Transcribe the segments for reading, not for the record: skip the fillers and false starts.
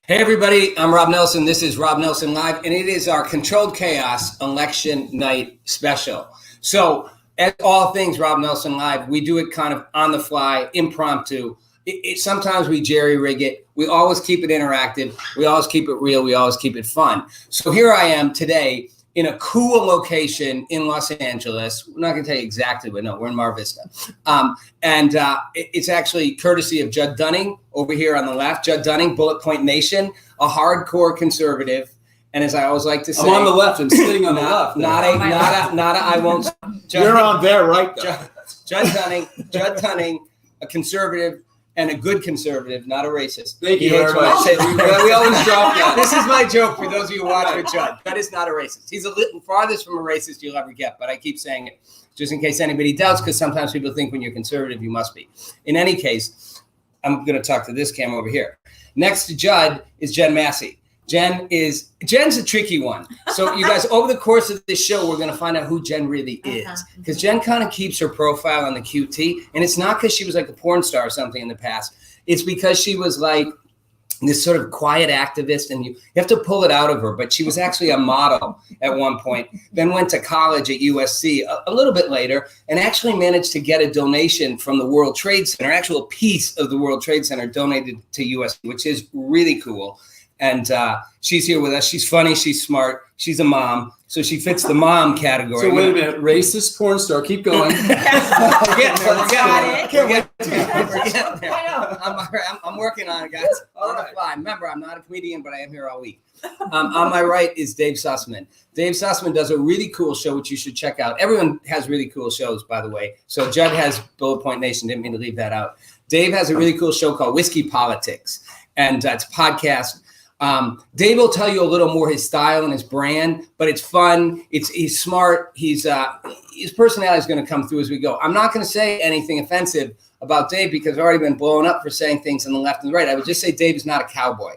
Hey everybody, I'm Rob Nelson. This is Rob Nelson Live, and it is our Controlled Chaos Election Night Special. So, as all things Rob Nelson Live, we do it kind of on the fly, impromptu. Sometimes we jerry rig it. We always keep it interactive. We always keep it real. We always keep it fun. So here I am today in a cool location in Los Angeles. We're not going to tell you exactly, but no, we're in Mar Vista. It's actually courtesy of Judd Dunning over here on the left. Judd Dunning, Bullet Point Nation, a hardcore conservative. And as I always like to say, I'm on the left and sitting on the left. Not a, I won't. Judd, you're on there, right? Judd Dunning, a conservative. And a good conservative, not a racist. Thank you very much. We always drop that. This is my joke for those of you who watch with Judd. Judd is not a racist. He's a little farthest from a racist you'll ever get, but I keep saying it just in case anybody doubts, because sometimes people think when you're conservative, you must be. In any case, I'm going to talk to this camera over here. Next to Judd is Jen Massey. Jen's a tricky one. So you guys, over the course of this show, we're going to find out who Jen really is. Because Jen kind of keeps her profile on the QT. And it's not because she was like a porn star or something in the past. It's because she was like this sort of quiet activist, and you have to pull it out of her. But she was actually a model at one point, then went to college at USC a little bit later, and actually managed to get a donation from the World Trade Center, actual piece of the World Trade Center donated to USC, which is really cool. And she's here with us. She's funny. She's smart. She's a mom. So she fits the mom category. So wait a minute. Racist porn star. Keep going. We're getting there. I'm working on it, guys. On the fly. Remember, I'm not a comedian, but I am here all week. On my right is Dave Sussman. Dave Sussman does a really cool show, which you should check out. Everyone has really cool shows, by the way. So Judd has Bullet Point Nation. Didn't mean to leave that out. Dave has a really cool show called Whiskey Politics. And it's a podcast. Dave will tell you a little more his style and his brand, but it's fun. He's smart. His personality is going to come through as we go. I'm not going to say anything offensive about Dave because I've already been blown up for saying things on the left and the right. I would just say Dave is not a cowboy,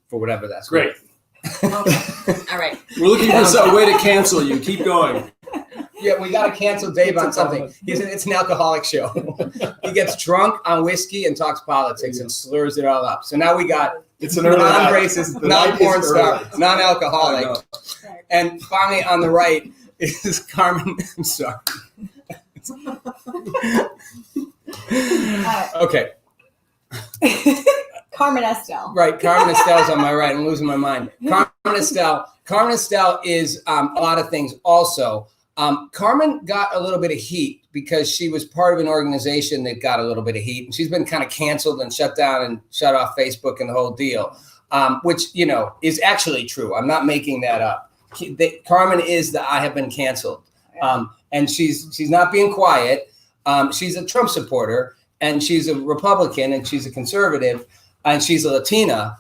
for whatever that's great. Okay. All right. We're looking for a way to cancel you. Keep going. Yeah, we got to cancel Dave on something. It's an alcoholic show. He gets drunk on whiskey and talks politics and slurs it all up. So now we got it's an non-racist, non-porn star, non-alcoholic. And finally on the right is Carmen. I'm sorry. Okay. Carmen Estelle. Right, Carmen Estelle's on my right. I'm losing my mind. Carmen Estelle is a lot of things also. Carmen got a little bit of heat because she was part of an organization that got a little bit of heat, and she's been kind of canceled and shut down and shut off Facebook and the whole deal, which, is actually true. I'm not making that up. Carmen is the I have been canceled. And she's not being quiet. She's a Trump supporter, and she's a Republican, and she's a conservative, and she's a Latina.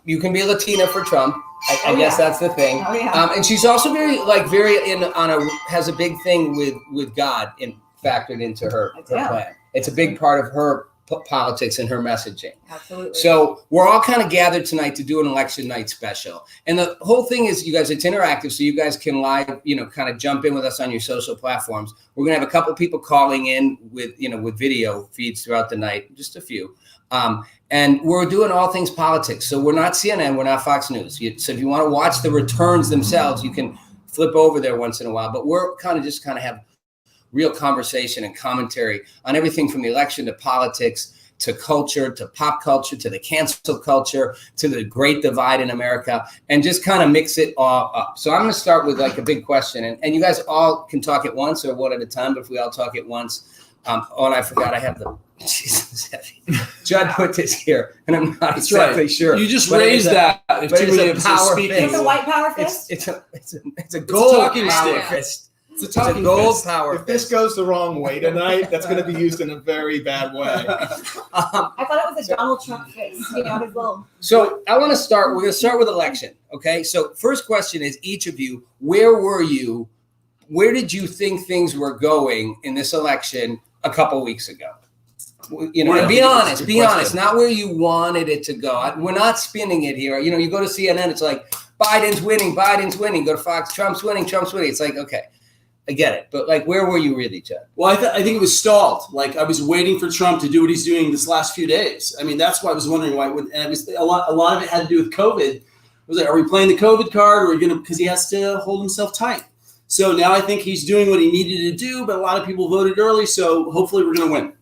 You can be a Latina for Trump. I guess that's the thing. Oh, yeah. And she's also has a big thing with God factored into her plan. It's a big part of her politics and her messaging. Absolutely. So we're all kind of gathered tonight to do an election night special. And the whole thing is, you guys, it's interactive, so you guys can live, kind of jump in with us on your social platforms. We're going to have a couple people calling in with video feeds throughout the night, just a few. And we're doing all things politics. So we're not CNN, we're not Fox News. So if you want to watch the returns themselves, you can flip over there once in a while. But we're kind of have real conversation and commentary on everything from the election to politics to culture to pop culture to the cancel culture to the great divide in America, and just kind of mix it all up. So I'm going to start with like a big question. And you guys all can talk at once or one at a time, but if we all talk at once. And I forgot I have the Jesus heavy. Judd put this here, and I'm not exactly sure. You just raised that. If too many of us are speaking, It's a white power fist. It's a gold talking power stick. fist. It's a gold power If this goes the wrong way tonight, that's going to be used in a very bad way. I thought it was a Donald Trump fist. His little. So I want to start. We're going to start with election. Okay. So first question is, each of you, where were you? Where did you think things were going in this election a couple weeks ago? Be honest, not where you wanted it to go. We're not spinning it here. You go to CNN, it's like Biden's winning. Go to Fox, Trump's winning. It's like, okay. I get it. But like, where were you really, Judd? Well, I think it was stalled. Like I was waiting for Trump to do what he's doing this last few days. I mean, that's why I was wondering why. And it was a lot of it had to do with COVID. It was like, are we playing the COVID card, or are we going to? Because he has to hold himself tight. So now I think he's doing what he needed to do. But a lot of people voted early, so hopefully we're going to win.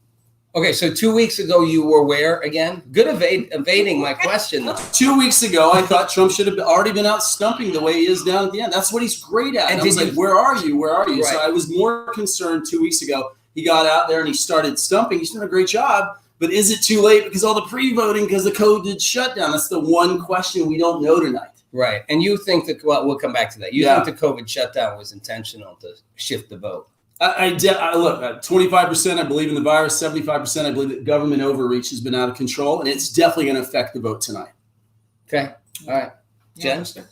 Okay, so 2 weeks ago you were where again? Good evading my question though. 2 weeks ago, I thought Trump should have already been out stumping the way he is down at the end. That's what he's great at. And I was like, where are you? Where are you? Right. So I was more concerned 2 weeks ago. He got out there and he started stumping. He's doing a great job. But is it too late because all the pre-voting, because the COVID shutdown? That's the one question we don't know tonight. Right. And you think that, well, we'll come back to that. You think the COVID shutdown was intentional to shift the vote? I look, 25% I believe in the virus, 75% I believe that government overreach has been out of control, and it's definitely going to affect the vote tonight. Okay. All right. Jen, Yeah.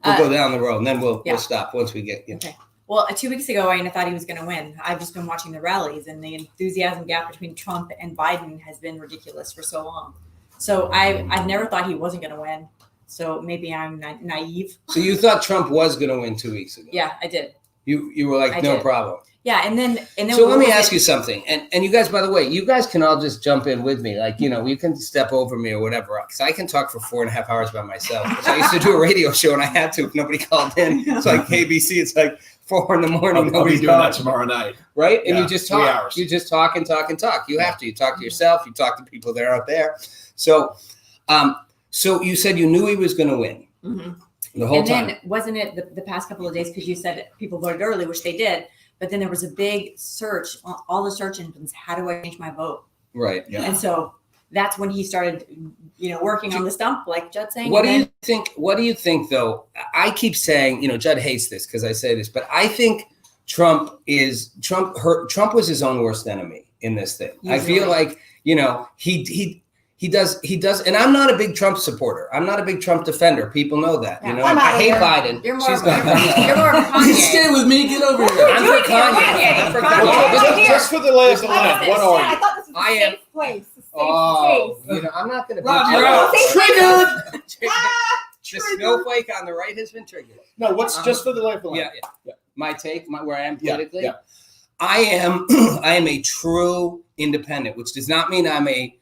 we'll go down the road, and then we'll stop once we get. Okay. Well, 2 weeks ago, I thought he was going to win. I've just been watching the rallies, and the enthusiasm gap between Trump and Biden has been ridiculous for so long. So I've never thought he wasn't going to win. So maybe I'm naive. So you thought Trump was going to win 2 weeks ago? Yeah, I did. You were like, I no did. problem. Yeah, and then. So let me ask you something, and you guys, by the way, you guys can all just jump in with me, like you can step over me or whatever, because I can talk for 4.5 hours by myself. I used to do a radio show and I had to if nobody called in. It's like ABC, it's like 4 in the morning. I'll be Nobody's doing that calling. tomorrow night. Right? And Yeah, you just 3 talk. hours. You just talk and talk and talk. You have to. You talk to yourself. You talk to people that are out there. So, so you said you knew he was going to win the whole time. And then wasn't it the past couple of days, because you said people voted early, which they did, but then there was a big search on all the search engines. How do I change my vote? Right. Yeah. And so that's when he started, working on the stump, like Judd saying. What do you think? What do you think, though? I keep saying, Judd hates this because I say this, but I think Trump was his own worst enemy in this thing. I feel like, he does, and I'm not a big Trump supporter. I'm not a big Trump defender. People know that. Yeah, I hate Biden. You're more She's of gone. you're more of a Kanye. Stay with me. Get over here. I'm for Kanye. I'm for Kanye. Just for the lay of the land, what are I you? thought this was I a am- safe place. A safe Oh, space. I'm not going to Rob, be you're out. triggered. Ah, The snowflake on the right has been triggered. No, what's just for the lay of the land? Yeah. My take, where I am Yeah, politically. yeah. I am a true independent, which does not mean I'm a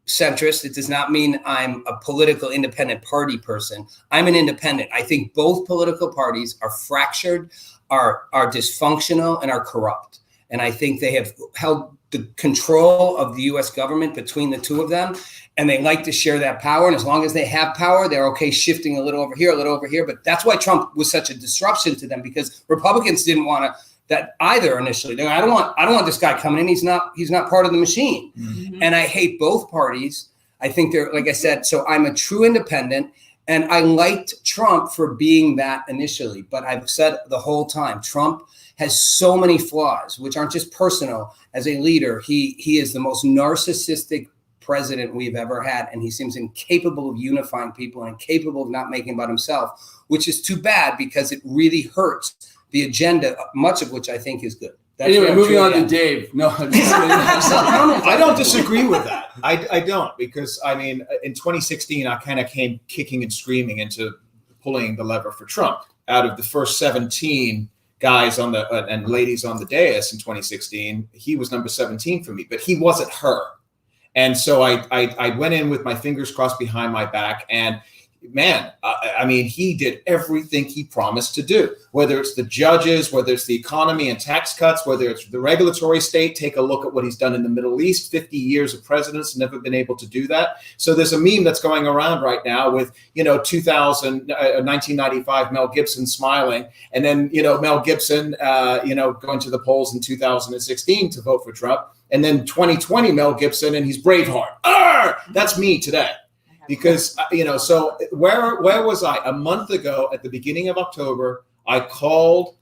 centrist. It does not mean I'm a political independent party person. I'm an independent. I think both political parties are fractured, are dysfunctional, and are corrupt. And I think they have held the control of the U.S. government between the two of them, and they like to share that power. And as long as they have power, they're okay shifting a little over here, a little over here. But that's why Trump was such a disruption to them, because Republicans didn't want that either initially. They're like, I don't want this guy coming in. He's not part of the machine. Mhm. And I hate both parties. I think they're, like I said, so I'm a true independent, and I liked Trump for being that initially. But I've said the whole time, Trump has so many flaws, which aren't just personal. As a leader, he is the most narcissistic president we've ever had, and he seems incapable of unifying people and incapable of not making about himself, which is too bad because it really hurts the agenda, much of which I think is good. That's Anyway, what I'm moving on truly to at. Dave. No, I'm just kidding. I don't disagree with that. I don't, because I mean, in 2016, I kind of came kicking and screaming into pulling the lever for Trump. Out of the first 17 guys on the and ladies on the dais in 2016, he was number 17 for me, but he wasn't her. And so I went in with my fingers crossed behind my back, and man, I mean, he did everything he promised to do, whether it's the judges, whether it's the economy and tax cuts, whether it's the regulatory state. Take a look at what he's done in the Middle East. 50 years of presidents, never been able to do that. So there's a meme that's going around right now with, 1995 Mel Gibson smiling, and then, Mel Gibson, going to the polls in 2016 to vote for Trump. And then 2020 Mel Gibson, and he's Braveheart. Arr! That's me today. Because, so where was I? A month ago, at the beginning of October, I called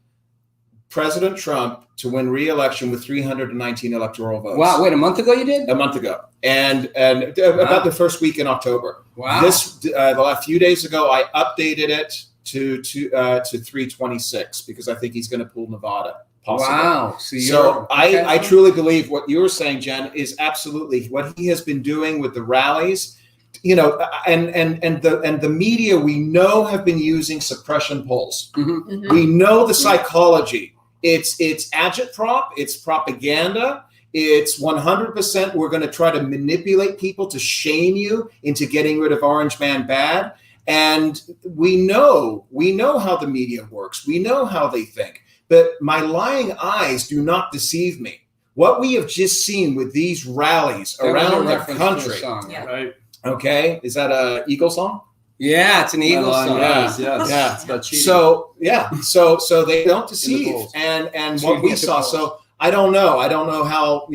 President Trump to win re-election with 319 electoral votes. Wow, wait, a month ago you did? A month ago. And about the first week in October. Wow. The last few days ago, I updated it to 326 because I think he's going to pull Nevada. Possibly. Wow. So I truly believe what you were saying, Jen, is absolutely what he has been doing with the rallies. And the media we know have been using suppression polls. Mhm. Mhm. We know the psychology It's agitprop. It's propaganda. It's 100%. We're going to try to manipulate people to shame you into getting rid of Orange Man bad. And we know how the media works. We know how they think. But my lying eyes do not deceive me. What we have just seen with these rallies around the country, Right. okay, is that a Eagle song? Yeah, it's an Eagles song. Yes. Yeah. It's about cheating. So they don't deceive, and what we saw. So I don't know how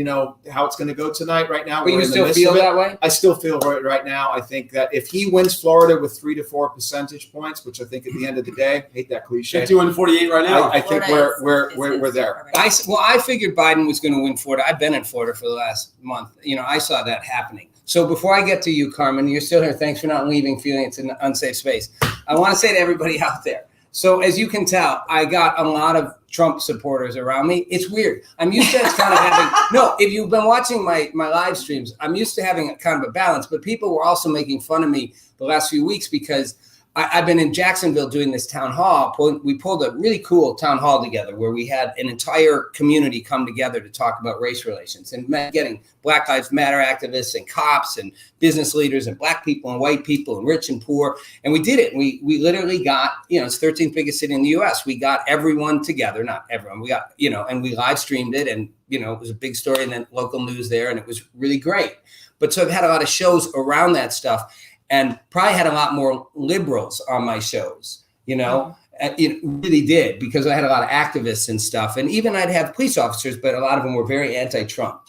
how it's going to go tonight. Right now, But we're you in the still midst feel of it. that way? I still feel right now. I think that if he wins Florida with 3 to 4 percentage points, which I think at the end of the day, I hate that cliche. 51-48 right now. I think we're there. I figured Biden was going to win Florida. I've been in Florida for the last month. I saw that happening. So before I get to you, Carmen, you're still here. Thanks for not leaving, feeling it's an unsafe space. I want to say to everybody out there. So as you can tell, I got a lot of Trump supporters around me. It's weird. I'm used to kind of having, no, if you've been watching my live streams, I'm used to having a kind of a balance, but people were also making fun of me the last few weeks because I've been in Jacksonville doing this town hall. We pulled a really cool town hall together where we had an entire community come together to talk about race relations and getting Black Lives Matter activists and cops and business leaders and Black people and white people and rich and poor. And we did it. We literally got, it's 13th biggest city in the US. We got everyone together, not everyone. We got, and we live streamed it and, it was a big story and then local news there and it was really great. But so I've had a lot of shows around that stuff. And probably had a lot more liberals on my shows, It really did because I had a lot of activists and stuff. And even I'd have police officers, but a lot of them were very anti-Trump.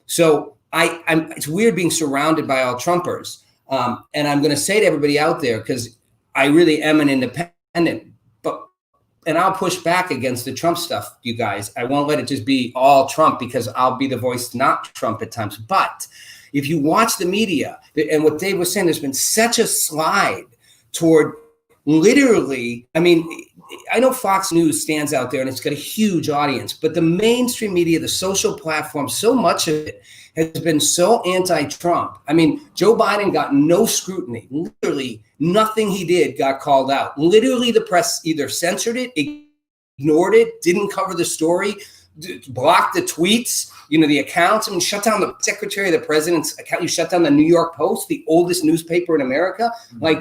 So it's weird being surrounded by all Trumpers. And I'm going to say to everybody out there, because I really am an independent, and I'll push back against the Trump stuff, you guys. I won't let it just be all Trump because I'll be the voice not Trump at times. But if you watch the media and what Dave was saying, there's been such a slide toward literally, I know Fox News stands out there and it's got a huge audience, but the mainstream media, the social platform, so much of it has been so anti-Trump. Joe Biden got no scrutiny. Literally nothing he did got called out. Literally the press either censored it, ignored it, didn't cover the story, blocked the tweets, the accounts. Shut down the secretary of the president's account. You shut down the New York Post, the oldest newspaper in America.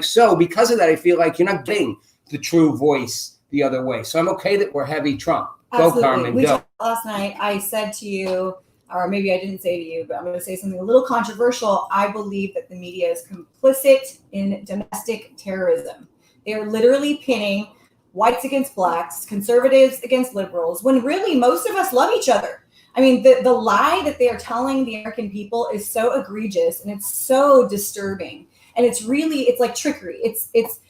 So because of that, I feel like you're not getting the true voice the other way. So I'm okay that we're heavy Trump. Absolutely. Go, Carmen, we go. talked last night, I said to you, or maybe I didn't say to you, but I'm going to say something a little controversial. I believe that the media is complicit in domestic terrorism. They are literally pinning whites against blacks, conservatives against liberals, when really most of us love each other. The lie that they are telling the American people is so egregious and it's so disturbing. And it's like trickery. It's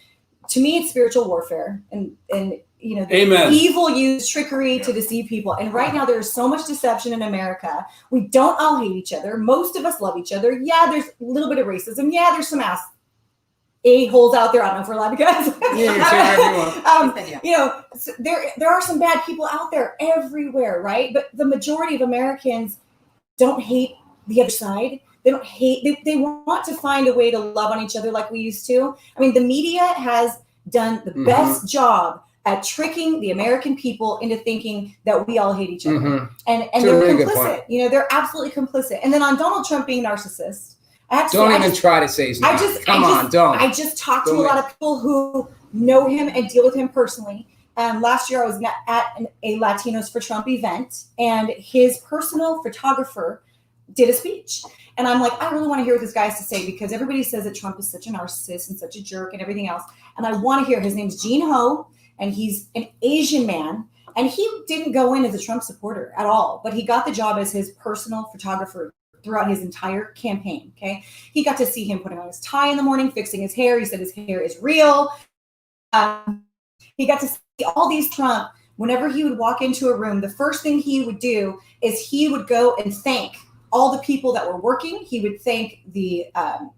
to me, it's spiritual warfare. And Amen. Evil use trickery to deceive people. And right now there is so much deception in America. We don't all hate each other. Most of us love each other. Yeah, there's a little bit of racism. Yeah, there's some a-holes out there. I don't know if we're allowed to guys. So there are some bad people out there everywhere, right? But the majority of Americans don't hate the other side. They don't hate. They want to find a way to love on each other like we used to. The media has done the best job at tricking the American people into thinking that we all hate each other, and they're really complicit. They're absolutely complicit. And then on Donald Trump being narcissist. Try to say his name. Don't. I just talked to a lot of people who know him and deal with him personally. Last year I was at a Latinos for Trump event and his personal photographer did a speech. And I'm like, I really want to hear what this guy has to say because everybody says that Trump is such a narcissist and such a jerk and everything else. And I want to hear, his name's Gene Ho and he's an Asian man. And he didn't go in as a Trump supporter at all, but he got the job as his personal photographer throughout his entire campaign. Okay. He got to see him putting on his tie in the morning, fixing his hair. He said his hair is real. He got to see all these Trump. Whenever he would walk into a room, the first thing he would do is he would go and thank all the people that were working. He would thank the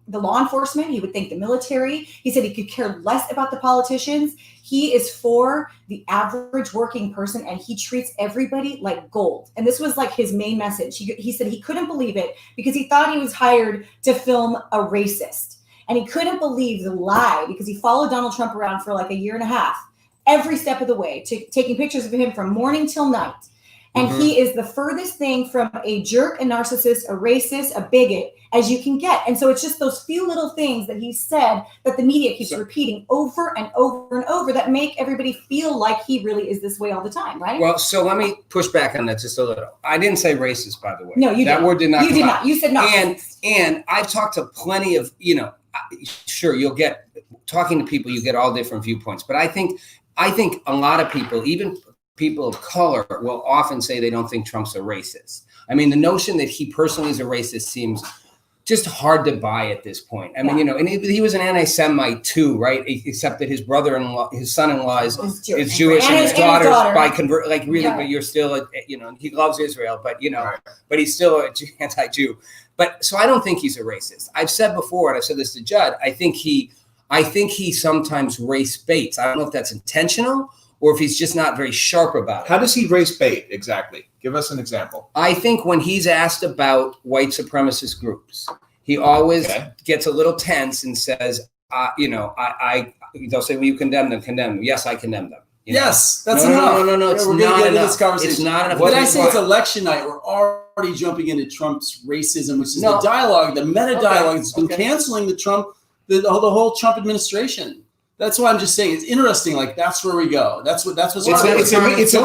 law enforcement. He would thank the military. He said he could care less about the politicians. He is for the average working person and he treats everybody like gold. And this was like his main message. He said he couldn't believe it because he thought he was hired to film a racist. And he couldn't believe the lie because he followed Donald Trump around for like a year and a half. every step of the way, taking pictures of him from morning till night. And he is the furthest thing from a jerk, a narcissist, a racist, a bigot as you can get. And so it's just those few little things that he said that the media keeps repeating over and over and over that make everybody feel like he really is this way all the time, right? Well, so let me push back on that just a little. I didn't say racist, by the way. No, you that didn't. word did not. You did not. You said narcissist. And I've talked to plenty of, sure, you'll get talking to people, you get all different viewpoints. But I think a lot of people, even people of color, will often say they don't think Trump's a racist. I mean, the notion that he personally is a racist seems just hard to buy at this point. I mean, and he was an anti-Semite too, right? Except that his brother-in-law, his son-in-law is Jewish, and his daughter's by convert. Like really, but you're still, he loves Israel, but but he's still an anti-Jew. But so I don't think he's a racist. I've said before, and I've said this to Judd. I think he sometimes race baits. I don't know if that's intentional or if he's just not very sharp about it. How does he race bait exactly? Give us an example. I think when he's asked about white supremacist groups, he always gets a little tense and says, they'll say, "Will you condemn them?" Condemn them. Yes, I condemn them. Yes, that's enough. No. It's we're not get enough. This conversation. It's not enough. When I say it's election night, we're already jumping into Trump's racism, which is the dialogue, the meta dialogue that's been canceling the whole Trump administration. That's why I'm just saying it's interesting. Like that's where we go. That's what's it's a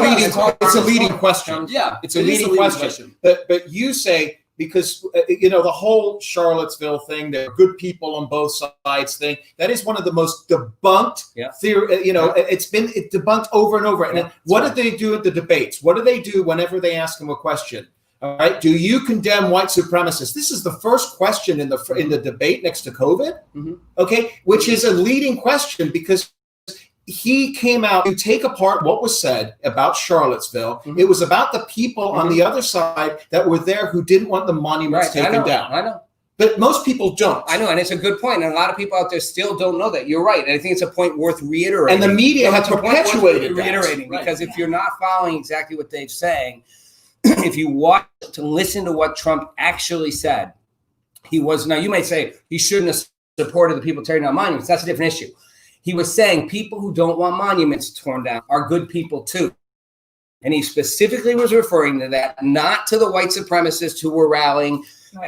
leading question. Yeah, it's a leading question. But you say because the whole Charlottesville thing, there are good people on both sides thing. That is one of the most debunked theory. It's been debunked over and over. And what do they do at the debates? What do they do whenever they ask him a question? All right. Do you condemn white supremacists? This is the first question in the debate next to COVID. Okay, which is a leading question because he came out to take apart what was said about Charlottesville. It was about the people on the other side that were there who didn't want the monuments taken down. I know. But most people don't. I know, and it's a good point. And a lot of people out there still don't know that. You're right. And I think it's a point worth reiterating. And the media has perpetuated reiterating because if you're not following exactly what Dave's saying, if you want to listen to what Trump actually said, now you may say he shouldn't have supported the people tearing down monuments. That's a different issue. He was saying people who don't want monuments torn down are good people too. And he specifically was referring to that, not to the white supremacists who were rallying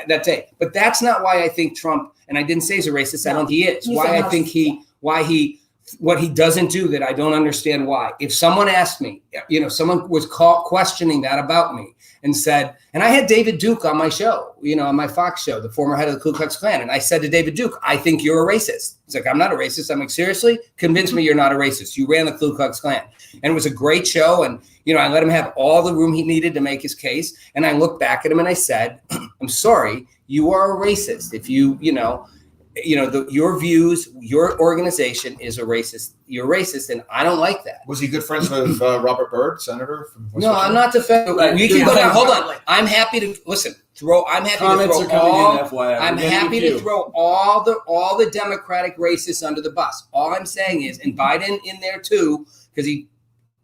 that day. But that's not why I think Trump, and I didn't say he's a racist, I don't think he is. What he doesn't do that I don't understand why. If someone asked me, someone was questioning that about me and said, and I had David Duke on my show, on my Fox show, the former head of the Ku Klux Klan. And I said to David Duke, I think you're a racist. He's like, I'm not a racist. I'm like, seriously? Convince me you're not a racist. You ran the Ku Klux Klan. And it was a great show. And, I let him have all the room he needed to make his case. And I looked back at him and I said, I'm sorry, you are a racist. If your views, your organization is a racist. You're racist, and I don't like that. Was he good friends with Robert Byrd, senator? From no, I'm not defending. You can go down. Hold on. I'm happy to listen. I'm happy to throw all the Democratic racists under the bus. All I'm saying is, and Biden in there too, because he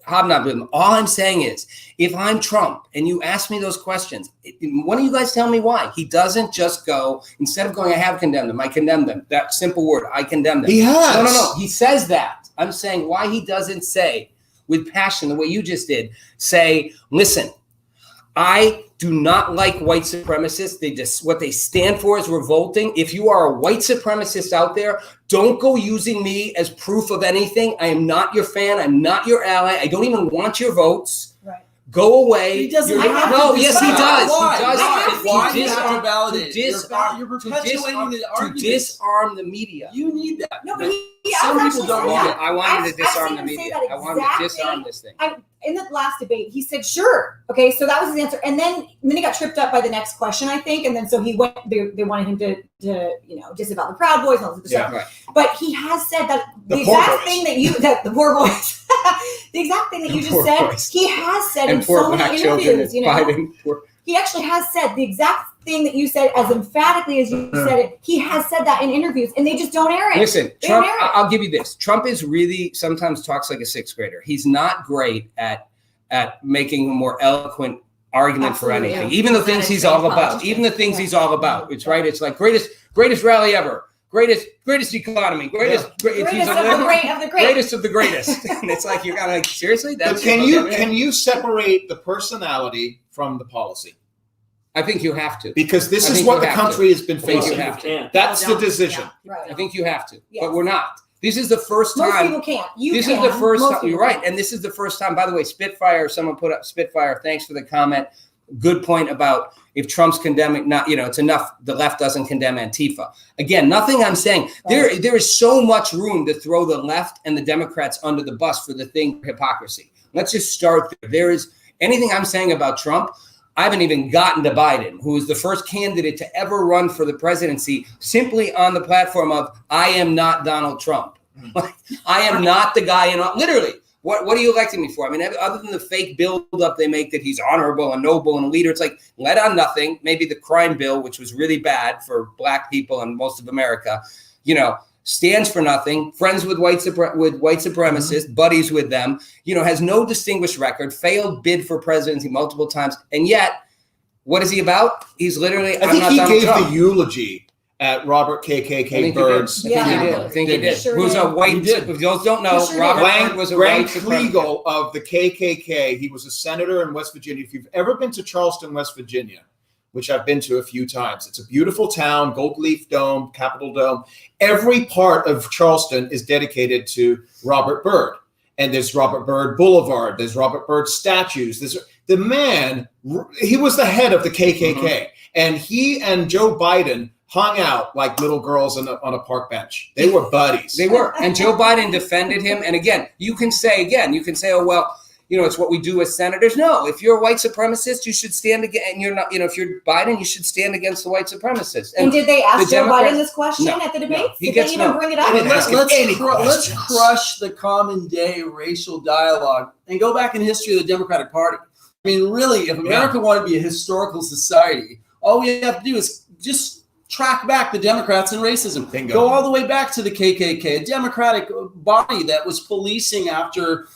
hobnobbed with him. All I'm saying is, if I'm Trump and you ask me those questions, one of you guys tell me why. He doesn't just go, instead of going, I have condemned them, I condemn them. That simple word, I condemn them. He has. No. He says that. I'm saying why he doesn't say with passion, the way you just did, say, listen, I do not like white supremacists. What they stand for is revolting. If you are a white supremacist out there, don't go using me as proof of anything. I am not your fan. I'm not your ally. I don't even want your votes. Right. Go away. He doesn't have to. Yes, he does. Why? He does. Why do you have to validate? You're perpetuating the To argument. disarm the media. You need that. No, but Some people don't need it. I wanted to disarm seen the him say media. that I wanted to disarm this thing. In the last debate, he said, sure. Okay, so that was his answer. And then he got tripped up by the next question, I think. And then so he went, they wanted him to disavow the Proud Boys and all this stuff. Right. But he has said that The the poor exact boys. thing the poor boys, the exact thing that you just said, boys. he has said And in poor so black many children. interviews, Biden. he actually has said the exact thing that you said as emphatically as you said it. He has said that in interviews, and they just don't air it. Listen, They Trump, don't air it. I'll give you this. Trump is really sometimes talks like a sixth grader. He's not great at making a more eloquent argument for anything. Yeah. Even the things he's all about. Even the things he's all about. It's right. It's like greatest rally ever. greatest economy, greatest Greatest of the great. greatest of the greatest. And it's like you're kind of like, seriously? But can you separate the personality from the policy? I think you have to. Because this I is think what you the have to. country has been I think facing. you have to. That's the decision. Right. I think you have to, Yes. but we're not. This is the first Most time. people can't. This can. is the first Most time. people You're right, can't. and this is the first time. By the way, Spitfire. Someone put up Spitfire. Thanks for the comment. Good point about if Trump's condemning. Not it's enough. The left doesn't condemn Antifa. Again, nothing I'm saying. Right. There is so much room to throw the left and the Democrats under the bus for the thing hypocrisy. Let's just start there. There is anything I'm saying about Trump. I haven't even gotten to Biden, who is the first candidate to ever run for the presidency simply on the platform of I am not Donald Trump. Like, I am not the guy in literally. What are you electing me for? I mean, other than the fake build-up they make that he's honorable and noble and a leader, it's like led on nothing. Maybe the crime bill, which was really bad for black people and most of America, stands for nothing. Friends with white supremacists, buddies with them. Has no distinguished record. Failed bid for presidency multiple times, and yet, what is he about? He's literally. I think I'm he not gave Donald Trump. the eulogy at Robert KKK Bird's Yeah. I think he did. Sure Who's did. a white? He did. If those don't know, He sure Robert did. Byrd was a Grant white supremacist. Kriegel of the KKK. He was a senator in West Virginia. If you've ever been to Charleston, West Virginia, which I've been to a few times, it's a beautiful town, Gold Leaf Dome, Capitol Dome. Every part of Charleston is dedicated to Robert Byrd. And there's Robert Byrd Boulevard. There's Robert Byrd statues. The man, he was the head of the KKK. Mm-hmm. And he and Joe Biden hung out like little girls on a park bench. They were buddies. They were. And Joe Biden defended him. And again, you can say, oh, well, it's what we do as senators. No, if you're a white supremacist, you should stand against, and you're not, if you're Biden, you should stand against the white supremacists. And did they ask the Joe Democrats- Biden this question No, at the no. debates? He Did gets they even no. bring it I up? didn't ask him any Let's questions. crush the common day racial dialogue and go back in history of the Democratic Party. I mean, really, if America wanted to be a historical society, all we have to do is just track back the Democrats and racism. Bingo. Go all the way back to the KKK, a Democratic body that was policing after,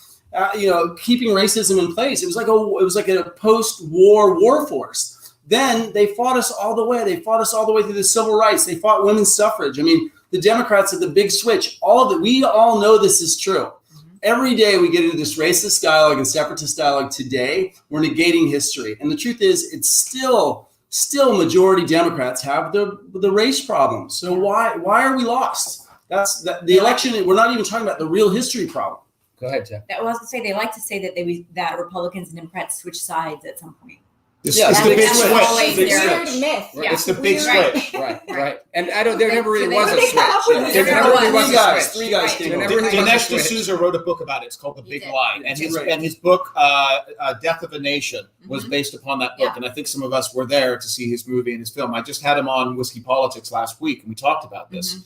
keeping racism in place. It was like a post-war war force. Then they fought us all the way. They fought us all the way through the civil rights. They fought women's suffrage. I mean, the Democrats are the big switch. We all know this is true. Every day we get into this racist dialogue and separatist dialogue today, we're negating history. And the truth is, it's still majority Democrats have the race problem. So why are we lost? That's the election. We're not even talking about the real history problem. Go ahead, Jeff. I was going to say, they like to say that Republicans and Democrats switch sides at some point. It's Yeah, the big that's switch. always Big their- switch. Weird myth. Yeah. It's the big Weird. switch. Right. And there never really was a They come up switch. with There it. never really was a switch. Three guys Right. came There over. never really was a Dinesh switch. D'Souza wrote a book about it. It's called The He Big did. Lie. Yeah, And right. his book, Death of a Nation, was based upon that book. Yeah. And I think some of us were there to see his movie and his film. I just had him on Whiskey Politics last week, and we talked about this.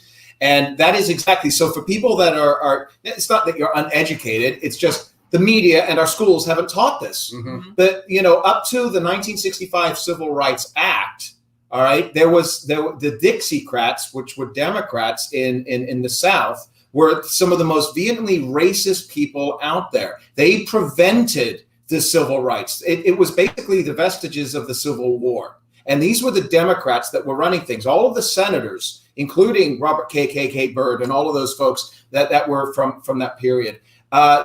And that is exactly, so for people that are it's not that you're uneducated, it's just the media and our schools haven't taught this. Mhm. But, up to the 1965 Civil Rights Act, all right, there were the Dixiecrats, which were Democrats in the South, were some of the most vehemently racist people out there. They prevented the civil rights. It was basically the vestiges of the Civil War. And these were the Democrats that were running things. All of the senators, including Robert KKK Byrd and all of those folks that were from that period,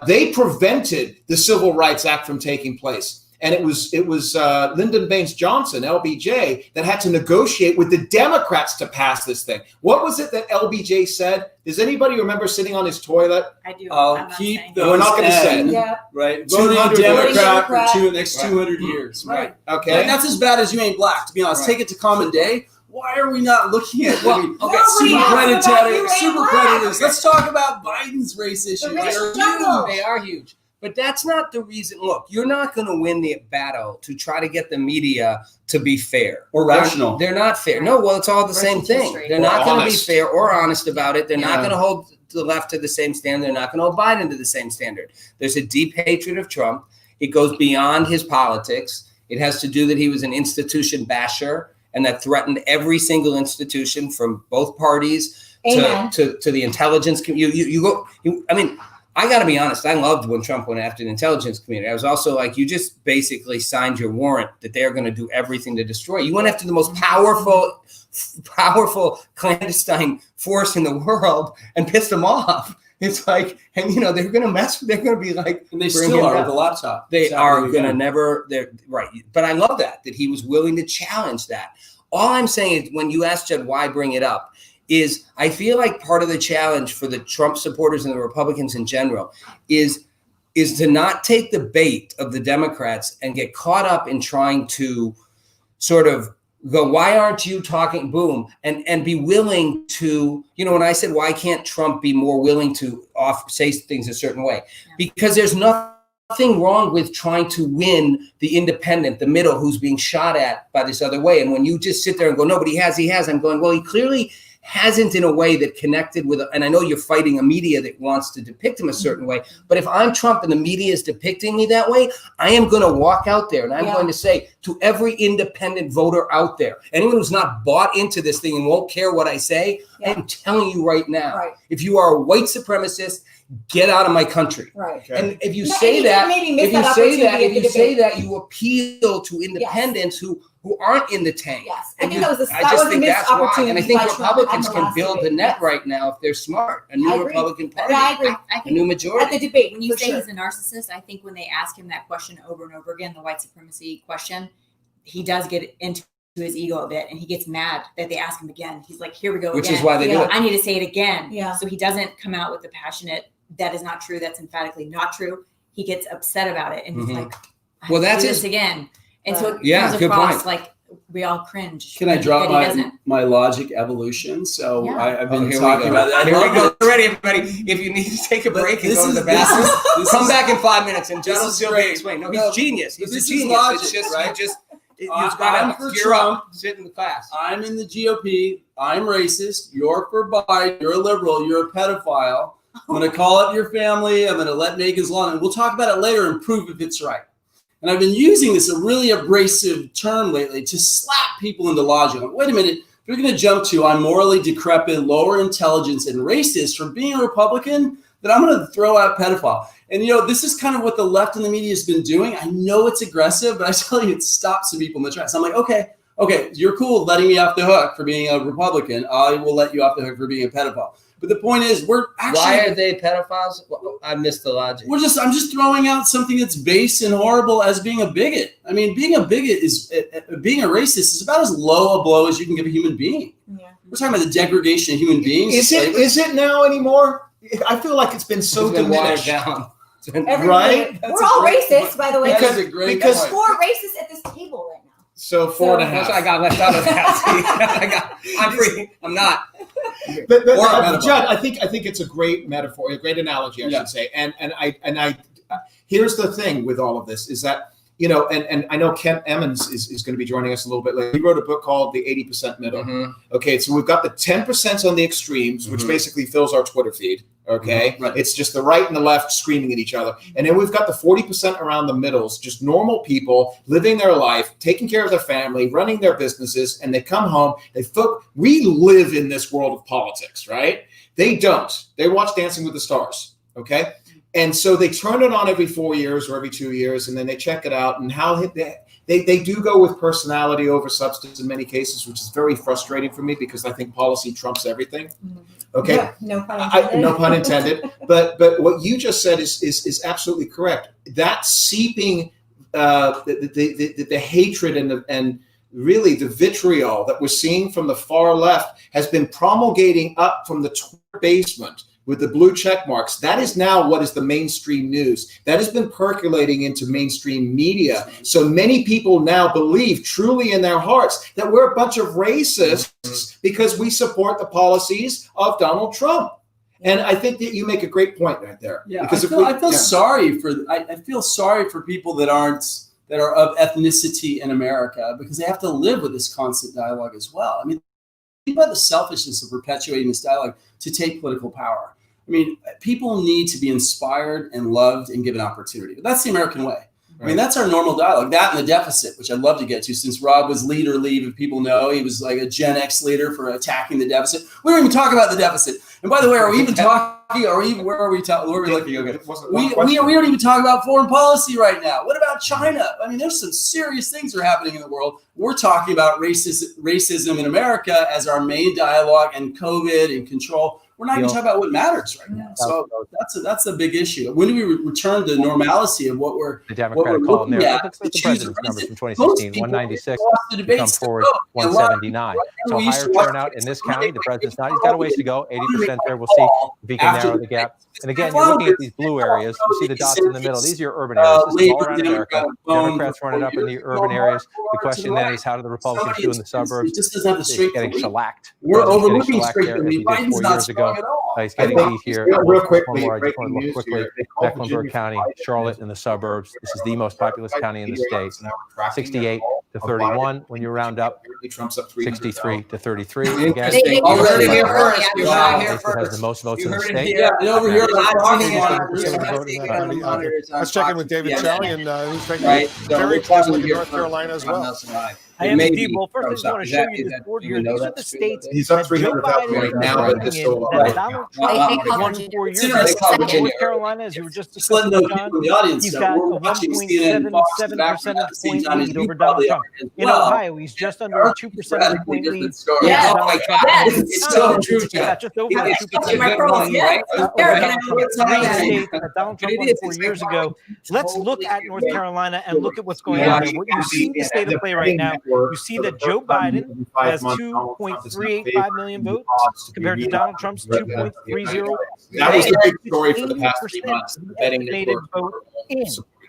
they prevented the Civil Rights Act from taking place. And it was Lyndon Baines Johnson, LBJ, that had to negotiate with the Democrats to pass this thing. What was it that LBJ said? Does anybody remember sitting on his toilet? I do. I'll I'm not keep saying. those We're not gonna say it. Yeah. right? 200 Voting Democrat Democrat. for the next Right. 200 years. Right. Okay. And that's as bad as You Ain't Black, to be honest. Right. Take it to common day. Why are we not looking at Well, okay, Nobody super asked about predatory, You Ain't super Black. predators? Let's talk about Biden's race issues. The race They're jungle. huge. They are huge. But that's not the reason. Look, you're not going to win the battle to try to get the media to be fair Or rational. They're not fair. No, well, it's all the Or same it's thing. history. They're Or not going to be honest. fair or honest about it. They're not Yeah. going to hold the left to the same standard. They're not going to hold Biden to the same standard. There's a deep hatred of Trump. It goes beyond his politics. It has to do that he was an institution basher and that threatened every single institution from both parties Amen. to the intelligence community. I got to be honest. I loved when Trump went after the intelligence community. I was also like, you just basically signed your warrant that they're going to do everything to destroy. You went after the most powerful clandestine force in the world and pissed them off. It's like, and you know, they're going to mess. They're going to be like, and they still are with the laptop. They are going to never. They're right. But I love that he was willing to challenge that. All I'm saying is, when you ask Judd why bring it up, is I feel like part of the challenge for the Trump supporters and the Republicans in general is to not take the bait of the Democrats and get caught up in trying to sort of go, why aren't you talking, boom, and be willing to, you know, when I said, why can't Trump be more willing to say things a certain way? Because there's nothing wrong with trying to win the independent, the middle, who's being shot at by this other way. And when you just sit there and go, no, but he has, I'm going, well, he clearly hasn't in a way that connected with, and I know you're fighting a media that wants to depict him a certain way, but if I'm Trump and the media is depicting me that way, I am going to walk out there and I'm going to say to every independent voter out there, anyone who's not bought into this thing and won't care what I say, I'm telling you right now, if you are a white supremacist, get out of my country. Right. Okay. And if you say that, you appeal to independents who aren't in the tank. Yes. I think that was a missed opportunity. And I think Republicans can build the net right now if they're smart. A new Republican Party. I agree. A new majority. At the debate, when you say he's a narcissist, I think when they ask him that question over and over again, the white supremacy question, he does get into his ego a bit and he gets mad that they ask him again. He's like, here we go again. Which is why they do it. I need to say it again. Yeah. So he doesn't come out with the passionate, that is not true, that's emphatically not true. He gets upset about it and he's like, well, that's it again. And so it comes across like we all cringe. Can I drop my logic evolution? So I've been talking about that. Here we go. Already, everybody. If you need to take a break and go to the bathroom, come back in 5 minutes and Judd will still explain. No, he's genius. He's a genius. Logic, it's just, right? You've got to gear up, sit in the class. I'm in the GOP. I'm racist. You're for Biden. You're a liberal. You're a pedophile. I'm going to call up your family. I'm going to let Megan's law, and we'll talk about it later and prove if it's right. And I've been using this a really abrasive term lately to slap people into logic. Like, wait a minute, if you're going to jump to I'm morally decrepit, lower intelligence, and racist for being a Republican, then I'm going to throw out pedophile. And, you know, this is kind of what the left and the media has been doing. I know it's aggressive, but I tell you, it stops some people in the tracks. I'm like, okay, you're cool letting me off the hook for being a Republican. I will let you off the hook for being a pedophile. But the point is, we're actually. Why are they pedophiles? I missed the logic. I'm just throwing out something that's base and horrible as being a bigot. I mean, being a bigot is being a racist is about as low a blow as you can give a human being. Yeah. We're talking about the degradation of human beings. Is it now anymore? I feel like it's been so diminished. Down. Right? We're all racist, by the way. Because 4 racists at this table right now. So 4.5. I got left out of that. I'm free. I'm not. But Judd, I think it's a great metaphor, a great analogy, I should say. And I here's the thing with all of this is that, you know, and I know Emmons is going to be joining us a little bit later. He wrote a book called The 80% Middle. Mm-hmm. Okay, so we've got the 10% on the extremes, which basically fills our Twitter feed. Okay, right. It's just the right and the left screaming at each other. And then we've got the 40% around the middles, just normal people living their life, taking care of their family, running their businesses, and they come home. We live in this world of politics, right? They don't. They watch Dancing with the Stars, okay? And so they turn it on every 4 years or every 2 years, and then they check it out. And how they do go with personality over substance in many cases, which is very frustrating for me because I think policy trumps everything. Okay, yeah, no pun intended. No pun intended. But what you just said is absolutely correct. That seeping the hatred and really the vitriol that we're seeing from the far left has been promulgating up from the Twitter basement with the blue check marks. That is now what is the mainstream news. That has been percolating into mainstream media. So many people now believe truly in their hearts that we're a bunch of racists because we support the policies of Donald Trump. And I think that you make a great point right there. Yeah, because I feel sorry for people that are of ethnicity in America because they have to live with this constant dialogue as well. I mean, think about the selfishness of perpetuating this dialogue to take political power. I mean, people need to be inspired and loved and given opportunity. But that's the American way. Right. I mean, that's our normal dialogue. That and the deficit, which I'd love to get to, since Rob was lead or leave, if people know, he was like a Gen X leader for attacking the deficit. We don't even talk about the deficit. And by the way, are we even talking Are we? Where are we talking? Where are we looking? It wasn't We one question. don't even talk about foreign policy right now. What about China? I mean, there's some serious things that are happening in the world. We're talking about racism in America as our main dialogue, and COVID and control. We're not even talking about what matters right now. So that's a big issue. When do we return to normalcy of what we're The Democratic call in there. at? Look at the president's numbers from 2016, 196 to come forward 179. So higher turnout in this county. The president's not. He's got a ways to go. 80% there. We'll see if he can narrow the gap. And again, you're looking at these blue areas. You see the dots in the middle. These are your urban areas. This is all around America. Democrats running up in the urban areas. The question then is, how do the Republicans do in the suburbs? He's getting shellacked. We're He's getting overlooking shellacked straight there to as me. he did 4 Biden's years not ago. strong at all. He's getting beat here. Real quickly, One more. I just breaking want to look news quickly. here. They called Mecklenburg Virginia County, Fight Charlotte in the suburbs. This is the most populous county in the state. 68 to 31 when you round up. Trump's up 63 to 33. Again, Interesting. You heard it here first. You heard it here it has the first. most votes You in the heard it state. here. Yeah, and over here, Not talking seeing about it. it. Not seeing it on the monitors on Let's check in with Fox. David Yeah. Shelley, and he's taking Right. So very we're talking closely to here North first. Carolina as well. Nelson Live. I It am may indeed. be Well, first I from just want to Is show that- you is this that- board do here. we know These are that the straight states He's up that Joe 300,000 Biden right now, is but running it's in still that right. Donald Well, Trump well, won 4 years It's ago. interesting. In Virginia. North Carolina, as you were just Just letting discussing, know John, people in the audience he's that got we're a watching CNN, Fox, and 1.77% at the same point time as lead you over Donald probably Trump. are as In well. Ohio, he's just under a 2 percentage point lead over Yeah. Donald Oh my Trump. God. In It's so true, He's John. got just over a It's 2 such a percentage good point point, lead right? over Eric, Donald Trump. it's Three not- states that Donald Trump It won is. 4 It's years like ago. Let's look at North Carolina and look at what's going Yeah. on there. What you see the state of play right now, you see that Joe Biden has 2.385 million votes compared to Donald Trump's 2.30. That was the big story for the past 3 months. The Betting estimated network. vote in.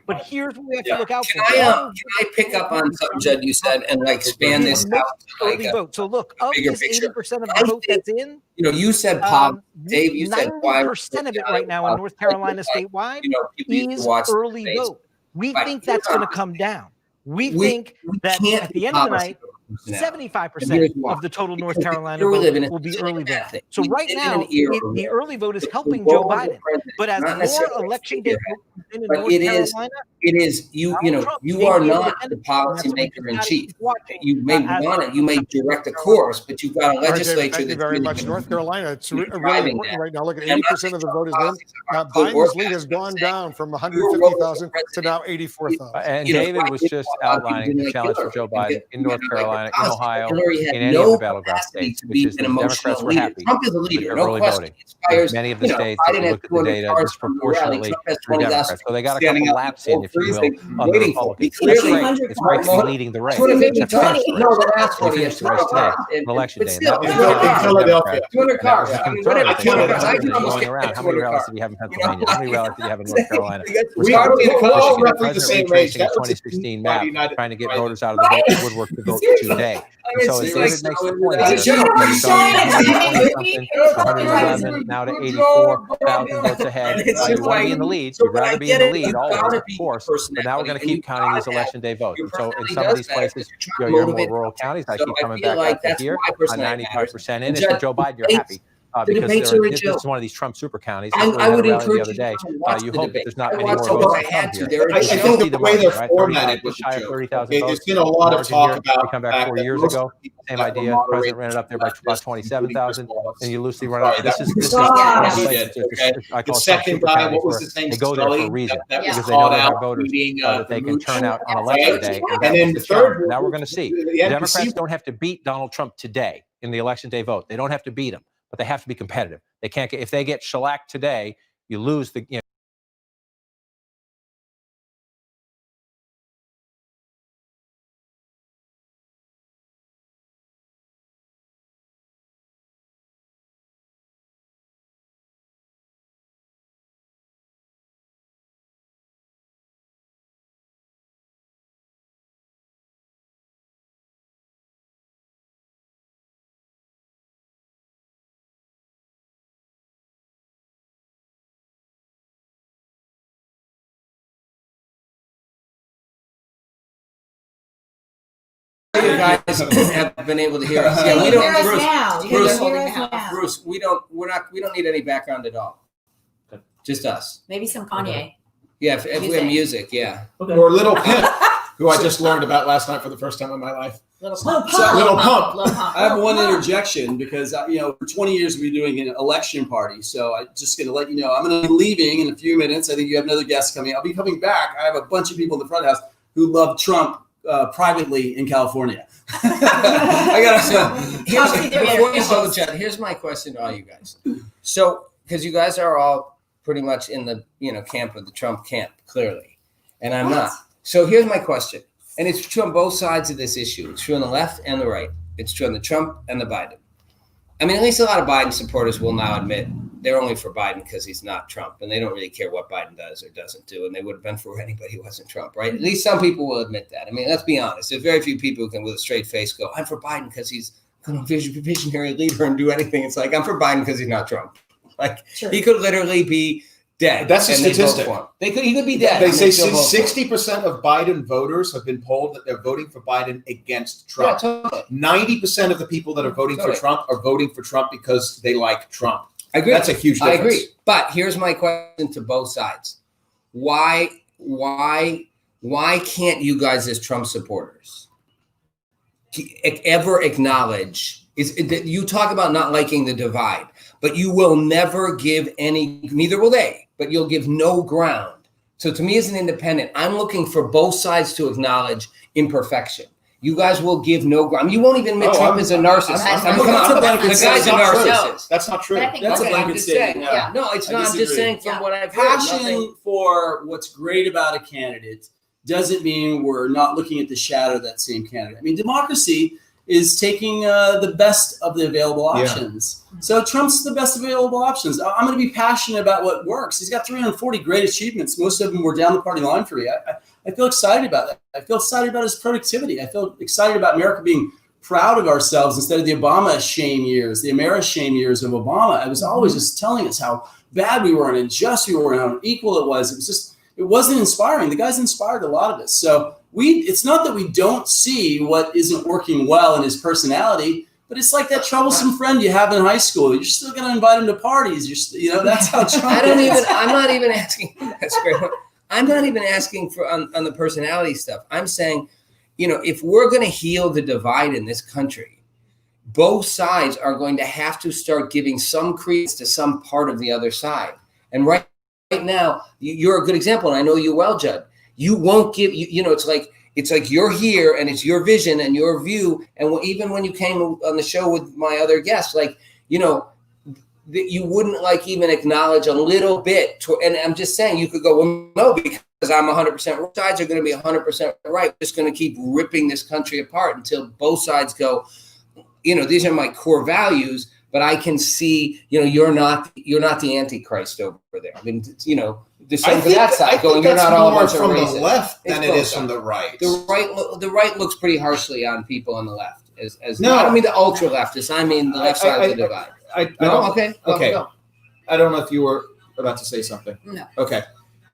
But here's what we have to look out Can for. I pick up on something, Judd, you said, and like expand this out to like Early a, vote. So look, of bigger this picture. 80% of I the vote think- that's in, you said pop, Dave, you said why 90% of it right now in North Carolina statewide people used is to watch early the vote. We Right. think that's going to come down. We We- think that can't at the be end of the policy night, now. 75% And here's why. of the total North Because Carolina we live in vote a will be specific early vote. method. So We right live in now, an era the early vote is where helping the Joe role of the Biden. president But as not more necessarily election day figurehead, votes in but North it is- Carolina, it is you Donald Trump you may are be able to not the benefit from that, so we policymaker in gotta chief. keep watching, You may as want it, you may direct a course, but you've got a All right, David, legislature thank you that's very really much. gonna North Carolina, it's really driving important that. right now. Look at And I'm not 80% of the saying vote is policies in. are good or Biden's lead bad. has gone I'm down from saying 150,000 to now 84,000. And You know, David was just outlining the challenge for Joe Biden in North Carolina, in Ohio, Hillary had in any no of the battleground capacity states, to which be is an the emotional Democrats were leader. happy Trump is a with leader, their no early question. voting. He inspires, Many of the states, Biden if you has look at the 200 data, cars from the rally. disproportionately Trump has through 20,000 Democrats. So they got a standing couple up laps in, if you will, freezing, on the waiting for Republicans. him. That's Clearly, great. It's great to be leading the race. Two hundred To finish the race. No, the last They one he finished has the race today, and on election but day. still, And that was in the Philadelphia. 200 cars. That I was mean, the whatever, concern. 200 They cars. I can almost going get around. How many 200 rallies cars. did you have in Pennsylvania? How many rallies did you have in North Carolina? We are all The roughly the same president age. retracing That the was a 2016 by map, United trying to get Right. voters out of the woodwork to vote today. And so as David makes the point Hey, here, Joe, you've showing gone it, from David. 120-something to 111, now to 84,000 votes ahead. It's You just want to like- be in the lead. so You'd when I rather be get in the it, lead you've always, gotta of be course. the But now we're going to personality, keep counting these and you election day votes. Your And so in personality some of does these matter, places, because you're trying to more motivate rural people. counties. I So keep I coming feel back like out to that's here why on personality 95% in. matters. If you're Judd, Joe Biden, you're the happy. the Because debates this are a is joke. one of these Trump super counties. I This really would had a rally the encourage other you day. to watch You the hope that debate. there's not I many watch more them votes because to I had come to. here. They're a I You joke. think see the way margin, they're right? formatted 35, was just shy a of joke. 30,000 There's votes. been a lot of Margin talk here. about You come the back fact 4 that years most ago, people same that were idea. moderate President ran it up there by about 27,000, and you loosely run Sorry, up. This that is was this Stop. is He did, okay? I The call it second super guy, counties what was where his name? they go there for a Scully? reason That was because they know called they have out voters beating that they can Mooch. turn out on Yeah. election day, and that then was the the challenge. third, Now we're going to see. the The Democrats NBC don't have to beat Donald Trump today in the election day vote. They don't have to beat him, but they have to be competitive. They can't get, if they get shellacked today, you lose the. You guys have been able to hear us. Can Yeah, we you hear don't. us Bruce, now? Can Bruce, you hear us now? Bruce, we don't need any background at all. Just us. Maybe some Kanye. Yeah, if we have music, yeah. or Little Pimp. who I just learned about last night for the first time in my life. Little pump. pump. Little pump. Little pump. I have one interjection because for 20 years we've been doing an election party. So I'm just going to let you know I'm going to be leaving in a few minutes. I think you have another guest coming. I'll be coming back. I have a bunch of people in the front house who love Trump privately in California. I got Judd, here's my question to all you guys. So, because you guys are all pretty much in the camp of the Trump camp, clearly, and I'm not. So here's my question, and it's true on both sides of this issue. It's true on the left and the right. It's true on the Trump and the Biden. I mean, at least a lot of Biden supporters will now admit they're only for Biden because he's not Trump, and they don't really care what Biden does or doesn't do, and they would have been for anybody who wasn't Trump, right? At least some people will admit that. I mean, let's be honest. There's very few people who can, with a straight face, go, I'm for Biden because he's a visionary leader and do anything. It's like, I'm for Biden because he's not Trump. Like, he could literally be dead. That's a statistic. He could be dead. They say 60% of Biden voters have been polled that they're voting for Biden against Trump. Yeah, totally. 90% of the people that are voting for Trump are voting for Trump because they like Trump. I agree. That's a huge difference. I agree. But here's my question to both sides. Why can't you guys as Trump supporters ever acknowledge you talk about not liking the divide, but you will never give neither will they, but you'll give no ground. So to me as an independent, I'm looking for both sides to acknowledge imperfection. You guys will give no ground. You won't even admit Trump is a narcissist. The guy's a narcissist. That's not true. That's a blanket statement. Yeah. No, it's not. I'm just saying from what I've heard. Passion for what's great about a candidate doesn't mean we're not looking at the shadow of that same candidate. I mean, democracy is taking the best of the available options. Yeah. So Trump's the best available options. I'm going to be passionate about what works. He's got 340 great achievements. Most of them were down the party line for me. I feel excited about that. I feel excited about his productivity. I feel excited about America being proud of ourselves instead of the Obama shame years, the America shame years of Obama. I was always just telling us how bad we were and unjust we were and how unequal it was. It wasn't inspiring. The guy's inspired a lot of us. So it's not that we don't see what isn't working well in his personality, but it's like that troublesome friend you have in high school. You're still going to invite him to parties. That's how Trump I'm not even asking. That's great. I'm not even asking for on the personality stuff. I'm saying, if we're going to heal the divide in this country, both sides are going to have to start giving some credence to some part of the other side. And right now, you're a good example, and I know you well, Judd. You won't give. It's like you're here, and it's your vision and your view. And even when you came on the show with my other guests, that you wouldn't even acknowledge a little bit. And I'm just saying, you could go, well, no, because I'm 100% right. Sides are going to be 100% right. We're just going to keep ripping this country apart until both sides go, these are my core values. But I can see, you're not the Antichrist over there. I mean, the same for that side going, you're not all a bunch of from racists. The left than it is from the right. The right looks pretty harshly on people on the left. No, I don't mean the ultra leftists. I mean the left side of the divide. Okay. I don't know if you were about to say something. No. Okay.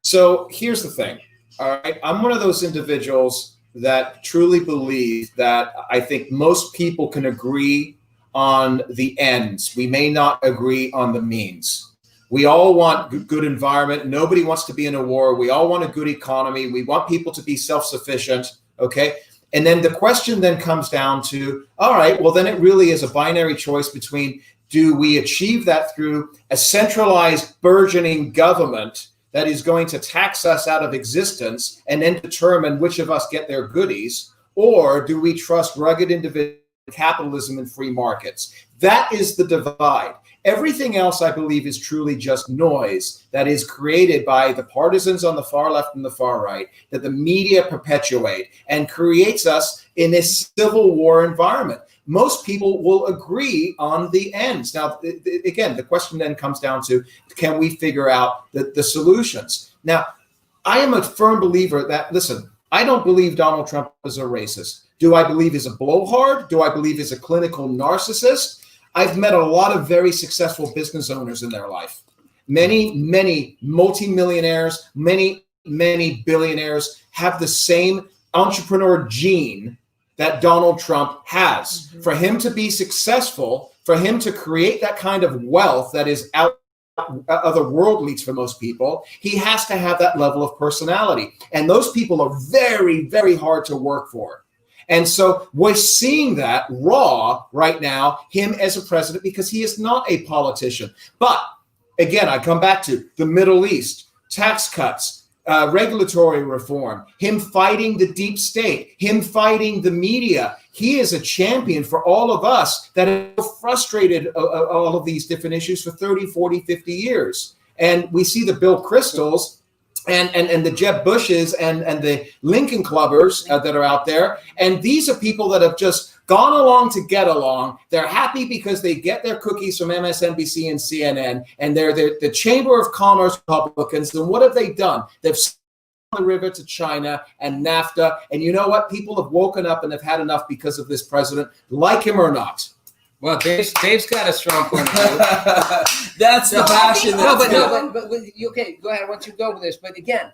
So here's the thing. All right. I'm one of those individuals that truly believe that I think most people can agree on the ends. We may not agree on the means. We all want good environment. Nobody wants to be in a war. We all want a good economy. We want people to be self-sufficient. Okay. And then the question then comes down to, all right, well, then it really is a binary choice between, do we achieve that through a centralized burgeoning government that is going to tax us out of existence and then determine which of us get their goodies, or do we trust rugged individuals, capitalism and free markets? That is the divide. Everything else, I believe, is truly just noise that is created by the partisans on the far left and the far right, that the media perpetuate and creates us in this civil war environment. Most people will agree on the ends. Now, again, the question then comes down to, can we figure out the solutions? Now, I am a firm believer that, listen, I don't believe Donald Trump is a racist. Do I believe he's a blowhard? Do I believe he's a clinical narcissist? I've met a lot of very successful business owners in their life. Many multimillionaires, many billionaires have the same entrepreneur gene that Donald Trump has. For him to be successful, for him to create that kind of wealth that is otherworldly for most people. He has to have that level of personality. And those people are very, very hard to work for. And so we're seeing that raw right now, him as a president, because he is not a politician. But again, I come back to the Middle East, tax cuts, regulatory reform, him fighting the deep state, him fighting the media. He is a champion for all of us that have frustrated all of these different issues for 30, 40, 50 years. And we see the Bill Kristols and the Jeb Bushes and the Lincoln Clubbers that are out there. And these are people that have just gone along to get along. They're happy because they get their cookies from MSNBC and CNN, and they're the Chamber of Commerce Republicans. And what have they done? They've the river to China and NAFTA. And you know what? People have woken up and have had enough because of this president, like him or not. Well, Dave's got a strong point of view. That's the passion. But okay, go ahead. I want you to go with this. But again,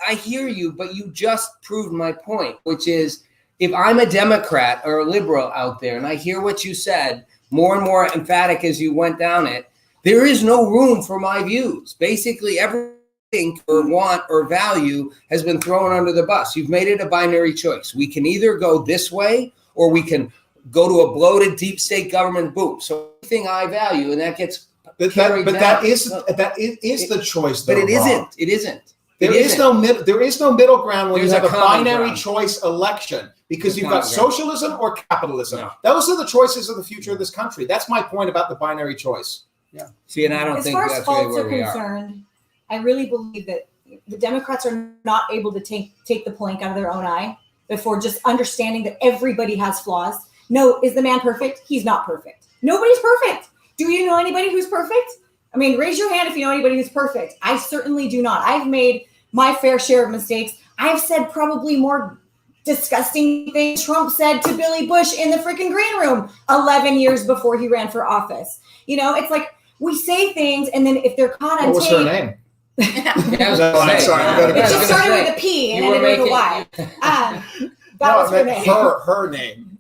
I hear you, but you just proved my point, which is if I'm a Democrat or a liberal out there and I hear what you said, more and more emphatic as you went down it, there is no room for my views. Basically, everything or want or value has been thrown under the bus. You've made it a binary choice. We can either go this way or we can go to a bloated deep state government boom. So anything I value, and that gets that is the choice. But it isn't. It isn't. There is no middle ground when There's you have a binary ground. choice election, because There's you've got common ground. socialism or capitalism. No. Those are the choices of the future of this country. That's my point about the binary choice. Yeah. See, and I don't As think far as that's really faults where are we are. concerned, I really believe that the Democrats are not able to take the plank out of their own eye before just understanding that everybody has flaws. No, is the man perfect? He's not perfect. Nobody's perfect. Do you know anybody who's perfect? I mean, raise your hand if you know anybody who's perfect. I certainly do not. I've made my fair share of mistakes. I've said probably more disgusting things Trump said to Billy Bush in the freaking green room 11 years before he ran for office. You know, it's like we say things, and then if they're caught on What was tape, her name? Yeah, I was gonna say. sorry, I gotta it go. just started with a P and You were ended with a making- Y. That was her name. Her name.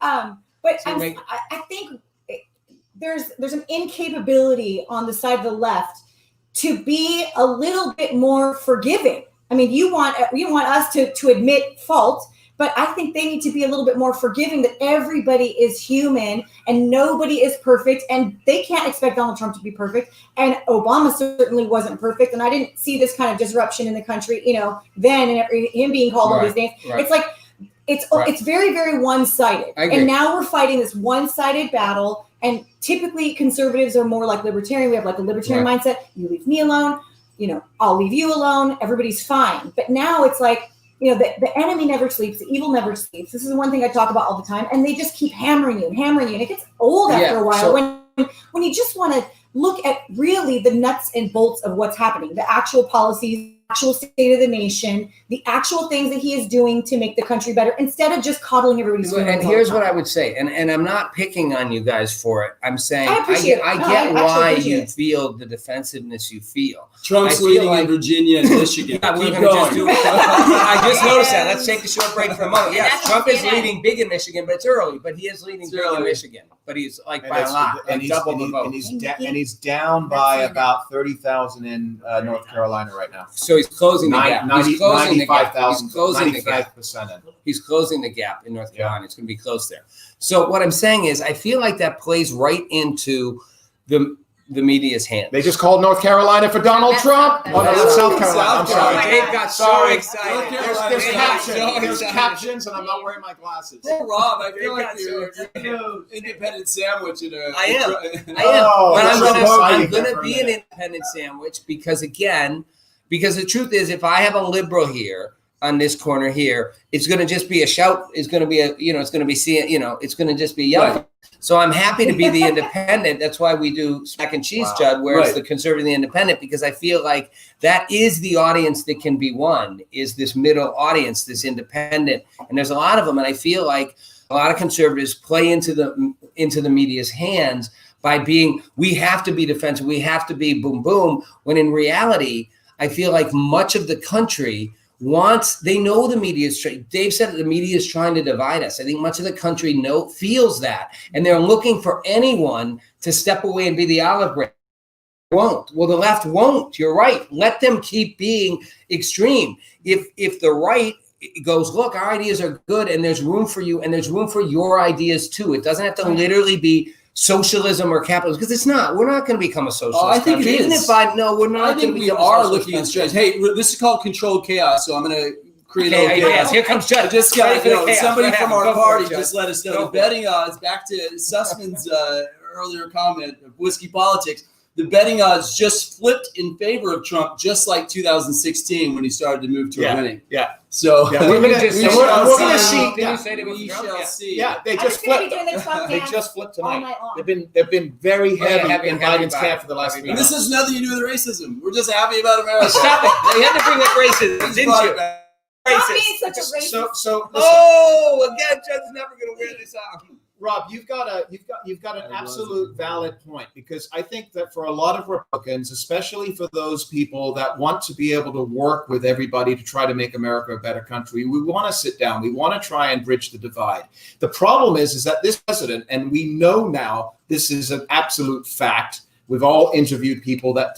But So I think there's an incapability on the side of the left to be a little bit more forgiving. I mean, you want us to admit fault, but I think they need to be a little bit more forgiving that everybody is human and nobody is perfect, and they can't expect Donald Trump to be perfect. And Obama certainly wasn't perfect, and I didn't see this kind of disruption in the country, then, and him being called all these names. Right. It's like it's very, very one-sided. I agree. And now we're fighting this one-sided battle. And typically conservatives are more like libertarian. We have like a libertarian mindset. You leave me alone, I'll leave you alone. Everybody's fine. But now it's like, the enemy never sleeps. The evil never sleeps. This is one thing I talk about all the time. And they just keep hammering you. And it gets old after a while. So- when you just want to look at really the nuts and bolts of what's happening, the actual policies, actual state of the nation, the actual things that he is doing to make the country better, instead of just coddling everybody's feelings. And here's what I would say, and I'm not picking on you guys for it. I'm saying I appreciate it. I No, get I actually why appreciate you it. feel the defensiveness you feel. Trump's I feel leading like- in Virginia and Michigan. Yeah, we're Keep gonna going. just do it. I just noticed that. Let's take a short break for a moment. Yeah, That's Trump is CNN. leading big in Michigan, but it's early. But he is leading It's big in early. Michigan. But he's like And by a it's- lot, and like he's, double and the he- vote. and he's down by about 30,000 in North Carolina right now. So he's closing the gap. He's closing the gap. 95,000, He's closing the gap. 95% in. He's closing the gap in North Carolina. It's going to be close there. So what I'm saying is, I feel like that plays right into the media's hand. They just called North Carolina for Donald That's Trump. South Oh, no, Carolina. that's South Carolina. I'm South sorry. Carolina. Dave got so Sorry. excited. North There's Carolina. Dave got captions. so There's excited. captions, and I'm not wearing my glasses. Poor Rob, I They feel like got so you're excited. independent sandwich in a. I am. Oh, But that's I'm so gonna exciting. be an independent sandwich because the truth is, if I have a liberal here on this corner here, it's going to just be a shout. It's going to be it's going to be it's going to just be yelling. Right. So I'm happy to be the independent. That's why we do Smack and Cheese, Wow. Judd, where it's Right. the conservative and the independent, because I feel like that is the audience that can be won, is this middle audience, this independent. And there's a lot of them. And I feel like a lot of conservatives play into the media's hands by being, we have to be defensive, we have to be boom, boom, when in reality, I feel like much of the country they know the media is Dave said that the media is trying to divide us. I think much of the country feels that, and they're looking for anyone to step away and be the olive branch. won't. Well, the left won't. You're right. Let them keep being extreme. If the right goes, look, our ideas are good, and there's room for you, and there's room for your ideas too. It doesn't have to literally be socialism or capitalism, because it's not. We're not going to become a socialist. I think country. it is. We're not. I think we are looking at strategy. Hey, this is called controlled chaos, so I'm going to create a little chaos. Here comes Judd. Just got somebody from our party just let us know the betting odds. Back to Sussman's earlier comment of whiskey politics. The betting odds just flipped in favor of Trump, just like 2016 when he started to move toward winning. Yeah. So we're going to see. We shall see. Yeah, they just I'm gonna be flipped. doing the Trump They dance just flipped all tonight. night long. They've been very heavy in heavy Biden's camp for the last 3 And months. this has nothing to do with racism. We're just happy about America. Stop it. They had to bring up racism, didn't you? Stop being such a racist. So listen, Oh, again, Judd's never going to wear this out. Rob, you've got an absolute valid point, because I think that for a lot of Republicans, especially for those people that want to be able to work with everybody to try to make America a better country, we want to sit down. We want to try and bridge the divide. The problem is that this president, and we know now this is an absolute fact, we've all interviewed people that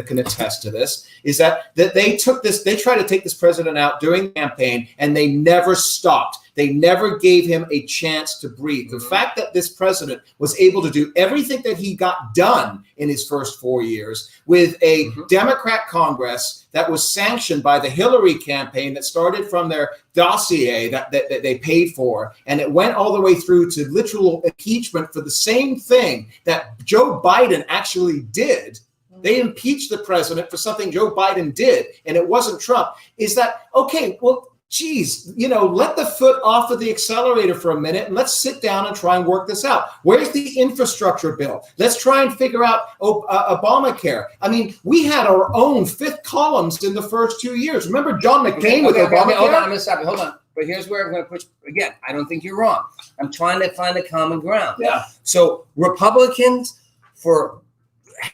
can attest to this, is that they tried to take this president out during the campaign, and they never stopped. They never gave him a chance to breathe. The fact that this president was able to do everything that he got done in his first 4 years with a Democrat Congress that was sanctioned by the Hillary campaign, that started from their dossier that they paid for, and it went all the way through to literal impeachment for the same thing that Joe Biden actually did. They impeached the president for something Joe Biden did, and it wasn't Trump. Is that, okay, well, geez, let the foot off of the accelerator for a minute, and let's sit down and try and work this out. Where's the infrastructure bill? Let's try and figure out Obamacare. I mean, we had our own fifth columns in the first 2 years. Remember John McCain with Obamacare? Hold on, I'm going to stop you. Hold on. But here's where I'm going to push. Again, I don't think you're wrong. I'm trying to find a common ground. Yeah. So Republicans, for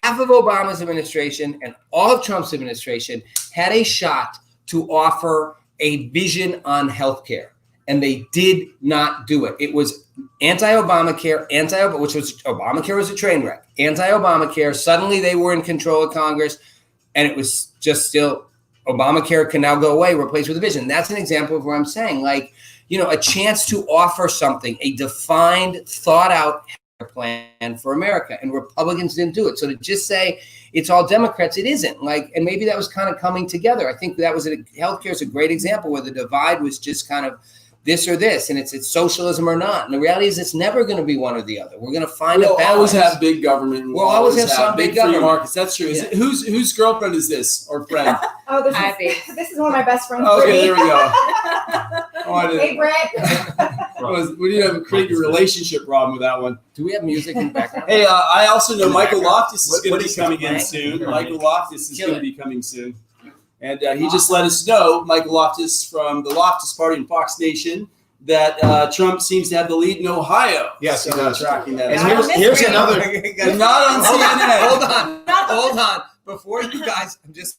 half of Obama's administration and all of Trump's administration, had a shot to offer a vision on healthcare, and they did not do it. It was anti-Obamacare, which was Obamacare was a train wreck. Anti-Obamacare. Suddenly they were in control of Congress, and it was just still Obamacare can now go away, replaced with a vision. That's an example of where I'm saying, like, a chance to offer something, a defined, thought out plan for America, and Republicans didn't do it. So to just say it's all Democrats, it isn't. And maybe that was kind of coming together. I think that was healthcare is a great example where the divide was just kind of this or this, and it's socialism or not. And the reality is it's never going to be one or the other. We're going to find a balance. We'll always have big government. We'll always have some big government. Free markets. That's true. Yeah. Whose girlfriend is this, or friend? This is one of my best friends. Okay, there we go. Hey, Brett. We need to create a relationship problem with that one. Do we have music in the background? Hey, I also know Michael Loftus is going to be coming in soon. Michael Loftus is going to be coming soon. And he just let us know, Michael Loftus from the Loftus Party and Fox Nation, that Trump seems to have the lead in Ohio. Yes, so he does. Tracking that. And here's another. Not on CNN. Hold on. Before you guys, I'm just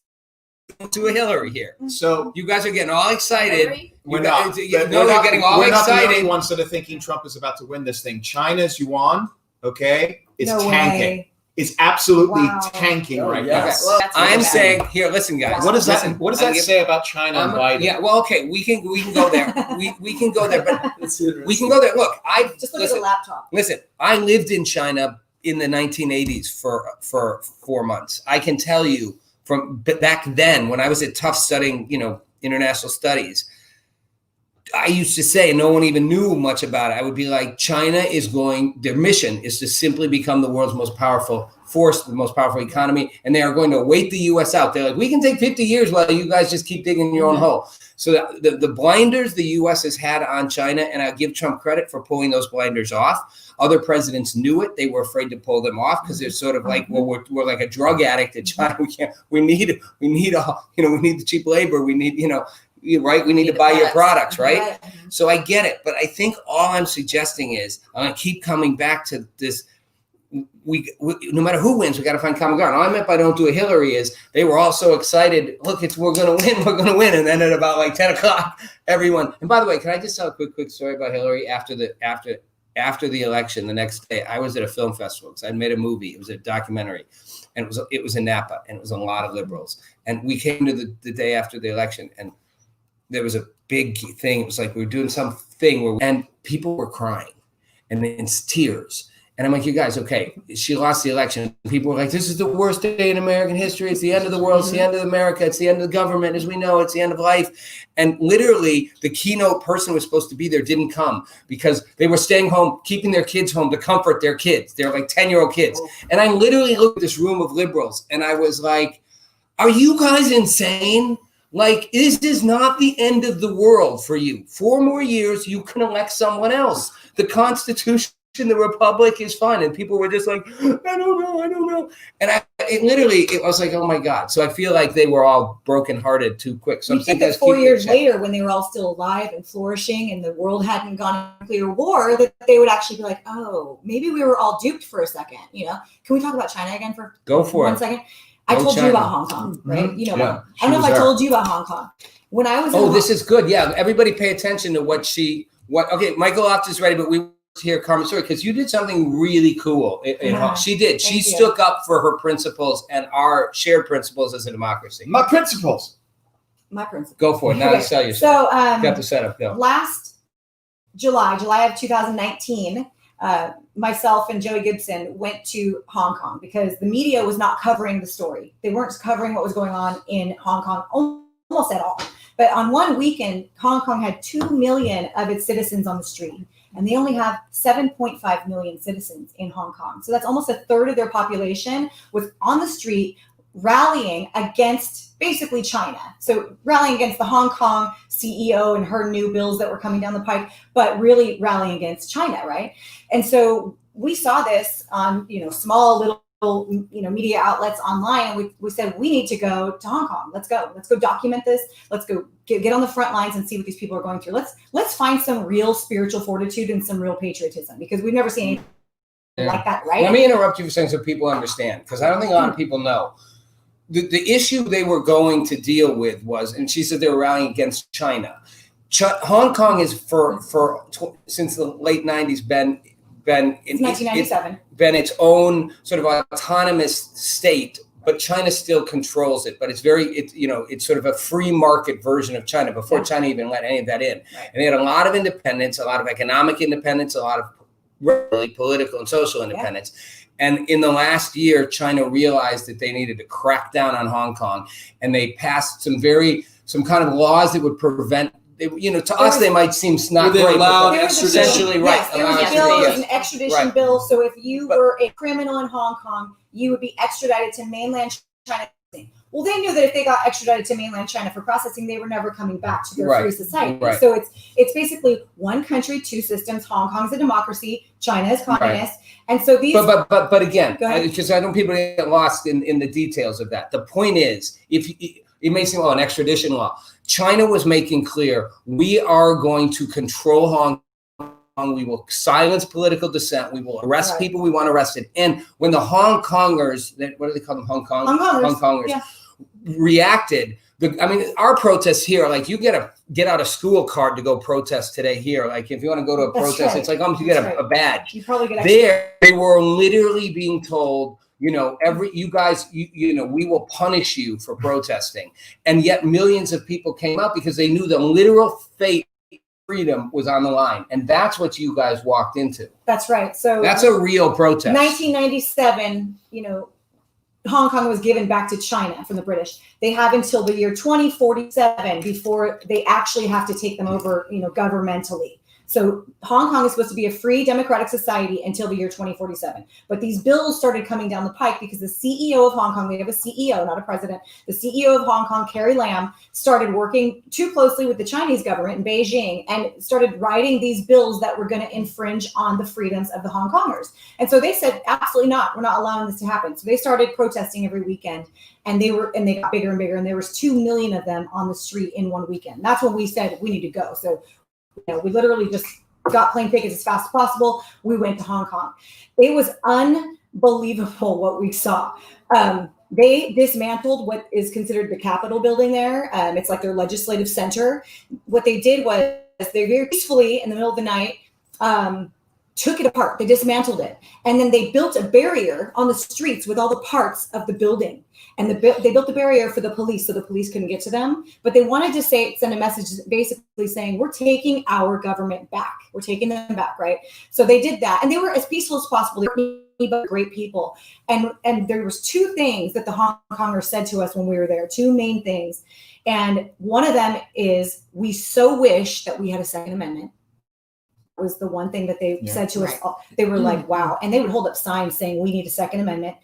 to a Hillary here. So you guys are getting all excited. We're not. You're getting all we're not excited. the only ones that are thinking Trump is about to win this thing. China's yuan, okay, is No tanking. way. It's absolutely Wow. tanking right yes. Well, That's I'm really saying here. Listen, guys. now. What does listen, that? What does I'm that say about China and Biden? Yeah. Well, okay. We can go there. we can go there, but That's interesting. we can go there. Look, Just look at the laptop. Listen, I lived in China in the 1980s for 4 months. I can tell you from back then when I was at Tufts studying, international studies, I used to say, and no one even knew much about it, I would be like, China is their mission is to simply become the world's most powerful force, the most powerful economy, and they are going to wait the U.S. out. They're like, we can take 50 years while you guys just keep digging your own hole. So the blinders the U.S. has had on China, and I'll give Trump credit for pulling those blinders off. Other presidents knew it. They were afraid to pull them off because they're sort of like, well, we're like a drug addict in China. We need the cheap labor. We need, right? We need to buy your products, right? So I get it. But I think all I'm suggesting is I'm going to keep coming back to this. We no matter who wins, we got to find common ground. All I meant by don't do a Hillary is they were all so excited. Look, we're going to win. And then at about like 10 o'clock, everyone. And by the way, can I just tell a quick story about Hillary after after the election, the next day, I was at a film festival because I'd made a movie. It was a documentary, and it was in Napa, and it was a lot of liberals. And we came to the day after the election, and there was a big thing. It was like we were doing something and people were crying, and it's tears. And I'm like, you guys, okay, she lost the election. People were like, this is the worst day in American history. It's the end of the world. It's the end of America. It's the end of the government as we know. It's the end of life. And literally the keynote person who was supposed to be there didn't come because they were staying home, keeping their kids home to comfort their kids. They're like 10-year-old kids. And I literally looked at this room of liberals and I was like, are you guys insane? Like, this is not the end of the world for you. 4 more years, you can elect someone else. The Constitution, the Republic is fine. And people were just like, I don't know. And it was like, oh my God. So I feel like they were all brokenhearted too quick. So you think that 4 years later, when they were all still alive and flourishing and the world hadn't gone into nuclear war, that they would actually be like, oh, maybe we were all duped for a second. You know, can we talk about China again for one second? I told you about Hong Kong, right? You know, yeah, I don't know if I told you about Hong Kong. When I was this is good. Yeah, everybody pay attention to okay, Michael Oft is ready, but we hear Carmen's story because you did something really cool. She did. She stuck up for her principles and our shared principles as a democracy. My principles. Go for it. Now to sell yourself. So got the setup. Go. Last July of 2019, myself and Joey Gibson went to Hong Kong because the media was not covering the story. They weren't covering what was going on in Hong Kong almost at all. But on one weekend, Hong Kong had 2 million of its citizens on the street. And they only have 7.5 million citizens in Hong Kong. So that's almost a third of their population was on the street rallying against basically China. So rallying against the Hong Kong CEO and her new bills that were coming down the pike, but really rallying against China, right? And so we saw this on, small little, media outlets online. And we said, we need to go to Hong Kong. Let's go document this. Let's go get on the front lines and see what these people are going through. Let's find some real spiritual fortitude and some real patriotism because we've never seen anything like that, right? Let me interrupt you for saying so people understand, because I don't think a lot of people know. The issue they were going to deal with was, and she said they were rallying against China. Hong Kong is since the late 90s been 1997. Been its own sort of autonomous state, but China still controls it. But it's it's sort of a free market version of China before China even let any of that in. Right. And they had a lot of independence, a lot of economic independence, a lot of really political and social independence. Yeah. And in the last year, China realized that they needed to crack down on Hong Kong, and they passed some kind of laws that would prevent. To us, they might seem not great, but they're essentially right. Yes, there was a bill, it was an extradition bill. So if you were a criminal in Hong Kong, you would be extradited to mainland China. Well, they knew that if they got extradited to mainland China for processing, they were never coming back to their free society. Right. So it's basically one country, two systems. Hong Kong's a democracy, China is communist, and so these. But again, because I don't people get lost in the details of that. The point is, it may seem an extradition law. China was making clear, we are going to control Hong Kong. We will silence political dissent. We will arrest people we want arrested. And when the Hong Kongers, what do they call them? Hong Kongers reacted. Our protests here, like you get out a school card to go protest today here. Like if you want to go to a protest, it's like, you get a badge. You probably get they were literally being told, we will punish you for protesting. And yet millions of people came out because they knew the literal fate of freedom was on the line. And that's what you guys walked into. That's right. So that's a real protest. 1997, Hong Kong was given back to China from the British. They have until the year 2047 before they actually have to take them over, governmentally. So Hong Kong is supposed to be a free democratic society until the year 2047. But these bills started coming down the pike because the CEO of Hong Kong, they have a CEO, not a president. The CEO of Hong Kong, Carrie Lam, started working too closely with the Chinese government in Beijing and started writing these bills that were going to infringe on the freedoms of the Hong Kongers. And so they said, absolutely not. We're not allowing this to happen. So they started protesting every weekend, and they got bigger and bigger. And there was 2 million of them on the street in one weekend. That's when we said we need to go. So we literally just got plane tickets as fast as possible. We went to Hong Kong. It was unbelievable what we saw. They dismantled what is considered the Capitol building there. It's like their legislative center. What they did was they very peacefully in the middle of the night took it apart. They dismantled it. And then they built a barrier on the streets with all the parts of the building. And they built the barrier for the police so the police couldn't get to them. But they wanted to send a message basically saying, we're taking our government back. We're taking them back, right? So they did that. And they were as peaceful as possible. They were great people. And there was two things that the Hong Kongers said to us when we were there, two main things. And one of them is, we so wish that we had a Second Amendment. Was the one thing that they said to us. They were like, wow. And they would hold up signs saying, we need a Second Amendment.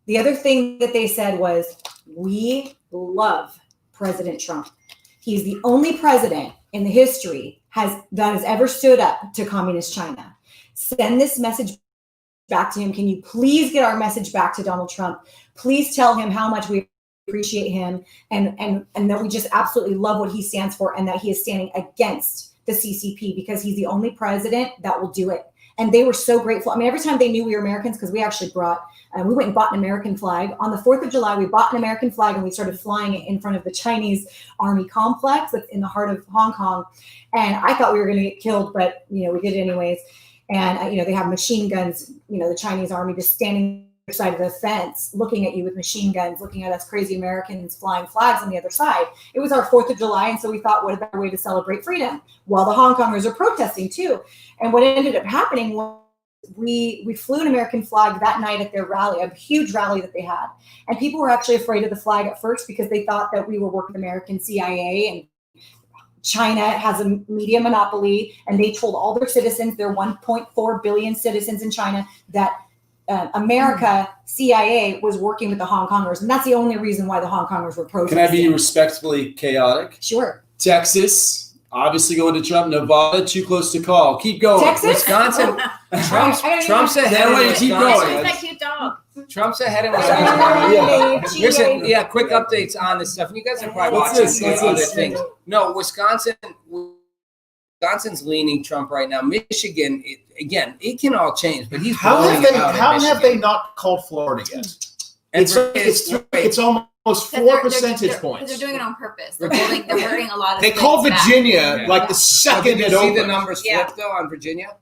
The other thing that they said was, we love President Trump. He's the only president in the history that has ever stood up to communist China. Send this message back to him. Can you please get our message back to Donald Trump? Please tell him how much we appreciate him and that we just absolutely love what he stands for, and that he is standing against the CCP because he's the only president that will do it. And they were so grateful. I mean, every time they knew we were Americans, because we actually we went and bought an American flag. On the 4th of July, we bought an American flag and we started flying it in front of the Chinese army complex that's in the heart of Hong Kong. And I thought we were going to get killed, but, we did it anyways. And, they have machine guns, the Chinese army just standing side of the fence looking at you with machine guns, looking at us crazy Americans flying flags on the other side. It was our 4th of July, and so we thought, what a better way to celebrate freedom while the Hong Kongers are protesting too. And what ended up happening was we flew an American flag that night at their rally, a huge rally that they had. And people were actually afraid of the flag at first because they thought that we were working with American CIA, and China has a media monopoly, and they told all their citizens, their 1.4 billion citizens in China, that America, CIA, was working with the Hong Kongers. And that's the only reason why the Hong Kongers were protesting. Can I be respectfully chaotic? Sure. Texas, obviously going to Trump. Nevada, too close to call. Keep going. Texas? Wisconsin. Trump's ahead. That way you keep going. That cute dog. Trump's ahead in Wisconsin. Yeah. Listen, quick updates on this stuff. And you guys are probably What's watching this? other things. No, Wisconsin's leaning Trump right now. Michigan, it can all change, but he's How blowing have they? out in How have Michigan. they not called Florida yet? It's almost 4 percentage points. They're doing it on purpose. They're hurting a lot of. They called states Virginia back. like the second Did it you see opened. the numbers flip though on Virginia?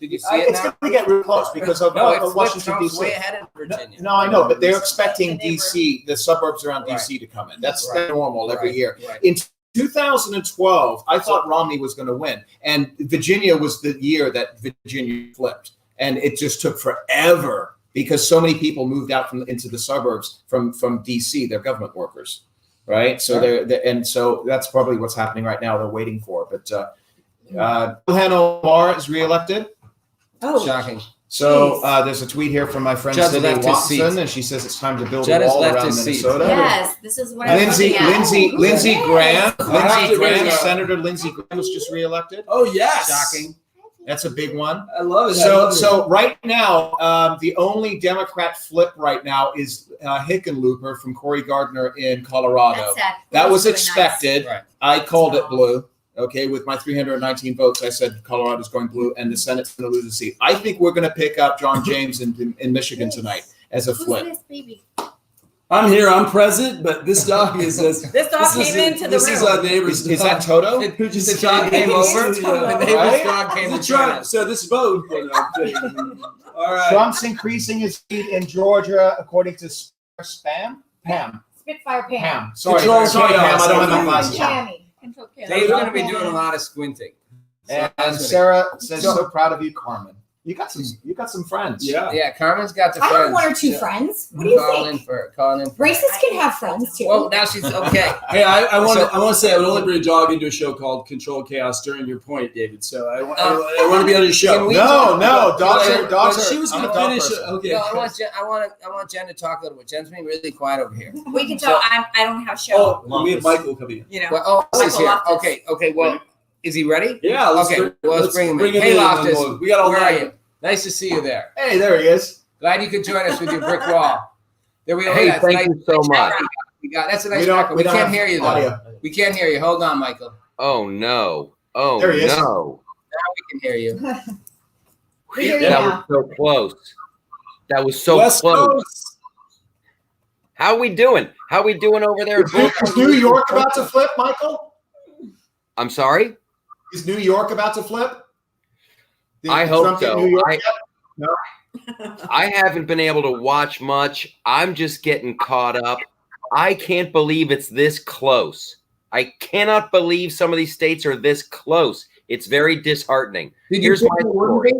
Did you see it It's now? going to get real close because of No, it's Washington, Trump's D.C. way ahead of Virginia. No, I know, but they're expecting And they were- D.C., the suburbs around D.C. to come in. That's normal every year. Right. In 2012, I thought Romney was going to win, and Virginia was the year that Virginia flipped, and it just took forever because so many people moved out into the suburbs from D.C. They're government workers, right? So and so that's probably what's happening right now. They're waiting for it, but Ilhan Omar is reelected. Oh, Shocking. So there's a tweet here from my friend Judd Cindy left his seat. Watson, and she says it's time to build Judd a has wall left around his seat. Minnesota. Yes, this is what I'm Lindsey looking at. Lindsey Graham. Lindsey Graham, Yeah. Senator Lindsey Graham was just reelected. Oh, yes. Shocking. That's a big one. I love it. So right now, the only Democrat flip right now is Hickenlooper from Cory Gardner in Colorado. That's sad. That was really expected. Right. I called it blue. Okay, with my 319 votes, I said Colorado's going blue, and the Senate's going to lose a seat. I think we're going to pick up John James in Michigan tonight as a Nice. flip. Who's this baby? I'm here. I'm present, but this dog is. This dog came into the This room. is our neighbor's. Is that Toto? Who just The dog came over. Yeah. The neighbor's Right? dog came to It's a join Trump. us. So this vote. All right. Trump's increasing his lead in Georgia, according to Pam. Spitfire Pam. Sorry, Control sorry, Pam. I don't have my Control glasses. Tammy. Dave's going to be doing a lot of squinting. And Sarah says, "So proud of you, Carmen. You got some friends." Yeah. Yeah, Carmen's got the I friends. have one or two Yeah. friends. What do you Calling think? in for calling in. For Racists can have friends too. Well, now she's okay. Hey, I want to say I would only bring a dog into a show called Control Chaos during your point, David. So I want to be on your show. Can we- No, dogs But are dogs. She was I'm going a to dog finish. person. Okay. No, I want Jen to talk a little bit. Jen's being really quiet over here. We can tell. I don't have show. Oh, me and Michael coming in. You know. Well, he's Michael here. Loftus. Okay. Well, is he ready? Yeah. Okay. Well, let's bring him in. Hey, Loftus, we got where are you? Nice to see you there. Hey, there he is. Glad you could join us with your brick wall. There we go. Hey, That's thank nice. you so much. That's a nice We don't- record. we We don't can't have hear you though. audio. We can't hear you. Hold on, Michael. Oh no! Oh There he is. no! Now we can hear you. We hear you That now. was so close. That was so West close. Coast. How we doing? How we doing over there? Is New York about to flip, Michael? I'm sorry. Is New York about to flip? I hope Trump in so. New York? I haven't been able to watch much. I'm just getting caught up. I can't believe it's this close. I cannot believe some of these states are this close. It's very disheartening. Here's my story.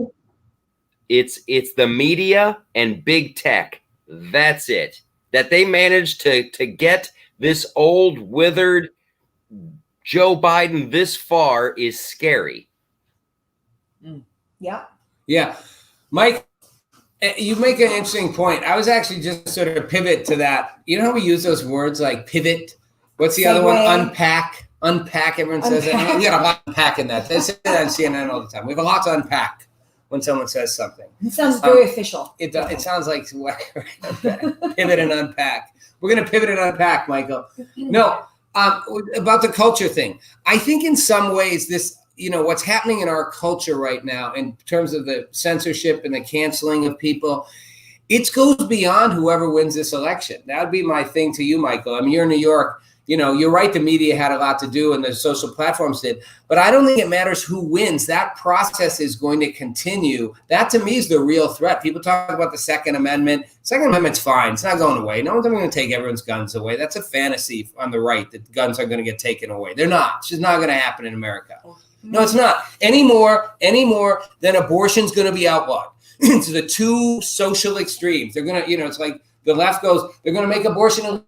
It's the media and big tech. That's it. That they managed to get this old, withered Joe Biden this far is scary. Yeah. Yeah. Mike, you make an interesting point. I was actually just sort of pivot to that. You know how we use those words like pivot? What's the other one? Unpack. Unpack. Everyone says that. We got a lot to unpack in that. They say that on CNN all the time. We have a lot to unpack when someone says something. It sounds very official. It sounds like pivot and unpack. We're going to pivot and unpack, Michael. No, about the culture thing. I think in some ways this, what's happening in our culture right now in terms of the censorship and the canceling of people, it goes beyond whoever wins this election. That would be my thing to you, Michael. I mean, you're in New York. You're right. The media had a lot to do and the social platforms did, but I don't think it matters who wins. That process is going to continue. That to me is the real threat. People talk about the Second Amendment. Second Amendment's fine. It's not going away. No one's ever going to take everyone's guns away. That's a fantasy on the right that guns are going to get taken away. They're not. It's just not going to happen in America. No, it's not any more than abortion's going to be outlawed. To the two social extremes. They're going to, it's like the left goes, they're going to make abortion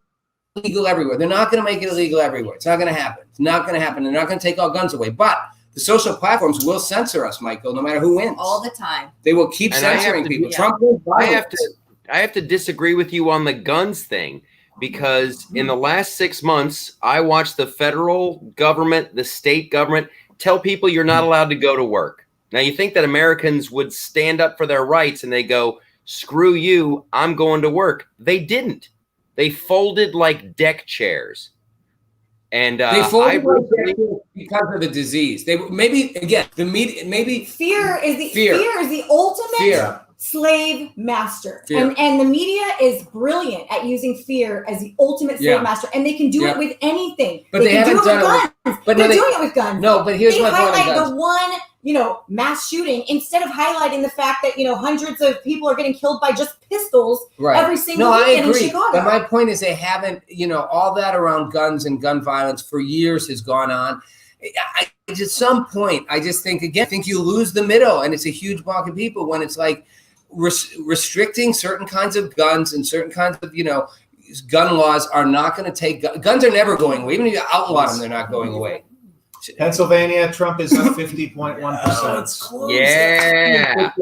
illegal everywhere. They're not going to make it illegal everywhere. It's not going to happen. It's not going to happen. They're not going to take all guns away. But the social platforms will censor us, Michael, no matter who wins. All the time. They will keep censoring people. Yeah. Trump I have to disagree with you on the guns thing, because in the last 6 months, I watched the federal government, the state government tell people you're not allowed to go to work. Now, you think that Americans would stand up for their rights and they go, screw you, I'm going to work. They didn't. They folded like deck chairs. And they folded because of the disease. They maybe again the media maybe fear is the ultimate slave master. And the media is brilliant at using fear as the ultimate slave master, and they can do it with anything. But they haven't done it with guns. But they're doing it with guns. No, but here's my point. They highlight the one, mass shooting instead of highlighting the fact that hundreds of people are getting killed by just pistols every single weekend in Chicago. But my point is they haven't, all that around guns and gun violence for years has gone on. At some point, I just think you lose the middle, and it's a huge block of people when it's like restricting certain kinds of guns and certain kinds of, gun laws are not going to take guns are never going away. Even if you outlaw them, they're not going away. Pennsylvania, Trump is up 50.1%. Yeah.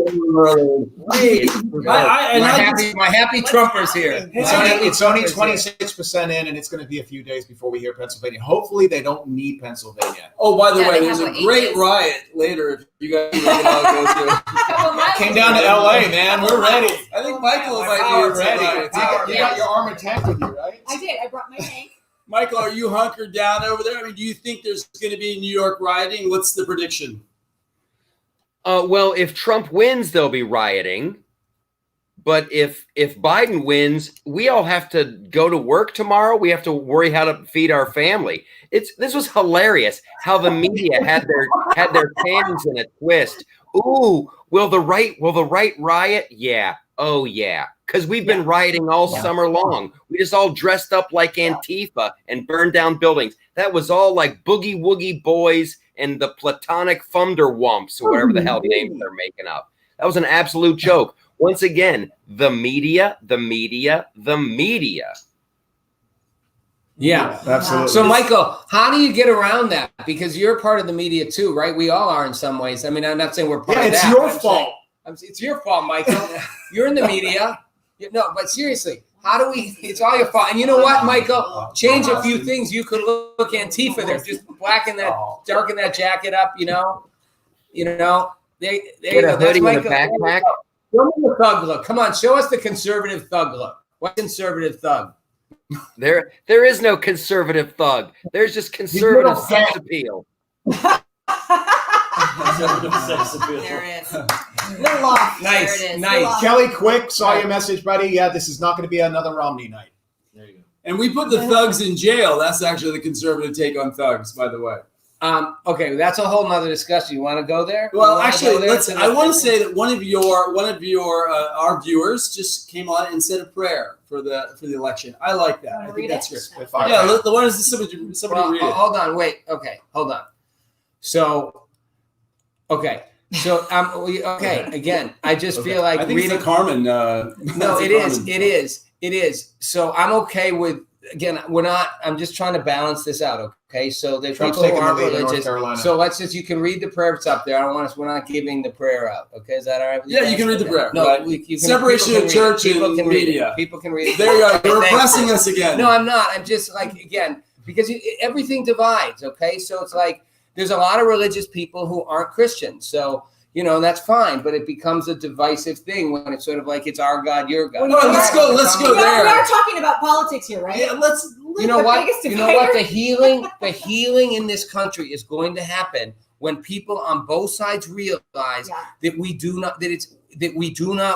My happy Trumpers here. It's only 26% in, and it's going to be a few days before we hear Pennsylvania. Hopefully, they don't need Pennsylvania. Oh, by the way, there's a great riot later. If you guys look at how it goes through. Came down to LA, man. We're ready. I think Michael might be ready. You got your armored tank with you, right? I did. I brought my tank. Michael, are you hunkered down over there? I mean, do you think there's going to be New York rioting? What's the prediction? Well, if Trump wins, there'll be rioting. But if Biden wins, we all have to go to work tomorrow. We have to worry how to feed our family. This was hilarious how the media had their hands in a twist. Ooh, will the right riot? Yeah. Oh yeah. Because we've been rioting all summer long. We just all dressed up like Antifa and burned down buildings. That was all like Boogie Woogie Boys and the Platonic Thunderwumps or whatever the hell names they're making up. That was an absolute joke. Once again, the media. Yeah, absolutely. So, Michael, how do you get around that? Because you're part of the media too, right? We all are in some ways. I mean, I'm not saying we're part of that. It's your fault. It's your fault, Michael. You're in the media. No, but seriously, how do we? It's all your fault. And you know what, Michael? Change a few things. You could look Antifa there, just darken that jacket up. There you go. That's Michael. Backpack. Show me the thug look. Come on, show us the conservative thug look. What's conservative thug? There is no conservative thug. There's just conservative sex appeal. There it is. Nice. Kelly, quick, saw your message, buddy. Yeah, this is not going to be another Romney night. There you go. And we put the thugs in jail. That's actually the conservative take on thugs, by the way. Okay, that's a whole nother discussion. You want to go there? Well, actually, I want to say that one of your our viewers just came on and said a prayer for the election. I like that. I think that's great. Yeah, why does somebody read it? Hold on, wait. Okay, hold on. So, okay. Again, I just feel like I think reading it's the Carmen. No, it is. So I'm okay with. Again, I'm just trying to balance this out. Okay, so there's Trump's people who taking the aren't lead in North religious. Carolina. So you can read the prayer. It's up there. We're not giving the prayer out. Okay, is that all right? Yeah, you can read the prayer. No, right? you can, Separation of church and media. People can read it. There you go. You're oppressing us again. No, I'm not. I'm just because everything divides. Okay, so it's like there's a lot of religious people who aren't Christians. So. That's fine, but it becomes a divisive thing when it's sort of like it's our God, your God. Well, let's go there. We are talking about politics here, right? Yeah, let's. You know what? The healing in this country is going to happen when people on both sides realize that we do not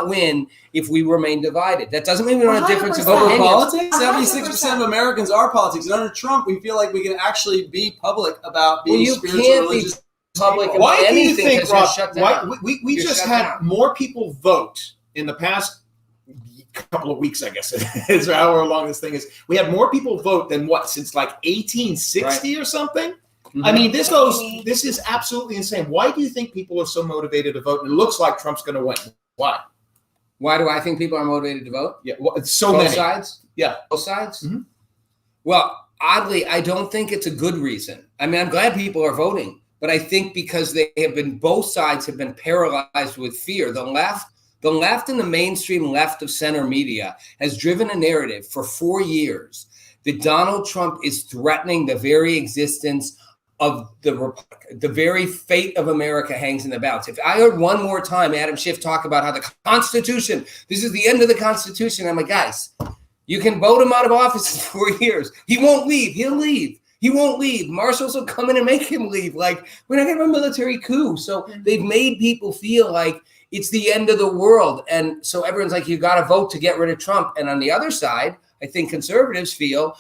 win if we remain divided. That doesn't mean we don't have differences over opinions. politics. 76% of Americans are politics, and under Trump, we feel like we can actually be public about being spiritual, religious. Public why do you anything think, Rob, we You're just shut had down. more people vote in the past couple of weeks, I guess is however long this thing is. We had more people vote than since like 1860 or something? Mm-hmm. I mean, this is absolutely insane. Why do you think people are so motivated to vote? And it looks like Trump's going to win. Why? Why do I think people are motivated to vote? Yeah, well, so both many. sides? Yeah. Both sides? Mm-hmm. Well, oddly, I don't think it's a good reason. I mean, I'm glad people are voting. But I think because both sides have been paralyzed with fear. The left and the mainstream left of center media has driven a narrative for 4 years that Donald Trump is threatening the very existence of the republic. The very fate of America hangs in the balance. If I heard one more time Adam Schiff talk about how the Constitution, this is the end of the Constitution, I'm like, guys, you can vote him out of office in 4 years. He won't leave. He'll leave. He won't leave. Marshals will come in and make him leave. Like, we're not going to have a military coup. So they've made people feel like it's the end of the world. And so everyone's like, you got to vote to get rid of Trump. And on the other side, I think conservatives feel,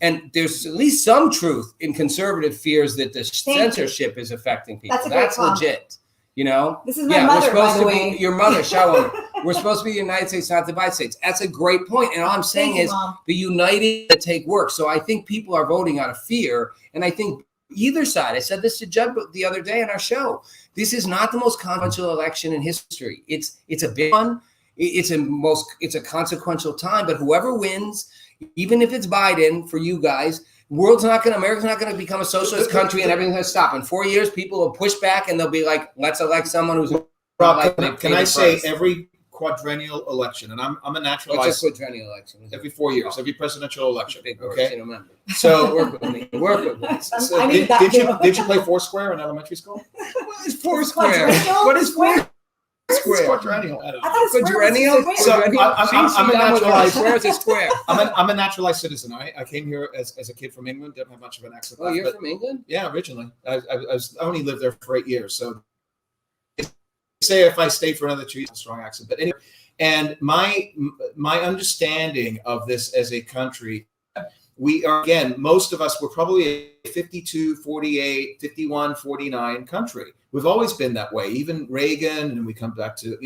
and there's at least some truth in conservative fears that the censorship is affecting people. That's legit. This is my mother, by the way. Your mother, Sharon. We're supposed to be the United States, not the divided states. That's a great point. And all I'm saying is the united that take work. So I think people are voting out of fear. And I think either side, I said this to Judd the other day on our show, this is not the most consequential election in history. It's a big one. It's a consequential time. But whoever wins, even if it's Biden for you guys, America's not going to become a socialist country and everything's going to stop. In 4 years, people will push back and they'll be like, let's elect someone who's Rob, can I say every quadrennial election, and I'm a naturalized. What's a quadrennial election? Every 4 years, every presidential election. Okay. So work with me. So did you play Foursquare in elementary school? What is Foursquare? What is Foursquare? Quadrennial. I thought it was quadrennial. So I'm a naturalized. Where's a square? I'm a naturalized citizen. I came here as a kid from England. Didn't have much of an accent. Oh, you're from England? Yeah, originally. I only lived there for 8 years. So say if I stayed for another 2 years, a strong accent. But anyway, and my understanding of this as a country, we are, again, most of us were probably a 52, 48, 51, 49 country. We've always been that way, even Reagan, and we come back to,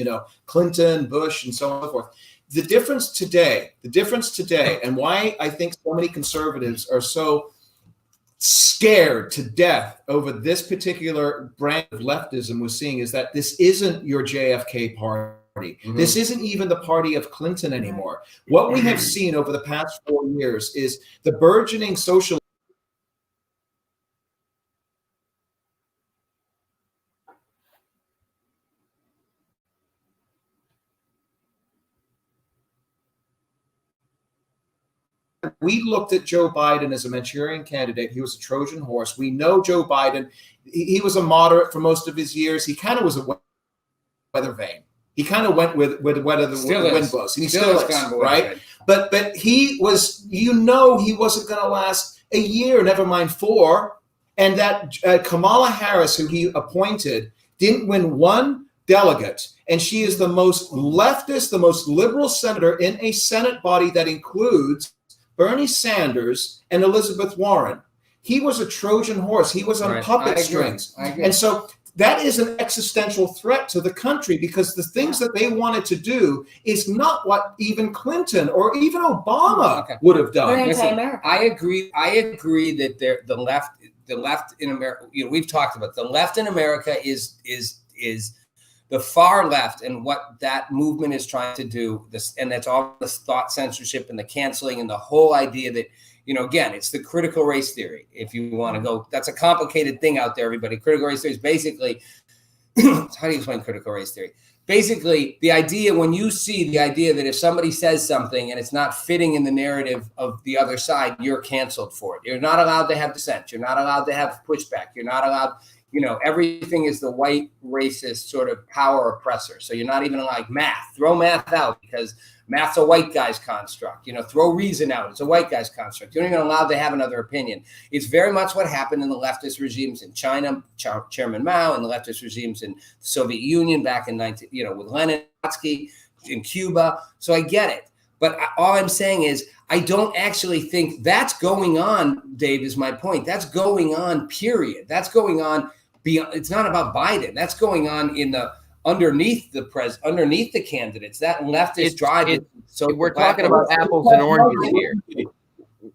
Clinton, Bush, and so on and so forth. The difference today, and why I think so many conservatives are so scared to death over this particular brand of leftism we're seeing is that this isn't your JFK party. Mm-hmm. This isn't even the party of Clinton anymore. What we have seen over the past 4 years is the burgeoning social. We looked at Joe Biden as a Manchurian candidate. He was a Trojan horse. We know Joe Biden. He was a moderate for most of his years. He kind of was a weather vane. He kind of went with whether the wind blows. And he still is, kind of right? But he was, he wasn't going to last a year, never mind 4. And that Kamala Harris, who he appointed, didn't win one delegate. And she is the most leftist, the most liberal senator in a Senate body that includes Bernie Sanders and Elizabeth Warren. He was a Trojan horse. He was on Right. puppet I agree. strings. I agree. And so that is an existential threat to the country, because the things that they wanted to do is not what even Clinton or even Obama would have They're done. anti-American. I agree that the left in America, we've talked about the left in America is the far left, and what that movement is trying to do, and that's all this thought censorship and the canceling and the whole idea that, again, it's the critical race theory. If you want to go, that's a complicated thing out there, everybody. Critical race theory is basically, how do you explain critical race theory? Basically, the idea, when you see the idea that if somebody says something and it's not fitting in the narrative of the other side, you're canceled for it. You're not allowed to have dissent. You're not allowed to have pushback. You're not allowed, everything is the white racist sort of power oppressor. So you're not even like math. Throw math out because math's a white guy's construct. Throw reason out. It's a white guy's construct. You're not even allowed to have another opinion. It's very much what happened in the leftist regimes in China, Chairman Mao, and the leftist regimes in the Soviet Union back in with Lenin, Trotsky, in Cuba. So I get it. But all I'm saying is I don't actually think that's going on, Dave, is my point. That's going on, period. That's going on beyond. It's not about Biden. That's going on in the underneath the candidates. That leftist drive. So we're talking about apples and oranges here.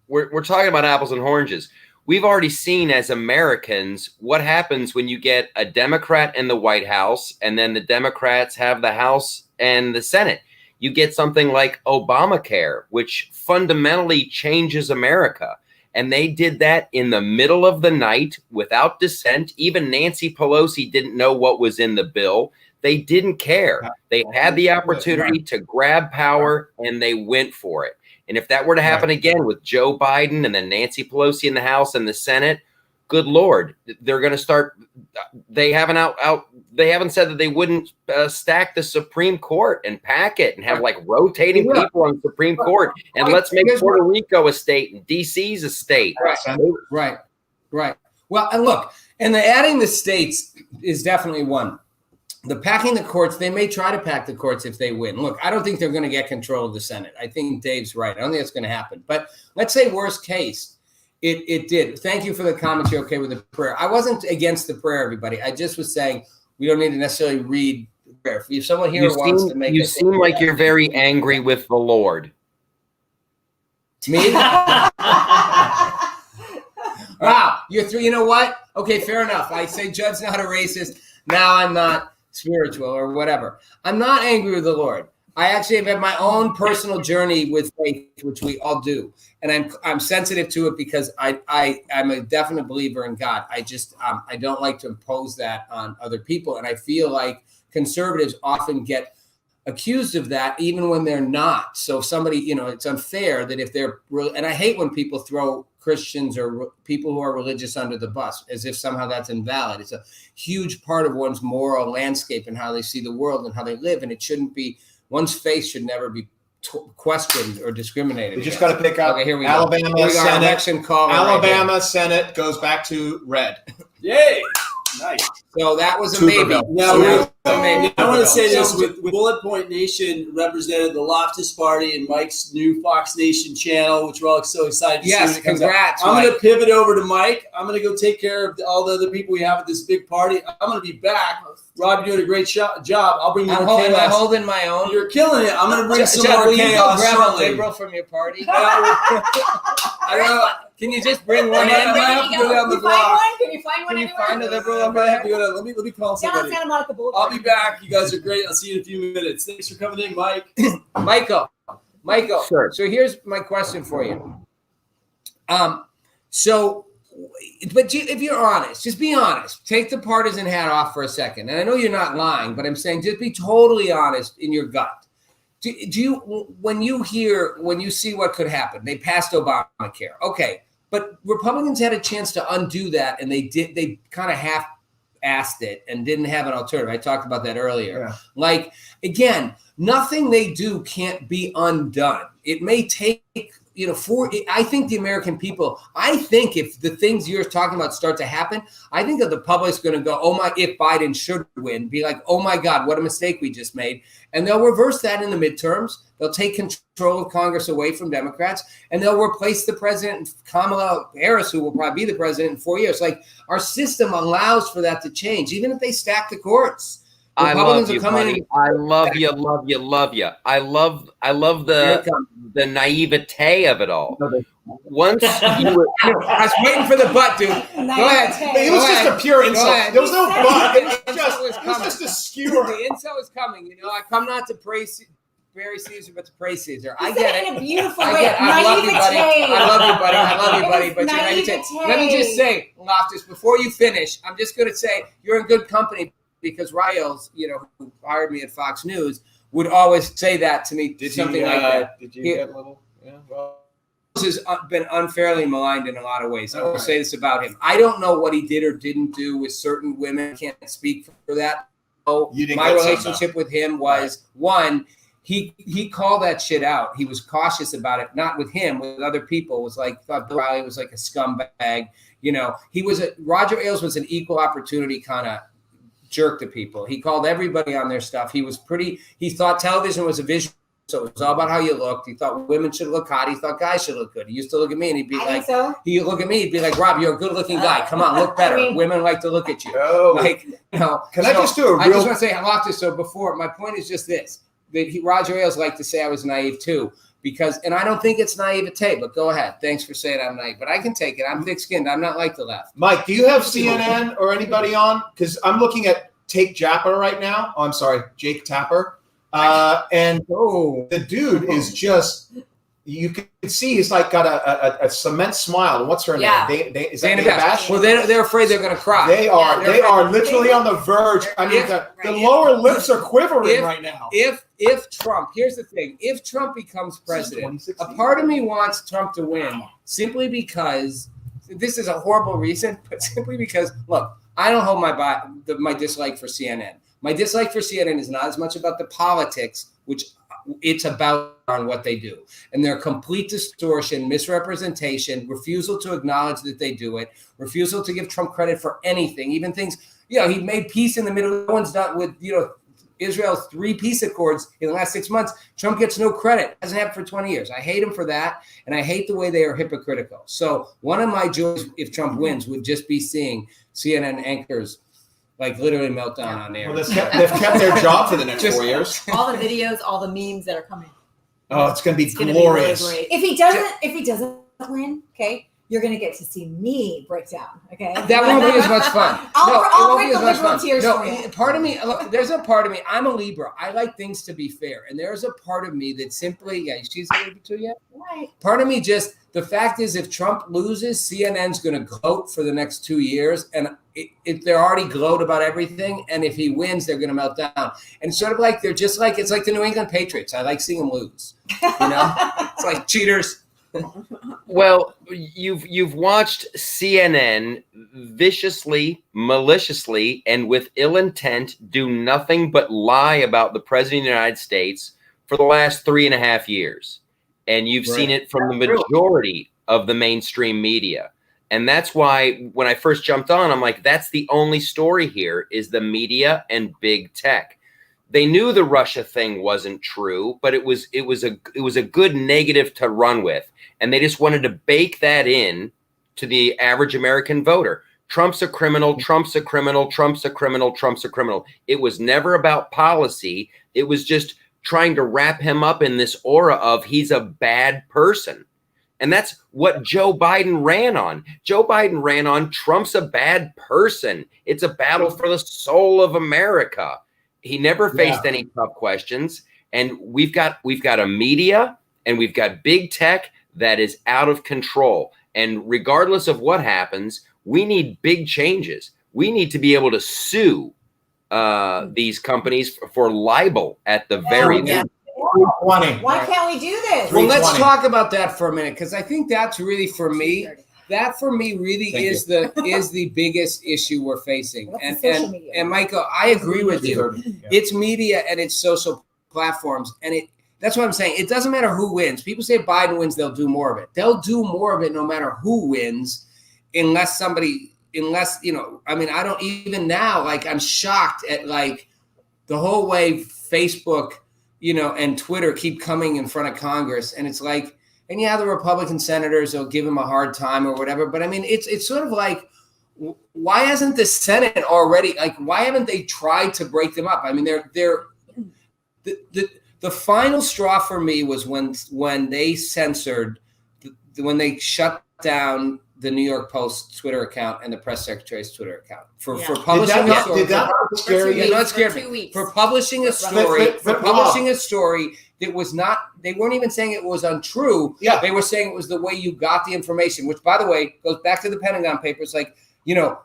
We're talking about apples and oranges. We've already seen as Americans what happens when you get a Democrat in the White House and then the Democrats have the House and the Senate. You get something like Obamacare, which fundamentally changes America. And they did that in the middle of the night without dissent. Even Nancy Pelosi didn't know what was in the bill. They didn't care. They had the opportunity to grab power and they went for it. And if that were to happen again with Joe Biden and then Nancy Pelosi in the House and the Senate, good Lord, they're going to start. They haven't they haven't said that they wouldn't stack the Supreme Court and pack it and have like rotating people on the Supreme Court. And let's make Puerto Rico a state and DC's a state. Right. Well, and look, and the adding the states is definitely one. The packing the courts, they may try to pack the courts if they win. Look, I don't think they're going to get control of the Senate. I think Dave's right. I don't think that's going to happen. But let's say worst case, it did. Thank you for the comments. You're okay with the prayer. I wasn't against the prayer, everybody. I just was saying we don't need to necessarily read the prayer. If someone here wants to make you seem like you're very angry with the Lord. Me? Wow. You know what? Okay, fair enough. I say Judd's not a racist. Now I'm not spiritual or whatever. I'm not angry with the Lord. I actually have had my own personal journey with faith, which we all do. And I'm sensitive to it because I'm a definite believer in God. I just I don't like to impose that on other people. And I feel like conservatives often get accused of that even when they're not. So if somebody, it's unfair that if they're and I hate when people throw Christians or people who are religious under the bus as if somehow that's invalid. It's a huge part of one's moral landscape and how they see the world and how they live. And it shouldn't be, one's faith should never be questioned or discriminated. We just got to pick up. Okay, here we Alabama go. Senate. Election call. Alabama Senate goes back to red. Yay! Nice. So that was a maybe. Now, I want to say this: with Bullet Point Nation represented the Loftus Party and Mike's new Fox Nation channel, which we're all so excited to see. Yes, congrats. I'm going to pivot over to Mike. I'm going to go take care of all the other people we have at this big party. I'm going to be back. Rob, you're doing a great job. I'll bring you more chaos. I'm holding my own. You're killing it. I'm going to bring some Judd, more chaos. Grab a liberal from your party. I don't know. Can you just bring one in? I have to go down the block. Can you find one? Can you find a liberal I'm over going to have there? to go down. Let me call Down somebody. Santa Monica Boulevard. I'll be back. You guys are great. I'll see you in a few minutes. Thanks for coming in, Mike. Michael. Sure. So here's my question for you. If you're honest, just be honest. Take the partisan hat off for a second. And I know you're not lying, but I'm saying just be totally honest in your gut. Do you, when you see what could happen, they passed Obamacare. Okay. But Republicans had a chance to undo that, and they kind of half-assed it and didn't have an alternative. I talked about that earlier. Yeah. Like, again, nothing they do can't be undone. It may take I think the American people, I think if the things you're talking about start to happen, I think that the public's going to go, if Biden should win, be like, oh my God, what a mistake we just made. And they'll reverse that in the midterms. They'll take control of Congress away from Democrats, and they'll replace the president, Kamala Harris, who will probably be the president in 4 years. Like, our system allows for that to change, even if they stack the courts. I love you, buddy. I love you. I love the naivete of it all. Once you were, I was waiting for the butt, dude. Go ahead. It was just a pure insult. There was no butt. It was just a skewer. The insult is coming. I come not to praise Barry Caesar, but to praise Caesar. I You get said it. in a beautiful I way. get it. I love you, buddy. Naivete. I love you, buddy. But you're Naivete. naivete. Let me just say, Loftus, before you finish, I'm just going to say you're in good company, because Riles, who hired me at Fox News, would always say that to me. Like that. Did you get a little? Yeah. Well, Has been unfairly maligned in a lot of ways. I will say this about him. I don't know what he did or didn't do with certain women. I can't speak for that. My relationship with him was, one, he called that shit out. He was cautious about it, not with him, with other people. It was like, thought Bill O'Reilly was like a scumbag. Roger Ailes was an equal opportunity kind of jerk to people. He called everybody on their stuff. He thought television was a visual. So it was all about how you looked. He thought women should look hot. He thought guys should look good. He used to look at me and he'd be like, he'd look at me, he'd be like, Rob, you're a good looking guy. Come on, look better. Women like to look at you. Can I just do a real? I just want to say, so before, my point is just this, that Roger Ailes liked to say I was naive too, and I don't think it's naivete, but go ahead. Thanks for saying I'm naive, but I can take it. I'm thick skinned. I'm not like the left. Mike, do you have CNN or anybody on? Because I'm looking at Jake Tapper right now. Oh, I'm sorry, Jake Tapper. The dude is just, you can see he's like got a cement smile. And what's her name? Is that Dana Bash? Well, they're afraid they're going to cry. They are literally on the verge. I mean, the lower lips are quivering right now. If Trump, here's the thing, if Trump becomes president, a part of me wants Trump to win simply because, this is a horrible reason, but simply because, look, I don't hold my dislike for CNN. My dislike for CNN is not as much about the politics, which it's about on what they do. And their complete distortion, misrepresentation, refusal to acknowledge that they do it, refusal to give Trump credit for anything, even things, he made peace in the middle. No one's done with, Israel's 3 peace accords in the last 6 months. Trump gets no credit. Hasn't happened for 20 years. I hate him for that. And I hate the way they are hypocritical. So one of my joys, if Trump wins, would just be seeing CNN anchors like literally melt down on air. Well, they've kept their job for the next 4 years. All the videos, all the memes that are coming. Oh, it's going to be glorious. Gonna be really great. If he doesn't win, okay, you're going to get to see me break down. Okay, that won't be as much fun. I'll break the liberal tears for you. Part of me, look, there's a part of me. I'm a Libra. I like things to be fair, and there's a part of me that simply, she's a Libra too yet. Right. Part of me just. The fact is, if Trump loses, CNN's going to gloat for the next 2 years, and they're already gloat about everything. And if he wins, they're going to melt down. And it's sort of like it's like the New England Patriots. I like seeing them lose. It's like cheaters. Well, you've watched CNN viciously, maliciously, and with ill intent do nothing but lie about the president of the United States for the last 3.5 years. And you've seen it from the majority of the mainstream media. And that's why when I first jumped on, I'm like, that's the only story here is the media and big tech. They knew the Russia thing wasn't true, but it was a good negative to run with. And they just wanted to bake that in to the average American voter. Trump's a criminal, Trump's a criminal, Trump's a criminal, Trump's a criminal. It was never about policy. It was just trying to wrap him up in this aura of he's a bad person. And that's what Joe Biden ran on. Joe Biden ran on Trump's a bad person. It's a battle for the soul of America. He never faced any tough questions. And we've got a media and we've got big tech that is out of control. And regardless of what happens, we need big changes. We need to be able to sue these companies for libel at the very least. Why can't we do this? Well, let's talk about that for a minute, because I think that's really for me. That for me really is the biggest issue we're facing. And Michael, I agree with you. It's media and it's social platforms, and That's what I'm saying. It doesn't matter who wins. People say if Biden wins, they'll do more of it. They'll do more of it no matter who wins, unless, I mean, I don't even now, like, I'm shocked at, like, the whole way Facebook, and Twitter keep coming in front of Congress. And it's like, and yeah, the Republican senators will give him a hard time or whatever. But I mean, it's sort of like, why hasn't the Senate already, like, why haven't they tried to break them up? I mean, the final straw for me was when they censored, when they shut down the New York Post Twitter account and the press secretary's Twitter account for publishing a story. Did that scare you? Not scare me. For publishing a story, publishing a story that was not, they weren't even saying it was untrue. Yeah. They were saying it was the way you got the information, which, by the way, goes back to the Pentagon Papers. Like,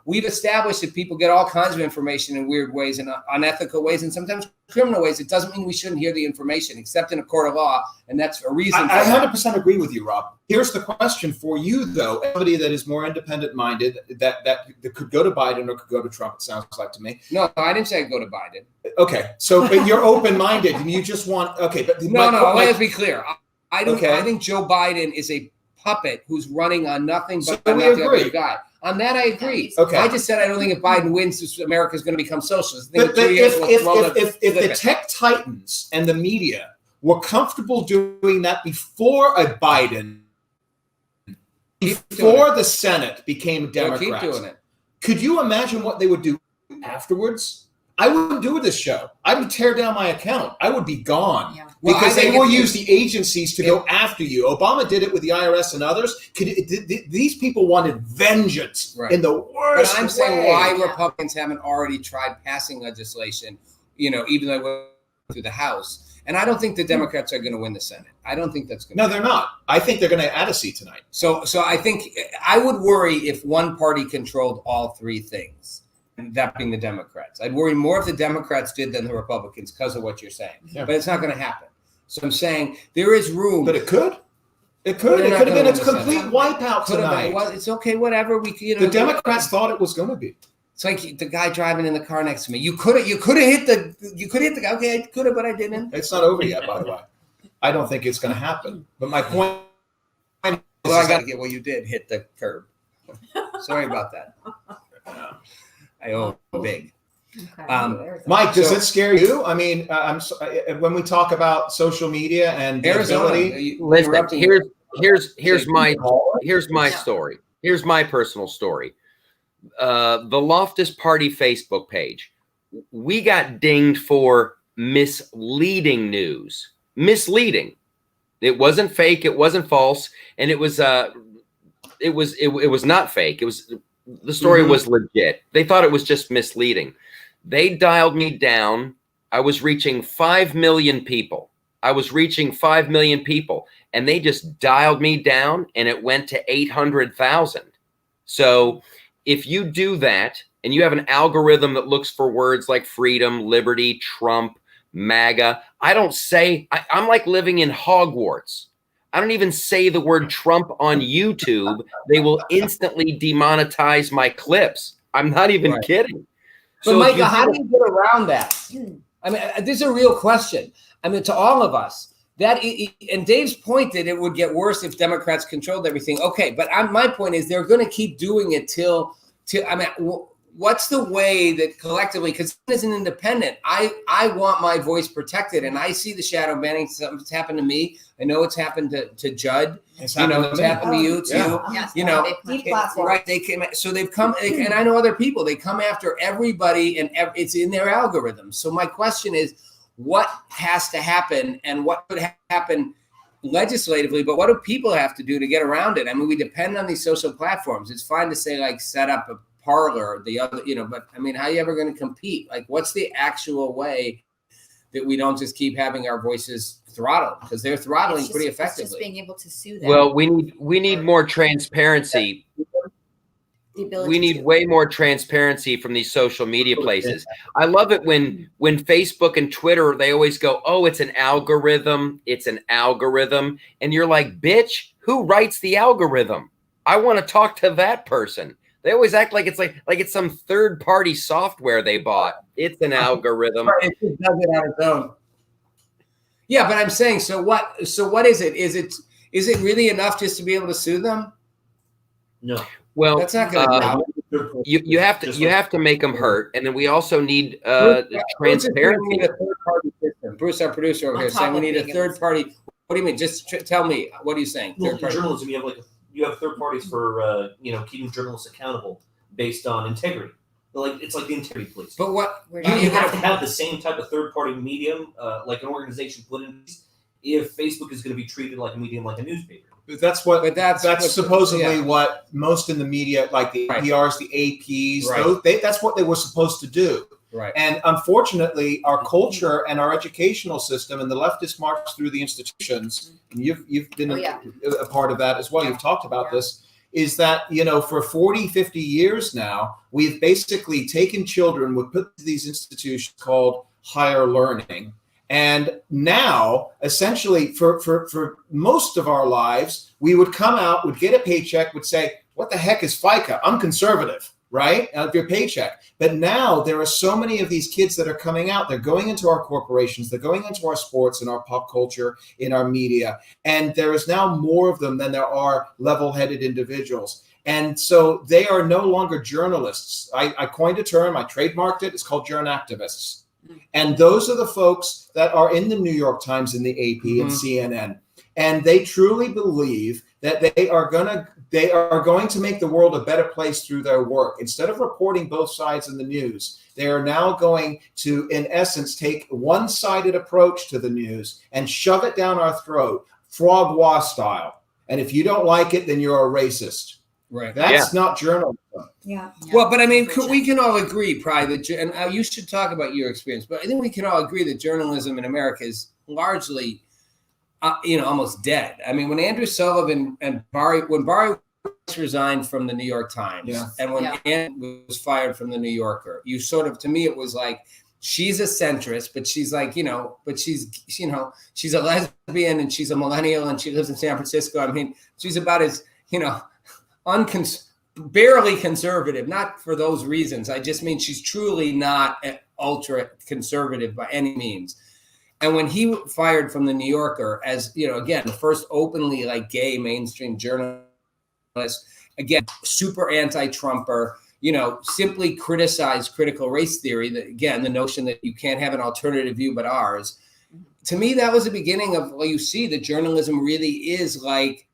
we've established that people get all kinds of information in weird ways and unethical ways and sometimes criminal ways. It doesn't mean we shouldn't hear the information, except in a court of law, and that's a reason. I 100% agree with you, Rob. Here's the question for you, though. Somebody that is more independent-minded, that could go to Biden or could go to Trump, it sounds like to me. No, I didn't say I'd go to Biden. Okay, so but you're open-minded and you just want, okay. But let's be clear. I think Joe Biden is a puppet who's running on nothing but not the other guy. On that, I agree. Okay. I just said I don't think if Biden wins, America is going to become socialist. But if the tech titans and the media were comfortable doing that before a Biden, before the Senate became Democrats, keep doing it. Could you imagine what they would do afterwards? I wouldn't do this show. I would tear down my account. I would be gone. Yeah. Because they will use the agencies to go after you. Obama did it with the IRS and others. These people wanted vengeance in the worst But I'm saying why Republicans haven't already tried passing legislation, even though they went through the House. And I don't think the Democrats are going to win the Senate. I don't think that's going to No, they're not. I think they're going to add a seat tonight. So I think I would worry if one party controlled all three things. That being the Democrats. I'd worry more if the Democrats did than the Republicans because of what you're saying. Yeah. But it's not going to happen. So I'm saying there is room. But it could. It could. It could have been a complete wipeout tonight. It's okay, whatever. The Democrats thought it was going to be. It's like the guy driving in the car next to me. You could have hit the guy. Okay, I could have, but I didn't. It's not over yet, by the way. I don't think it's going to happen. But my point. Well, I got to get. Well, you did hit the curb. Sorry about that. I owe big. Okay. Mike, does it scare you? I mean, when we talk about social media and ability. Listen, here's my story. Here's my personal story. The Loftus Party Facebook page. We got dinged for misleading news. Misleading. It wasn't fake. It wasn't false, and it was not fake. It was. The story was legit. They thought it was just misleading. They dialed me down. I was reaching 5 million people. And they just dialed me down, and it went to 800,000. So if you do that, and you have an algorithm that looks for words like freedom, liberty, Trump, MAGA, I'm like living in Hogwarts. I don't even say the word Trump on YouTube. They will instantly demonetize my clips. I'm not even kidding. But so Micah, how do you get around that? I mean, this is a real question. I mean, to all of us, and Dave's point that it would get worse if Democrats controlled everything. Okay, but my point is they're going to keep doing it till I mean, what's the way that collectively, because as an independent, I want my voice protected, and I see the shadow banning. Something's happened to me. I know it's happened to Judd. It's happened to you too. Yes, right? They came. So they've come, and I know other people. They come after everybody, and it's in their algorithm. So my question is, what has to happen, and what would happen legislatively? But what do people have to do to get around it? I mean, we depend on these social platforms. It's fine to say like set up a Parler, the other, but I mean, how are you ever going to compete? Like, what's the actual way that we don't just keep having our voices throttled? Because they're throttling pretty effectively. It's just being able to sue them. Well, we need more transparency. We need way more transparency from these social media places. I love it when Facebook and Twitter, they always go, oh, it's an algorithm. It's an algorithm. And you're like, bitch, who writes the algorithm? I want to talk to that person. They always act like it's some third-party software they bought. It's an algorithm. It just does it on its own. Yeah, but I'm saying, so what? So what is it? Is it really enough just to be able to sue them? No. Well, That's not going to you have to make them hurt, and then we also need transparency. We need a third-party system. Bruce, our producer over here, saying we need a third party. What do you mean? Just tell me. What are you saying? Well, in journalism, you have third parties for keeping journalists accountable based on integrity. It's like the integrity police. But what you have to have the same type of third party medium, like an organization put in. If Facebook is going to be treated like a medium, like a newspaper. That's supposedly what most in the media, like the PRs, the APs, that's what they were supposed to do. Right. And unfortunately, our culture and our educational system and the leftist march through the institutions, and you've been a part of that as well. You've talked about this, is that, for 40, 50 years now, we've basically taken children, we've put these institutions called higher learning. And now, essentially, for most of our lives, we would come out, would get a paycheck, would say, what the heck is FICA? I'm conservative, right? Out of your paycheck. But now there are so many of these kids that are coming out. They're going into our corporations. They're going into our sports and our pop culture, in our media. And there is now more of them than there are level-headed individuals. And so they are no longer journalists. I coined a term. I trademarked it. It's called journactivists. And those are the folks that are in the New York Times and the AP and CNN. And they truly believe that they are going to make the world a better place through their work. Instead of reporting both sides in the news, they are now going to, in essence, take one-sided approach to the news and shove it down our throat, frog wa style. And if you don't like it, then you're a racist. Right. That's not journalism. Yeah. Well, but I mean, we can all agree, probably, that, and you should talk about your experience, but I think we can all agree that journalism in America is largely, almost dead. I mean, when Andrew Sullivan and Barry resigned from the New York Times, and when Ann was fired from the New Yorker, you sort of, to me, it was like, she's a centrist, but she's like, she's a lesbian and she's a millennial and she lives in San Francisco. I mean, she's about as, barely conservative, not for those reasons. I just mean she's truly not ultra conservative by any means. And when he fired from the New Yorker, as again, the first openly gay mainstream journalist, again, super anti-Trumper, simply criticized critical race theory, that again, the notion that you can't have an alternative view but ours. To me, that was the beginning of, you see that journalism really is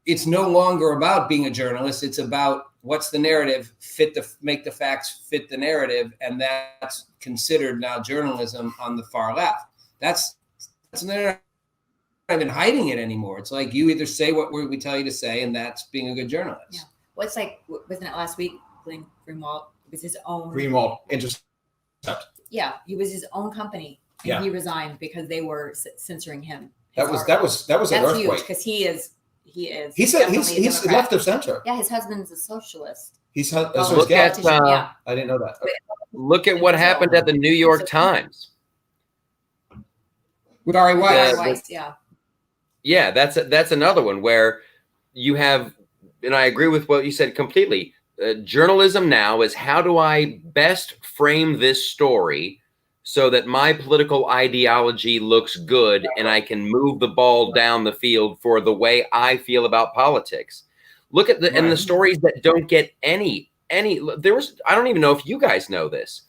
it's no longer about being a journalist. It's about what's the narrative, make the facts fit the narrative. And that's considered now journalism on the far left. They're not even hiding it anymore. It's like you either say what we tell you to say, and that's being a good journalist. Yeah. Well, it's wasn't it last week, Glenn Greenwald, it was his own. Greenwald, Intercept. Yeah, it was his own company. And he resigned because they were censoring him. That was an earthquake. Huge because he's left of center. Yeah, his husband's a socialist. I didn't know that. Look at what happened at the New York Times. With Ari Weiss. Yeah, that's another one where you have, and I agree with what you said completely. Journalism now is, how do I best frame this story so that my political ideology looks good and I can move the ball down the field for the way I feel about politics. Look at and the stories that don't get any, there was, I don't even know if you guys know this.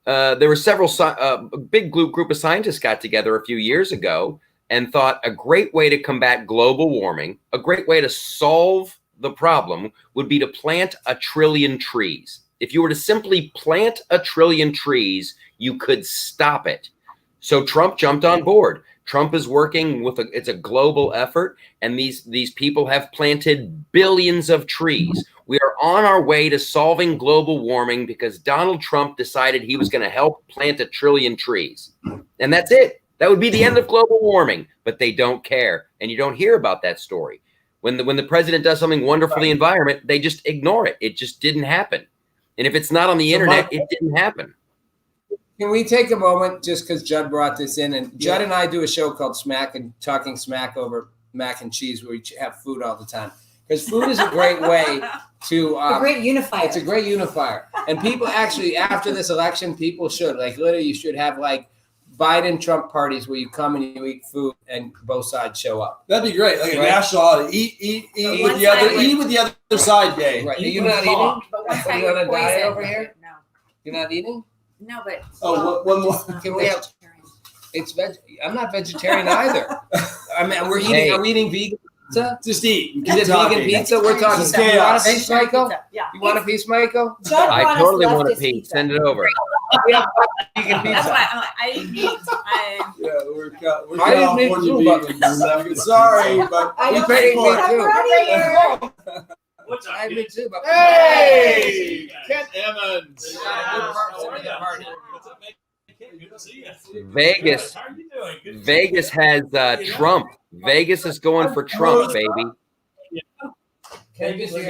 There were several, a big group of scientists got together a few years ago and thought a great way to combat global warming, a great way to solve the problem would be to plant 1 trillion trees. If you were to simply plant 1 trillion trees, you could stop it. So Trump jumped on board. Trump is working with it's a global effort, and these people have planted billions of trees. We are on our way to solving global warming because Donald Trump decided he was going to help plant 1 trillion trees. And that's it. That would be the end of global warming, but they don't care. And you don't hear about that story. When the president does something wonderful for the environment, they just ignore it. It just didn't happen. And if it's not on the internet, it didn't happen. Can we take a moment, just because Judd brought this in, and Judd and I do a show called Smack and Talking Smack over mac and cheese, where we have food all the time. Because food is a great way to a great unifier. It's a great unifier, and people actually, after this election, people should literally, you should have Biden-Trump parties where you come and you eat food and both sides show up. That'd be great. Like a Right. national holiday. Eat with the other side day. Right. Are Eat you with not talk. eating? But one Are side you on a with diet poison. over here? No, You're not eating? no, but Oh, one more. Can we have? It's I'm not vegetarian either. I mean, we're eating. Hey. Are we eating vegan pizza? Just eat. Is it vegan pizza? We're talking. Just You want a chaos. piece, Michael? Yeah. You want a piece, Michael? Judd I brought us totally want a leftist piece. pizza. Send it over. We have vegan That's pizza. why I eat meat. Yeah, we're I didn't make California too, vegans. Sorry, but I You don't pay think me we're too. ready here. What's up? I did too, but Hey, Kent Emmons. Good to see you. Vegas. How are you doing? Good to see Vegas has Trump. Vegas is going for Trump, baby. Can you just you.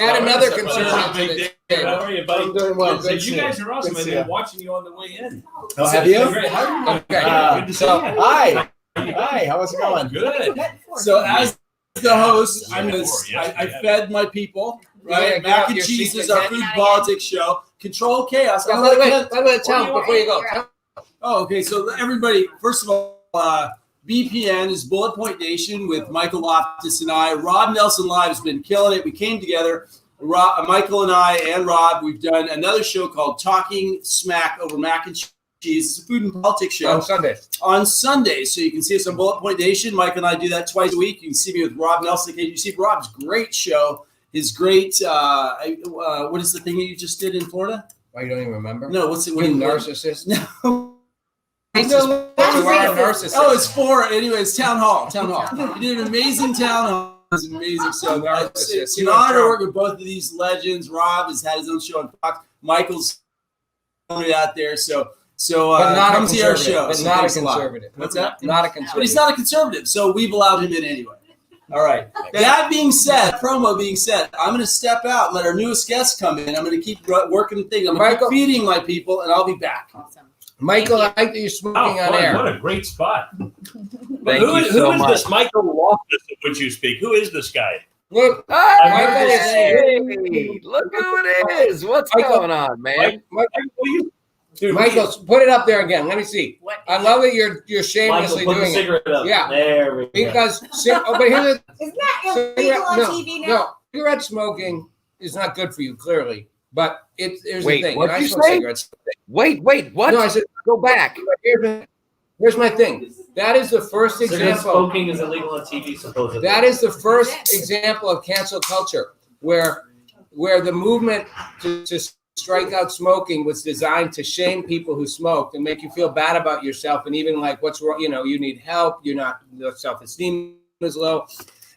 add another conservative to the How table? are you, buddy? I'm doing well. So Good you to guys see are awesome. Good to I've see been you. watching you on the way in. Oh, have you? Great. How are you? Okay. Good to see So, you. Hi. Hi. How's it going? Good. So as the host, Yeah, I'm gonna. before, yes, I we had fed my people. Yeah, Right, get Mac off and your Cheese seat is our again. food politics show. Control chaos. Yeah, I'm by the gonna way, let- by the way, tell them before you go. Oh, okay. So everybody, first of all, BPN is Bullet Point Nation with Michael Loftus and I. Rob Nelson Live has been killing it. We came together. Michael and I and Rob, we've done another show called Talking Smack Over Mac and Cheese. It's a food and politics show On Sunday. on Sundays. So you can see us on Bullet Point Nation. Mike and I do that twice a week. You can see me with Rob Nelson. You see Rob's great show. His great, what is the thing that you just did in Florida? Why you don't even remember? No, what's it? You What narcissist. No. That's That's narcissist. Oh, it's for anyways. Town Hall. You did an amazing Town Hall. It was amazing. So it's an honor to work with both of these legends. Rob has had his own show on Fox. Michael's out there. So But not come a see our conservative. show. But So not a thanks lot. conservative. What's that? Not a But conservative. he's not a conservative, so we've allowed him in anyway. All right. That being said, promo being said, I'm going to step out and let our newest guests come in. I'm going to keep working the thing. I'm going to keep feeding my people, and I'll be back. Awesome. Michael, I like that you're smoking on fun. air. What a great spot. Thank who you is so much. this Michael Loftus of which you speak? Who is this guy? Look, Hey, Michael is hey, look who it is. What's Michael- going on, man? Michael, put it up there again. Let me see. What? I love that you're Michael, shamelessly put the doing it. cigarette up. Yeah. There we go. Because, but here's Isn't that the illegal on TV now? No, cigarette smoking is not good for you, clearly. But here's Wait, the thing. what'd I you smoke say? cigarettes. Wait, what? No, I said, Go back. here's my thing. That is the first Cigarette example. smoking is illegal on TV, supposedly. That is the first example of cancel culture, where the movement to strike out smoking was designed to shame people who smoked and make you feel bad about yourself, and even like what's wrong. You need help. You're not. Your self-esteem is low,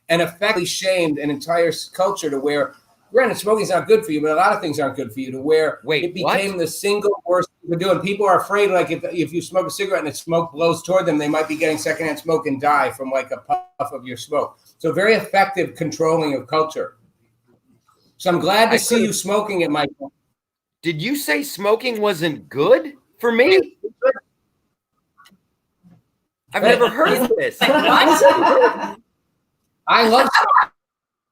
and effectively shamed an entire culture to where. Granted, smoking is not good for you, but a lot of things aren't good for you. To where it became the single worst thing to do, and people are afraid. Like if you smoke a cigarette and the smoke blows toward them, they might be getting secondhand smoke and die from like a puff of your smoke. So very effective controlling of culture. So I'm glad to see you smoking it, Michael. Did you say smoking wasn't good for me? I've never heard of this.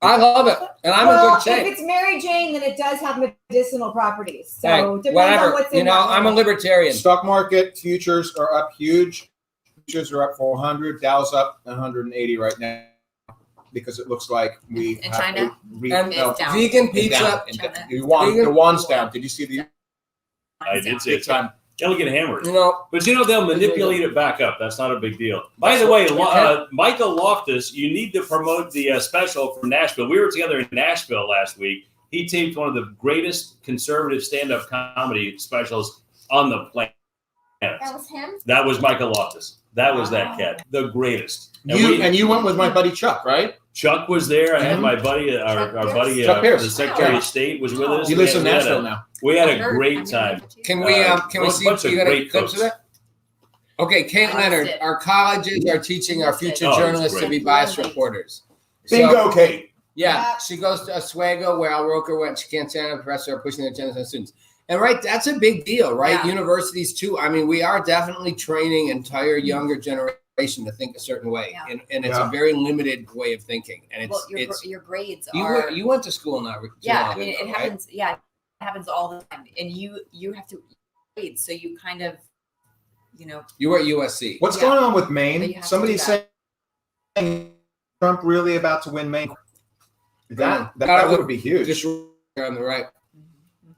I love it, and I'm in good shape. If it's Mary Jane, then it does have medicinal properties. So Hey, depends whatever. on what's in that I'm a one. libertarian. Stock market futures are up huge. Futures are up 400. Dow's up 180 right now because it looks like we In have China? And It's down. vegan Down. pizza. The yuan's down. Did you see the I did see big it. time? They'll get hammered. No, But they'll manipulate it back up. That's not a big deal. By the way, Michael Loftus, you need to promote the special from Nashville. We were together in Nashville last week. He taped one of the greatest conservative stand-up comedy specials on the planet. That was him? That was Michael Loftus. That was that cat. The greatest. And you went with my buddy Chuck, right? Chuck was there. I had my buddy, our buddy, Chuck Pierce. the Secretary of State was with us. He lives in We had Nashville now. We had a great time. can we see? bunch of You got any great clips of folks. it? Okay, Kate That's Leonard. it. Our colleges are teaching our future Oh, it's journalists to great. be bias reporters. Bingo, Kate. Yeah, she goes to Oswego, where Al Roker went. She can't stand up. The professor are pushing their agendas on students. And that's a big deal, right? Yeah. Universities too. I mean, we are definitely training entire younger generation to think a certain way, Yeah. and it's a very limited way of thinking. And Well, it's your grades you are. you went to school not too Yeah, long I mean, ago, it right? happens. Yeah, it happens all the time, and you have to grades, so you kind of You were at USC. What's going on with But you Maine? have to Somebody's do saying Trump really about to win Maine. That would be huge. Just on the right,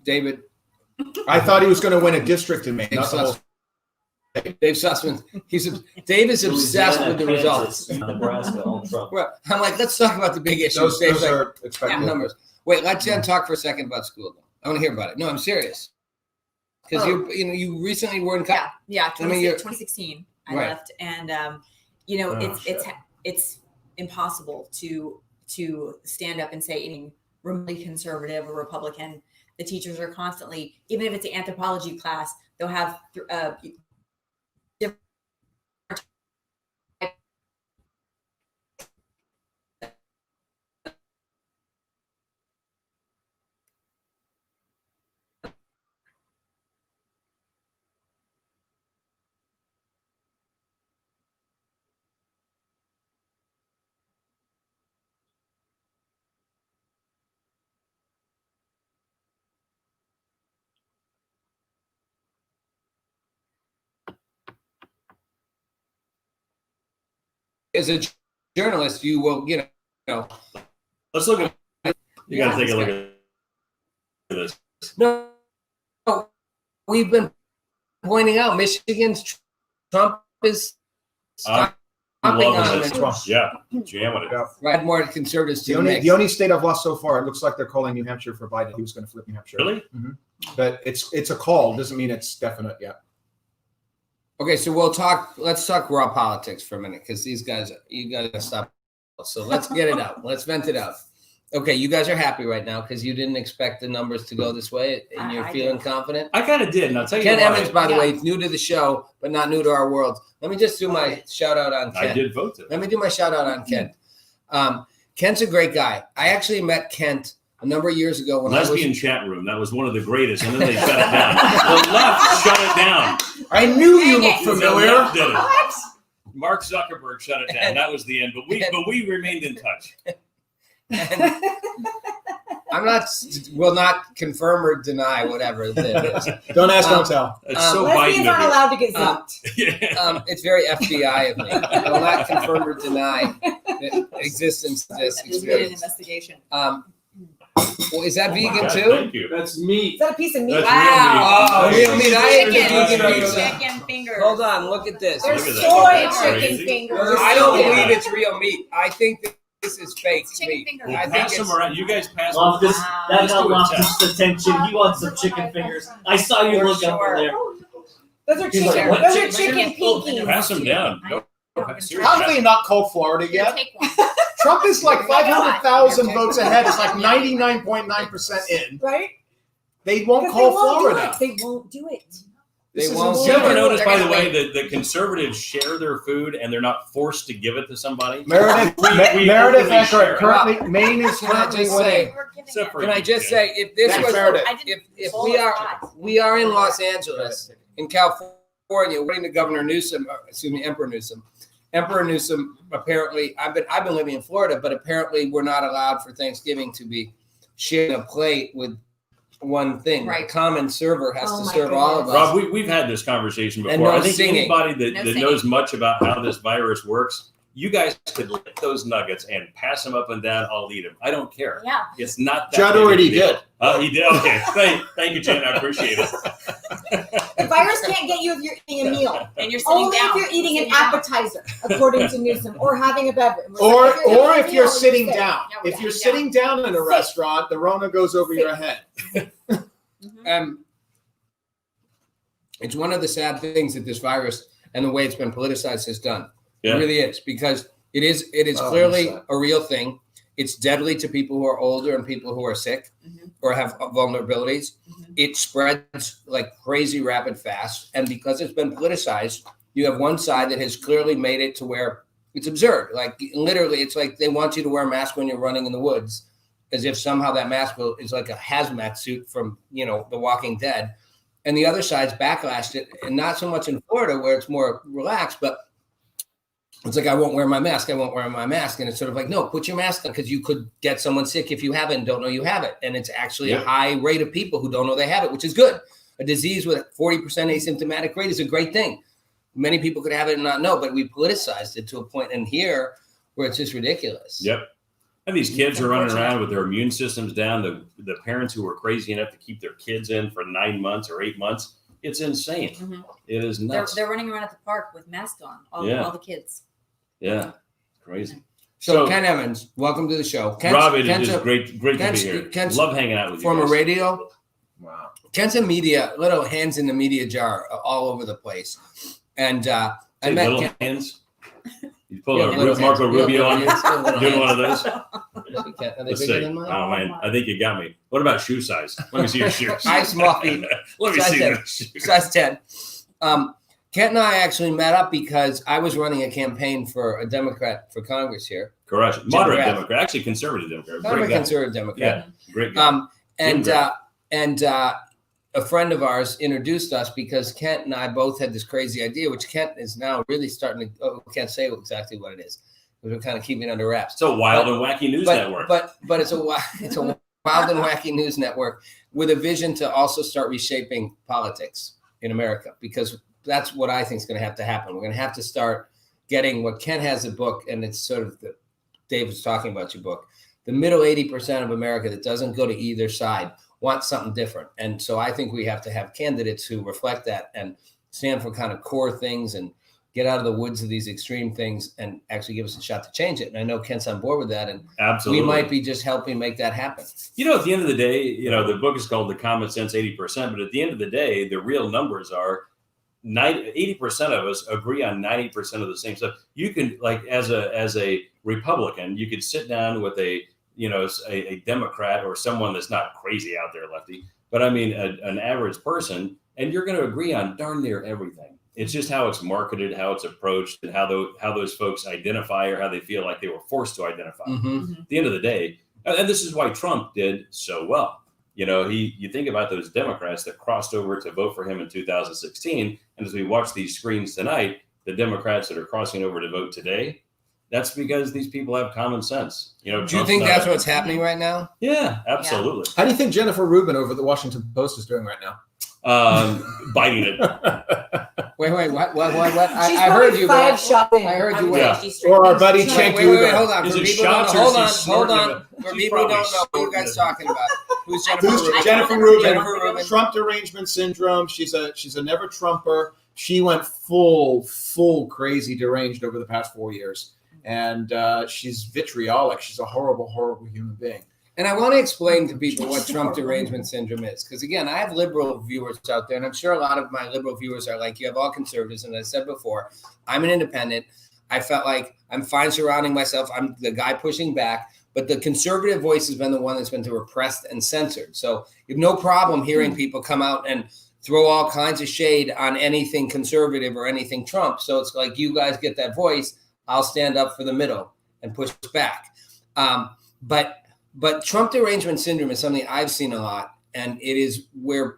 David. I thought he was going to win a district in Maine. Not the whole. Dave Sussman. Dave is obsessed with the results. Nebraska on Trump. Well, I'm like, let's talk about the big issues. Those Dave's like, are expected. numbers. Wait, let Jen talk for a second about school. Though. I want to hear about it. No, I'm serious. Because you recently were in college. Yeah, I mean, 2016 I Right. left, and it's impossible to stand up and say anything remotely conservative or Republican. The teachers are constantly, even if it's an anthropology class, they'll have different As a journalist, you will, Let's look at. You got to take a look at this. No, we've been pointing out Michigan's Trump is stopping on it. Yeah, jamming it. Right, more conservatives to The only state I've lost so far, it looks like they're calling New Hampshire for Biden. He was going to flip New Hampshire. Really? Mm-hmm. But it's a call. Doesn't mean it's definite yet. Okay, so let's talk raw politics for a minute, because you gotta stop. So let's get it out. Let's vent it out. Okay, you guys are happy right now because you didn't expect the numbers to go this way, and you're feeling confident. I kind of did, and I'll tell you Ken why. Emmons, by the way, is new to the show, but not new to our world. Let me just do my shout out on Ken. I did vote today. Let me do my shout out on Kent. Kent's a great guy. I actually met Kent a number of years ago when Lesbian chat room. That was one of the greatest, and then they shut it down. The left shut it down. I knew you looked familiar. The left did it. Mark Zuckerberg shut it down. That was the end. But we remained in touch. will not confirm or deny whatever it is. Don't ask, don't tell. It's so Lesbians Biden aren't of allowed to get zapped. It's very FBI of me. I will not confirm or deny the existence of this It's been an experience. investigation. Well, is that vegan God, too? Thank you. That's meat. Is that a piece of meat? That's Oh, real meat. I ate the Chicken, vegan pizza. chicken fingers. Hold on, look at this. There's Look at soy that. chicken Crazy. fingers. I don't Yeah. believe it's real meat. I think that this is fake It's chicken meat. fingers. Well, I think pass it's them around. You guys pass them. Loftus, Wow. that Let's got do a Loftus' attention. He wants some chicken fingers. I saw you For look up sure. there. Those are He's like, chicken. what? Those are Chicken chicken fingers? pinkies. Pass them down. Go. Seriously. How have they not called Florida Here, yet? take one. Trump is like 500,000 votes ahead. It's like 99.9% in. Right? They won't Because call they won't Florida. do it. They won't do it. They This won't. is You ever insane. notice, by the They're way, gonna that the conservatives share their food and they're not forced to give it to somebody? Meredith We Meredith openly share Eckert it. currently Maine is Can I currently just winning. say? We're giving Except it. for Can I you, just Jen. say, if this Thanks, was, Meredith. I didn't if pull we the are spots. we are in Los Angeles, in California, according to Governor Newsom, Emperor Newsom. Apparently, I've been living in Florida, but apparently we're not allowed for Thanksgiving to be sharing a plate with one thing. Right. The common server has Oh to my serve all of goodness. us. Rob, we've had this conversation And before. no I think singing. anybody No that singing. knows much about how this virus works, you guys could lick those nuggets and pass them up and down. I'll eat them. I don't care. Yeah. It's not that Judd big a already deal. did. Oh, he did? Okay. Thank you, Jen. I appreciate it. The virus can't get you if you're eating a meal. And you're sitting Only down. if you're eating an Sitting down. appetizer, according to Newsom, or having a beverage. Or eating a if you're meal, sitting sit. down. Yeah, we're If you're sitting sitting down in a Sit. restaurant, the Rona goes over your head. It's one of the sad things that this virus and the way it's been politicized has done. Yeah. It really is, because it is Oh, clearly I'm sad. a real thing. It's deadly to people who are older and people who are sick Mhm. or have vulnerabilities. Mhm. It spreads like crazy, rapid, fast. And because it's been politicized, you have one side that has clearly made it to where it's absurd. Like literally, it's like they want you to wear a mask when you're running in the woods, as if somehow that mask is like a hazmat suit from, The Walking Dead. And the other side's backlashed it, and not so much in Florida where it's more relaxed, but it's like, I won't wear my mask. I won't wear my mask. And it's sort of like, no, put your mask on, because you could get someone sick if you have it and don't know you have it. And it's actually a high rate of people who don't know they have it, which is good. A disease with a 40% asymptomatic rate is a great thing. Many people could have it and not know, but we politicized it to a point in here where it's just ridiculous. Yep. And these kids are running around with their immune systems down. The parents who were crazy enough to keep their kids in for 9 months or 8 months. It's insane. Mhm. It is nuts. They're running around at the park with masks on, all the kids. Yeah. Crazy. So Ken Emmons, welcome to the show. Rob, it is great to be here. Ken's love hanging out with you. Former guys. radio. Wow. Ken's a media, little hands in the media jar all over the place. And I Say met little Ken. hands. You pull Yeah, little Marco hands. Rubio on you, Little doing one of hands. those. Are they Let's bigger see. than mine? Oh man, I think you got me. What about shoe size? Let me see your shoes. I'm small feet. Let me Size see 10. those shoes. Size 10. Kent and I actually met up because I was running a campaign for a Democrat for Congress here. Correct. Moderate Jim Democrat, actually conservative Democrat. Kind of a Great guy. conservative Democrat. Yeah, great guy. And a friend of ours introduced us because Kent and I both had this crazy idea, which Kent is now really starting to. Can't say exactly what it is. We're kind of keeping it under wraps. It's a wild and wacky news network. But it's a wild and wacky news network with a vision to also start reshaping politics in America, because that's what I think is going to have to happen. We're going to have to start getting what Kent has a book, and it's sort of Dave was talking about your book. The middle 80% of America that doesn't go to either side wants something different. And so I think we have to have candidates who reflect that and stand for kind of core things and get out of the woods of these extreme things and actually give us a shot to change it. And I know Kent's on board with that. And absolutely, we might be just helping make that happen. You know, at the end of the day, the book is called The Common Sense 80%, but at the end of the day, the real numbers are 80% of us agree on 90% of the same stuff. You can, like, as a Republican, you could sit down with a Democrat or someone that's not crazy out there, lefty, but I mean, an average person, and you're going to agree on darn near everything. It's just how it's marketed, how it's approached, and how those folks identify or how they feel like they were forced to identify. Mm-hmm. At the end of the day, and this is why Trump did so well. You think about those Democrats that crossed over to vote for him in 2016. And as we watch these screens tonight, the Democrats that are crossing over to vote today, that's because these people have common sense. Do you think that's what's happening right now? Yeah, absolutely. How do you think Jennifer Rubin over the Washington Post is doing right now? Biting it. Wait, what? She's I heard you. five shopping. I heard you. Yeah. Or our buddy Cenk Wait, hold on. Is For it people shots or hold is on, she hold snorting on. it? For She's people who probably don't know who you snorting guys it. talking about. Who's Jennifer Who's Rubin? Jennifer Rubin? Jennifer Rubin. Trump derangement syndrome. She's a never Trumper. She went full crazy deranged over the past 4 years, and she's vitriolic. She's a horrible human being. And I want to explain to people what Trump derangement syndrome is. Because, again, I have liberal viewers out there, and I'm sure a lot of my liberal viewers are like, you have all conservatives. And as I said before, I'm an independent. I felt like I'm fine surrounding myself. I'm the guy pushing back. But the conservative voice has been the one that's been repressed and censored. So you have no problem hearing people come out and throw all kinds of shade on anything conservative or anything Trump. So it's like, you guys get that voice. I'll stand up for the middle and push back. But Trump derangement syndrome is something I've seen a lot. And it is where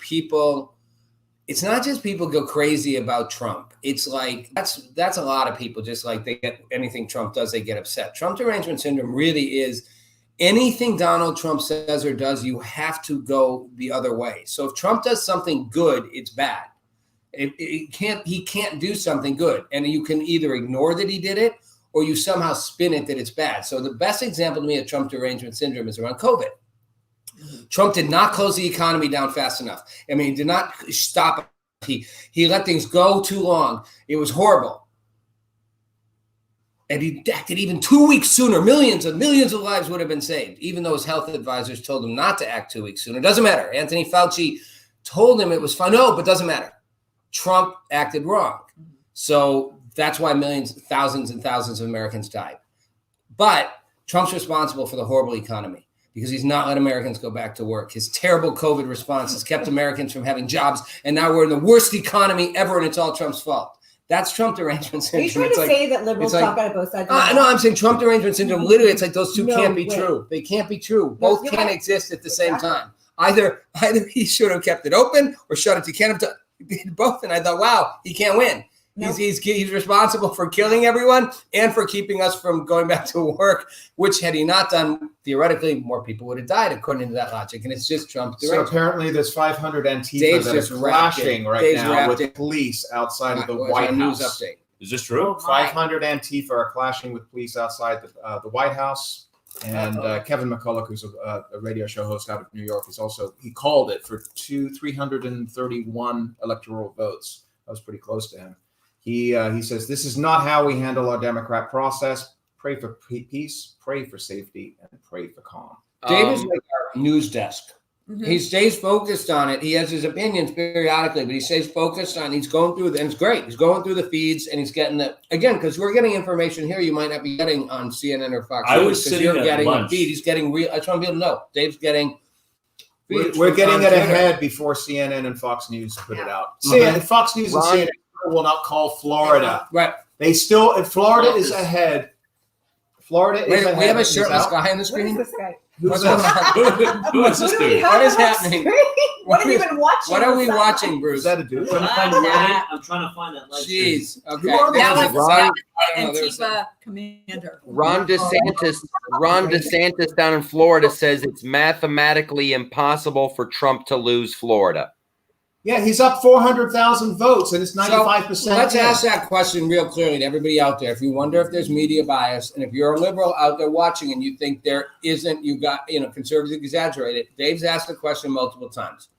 it's not just people go crazy about Trump. It's like, that's a lot of people. Just like they get anything Trump does, they get upset. Trump derangement syndrome really is anything Donald Trump says or does, you have to go the other way. So if Trump does something good, it's bad. He can't do something good. And you can either ignore that he did it, or you somehow spin it that it's bad. So the best example to me of Trump derangement syndrome is around COVID. Trump did not close the economy down fast enough. I mean, he did not stop. He let things go too long. It was horrible. And he acted even 2 weeks sooner. Millions of lives would have been saved, even though his health advisors told him not to act 2 weeks sooner. It doesn't matter. Anthony Fauci told him it was fine. No, but it doesn't matter. Trump acted wrong. So that's why thousands and thousands of Americans died. But Trump's responsible for the horrible economy because he's not let Americans go back to work. His terrible COVID response has kept Americans from having jobs. And now we're in the worst economy ever, and it's all Trump's fault. That's Trump derangement syndrome. Are you trying to say that liberals talk out of both sides? No, I'm saying Trump derangement syndrome. Literally, it's like those two can't be true. They can't be true. Both can't exist at the same time. Either he should have kept it open or shut it. He can't have done both. And I thought, wow, he can't win. He's responsible for killing everyone and for keeping us from going back to work, which had he not done, theoretically, more people would have died according to that logic. And it's just Trump's So apparently there's 500 Antifa Dave's that just are clashing right Dave's now wrapped with it. police outside of the Where's White our House. news update? Is this true? 500 Antifa are clashing with police outside the White House. And Kevin McCulloch, who's a radio show host out of New York, he called it for 331 electoral votes. That was pretty close to him. He says, this is not how we handle our Democrat process. Pray for peace, pray for safety, and pray for calm. Dave is like our news desk. Mhm. He stays focused on it. He has his opinions periodically, but he stays focused on. He's going through, and it's great. He's going through the feeds, and he's getting the again because we're getting information here you might not be getting on CNN or Fox. I was News, 'cause sitting you're at getting lunch. a feed. He's getting real. I just want people to know Dave's getting. feeds We're from getting on it Twitter. ahead before CNN and Fox News put it out. Mhm. Fox News and Ron- CNN will not call Florida. Right. They still, Florida is ahead. Florida is Wait, ahead. we have a Is shirtless out. guy on the What is screen. this guy? What's going on? Who is this Who do we dude? have What is on our happening? screen? What are we even watching? What are we What's watching, Is Bruce? that a dude? I'm trying to find Reddit. I'm trying to find that live stream. Jeez. Okay. Who are they? That was There's a- Ron- I don't know, there's a- Antifa commander. Ron DeSantis down in Florida says it's mathematically impossible for Trump to lose Florida. Yeah, he's up 400,000 votes, and it's 95%. So let's ask that question real clearly to everybody out there. If you wonder if there's media bias, and if you're a liberal out there watching and you think there isn't, conservatives exaggerate it. Dave's asked the question multiple times.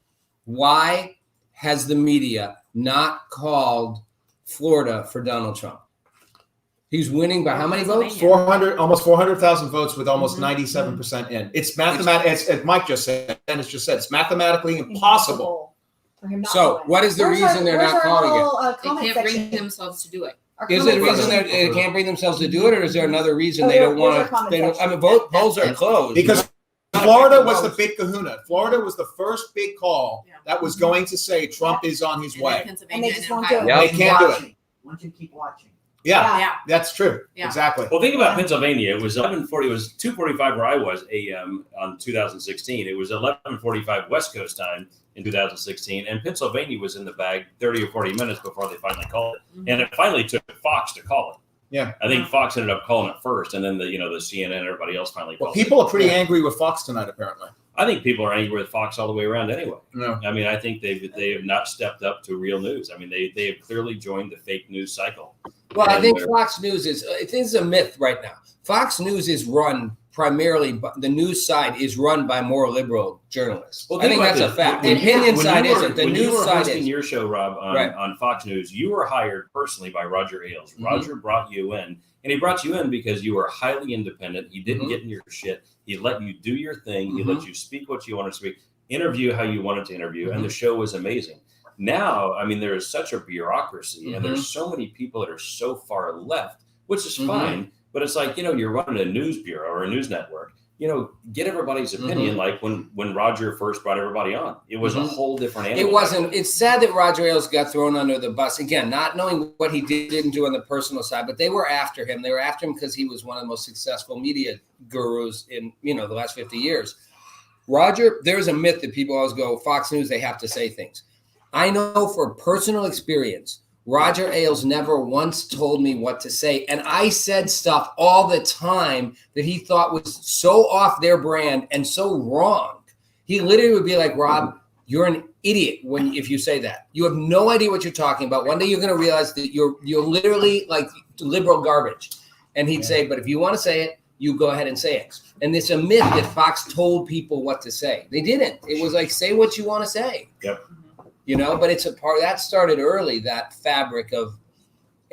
Why has the media not called Florida for Donald Trump? He's winning by how many votes? 400, almost 400,000 votes with almost Mhm. 97% in. It's mathematically, as Mike just said, Dennis just said, it's mathematically impossible. for him not So going. what is the Where's reason our- they're where's not our calling it? little, They comment can't bring section? themselves to do it. Our Is it a comment reason section. they can't bring themselves to do it, or is there another reason Oh, they don't here's our want to? comment They don't. I section. mean, polls are closed Because Florida was the big kahuna. Florida was the first big call that was going to say Trump is on his way. And they just won't do it. Yeah. They can't do it. Once you keep watching. Yeah, Yeah. that's true. Yeah. Exactly. Well, think about Pennsylvania. It was 11:40. It was 2:45 where I was a.m. on 2016. It was 11:45 West Coast time in 2016, and Pennsylvania was in the bag 30 or 40 minutes before they finally called it. Mhm. And it finally took Fox to call it. Yeah. I think Fox ended up calling it first, and then the CNN and everybody else finally Well, called people it. are pretty angry with Fox tonight, apparently. I think people are angry with Fox all the way around anyway. No. I mean, I think they have not stepped up to real news. I mean, they have clearly joined the fake news cycle. Well, I And think they're- Fox News it is a myth right now. Fox News is run primarily, the news side is run by more liberal journalists. I think that's a fact. The opinion side isn't. The when you news were side hosting is. your show, Rob, Right. on Fox News, you were hired personally by Roger Ailes. Mhm. Roger brought you in, and he brought you in because you were highly independent. He didn't Mhm. get in your shit. He let you do your thing. He Mhm. let you speak what you wanted to speak, interview how you wanted to interview, Mm-hmm. and the show was amazing. Now, I mean, there is such a bureaucracy, and Mhm. there's so many people that are so far left, which is Mhm. fine. But it's like, you're running a news bureau or a news network. Get everybody's opinion. Like when Roger first brought everybody on, it was a Mhm. whole different animal. It wasn't. It's sad that Roger Ailes got thrown under the bus again, not knowing what he didn't do on the personal side. But they were after him. They were after him because he was one of the most successful media gurus in the last 50 years. Roger, there's a myth that people always go, Fox News, they have to say things. I know for personal experience, Roger Ailes never once told me what to say. And I said stuff all the time that he thought was so off their brand and so wrong. He literally would be like, Rob, you're an idiot if you say that. You have no idea what you're talking about. One day you're going to realize that you're literally like liberal garbage. And he'd say, but if you want to say it, you go ahead and say it. And it's a myth that Fox told people what to say. They didn't. It was like, say what you want to say. Yep. But it's a part that started early, that fabric of,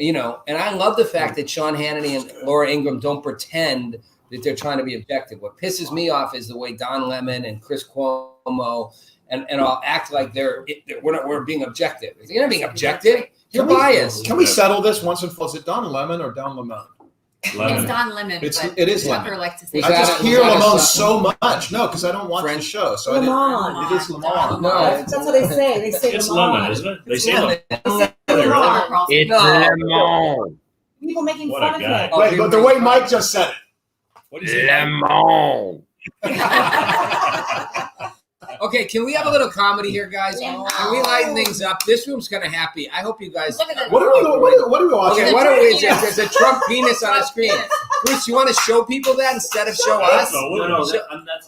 and I love the fact that Sean Hannity and Laura Ingraham don't pretend that they're trying to be objective. What pisses me off is the way Don Lemon and Chris Cuomo and all act like we're being objective. You're not being objective. You're biased. Can we settle this once and for all? Is it Don Lemon or Don Lemon? Lemon. It's Don Lemon. It but is Tucker Lemon. likes to say Was I that just a- hear was that a Lemon Sussman? so much. No, because I don't watch the show. So I Lemon. it is Lemon. No, That's what they say. They say It's lemon. lemon, isn't it? They say Lemon. lemon. Lemon. It's No. lemon. People making What a fun of guy. him. Wait, but the way Mike just said it. What do you say? Lemon. Okay, can we have a little comedy here, guys? Yeah. Can we lighten things up? This room's kind of happy. I hope you guys. Look at that. What are we watching? Okay, what are we? There's a Trump penis on a screen. Bruce, you want to show people that instead of show us? No, Show-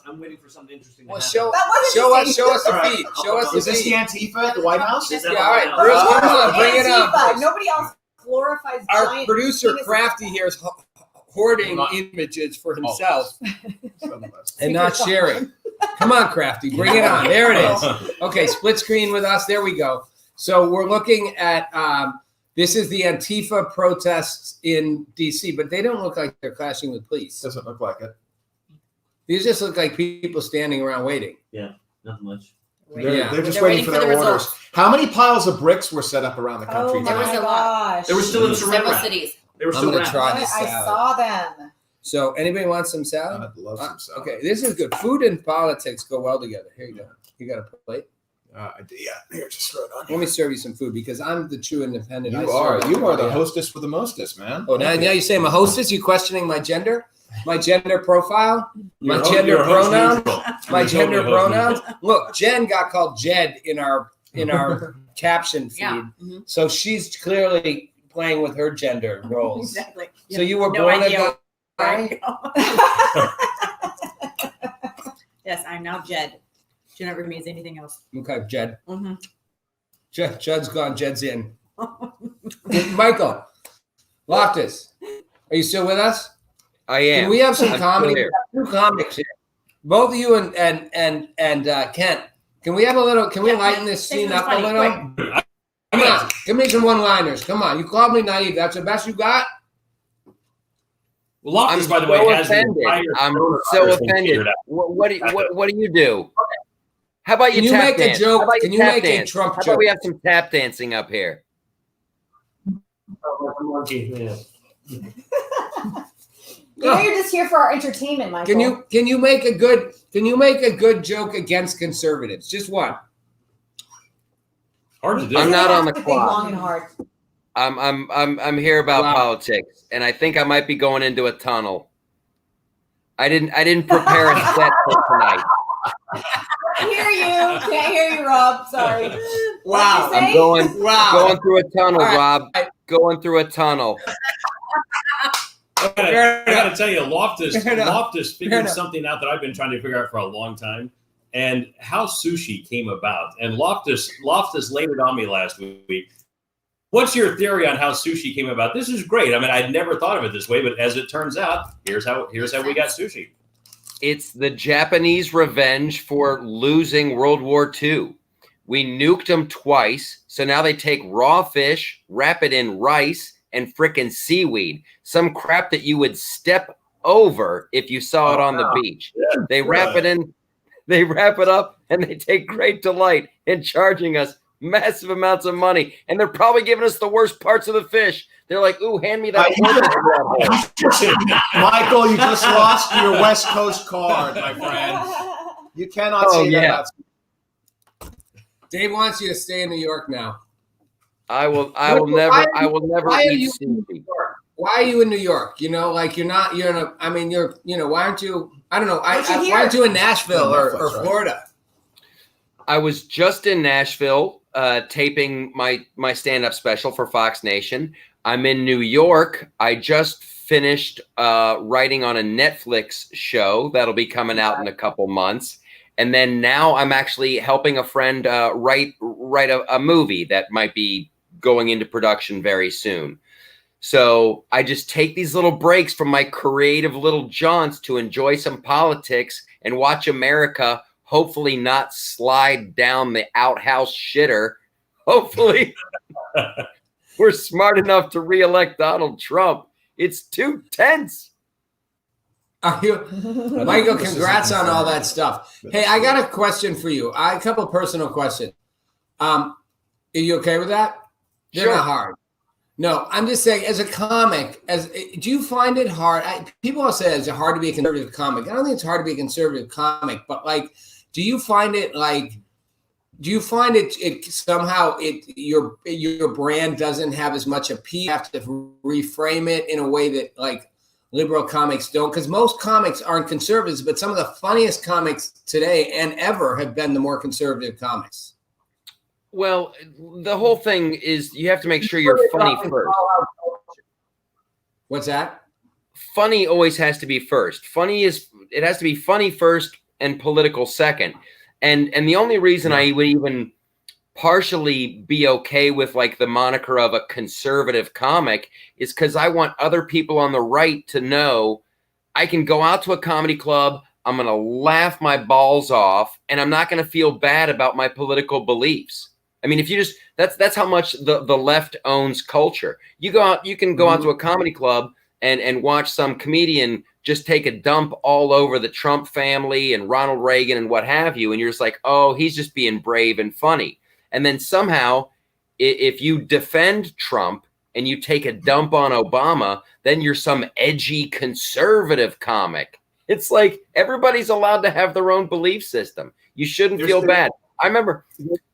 I'm waiting for something interesting to Well, happen. show us the feed. Show us the Is this the feed. Antifa at the White House? Is Yeah, that all right, what- Bruce, come on, bring it on. Antifa. Bruce. Nobody else glorifies Our giant producer penises. Crafty here is hoarding images for himself and not sharing. Come on, Crafty, bring it on. There it is. Okay, split screen with us. There we go. So we're looking at this is the Antifa protests in DC, but they don't look like they're clashing with police. Doesn't look like it. These just look like people standing around waiting. Nothing much. They're just waiting for their orders. results. How many piles of bricks were set up around the country? Oh There was my a lot. gosh. They were still in Several surrender. cities. They were I'm still gonna around. try I this salad. saw them. So anybody want some salad? I'd love some salad. Okay, this is good. Food and politics go well together. Here you go. You got a plate? Yeah, here, just throw it on. Let me serve you some food because I'm the true independent. I You serve are the everybody else. hostess for the mostest, man. Oh, now you say I'm a hostess? You questioning my gender? My gender profile? My You're gender you're host pronoun? neutral. My You're gender totally host pronouns? neutral. Look, Jen got called Jed in our caption feed. Yeah. Mhm. So she's clearly playing with her gender roles. Exactly. So you were No born idea a where guy? Yes, I'm now Jed. She never means anything else. Okay, Jed. Mm-hmm. Judd's gone. Jed's in. Michael Loftus, are you still with us? I am. Can we have some I'm comedy? still here. Two comics here. Both of you and Kent. Can we have a little? Can we lighten this say scene up a something little? funny, Come on, give me some one-liners. Come on, you called me naive. That's the best you got. Well, Loftus, I'm by the way, so has the offended. entire I'm coronavirus so thing offended. figured out. What do you do? How about Can you you tap make a dance? joke? How about Can you tap make a dance? Trump How joke? about we have some tap dancing up here? Yeah. You know you're just here for our entertainment, Michael. Can you make a good joke against conservatives? Just one. Hard to do. I'm not on the Big, clock. long, and hard. I'm here about Wow. politics, and I think I might be going into a tunnel. I didn't prepare a set for tonight. Can't hear you. Can't hear you, Rob. Sorry. Wow. What'd you I'm say? going through a tunnel, All right. Rob. Going through a tunnel. I gotta tell you, Loftus Fair enough. figured something out that I've been trying to figure out for a long time, and how sushi came about. And Loftus laid it on me last week. What's your theory on how sushi came about? This is great. I mean, I'd never thought of it this way, but as it turns out, here's how we got sushi. It's the Japanese revenge for losing World War II. We nuked them twice, so now they take raw fish, wrap it in rice and frickin' seaweed, some crap that you would step over if you saw it on the beach. Yeah, They wrap it in, they wrap it up, and they take great delight in charging us massive amounts of money. And they're probably giving us the worst parts of the fish. They're like, ooh, hand me that. Michael, you just lost your West Coast card, my friend. You cannot Oh, say yeah. that. Dave wants you to stay in New York now. I will Why never are eat you in New sushi. York? Why are you in New York? You know, like you're in a. I mean, why aren't you? I don't know. Why aren't you Why here? aren't you in Nashville or Netflix, right? Florida? I was just in Nashville taping my stand-up special for Fox Nation. I'm in New York. I just finished writing on a Netflix show that'll be coming out in a couple months. And then now I'm actually helping a friend write a movie that might be going into production very soon. So I just take these little breaks from my creative little jaunts to enjoy some politics and watch America hopefully not slide down the outhouse shitter. Hopefully we're smart enough to reelect Donald Trump. It's too tense. Are you, Michael? Congrats on all that stuff. Hey, I got a question for you. A couple personal questions. Are you okay with that? They're Sure. not hard. No, I'm just saying, as a comic, do you find it hard? People will say it's hard to be a conservative comic. I don't think it's hard to be a conservative comic, but like, do you find it somehow your brand doesn't have as much appeal? You have to reframe it in a way that like liberal comics don't, because most comics aren't conservatives, but some of the funniest comics today and ever have been the more conservative comics. Well, the whole thing is you have to make sure you're funny first. What's that? Funny always has to be first. It has to be funny first and political second. And the only reason I would even partially be okay with like the moniker of a conservative comic is because I want other people on the right to know I can go out to a comedy club, I'm going to laugh my balls off, and I'm not going to feel bad about my political beliefs. I mean, if you just that's how much the left owns culture. You can go out to a comedy club and watch some comedian just take a dump all over the Trump family and Ronald Reagan and what have you, and you're just like, oh, he's just being brave and funny. And then somehow, if you defend Trump and you take a dump on Obama, then you're some edgy conservative comic. It's like everybody's allowed to have their own belief system. You shouldn't feel bad. I remember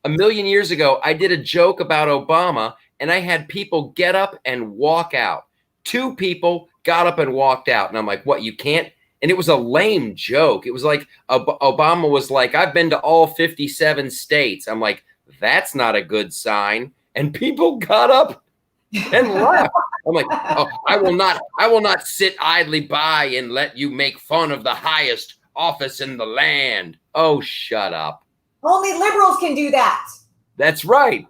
a million years ago, I did a joke about Obama, and I had people get up and walk out. 2 people got up and walked out. And I'm like, what, you can't? And it was a lame joke. It was like Obama was like, I've been to all 57 states. I'm like, that's not a good sign. And people got up and left. I'm like, oh, I will not sit idly by and let you make fun of the highest office in the land. Oh, shut up. Only liberals can do that. That's right.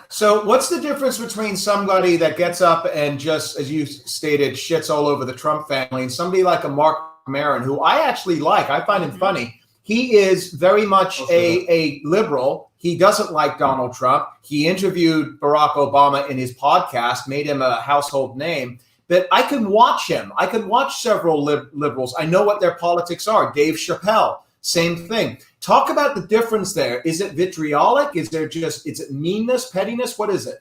So what's the difference between somebody that gets up and just, as you stated, shits all over the Trump family and somebody like a Mark Maron, who I actually like? I find him funny. He is very much a liberal. He doesn't like Donald Trump. He interviewed Barack Obama in his podcast, made him a household name. But I can watch him. I can watch several liberals. I know what their politics are. Dave Chappelle, same thing. Talk about the difference there. Is it vitriolic? Is it meanness, pettiness? What is it?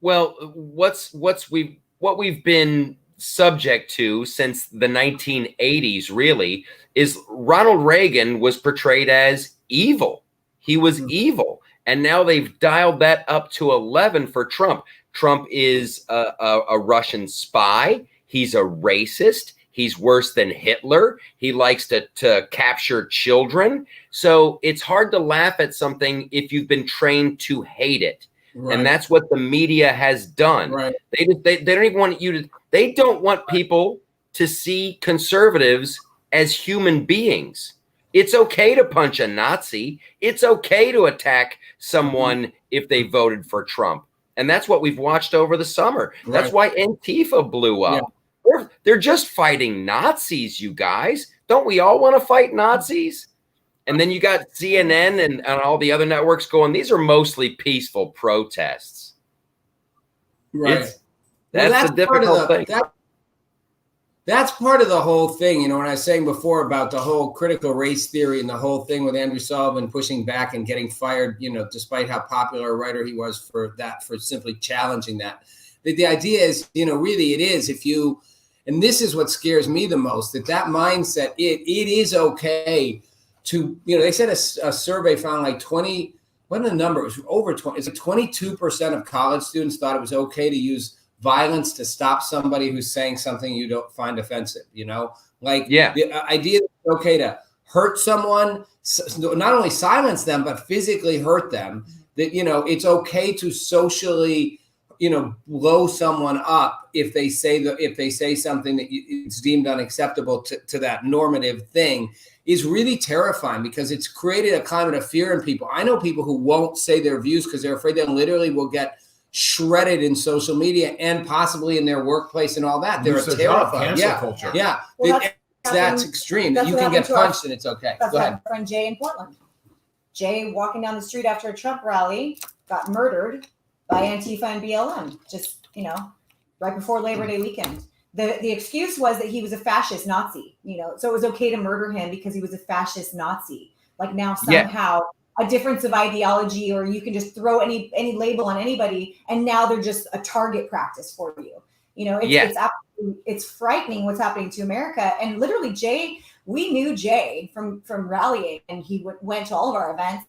Well, what we've been subject to since the 1980s really is Ronald Reagan was portrayed as evil. He was evil. And now they've dialed that up to 11 for Trump. Trump is a Russian spy. He's a racist. He's worse than Hitler. He likes to capture children. So it's hard to laugh at something if you've been trained to hate it. Right. And that's what the media has done. Right. They don't even want you to, they don't want people to see conservatives as human beings. It's okay to punch a Nazi. It's okay to attack someone if they voted for Trump. And that's what we've watched over the summer. Right. That's why Antifa blew up. Yeah. They're just fighting Nazis, you guys. Don't we all want to fight Nazis? And then you got CNN and all the other networks going, these are mostly peaceful protests. Right. That's the difficult thing. That's part of the whole thing. You know, when I was saying before about the whole critical race theory and the whole thing with Andrew Sullivan pushing back and getting fired, you know, despite how popular a writer he was for simply challenging that. The idea is, you know, really it is if you, and this is what scares me the most, that mindset, it is okay to, you know, they said a survey found like 20, what the number? It was over 20, it's like 22% of college students thought it was okay to use violence to stop somebody who's saying something you don't find offensive, you know? Like the idea that it's okay to hurt someone, not only silence them, but physically hurt them, that, you know, it's okay to socially, you know, blow someone up if they say something that it's deemed unacceptable to that normative thing is really terrifying because it's created a climate of fear in people. I know people who won't say their views because they're afraid they literally will get shredded in social media and possibly in their workplace and all that. They're terrified. Culture. Yeah. Well, that's extreme. That you can get punched and it's okay. That's my friend Jay in Portland. Jay walking down the street after a Trump rally got murdered by Antifa and BLM, just, you know, right before Labor Day weekend. The excuse was that he was a fascist Nazi, you know, so it was okay to murder him because he was a fascist Nazi. Like now somehow a difference of ideology, or you can just throw any label on anybody, and now they're just a target practice for you. You know, it's frightening what's happening to America. And literally, Jay, we knew Jay from rallying, and he went to all of our events,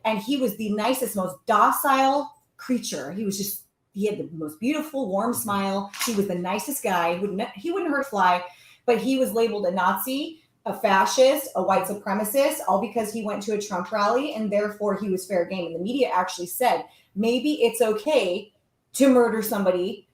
and he was the nicest, most docile creature. He was just he had the most beautiful, warm smile. He was the nicest guy. He wouldn't hurt a fly, but he was labeled a Nazi, a fascist, a white supremacist, all because he went to a Trump rally, and therefore he was fair game. And the media actually said maybe it's okay to murder somebody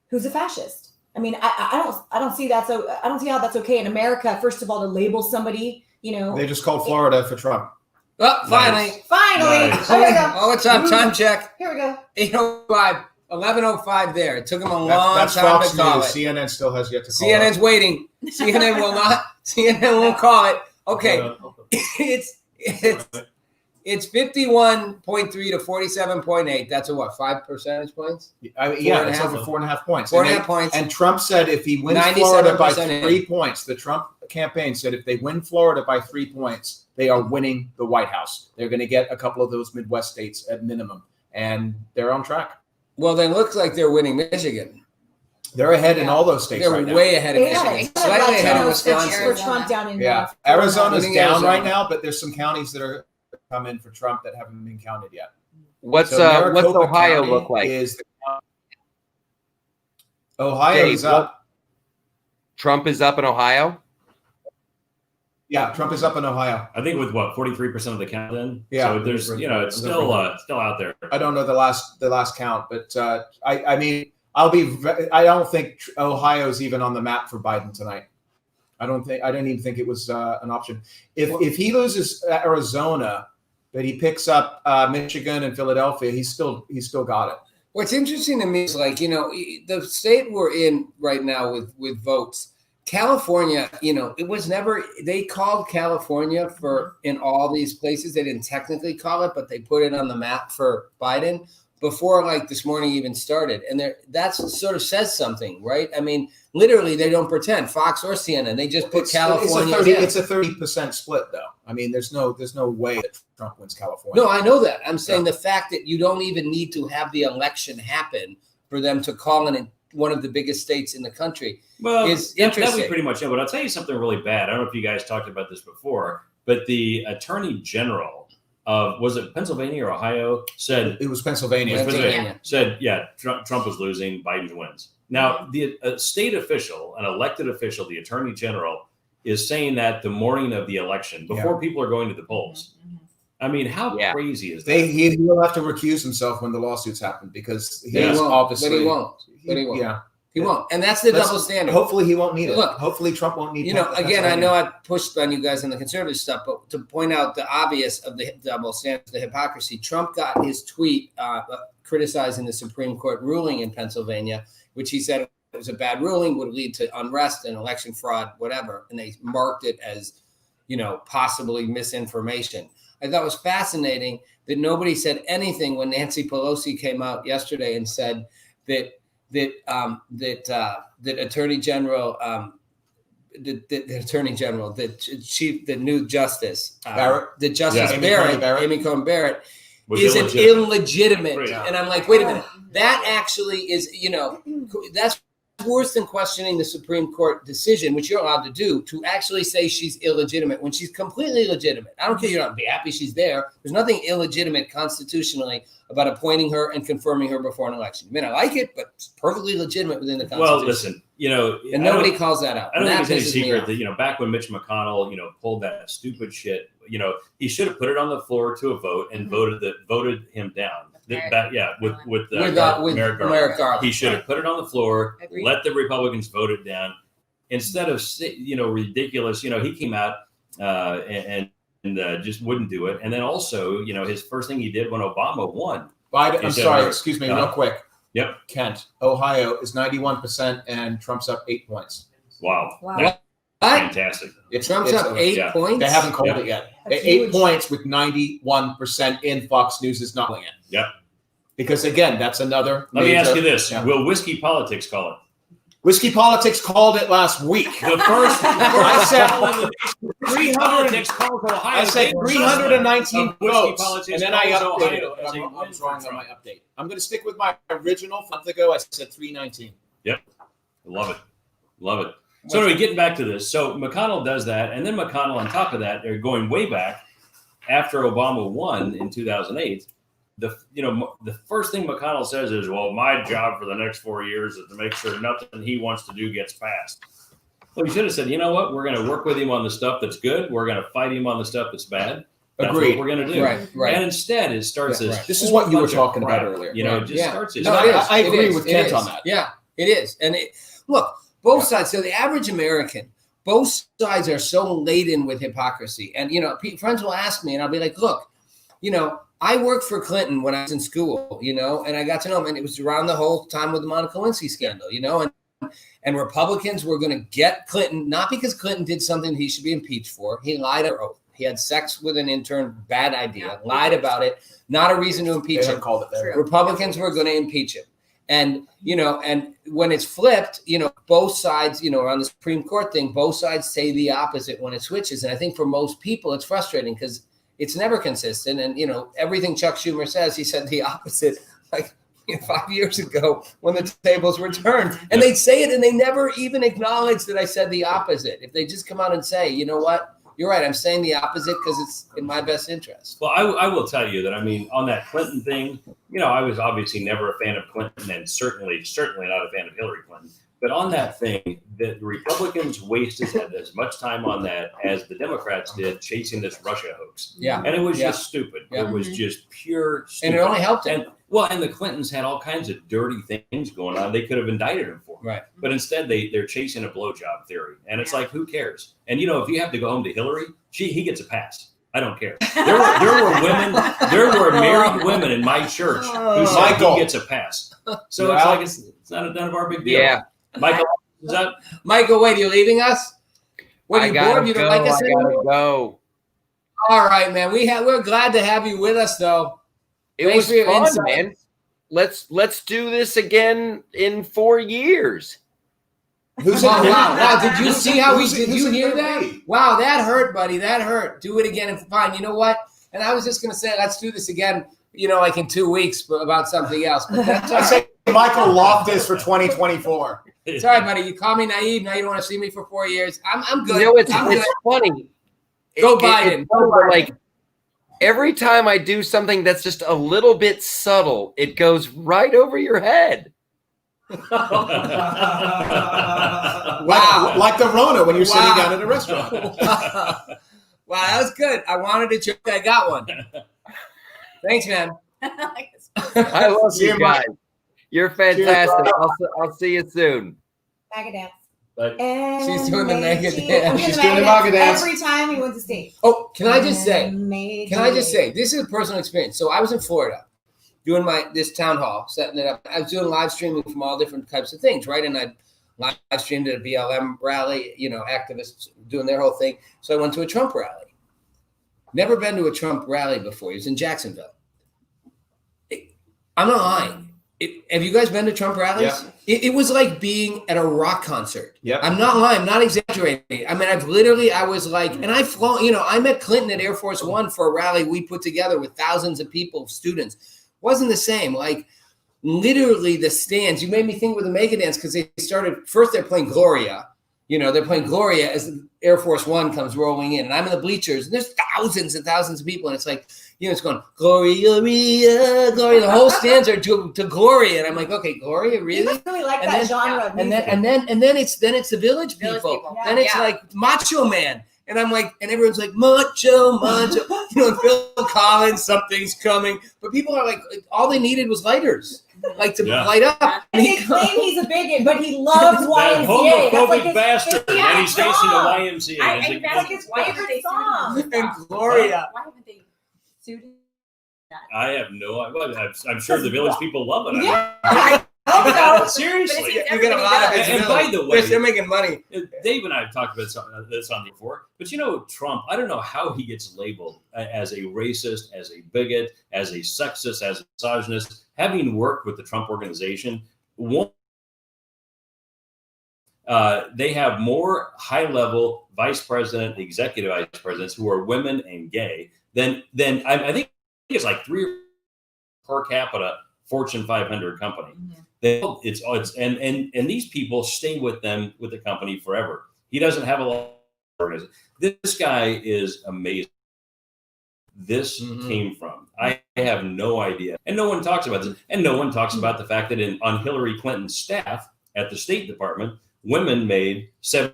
who's a fascist. I mean, I don't see that. So I don't see how that's okay in America. First of all, to label somebody, They just called Florida for Trump. Oh, finally. Nice. Here we go. Oh, what's up? Time check. Here we go. 8:05, 11:05 there. It took him a long That's time Fox to call News. it. CNN still has yet to call CNN's waiting. CNN will not. CNN won't call it. Okay. It's 51.3 to 47.8. That's a what? 5 percentage points? Yeah, it's over 4.5 points. 4.5 points. And Trump said if he wins Florida by 97% 3 points, the Trump campaign said if they win Florida by 3 points, they are winning the White House. They're going to get a couple of those Midwest states at minimum, and they're on track. Well, then it looks like they're winning Michigan. They're ahead in all those states They're right now. way ahead of Michigan. Slightly ahead of Wisconsin. For Trump down in Arizona's Winning down Arizona. right now, but there's some counties that are come in for Trump that haven't been counted yet. What's Maricopa Ohio County look like? Ohio Dave, is up. Trump is up in Ohio. Yeah, Trump is up in Ohio. I think with what 43% of the count in. Yeah. So there's it's still out there. I don't know the last count, but I mean I don't think Ohio's even on the map for Biden tonight. I don't even think it was an option. If he loses Arizona, but he picks up Michigan and Philadelphia, he's still got it. What's interesting to me is the state we're in right now with votes. California, it was never, they called California in all these places. They didn't technically call it, but they put it on the map for Biden before this morning even started. And that sort of says something, right? I mean, literally they don't pretend, Fox or CNN, they just put California. It's a 30% split though. I mean, there's no way that Trump wins California. No, I know that. I'm saying the fact that you don't even need to have the election happen for them to call in one of the biggest states in the country is interesting. That we pretty much know. But I'll tell you something really bad. I don't know if you guys talked about this before, but the Attorney General of, was it Pennsylvania or Ohio, said it was Pennsylvania. Said, Trump was losing, Biden wins. Now, the state official, an elected official, the Attorney General, is saying that the morning of the election, before people are going to the polls. I mean, how crazy is that? He will have to recuse himself when the lawsuits happen because he's obviously. But he won't. Yeah. He won't. And that's the double standard. Hopefully he won't need it. Look, hopefully Trump won't need it. Again, I know I pushed on you guys on the conservative stuff, but to point out the obvious of the double standard, the hypocrisy, Trump got his tweet criticizing the Supreme Court ruling in Pennsylvania, which he said it was a bad ruling, would lead to unrest and election fraud, whatever. And they marked it as, possibly misinformation. I thought it was fascinating that nobody said anything when Nancy Pelosi came out yesterday and said that Attorney General, the new Justice, Barrett, Amy Coney Barrett, isn't illegitimate. Yeah. And I'm like, wait a minute, that actually is, that's worse than questioning the Supreme Court decision, which you're allowed to do, to actually say she's illegitimate when she's completely legitimate. I don't care, you don't be happy she's there. There's nothing illegitimate constitutionally about appointing her and confirming her before an election. I mean, I like it, but it's perfectly legitimate within the Constitution. Well, listen, and nobody calls that out. I don't think it's any pisses me secret off. that, back when Mitch McConnell, pulled that stupid shit, he should have put it on the floor to a vote and voted him down. Merrick Garland. He should have put it on the floor, let the Republicans vote it down instead of, ridiculous. He came out and just wouldn't do it. And then also, his first thing he did when Obama won. I'm sorry, excuse me, real quick. Yep. Kent, Ohio is 91% and Trump's up 8 points. Wow. What? Fantastic. Trump's up 8 points? They haven't called it yet. That's 8 huge. points with 91% in Fox News is not calling it. Yep. Because again, that's another. Let me ask you this: Will Whiskey Politics call it? Whiskey Politics called it last week. The first I said 300 calls Ohio. I said 319 votes, and then I updated it. as a I'm win for wrong on Trump. my update. I'm going to stick with my original. A month ago, I said 319. Yep, love it. So anyway, getting back to this, so McConnell does that, and then McConnell, on top of that, they're going way back after Obama won in 2008. the first thing McConnell says is, well, my job for the next 4 years is to make sure nothing he wants to do gets passed. Well, he should have said, you know what? We're going to work with him on the stuff that's good. We're going to fight him on the stuff that's bad. That's Agreed. what we're going to do. Right. And instead, it starts this. This is what you were talking crap. about earlier. It just starts this. No, it is. I agree It is. with It Kent is. on that. Yeah, it is. And look, both sides. So the average American, both sides are so laden with hypocrisy. And, friends will ask me and I'll be like, look, I worked for Clinton when I was in school, and I got to know him. And it was around the whole time with the Monica Lewinsky scandal, and Republicans were going to get Clinton, not because Clinton did something he should be impeached for. He lied under oath. He had sex with an intern, bad idea, lied about it, not a reason to impeach him. Called it there. Republicans were going to impeach him. And, and when it's flipped, both sides, on the Supreme Court thing, both sides say the opposite when it switches. And I think for most people, it's frustrating because it's never consistent. And, everything Chuck Schumer says, he said the opposite, 5 years ago when the tables were turned. And they say it and they never even acknowledge that I said the opposite. If they just come out and say, you know what, you're right, I'm saying the opposite because it's in my best interest. Well, I will tell you that, on that Clinton thing, I was obviously never a fan of Clinton and certainly not a fan of Hillary Clinton. But on that thing, the Republicans wasted as much time on that as the Democrats did chasing this Russia hoax. Yeah. And it was just stupid. Yeah. It was just pure stupid. And it only helped him. And the Clintons had all kinds of dirty things going on. They could have indicted him for. Right. But instead, they're chasing a blowjob theory. And it's like, who cares? And, if you have to go home to Hillary, he gets a pass. I don't care. There were married women in my church who said he gets a pass. So it's like, it's not none of our big deal. Yeah. Michael, is that? Michael, wait, you're leaving us? What, are you bored? You don't like us anymore? I gotta go. All right, man. We're glad to have you with us, though. It was fun, man. Let's do this again in 4 years. Wow. Did you see how did you hear that? Wow, that hurt, buddy. That hurt. Do it again and fine. You know what? And I was just going to say, let's do this again, like in 2 weeks about something else. But that's all right. Michael Loftus for 2024. Sorry, buddy. You call me naive. Now you don't want to see me for 4 years. I'm good. It's funny. Go Biden. Like every time I do something that's just a little bit subtle, it goes right over your head. Wow. Like the Rona when you're sitting down at a restaurant. Wow, that was good. I wanted to joke. I got one. Thanks, man. I love you guys. You're fantastic. I'll see you soon. Mega dance. She's doing the mega dance. She's doing the mega dance every time he wins a state. Oh, can I just say, this is a personal experience. So I was in Florida doing this town hall, setting it up. I was doing live streaming from all different types of things, right? And I live streamed at a BLM rally, activists doing their whole thing. So I went to a Trump rally. Never been to a Trump rally before. He was in Jacksonville. I'm not lying. Have you guys been to Trump rallies? Yeah. It was like being at a rock concert. Yeah. I'm not lying. I'm not exaggerating. I mean, I was like, and I've flown, I met Clinton at Air Force One for a rally we put together with thousands of people, students. Wasn't the same. Like literally the stands, you made me think with the mega dance because they started, first they're playing Gloria. They're playing Gloria as the Air Force One comes rolling in. And I'm in the bleachers and there's thousands and thousands of people. And it's like, it's going, Gloria, Gloria. The whole stands are to Gloria. And I'm like, okay, Gloria, really? You must really like that genre of music. And then it's the Village People. Yeah. Then it's like Macho Man. And I'm like, and everyone's like, Macho. And Phil Collins, something's coming. But people are like, all they needed was lighters. Like to light up. And they claim he's a bigot, but he loves that YMCA. homophobic bastard. And he stays in the YMCA. That's like his favorite song. And Gloria. Why haven't they sued him? I have no idea. I'm sure the Village People love it. Yeah. Seriously. You get a lot of it. And by the way, they're making money. Dave and I have talked about this on before, but Trump, I don't know how he gets labeled as a racist, as a bigot, as a sexist, as a misogynist. Having worked with the Trump organization, they have more high-level vice president, executive vice presidents who are women and gay than I think it's like 3 per capita Fortune 500 company. Mm-hmm. And these people stay with the company forever. He doesn't have a lot of organization. This guy is amazing. This came from. have no idea. And no one talks about this. And no one talks about the fact that on Hillary Clinton's staff at the State Department, women made 7%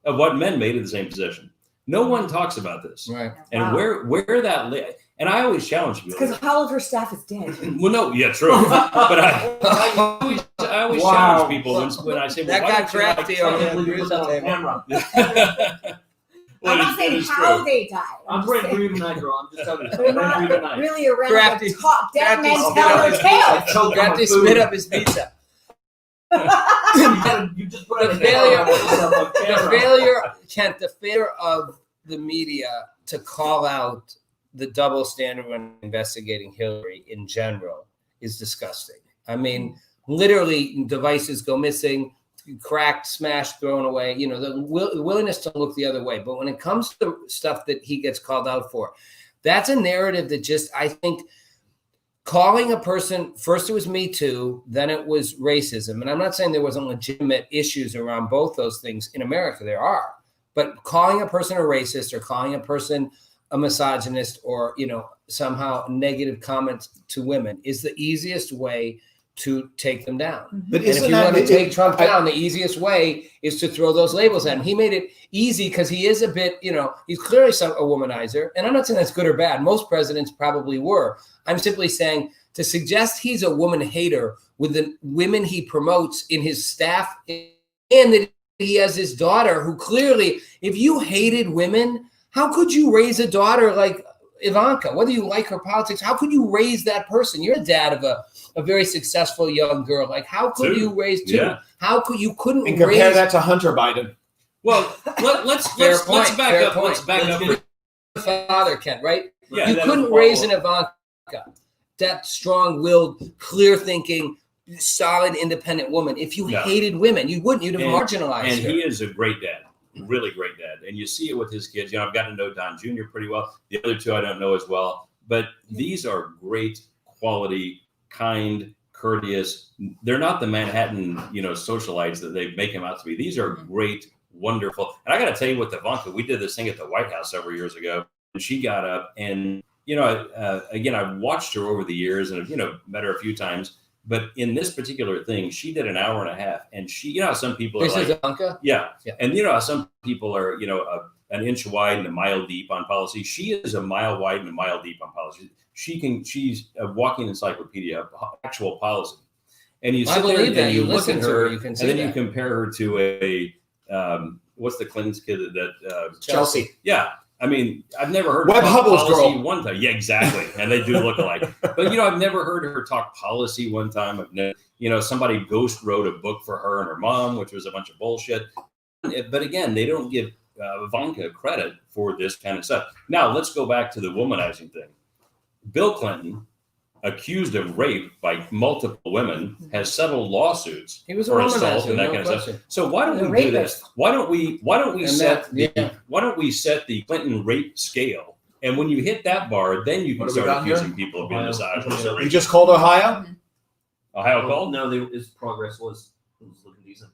of what men made in the same position. No one talks about this. Right. And where that and I always challenge people. Because all of her staff is dead. Well, no, yeah, true. But I always challenge people when I say, well, that got crafty on camera. I'm not saying how they died. I'm praying for you tonight, girl. I'm just telling you. They're not really around Crafty. the top dead men Crafty tell their tales. Crafty spit up his pizza. You just put The failure, Kent, the failure of the media to call out the double standard when investigating Hillary in general is disgusting. I mean, literally devices go missing, cracked, smashed, thrown away, the willingness to look the other way. But when it comes to stuff that he gets called out for, that's a narrative that just, I think, calling a person, first it was Me Too, then it was racism. And I'm not saying there wasn't legitimate issues around both those things in America. There are. But calling a person a racist or calling a person a misogynist or, somehow negative comments to women is the easiest way to take them down. But and if you want to take Trump down, the easiest way is to throw those labels at him. He made it easy because he is a bit, he's clearly a womanizer. And I'm not saying that's good or bad. Most presidents probably were. I'm simply saying to suggest he's a woman hater with the women he promotes in his staff and that he has his daughter who clearly, if you hated women, how could you raise a daughter like Ivanka? Whether you like her politics, how could you raise that person? You're the dad of a very successful young girl. Like, how could you raise two? Yeah. How could you couldn't and compare that to Hunter Biden? Well, let's back up. Let's back up. Father, Kent, right? Yeah, you couldn't raise an Ivanka, that strong-willed, clear-thinking, solid, independent woman. If you hated women, you wouldn't. You'd have marginalized her. And he is a great dad. Really great dad. And you see it with his kids. I've gotten to know Don Jr. pretty well. The other two I don't know as well. But these are great quality, kind, courteous. They're not the Manhattan, socialites that they make him out to be. These are great, wonderful. And I got to tell you with Ivanka, we did this thing at the White House several years ago. And she got up and, again, I've watched her over the years and, met her a few times. But in this particular thing, she did an hour and a half, and she, how some people are this like, is Ivanka? Yeah. And how some people are, an inch wide and a mile deep on policy. She is a mile wide and a mile deep on policy. She's a walking encyclopedia of actual policy. And you sit there and you look at her, and then you compare her to a, what's the Clinton's kid that Chelsea. Yeah. I mean, I've never heard Webb Hubbell's policy girl. one time. Yeah, exactly. And they do look alike. But, I've never heard her talk policy one time. I've never, somebody ghost wrote a book for her and her mom, which was a bunch of bullshit. But again, they don't give Ivanka credit for this kind of stuff. Now, let's go back to the womanizing thing. Bill Clinton, accused of rape by multiple women, has settled lawsuits for assault and that kind of stuff. So why don't we do this? Why don't we set the Clinton rape scale? And when you hit that bar, then you can start accusing people of being misogynist. You just called Ohio? Ohio called? No, his progress was looking decent.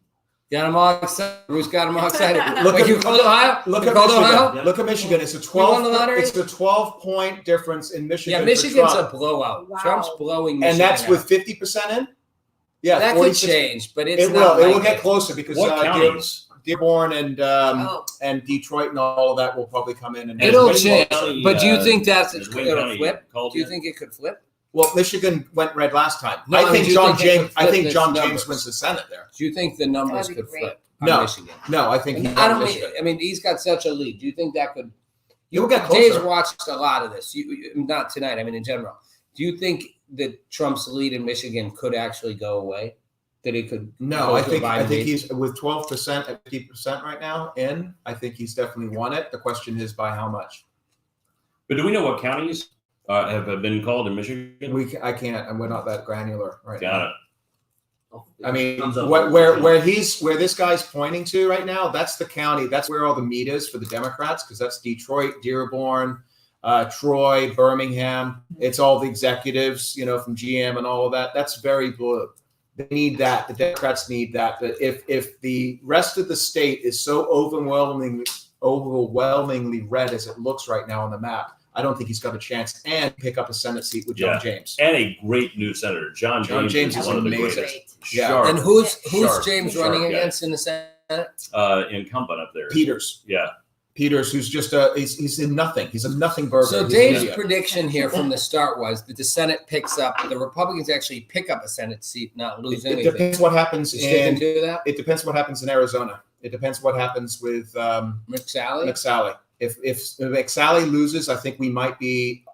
Got him all excited. Bruce got him all excited. Look you called Ohio? Look you at called Michigan. Ohio? Look at Michigan. It's a 12-point difference in Michigan. Yeah, Michigan's for Trump. a blowout. Wow. Trump's blowing Michigan And that's with 50% in? Yeah, that 40%. could change, but it's It not will. It will likely. get closer because What counties? Dearborn and Detroit and all of that will probably come in. And It'll Wayne change. County, But do you think that's is Wayne it'll County flip? called Do you yet? think it could flip? Well, Michigan went red last time. No, I think do you John think it James. could I flip think this John numbers? James wins the Senate there. Do you think the numbers That'd be could great. flip No. on Michigan? No, I think I don't mean. I mean, he's got such a lead. Do you think that could? You'll get Jay's closer. watched a lot of this. Not tonight. I mean, in general. Do you think that Trump's lead in Michigan could actually go away? That it could? No, go I to think Biden lead? he's with 12% at 50% right now. I think he's definitely won it. The question is by how much. But do we know what counties have been called in Michigan? I can't, and we're not that granular right now. Got it. I mean, where this guy's pointing to right now, that's the county. That's where all the meat is for the Democrats, because that's Detroit, Dearborn, Troy, Birmingham. It's all the executives, from GM and all of that. That's very blue. They need that. The Democrats need that. But if the rest of the state is so overwhelmingly red as it looks right now on the map, I don't think he's got a chance, and pick up a Senate seat with John James. And a great new senator. John James is one of the amazing. greatest. Yeah. Sharp, And who's sharp, James sharp running guy. against in the Senate? Incumbent up there. Peters. Yeah. Peters, who's just he's in nothing. He's a nothing burger. So He's Dave's an idiot. prediction here from the start was that the Senate picks up, the Republicans actually pick up a Senate seat, not lose It anything. depends what happens You still can in. do that? It depends what happens in Arizona. It depends what happens with McSally? McSally. If McSally loses, I think we might be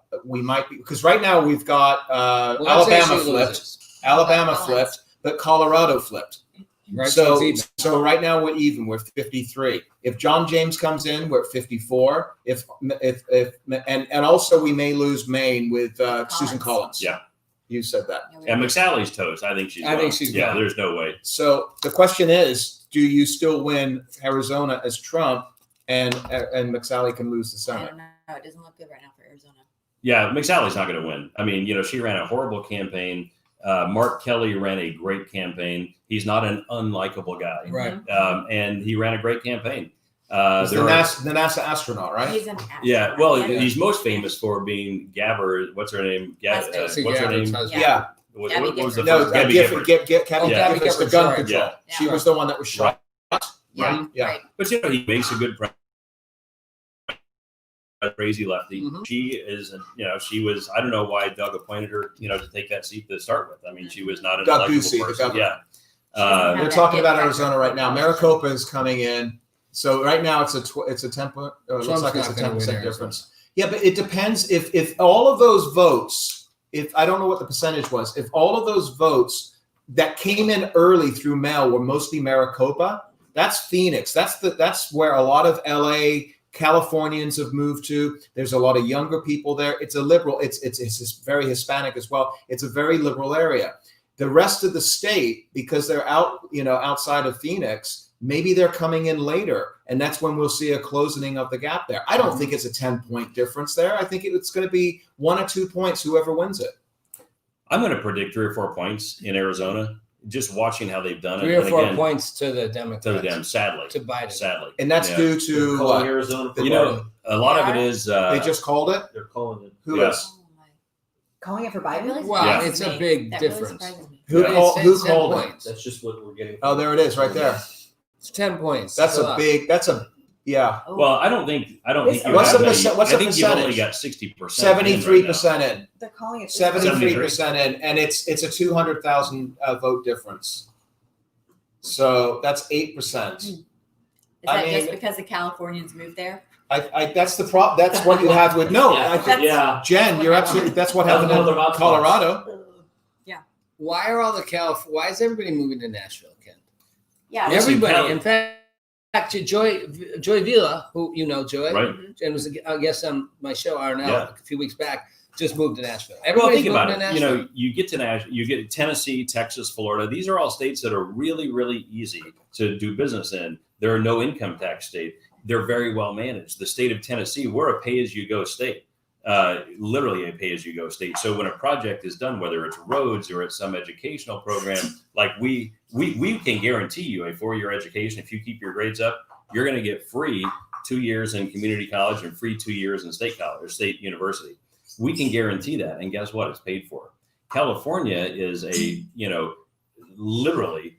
because right now we've got Well, let's say Alabama she flipped, loses. Alabama flipped, but Colorado flipped. Right, so it's even. So right now we're even. We're 53. If John James comes in, we're at 54. And also we may lose Maine with Susan Collins. Yeah. You said that. And McSally's toast. I think she's gone. There's no way. So the question is, do you still win Arizona as Trump and McSally can lose the I Senate? don't know. It doesn't look good right now for Arizona. Yeah, McSally's not going to win. I mean, she ran a horrible campaign. Mark Kelly ran a great campaign. He's not an unlikable guy. Right. And he ran a great campaign. He's the NASA astronaut, right? He's an astronaut. Yeah, well, Yeah. he's most famous for being Gabber. What's her name? Husband. What's her name? Husband. Yeah. What Gabby was the Gifford. first? Gabby Gifford. Kathy Yeah. Giffords, the Gabby gun Gifford's control. right. Yeah. She was the one that was shot. Yeah. Yeah. Right. But he makes a good president. A crazy lefty. Mhm. She is, she was. I don't know why Doug appointed her, to take that seat to start with. I mean, she was not an Doug electable Ducey, the person. governor. Yeah. Have They're that talking get about back Arizona right now. Maricopa is coming in. So right now it's a 10 point. It looks Trump's like it's a not gonna 10% win Arizona. difference. Yeah, but it depends if all of those votes. If I don't know what the percentage was, if all of those votes that came in early through mail were mostly Maricopa, that's Phoenix. That's where a lot of LA Californians have moved to. There's a lot of younger people there. It's a liberal. It's very Hispanic as well. It's a very liberal area. The rest of the state, because they're outside of Phoenix, maybe they're coming in later, and that's when we'll see a closing of the gap there. I don't think it's a 10-point difference there. I think it's going to be 1 or 2 points, whoever wins it. I'm going to predict 3 or 4 points in Arizona. Just watching how they've done it. 3 or And 4 again, points to the Democrats. to them, sadly. To Biden. Sadly. And that's Yeah. due to Calling what? Arizona for A lot of it is. They just called it? They're calling it. Who Yeah. is? Oh my. Calling it for That Biden? really Wow, surprises it's a me. big That really difference. surprises me. Who It's called 10 it? points. That's just what we're getting. Oh, there it is, right there. It's 10 points. That's lot. yeah. Oh. Well, I don't think you What's have the any- percent- what's I the think you've only percentage? got 60%. 73% in. They're calling it 73% in, and it's a 200,000 vote difference. So that's 8%. Is I that just mean- because the Californians moved there? That's the problem. That's what you have with I think, Yeah. Jen, you're absolutely. That's what happened in Another hotspot. Colorado. Why are all the why is everybody moving to Nashville, Ken? Yeah. Yes. Everybody. Kelly. In fact, Joy Villa, who you know, Joy, Right. and was a guest on my show RNL Yeah. a few weeks back, just moved to Nashville. Well, Everybody's think about moving it. to Nashville. You get to Nashville, you get Tennessee, Texas, Florida. These are all states that are really, really easy to do business in. They're a no income tax state. They're very well managed. The state of Tennessee, we're a pay-as-you-go state. Literally a pay-as-you-go state. So when a project is done, whether it's roads or it's some educational program, like we can guarantee you a 4-year education. If you keep your grades up, you're going to get free 2 years in community college and free 2 years in state college or state university. We can guarantee that, and guess what? It's paid for. California is a literally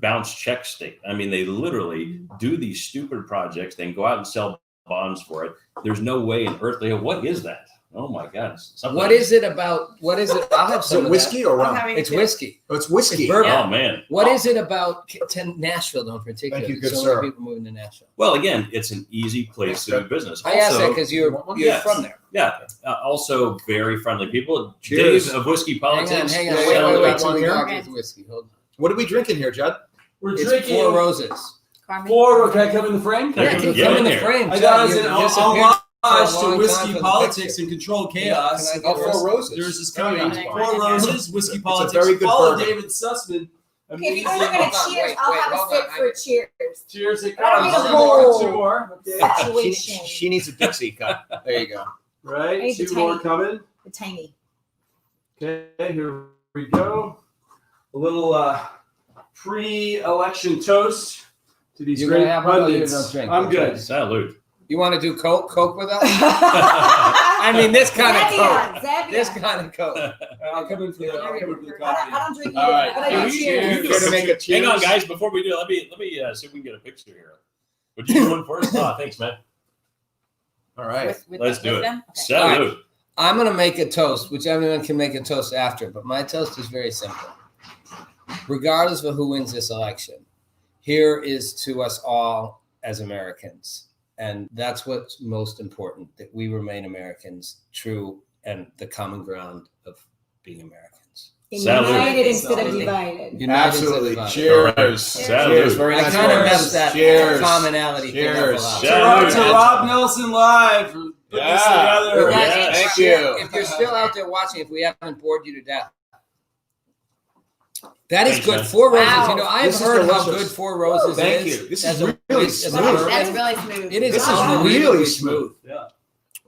bounce check state. I mean, they literally do these stupid projects, then go out and sell bonds for it. There's no way in earthly. What is that? Oh my God! What is it about? What is it? I'll have Is some it of whiskey that. or rum? It's whiskey. Oh, it's whiskey. It's bourbon. Oh man! What is it about Nashville, though, in particular? Thank you, that good so sir. many people moving to Nashville. Well, again, it's an easy place to do business. I asked that Also, because you're yes. from there. Yeah. Also, very friendly people. Cheers. Dave of Whiskey Politics. Hang on. Yeah, Wait yeah, till we here. talk with whiskey. Hold on. What are we drinking here, Judd? We're It's drinking 4 Roses. Carmen? Can I come in the frame? Yeah, Can you get come in in the there. frame? I Judd, thought it was you an disappeared for a homage long to time whiskey for the politics picture. and controlled chaos. Can I get 4 roses. Yours is Very coming. nice. 4 roses, whiskey politics. very good Follow bourbon. David Sussman. Okay, if you guys are Amazing. gonna Hold on, cheers, wait, I'll wait, have a hold sip on. for cheers. Cheers. It I don't need a comes. bowl. 2 more. Okay. Situation. She needs a Dixie cup. There you go. I Right. need the 2 more tank. coming. The tiny. Okay, here we go. A little pre-election toast to these You're great gonna have one or you pundits. don't drink? I'm good. Salute. You want to do coke with us? I mean, this kind of coke. Zavion. This kind of coke. I'll come in for the I coffee. don't drink All either, right. but I Yeah, do we cheers. do Care to make a cheers? Hang on, guys. Before we do, let me see if we can get a picture here. Would you do one first? Oh, thanks, man. All right. Let's do it. Them? Okay. Salute. I'm going to make a toast, which everyone can make a toast after, but my toast is very simple. Regardless of who wins this election, here is to us all as Americans. And that's what's most important, that we remain Americans, true, and the common ground of being Americans. United instead of Salute. divided. United Absolutely. instead of Cheers. Correct. Salute. Cheers. Very I nice kind of words. messed that Cheers. commonality thing up a Cheers. lot. Salute. To Rob Nelson Live for putting this Yeah. together. Guys, Yes. Thank you. If you're still out there watching, if we haven't bored you to death, that is Thanks, good. man. 4 Roses. Wow. You know, I've This is heard how delicious. good 4 Roses Thank is. you. This as is a- really as a smooth. bourbon. That's really smooth. It is. This is Wow. really smooth. Yeah.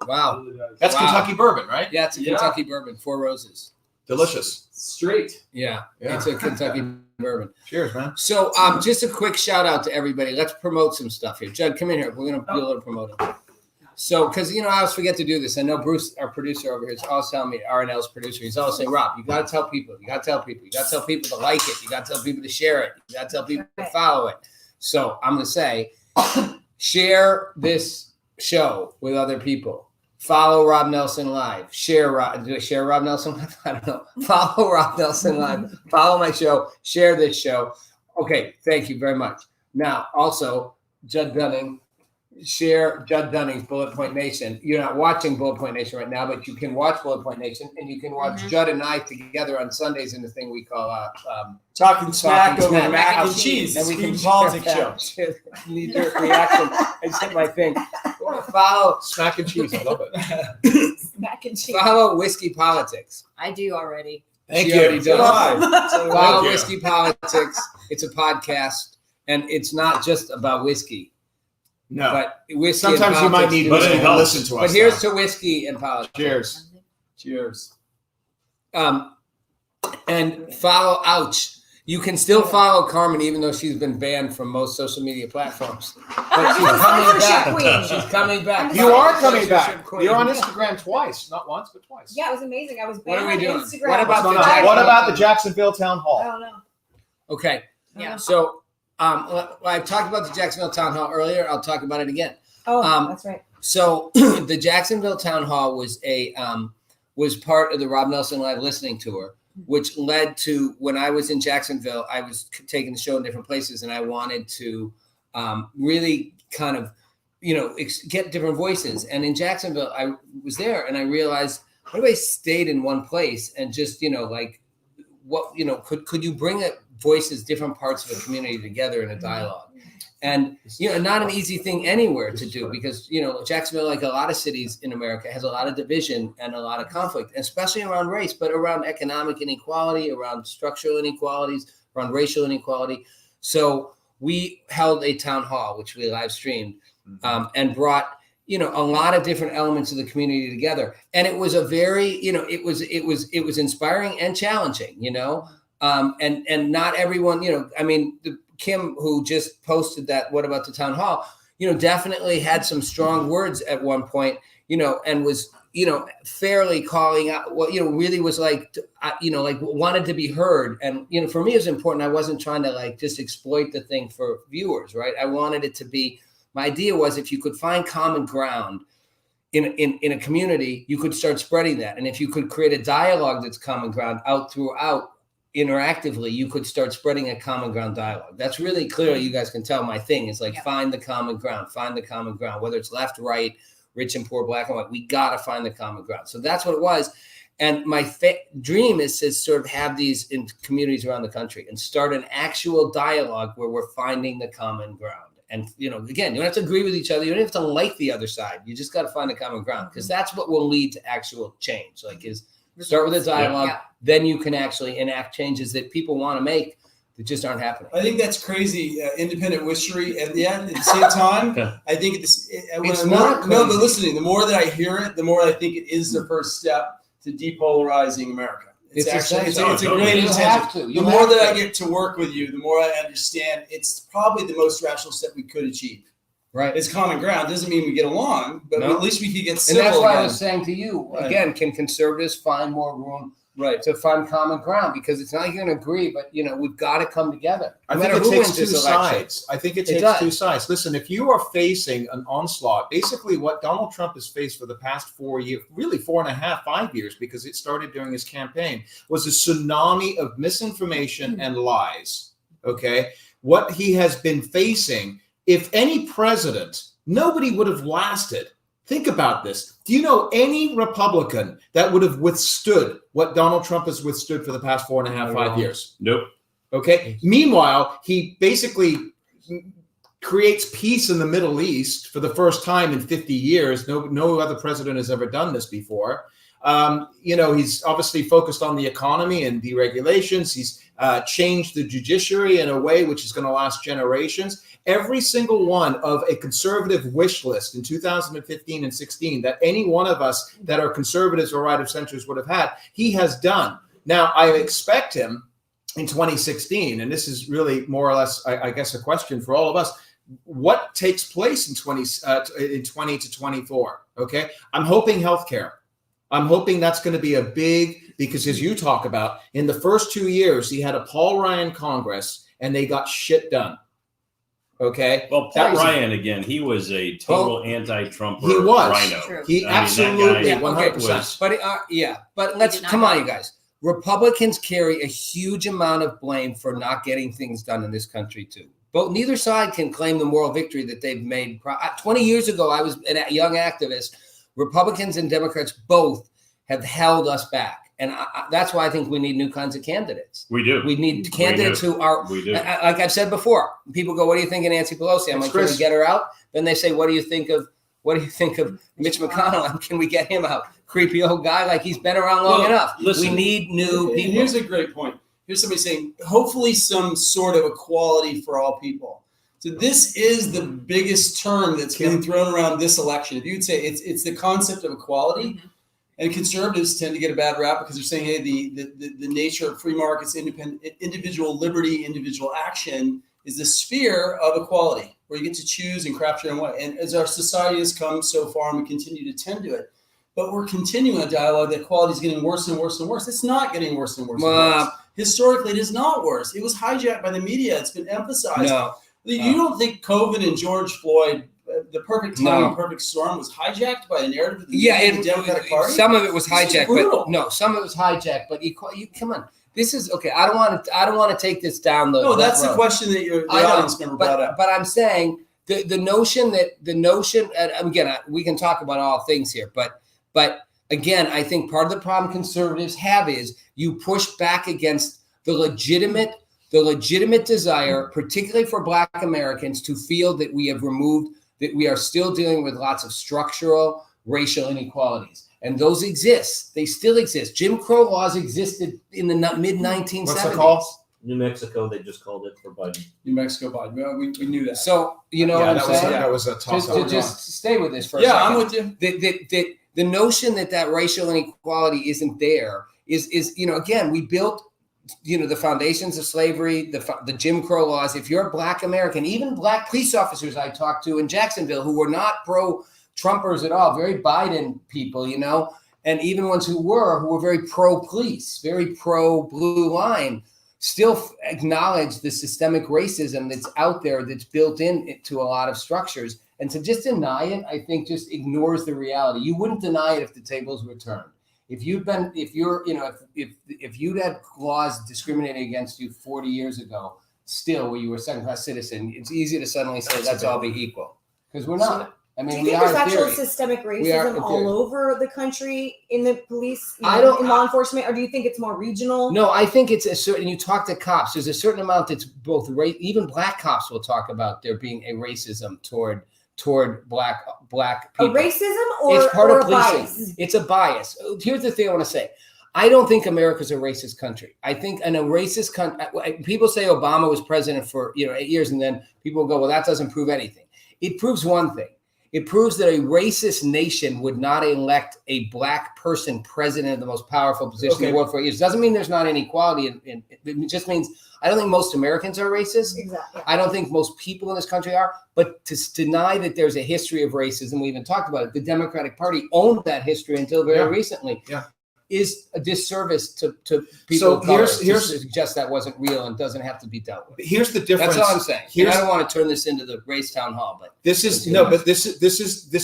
Wow. That's Wow. Kentucky bourbon, right? Yeah, it's a Yeah. Kentucky bourbon. 4 Roses. Delicious. Straight. Yeah, Yeah. it's a Kentucky bourbon. Cheers, man. So, just a quick shout out to everybody. Let's promote some stuff here. Judd, come in here. We're gonna do a little promoting. So, because I always forget to do this. I know Bruce, our producer over here, is always telling me, RNL's producer, he's always saying, Rob, you got to tell people. You got to tell people. You got to tell people to like it. You got to tell people to share it. You got to tell people to follow it. So, I'm going to say, share this show with other people. Follow Rob Nelson Live. Share Rob Nelson Live? I don't know. Follow Rob Nelson Live. Follow my show. Share this show. Okay, thank you very much. Now, also, Judd Dunning. Share Judd Dunning's Bullet Point Nation. You're not watching Bullet Point Nation right now, but you can watch Bullet Point Nation, and you can watch Judd and I together on Sundays in the thing we call Talking smack Talking over Smack. mac and cheese. and we can politics show. knee-jerk reaction. I just hit my thing. Follow Smack and cheese. I love it. Mac and cheese. Follow Whiskey Politics. I do already. Thank She you. already does. Follow Thank you. Whiskey Politics. It's a podcast, and it's not just about whiskey, No. but whiskey. and Sometimes you might politics need do But it to that. helps. listen to us. But here's now. to whiskey and politics. Cheers. Cheers. And follow Ouch. You can still follow Carmen even though she's been banned from most social media platforms. But she's I'm the coming censorship back. queen. She's coming back. I'm the You are Censorship coming back. Censorship queen. You're on Instagram twice. Not once, but twice. Yeah, it was amazing. I was What are banned we on doing? Instagram. What about What's the going on? Jacksonville What about the Town- Jacksonville Town I Hall? don't know. Okay. Yeah. So I talked about the Jacksonville Town Hall earlier. I'll talk about it again. Oh, Um, that's right. So the Jacksonville Town Hall was was part of the Rob Nelson Live listening tour, which led to when I was in Jacksonville, I was taking the show in different places, and I wanted to really kind of, get different voices. And in Jacksonville, I was there, and I realized, what if I stayed in one place and just, could you bring voices, different parts of a community together in a dialogue? And, not an easy thing anywhere to do because, Jacksonville, like a lot of cities in America, has a lot of division and a lot of conflict, especially around race, but around economic inequality, around structural inequalities, around racial inequality. So we held a town hall, which we live streamed, and brought, a lot of different elements of the community together. And it was a very, it was inspiring and challenging, and not everyone, Kim, who just posted that, what about the town hall, definitely had some strong words at one point, and was, fairly calling out really was like wanted to be heard. And, for me, it was important. I wasn't trying to just exploit the thing for viewers, right? I wanted it to be, my idea was if you could find common ground in a community, you could start spreading that. And if you could create a dialogue that's common ground out throughout, interactively, you could start spreading a common ground dialogue. That's really clear. You guys can tell my thing is find the common ground, whether it's left, right, rich and poor, black and white. We got to find the common ground. So that's what it was. And my dream is to sort of have these in communities around the country and start an actual dialogue where we're finding the common ground. And, again, you don't have to agree with each other. You don't have to like the other side. You just got to find a common ground because that's what will lead to actual change. Start with a dialogue, then you can actually enact changes that people want to make that just aren't happening. I think that's crazy, independent whishery. And at the same time, I think It's not crazy. No, but listening, the more that I hear it, the more I think it is the first step to depolarizing America. It's a great You have to. intention. You The more have that to. I get to work with you, the more I understand it's probably the most rational step we could achieve. Right. It's common ground. Doesn't mean we get along, but No. at least we could get And civil that's why I again. was saying to you, Right. again, can conservatives find more room Right. to find common ground? Because it's not like you're going to agree, but, we've got to come together. I No think matter it who takes wins two this election. sides. I think it It takes does. two sides. Listen, if you are facing an onslaught, basically what Donald Trump has faced for the past 4 years, really 4.5, 5 years, because it started during his campaign, was a tsunami of misinformation and lies. Okay. What he has been facing, if any president, nobody would have lasted. Think about this. Do you know any Republican that would have withstood what Donald Trump has withstood for the past 4.5, 5 years? Nope. Okay. Meanwhile, he basically creates peace in the Middle East for the first time in 50 years. No other president has ever done this before. He's obviously focused on the economy and deregulations. He's changed the judiciary in a way which is going to last generations. Every single one of a conservative wish list in 2015 and 16 that any one of us that are conservatives or right of centers would have had, he has done. Now, I expect him in 2016, and this is really more or less, I guess, a question for all of us. What takes place in 20 to 24? Okay, I'm hoping healthcare. I'm hoping that's going to be a big, because as you talk about, in the first 2 years, he had a Paul Ryan Congress and they got shit done. Okay. Well, Paul Ryan, again, he was a total anti-Trumper He was. rhino. True. He I mean, that absolutely, guy 100%. was- But let's come on, you guys. Republicans carry a huge amount of blame for not getting things done in this country too. But neither side can claim the moral victory that they've made. 20 years ago, I was a young activist. Republicans and Democrats both have held us back. And that's why I think we need new kinds of candidates. We do. We need candidates who are, We do. like I've said before, people go, what do you think of Nancy Pelosi? I'm like, can we get her out? Then they say, what do you think of Mitch McConnell? Can we get him out? Creepy old guy, like he's been around long enough. Listen, we need new and people. Here's a great point. Here's somebody saying, hopefully some sort of equality for all people. So this is the biggest term that's getting thrown around this election. If you'd say it's the concept of equality, and conservatives tend to get a bad rap because they're saying, hey, the nature of free markets, individual liberty, individual action is the sphere of equality, where you get to choose and craft your own way. And as our society has come so far, and we continue to tend to it, but we're continuing a dialogue that equality is getting worse and worse and worse. It's not getting worse and worse and worse. Historically, it is not worse. It was hijacked by the media. It's been emphasized. No. You don't think COVID and George Floyd, the perfect time, perfect storm, was hijacked by a narrative of the Democratic Party? Some of it was hijacked, brutal. but no, some of it was hijacked. But you come on, this is okay. I don't want to take this down the. No, that's road. the question that the audience member brought up. But I'm saying the notion, and again, we can talk about all things here, but again, I think part of the problem conservatives have is you push back against the legitimate desire, particularly for Black Americans, to feel that we have removed, that we are still dealing with lots of structural racial inequalities. And those exist. They still exist. Jim Crow laws existed in the mid-1970s. What's the call? New Mexico, they just called it for Biden. New Mexico, Biden. Well, we knew that. So, you know what I'm saying? That was a toss-up. Just stay with this for a Yeah, second. I'm with you. The notion that racial inequality isn't there is again, we built the foundations of slavery, the Jim Crow laws. If you're a Black American, even Black police officers I talked to in Jacksonville who were not pro-Trumpers at all, very Biden people, and even ones who were very pro-police, very pro-blue line, still acknowledge the systemic racism that's out there, that's built into a lot of structures. And to just deny it, I think just ignores the reality. You wouldn't deny it if the tables were turned. If you'd had laws discriminating against you 40 years ago, still where you were a second-class citizen, it's easy to suddenly say let's all be equal, because we're not. I mean, do you think there's actual systemic racism all over the country in the police, in law enforcement, or do you think it's more regional? No, I think it's a certain. You talk to cops. There's a certain amount that's both. Even Black cops will talk about there being a racism toward black people. A racism or it's part or of a policing. bias? It's a bias. Here's the thing I want to say. I don't think America's a racist country. I think in a racist country, people say Obama was president for 8 years, and then people go, well, that doesn't prove anything. It proves one thing. It proves that a racist nation would not elect a black person president of the most powerful position in the world for years. Doesn't mean there's not inequality. It just means I don't think most Americans are racist. Exactly. I don't think most people in this country are. But to deny that there's a history of racism, we even talked about it, the Democratic Party owned that history until very recently. Yeah. Is a disservice to people So of color here's to suggest that wasn't real and doesn't have to be dealt with. Here's the difference. That's all I'm saying. And I don't want to turn this into the race town hall, but this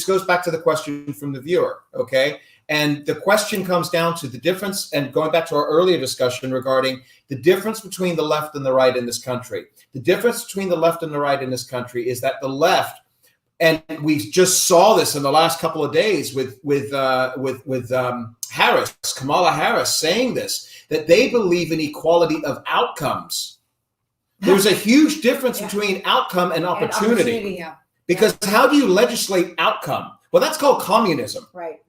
goes back to the question from the viewer, okay? And the question comes down to the difference, and going back to our earlier discussion regarding the difference between the left and the right in this country. The difference between the left and the right in this country is that the left, and we just saw this in the last couple of days with Harris, Kamala Harris, saying this, that they believe in equality of outcomes. There's a huge difference between outcome and opportunity. Because how do you legislate outcome? Well, that's called communism. Right.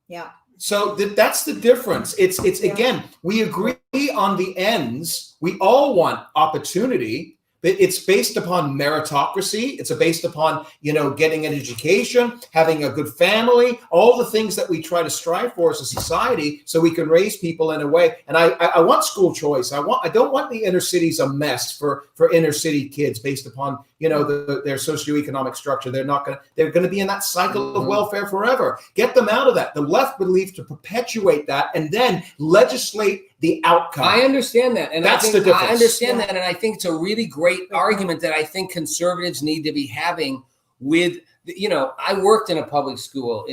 Yeah. So that's the difference. It's again, we agree on the ends. We all want opportunity. It's based upon meritocracy. It's based upon, getting an education, having a good family, all the things that we try to strive for as a society so we can raise people in a way. And I want school choice. I don't want the inner cities a mess for inner city kids based upon, their socioeconomic structure. They're going to be in that cycle of welfare forever. Get them out of that. The left believes to perpetuate that and then legislate the outcome. I understand that. And that's the difference. I understand that. And I think it's a really great argument that I think conservatives need to be having with, I worked in a public school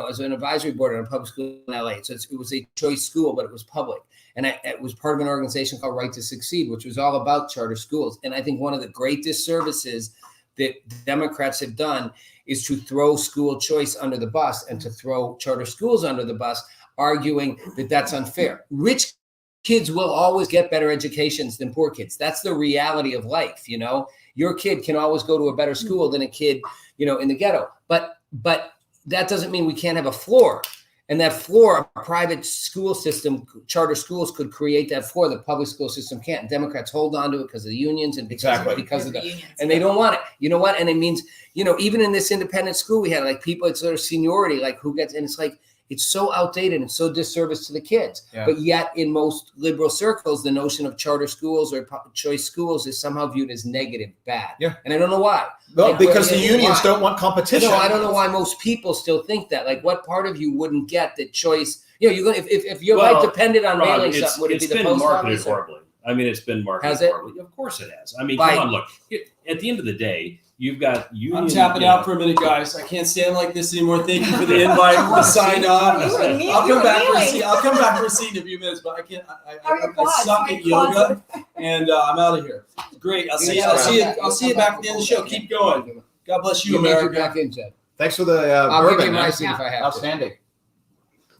as an advisory board in a public school in LA. So it was a choice school, but it was public. And it was part of an organization called Right to Succeed, which was all about charter schools. And I think one of the great disservices that Democrats have done is to throw school choice under the bus and to throw charter schools under the bus, arguing that that's unfair. Rich kids will always get better educations than poor kids. That's the reality of life. Your kid can always go to a better school than a kid, in the ghetto. But that doesn't mean we can't have a floor. And that floor, a private school system, charter schools could create that floor. The public school system can't. And Democrats hold on to it because of the unions and because of the unions. And they don't want it. You know what? And it means, even in this independent school, we had like people, it's sort of seniority, like who gets, and it's like, it's so outdated and so disservice to the kids. Yeah. But yet in most liberal circles, the notion of charter schools or choice schools is somehow viewed as negative, bad. Yeah. And I don't know why. Well, because the unions don't want competition. No, I don't know why most people still think that. Like, what part of you wouldn't get that choice? If your life depended on mailing something, would it be the post office? It's been marketed horribly. I mean, it's been marketed Has it? horribly. Of course it has. I mean, come on, look. At the end of the day, you've got union. I'm tapping out for a minute, guys. I can't stand like this anymore. Thank you for the invite. To sign up. I'll come back for a seat. I'll come back for a seat in a few minutes, but I can't. I suck at yoga, and I'm out of here. Great. I'll see you back at the end of the show. Keep going. God bless you, America. Back in, Judd. Thanks for the I'll bourbon. give you my seat if I have Outstanding.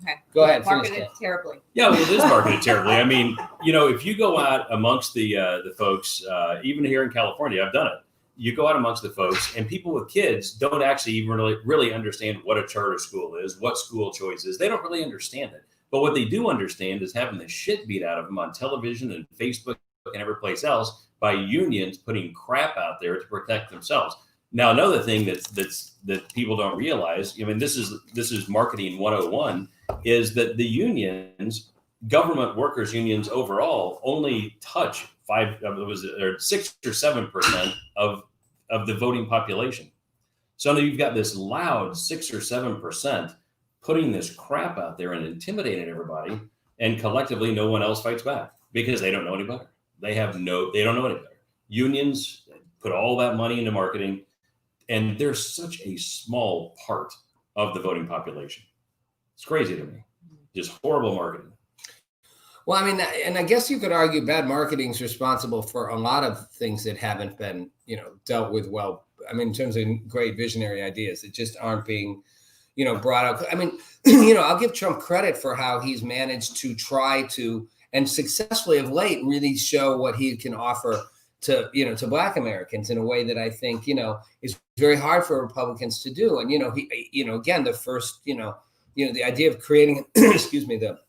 Okay. Go ahead. Marketed terribly. Yeah, well, it is marketed terribly. I mean, if you go out amongst the folks, even here in California, I've done it. You go out amongst the folks, and people with kids don't actually even really understand what a charter school is, what school choice is. They don't really understand it. But what they do understand is having the shit beat out of them on television and Facebook and every place else by unions putting crap out there to protect themselves. Now, another thing that people don't realize, I mean, this is marketing 101, is that the unions, government workers unions overall, only touch 6 or 7% of the voting population. So now you've got this loud 6 or 7% putting this crap out there and intimidating everybody, and collectively no one else fights back because they don't know any better. They don't know any better. Unions put all that money into marketing, and they're such a small part of the voting population. It's crazy to me. Just horrible marketing. Well, I mean, and I guess you could argue bad marketing is responsible for a lot of things that haven't been, dealt with well. I mean, in terms of great visionary ideas that just aren't being, brought out. I mean, I'll give Trump credit for how he's managed to try to, and successfully of late, really show what he can offer to Black Americans in a way that I think, is very hard for Republicans to do. And, he, again, the first, the idea of creating, excuse me, the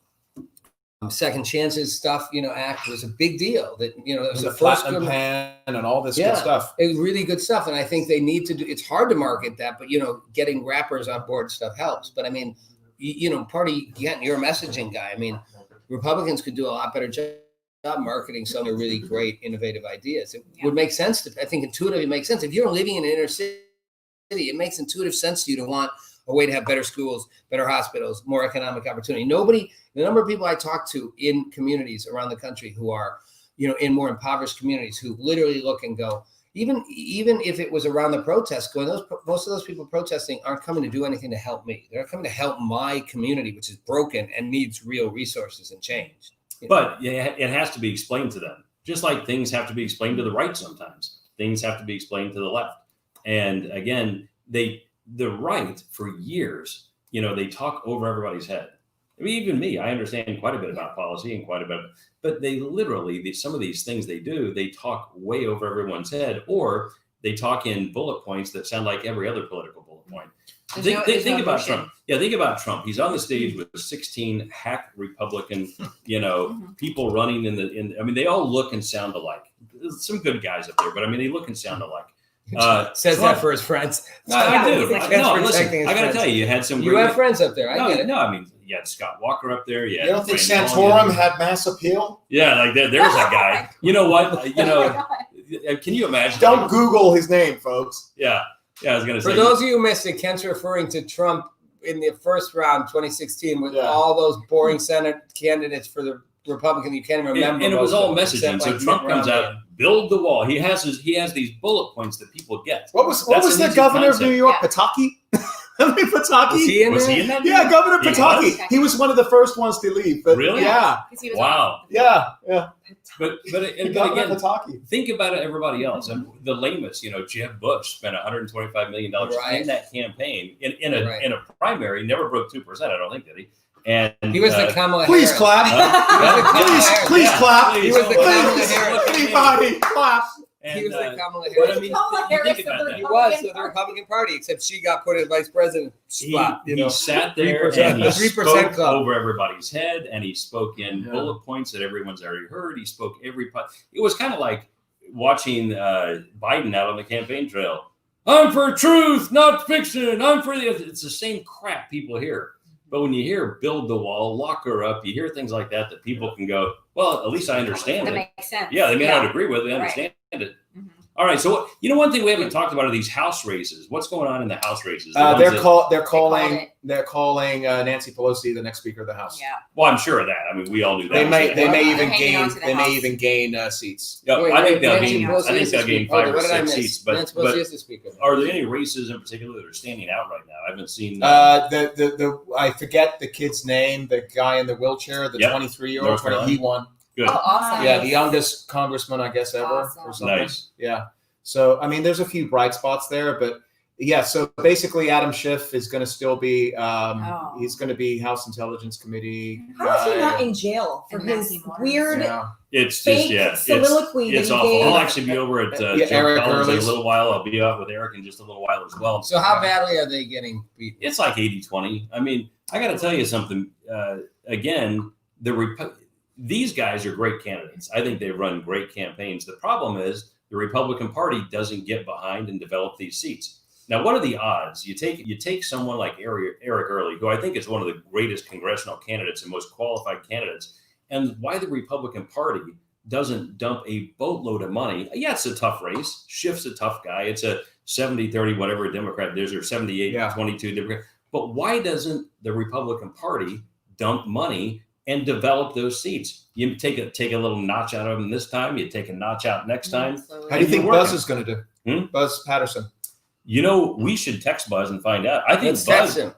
second chances stuff, act was a big deal. That it was the the first platinum pan and all this Yeah. good stuff. It was really good stuff, and I think they need to do. It's hard to market that, but getting rappers on board stuff helps. But I mean, Party, you're a messaging guy. I mean, Republicans could do a lot better job marketing some of the really great, innovative ideas. It would make sense I think intuitively it makes sense. If you're living in an inner city, it makes intuitive sense to you to want a way to have better schools, better hospitals, more economic opportunity. The number of people I talk to in communities around the country who are, in more impoverished communities, who literally look and go, even if it was around the protests going, most of those people protesting aren't coming to do anything to help me. They're coming to help my community, which is broken and needs real resources and change. But it has to be explained to them, just like things have to be explained to the right sometimes. Things have to be explained to the left. And again, the right for years, they talk over everybody's head. I mean, even me, I understand quite a bit about policy and quite a bit, but they literally, some of these things they do, they talk way over everyone's head, or they talk in bullet points that sound like every other political bullet point. Think about Trump. Yeah, think about Trump. He's on the stage with 16 hack Republican, people running I mean, they all look and sound alike. There's some good guys up there, but I mean, they look and sound alike. Says Trump, that for his friends. No, I do. Listen, I got to tell you, you had some. You have friends up there. I get it. No, I mean, you had Scott Walker up there. You don't think Santorum had mass appeal? Yeah, like there's a guy. You know what? Can you imagine? Don't Google his name, folks. Yeah, I was going to say. For those of you who missed it, Kent's referring to Trump in the first round, 2016, with all those boring Senate candidates for the Republican you can't remember. And it was all messaging. So Trump comes out, build the wall. He has these bullet points that people get. What was the governor of New York? Pataki? Pataki? Was he in that? Yeah, Governor Pataki. He was one of the first ones to leave. But really? Yeah. Wow. Yeah. But again, Pataki. Think about everybody else. And the lamest, Jeb Bush spent $125 million in that campaign in a primary, never broke 2%. I don't think, did he? And he was the Kamala Please Harris. Clap. Please clap. He was the Kamala Harris. Anybody clap. He was the Kamala Harris. I mean, think about that. He was the Republican Party, except she got put in vice president spot. He sat there 3%, and he 3% spoke club. over everybody's head, and he spoke in bullet points that everyone's already heard. He spoke It was kind of like watching Biden out on the campaign trail. I'm for truth, not fiction. I'm for It's the same crap people hear. But when you hear build the wall, lock her up, you hear things like that people can go, well, at least I understand it. That makes sense. Yeah, they may not agree with it, they understand it. Mm-hmm. All right, so one thing we haven't talked about are these House races. What's going on in the House races? They're calling Nancy Pelosi the next Speaker of the House. Yeah. Well, I'm sure of that. I mean, we all knew that. They may Hanging even gain seats. Yeah, Wait, I think they'll Nancy gain. Pelosi I think is they'll the gain Speaker. 5 or What did I 6 miss? seats. But Nancy Pelosi is the Speaker. Are there any races in particular that are standing out right now? I haven't seen. I forget the kid's name. The guy in the wheelchair, the 23-year-old. He won. Good. Oh, awesome. Yeah, the youngest congressman, I guess, ever Awesome. or something. Nice. Yeah. So, I mean, there's a few bright spots there, but yeah. So basically, Adam Schiff is going to still be. He's going to be House Intelligence Committee. How is he not in jail for his weird It's fake just soliloquy It's that he awful. gave? I'll actually be over at Joe Eric Collins in a Early's. little while. I'll be out with Eric in just a little while as well. So how badly are they getting beat? It's like 80-20. I mean, I got to tell you something. Again, these guys are great candidates. I think they run great campaigns. The problem is the Republican Party doesn't get behind and develop these seats. Now, what are the odds? You take someone like Eric Early, who I think is one of the greatest congressional candidates and most qualified candidates, and why the Republican Party doesn't dump a boatload of money. Yeah, it's a tough race. Schiff's a tough guy. It's a 70-30, whatever a Democrat is, or 78-22 Democrat. But why doesn't the Republican Party dump money and develop those seats? You take a little notch out of them this time. You take a notch out next time. How do you think Buzz is going to do? Buzz Patterson. We should text Buzz and find out. I think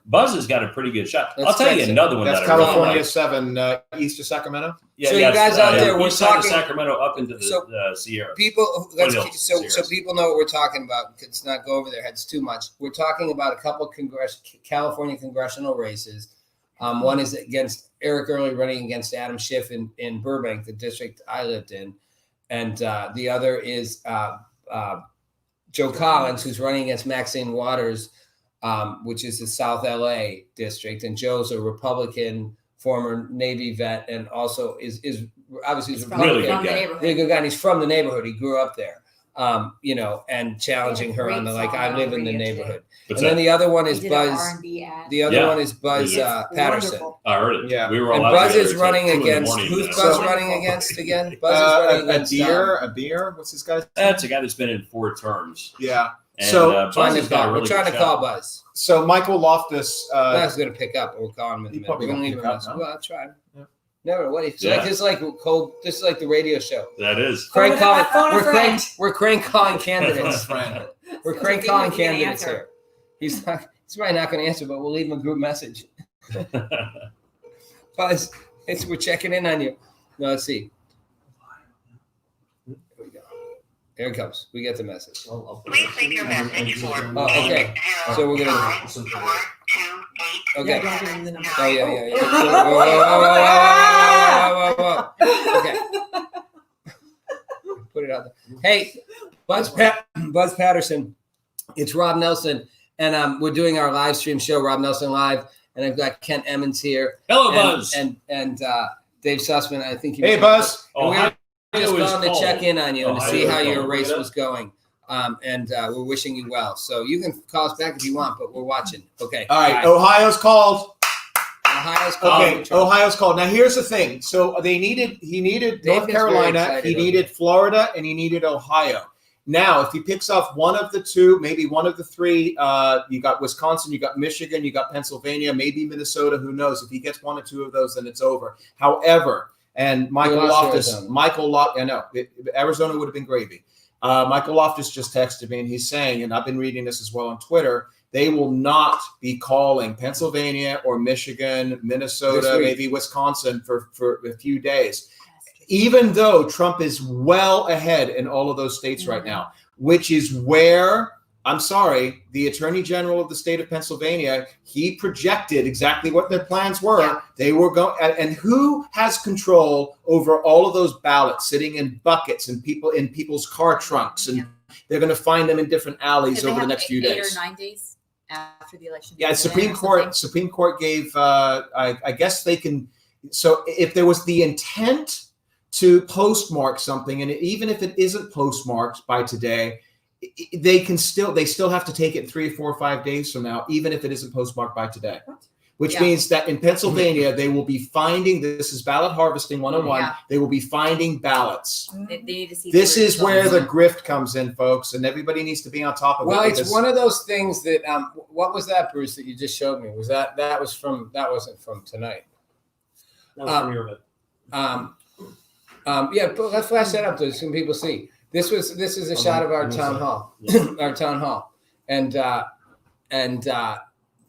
Buzz has got a pretty good shot. I'll tell you another one. That's California 7, east of Sacramento. Yeah, so you guys out there, we're side talking of Sacramento up into the Sierra. People, so people know what we're talking about. Let's not go over their heads too much. We're talking about a couple California congressional races. One is against Eric Early running against Adam Schiff in Burbank, the district I lived in, and the other is Joe Collins, who's running against Maxine Waters, which is the South LA district. And Joe's a Republican former Navy vet, and also is obviously he's a really good guy. really good guy. And he's from the neighborhood. He grew up there. And challenging her on the I live in the neighborhood. And then the other one is Buzz. The other one is Buzz Patterson. I heard it. Yeah. We were all And out Buzz together is till running 2 in the against. morning Who's that Buzz night. running against again? Buzz is running against a beer. What's this guy's? That's a guy that's been in 4 terms. Yeah. And, So Buzz Trying has to got a call. really We're trying good to call shot. Buzz. So Michael Loftus. Buzz is going to pick up. We'll call him in a He minute. probably We're going to won't leave him a pick up, message. no? Well, I'll try. Yeah. Never. What? It's Yeah. like this is like cold. This is like the radio show. That is. Crank calling. Phone a friend. We're crank calling candidates. Friend. We're crank calling candidates here. He's probably not going to answer, but we'll leave him a group message. Buzz, we're checking in on you. No, let's see. Here we go. Here it comes. We get the message. Please leave your message for Oh, okay. So we're gonna. 428. Okay. don't give him the number. Oh yeah. Whoa. Okay. Put it out there. Hey, Buzz Patterson. It's Rob Nelson, and we're doing our live stream show, Rob Nelson Live, and I've got Kent Emmons here. Hello, Buzz. And Dave Sussman. I think you. Hey, Buzz. And we're just is calling to check in on you and to Ohio see is how your called. race was going. And we're wishing you well. So you can call us back if you want, but we're watching. Okay. All right. Bye. Ohio's called. Ohio's called. Okay, Ohio's called. Now here's the thing. So he needed Dave North gets very Carolina, excited he over needed Florida, and he needed Ohio. Now, if he picks off one of the two, maybe one of the three, you got Wisconsin, you got Michigan, you got Pennsylvania, maybe Minnesota, who knows? If he gets one or two of those, then it's over. However, and Michael Loftus, Arizona would have been gravy. Michael Loftus just texted me, and he's saying, and I've been reading this as well on Twitter, they will not be calling Pennsylvania or Michigan, Minnesota, maybe Wisconsin for a few days, even though Trump is well ahead in all of those states right now, which is where, I'm sorry, the Attorney General of the state of Pennsylvania, he projected exactly what their plans were. Yeah. They were going, and who has control over all of those ballots sitting in buckets and people in people's car trunks, and they're going to find them in different alleys over the next few days. 8 or 9 days after the election. Yeah, Supreme Court gave. I guess they can. So if there was the intent to postmark something, and even if it isn't postmarked by today, they still have to take it 3 or 4 or 5 days from now, even if it isn't postmarked by today. Which means that in Pennsylvania, they will be finding, this is ballot harvesting 101, they will be finding ballots. They need to see this is where the grift comes in, folks, and everybody needs to be on top of it. Well, it's one of those things that, what was that, Bruce, that you just showed me? Was that wasn't from tonight? That was from your event. Yeah, but let's flash that up so some people see. This is a shot of our town hall, our town hall, and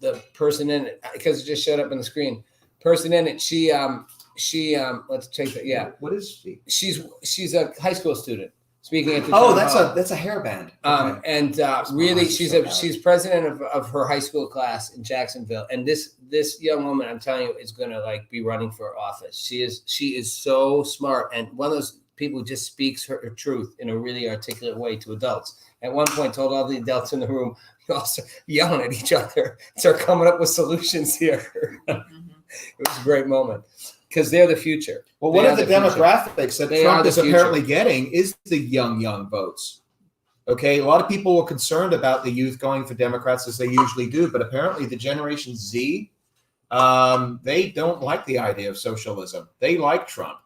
the person in it, because it just showed up on the screen. Person in it, she let's take that. Yeah, what is she? She's a high school student speaking at the town hall. That's a hairband. And really, she's president of her high school class in Jacksonville, and this young woman, I'm telling you, is going to be running for office. She is so smart, and one of those people who just speaks her truth in a really articulate way to adults. At one point, told all the adults in the room, also yelling at each other, start coming up with solutions here. It was a great moment because they're the future. Well, one of the demographics that Trump is apparently getting is the young votes. Okay, a lot of people were concerned about the youth going for Democrats as they usually do, but apparently the Generation Z, they don't like the idea of socialism. They like Trump.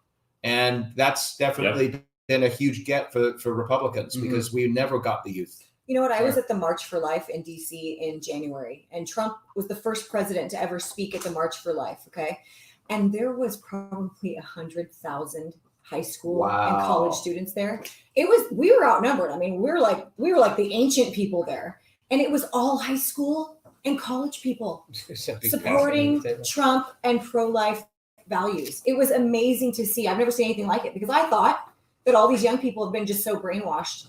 And that's definitely been a huge get for Republicans because we never got the youth. You know what? I was at the March for Life in DC in January, and Trump was the first president to ever speak at the March for Life. Okay. And there was probably 100,000 high school and college students there. We were outnumbered. I mean, we were like the ancient people there, and it was all high school and college people supporting Trump and pro-life values. It was amazing to see. I've never seen anything like it because I thought that all these young people have been just so brainwashed,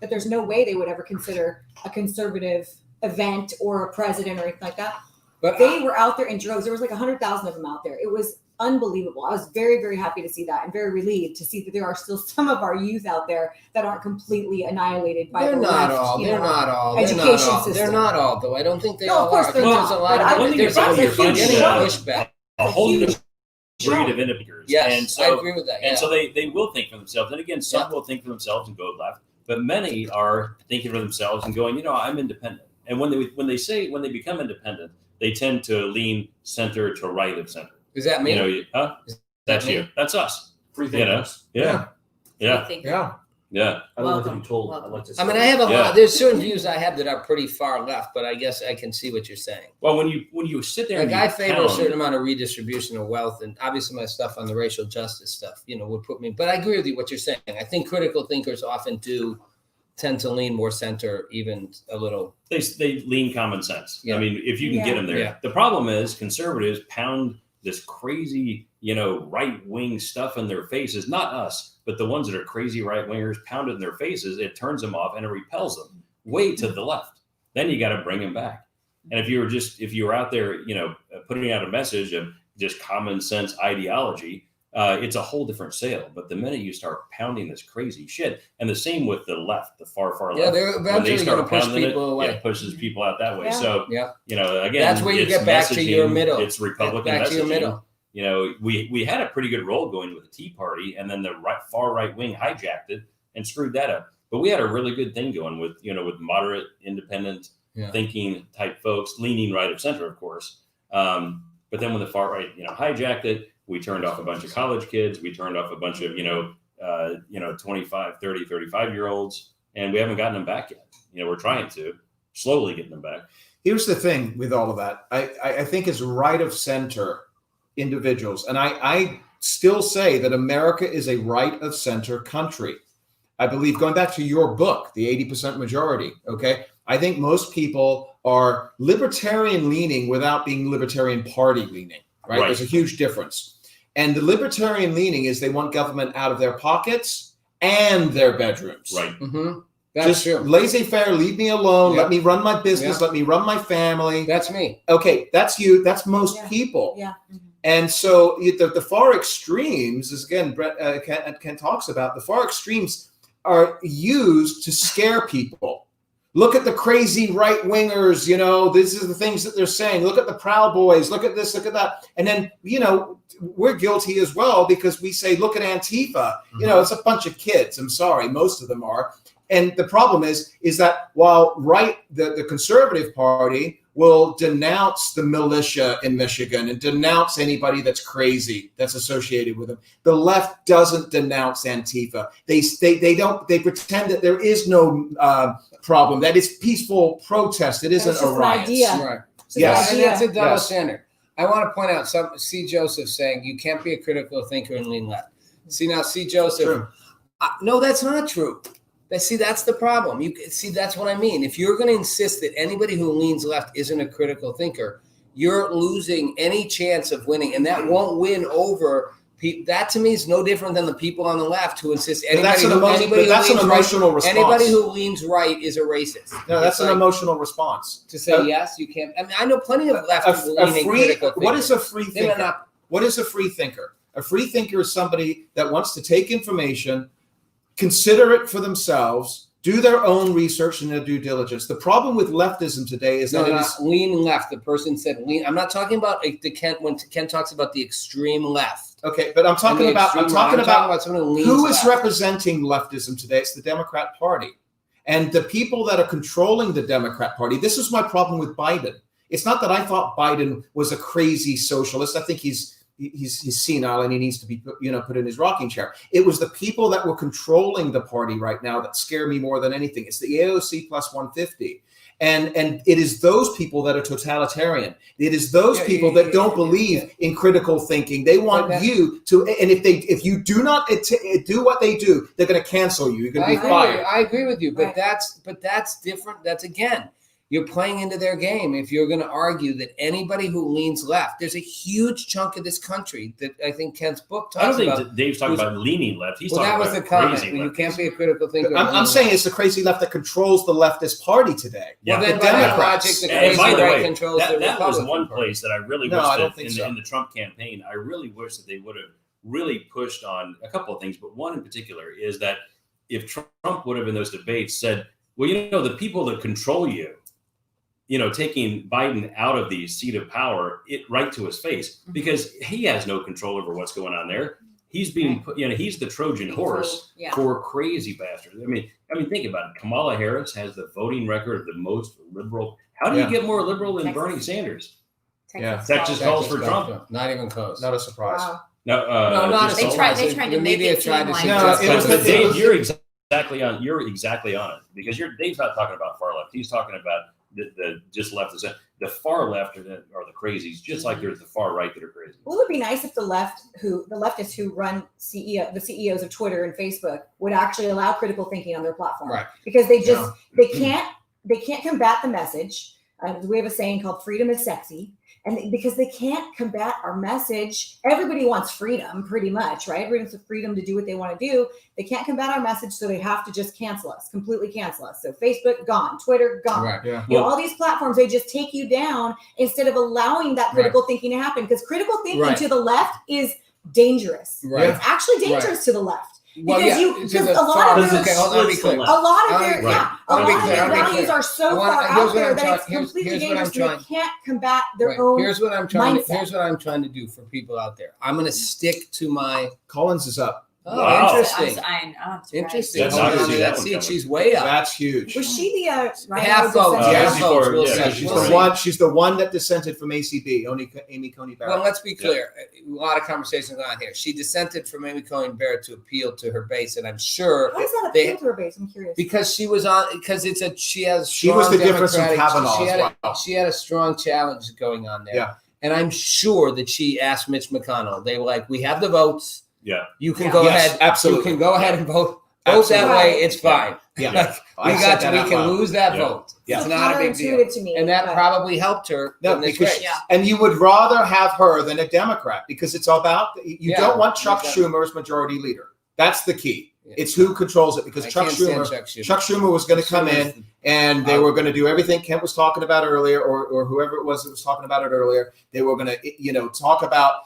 that there's no way they would ever consider a conservative event or a president or anything like that. But they were out there in droves. There was like 100,000 of them out there. It was unbelievable. I was very, very happy to see that and very relieved to see that there are still some of our youth out there that aren't completely annihilated by the left, education system. They're not all, though. I don't think they No, all of course are. they're not. There's a lot of there's a huge pushback. A whole new breed of indicators. Yes, and so, I agree with that. And so they will think for themselves. And again, some will think for themselves and go left, but many are thinking for themselves and going, I'm independent. And when they become independent, they tend to lean center to right of center. Is that me? That's you. That's us. Free thinkers. Yeah. I think. Yeah. I don't like to Welcome. be told. I Welcome. like to. I mean, I have a lot. There's certain views I have that are pretty far left, but I guess I can see what you're saying. Well, when you sit there, Like and I you favor a pound- certain amount of redistribution of wealth, and obviously my stuff on the racial justice stuff, would put me. But I agree with you what you're saying. I think critical thinkers often do tend to lean more center, even a little. They lean common sense. Yeah. I mean, if you can get them there. Yeah. The problem is conservatives pound this crazy, right wing stuff in their faces. Not us, but the ones that are crazy right wingers pound it in their faces. It turns them off and it repels them way to the left. Then you got to bring them back. And if you were out there, putting out a message of just common sense ideology, it's a whole different sale. But the minute you start pounding this crazy shit, and the same with the left, the far left, they're eventually going to push people away. it pushes people out that way. Yeah. So again, that's where you it's get back to your messaging, middle. It's Republican back messaging. to your middle. We had a pretty good roll going with the Tea Party, and then the far right wing hijacked it and screwed that up. But we had a really good thing going with with moderate, independent thinking type folks, leaning right of center, of course. But then when the far right hijacked it, we turned off a bunch of college kids. We turned off a bunch of 25, 30, 35-year-olds, and we haven't gotten them back yet. We're trying to slowly get them back. Here's the thing with all of that. I think as right of center individuals, and I still say that America is a right of center country. I believe, going back to your book, the 80% majority, okay, I think most people are libertarian leaning without being libertarian party leaning, right? There's a huge difference. And the libertarian leaning is they want government out of their pockets and their bedrooms. Right. Mm-hmm. That's Just true. laissez-faire, leave me alone. Let me run my business. Let me run my family. That's me. Okay, that's you. That's most people. Yeah. And so the far extremes, as again, Ken talks about, the far extremes are used to scare people. Look at the crazy right wingers, this is the things that they're saying. Look at the Proud Boys, look at this, look at that. And then, we're guilty as well because we say, look at Antifa. It's a bunch of kids. I'm sorry, most of them are. And the problem is that while the conservative party will denounce the militia in Michigan and denounce anybody that's crazy that's associated with them, the left doesn't denounce Antifa. They pretend that there is no problem, that it's peaceful protest. It isn't a riot. Right. Yes. And that's a double standard. I want to point out C. Joseph saying you can't be a critical thinker and lean left. See Joseph. No, that's not true. That's the problem. That's what I mean. If you're going to insist that anybody who leans left isn't a critical thinker, you're losing any chance of winning, and that won't win over people. That to me is no different than the people on the left who insist that's an emotional response. Anybody who leans right is a racist. No, that's an emotional response. To say yes, you can't. I mean, I know plenty of left leaning critical thinkers. What is a free thinker? What is a free thinker? A free thinker is somebody that wants to take information, consider it for themselves, do their own research and their due diligence. The problem with leftism today is that it is lean left. The person said lean. I'm not talking about when Ken talks about the extreme left. Okay, but I'm talking about who is left. representing leftism today. It's the Democrat Party. And the people that are controlling the Democrat Party. This is my problem with Biden. It's not that I thought Biden was a crazy socialist. I think he's senile and he needs to be put in his rocking chair. It was the people that were controlling the party right now that scare me more than anything. It's the AOC plus 150. And it is those people that are totalitarian. It is those people that don't believe in critical thinking. They want you to, and if you do not do what they do, they're going to cancel you. You're going to be fired. I agree with you, but that's different. That's again, you're playing into their game. If you're going to argue that anybody who leans left, there's a huge chunk of this country that I think Ken's book talks about. I don't think Dave's talking about leaning left. He's talking that was about the comment. crazy You left. can't be a critical thinker. I'm saying it's the crazy left that controls the leftist party today. Yeah. Well, then the by that Democrats. logic, the And crazy by the right way, controls the that was Republican one Party. place that I really No, wish I that don't think in the Trump campaign, I really wish that they would have really pushed on a couple of things, but one in particular is that if Trump would have in those debates said, well, the people that control you taking Biden out of the seat of power, right to his face, because he has no control over what's going on there. He's being put, he's the Trojan horse for crazy bastards. I mean, think about it. Kamala Harris has the voting record of the most liberal. How do you get more liberal than Bernie Sanders? Texas calls for Trump. Not even close. Not a surprise. Wow. No, not They tried to make it seem like Dave, you're exactly on. You're exactly on it, because Dave's not talking about far left. He's talking about the just left. The far left are the crazies, just like there's the far right that are crazy. Well, it would be nice if the leftists who run the CEOs of Twitter and Facebook would actually allow critical thinking on their platform, right? Because they can't combat the message. We have a saying called "freedom is sexy." And because they can't combat our message, everybody wants freedom pretty much, right? Everybody wants the freedom to do what they want to do. They can't combat our message, so they have to just completely cancel us. So Facebook, gone. Twitter, gone. Right, yeah. All these platforms, they just take you down instead of allowing that critical thinking to happen. Because critical thinking to the left is dangerous. Right. It's actually dangerous to the left. Well, Because a lot of their values are so far out there that it's completely dangerous. They can't combat their own. Here's what I'm trying to do for people out there. I'm going to stick to my. Collins is up. Oh, wow. Interesting. That's See, she's way up. That's huge. Was she the half vote? She's the one that dissented from ACB. Amy Coney Barrett. Well, let's be clear. A lot of conversations going on here. She dissented from Amy Coney Barrett to appeal to her base, and I'm sure. How does that appeal to her base? I'm curious. Because she was on. Because she was the difference from Kavanaugh. She had a strong challenge going on there. Yeah. And I'm sure that she asked Mitch McConnell. They were like, "We have the votes. Yeah, you can go ahead. Absolutely, you can go ahead and vote that way. It's fine. Yeah, we can lose that vote. Yeah. It's not a big deal to me, and that probably helped her. No, because and you would rather have her than a Democrat, because it's about you don't want Chuck Schumer as majority leader. That's the key. Yeah. It's who controls it, because Chuck Schumer was going to come in and they were going to do everything Kent was talking about earlier, or whoever it was that was talking about it earlier. They were going to, talk about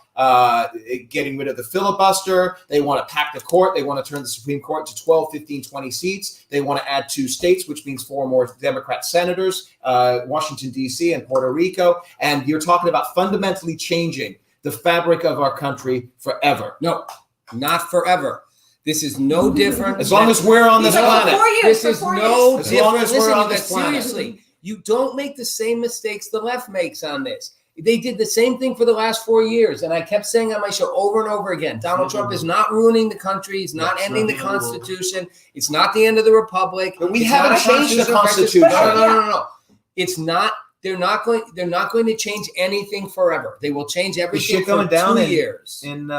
getting rid of the filibuster. They want to pack the court. They want to turn the Supreme Court to 12, 15, 20 seats. They want to add 2 states, which means 4 more Democrat senators, Washington, D.C. and Puerto Rico. And you're talking about fundamentally changing the fabric of our country forever. No, not forever. This is no different. As long as we're on this planet. This is no different. As long as we're on this planet. Seriously, you don't make the same mistakes the left makes on this. They did the same thing for the last 4 years. And I kept saying on my show over and over again, Donald Trump is not ruining the country. He's not ending the Constitution. It's not the end of the Republic. But we haven't changed the Constitution. No. It's not. They're not going to change anything forever. They will change everything for 2 years. In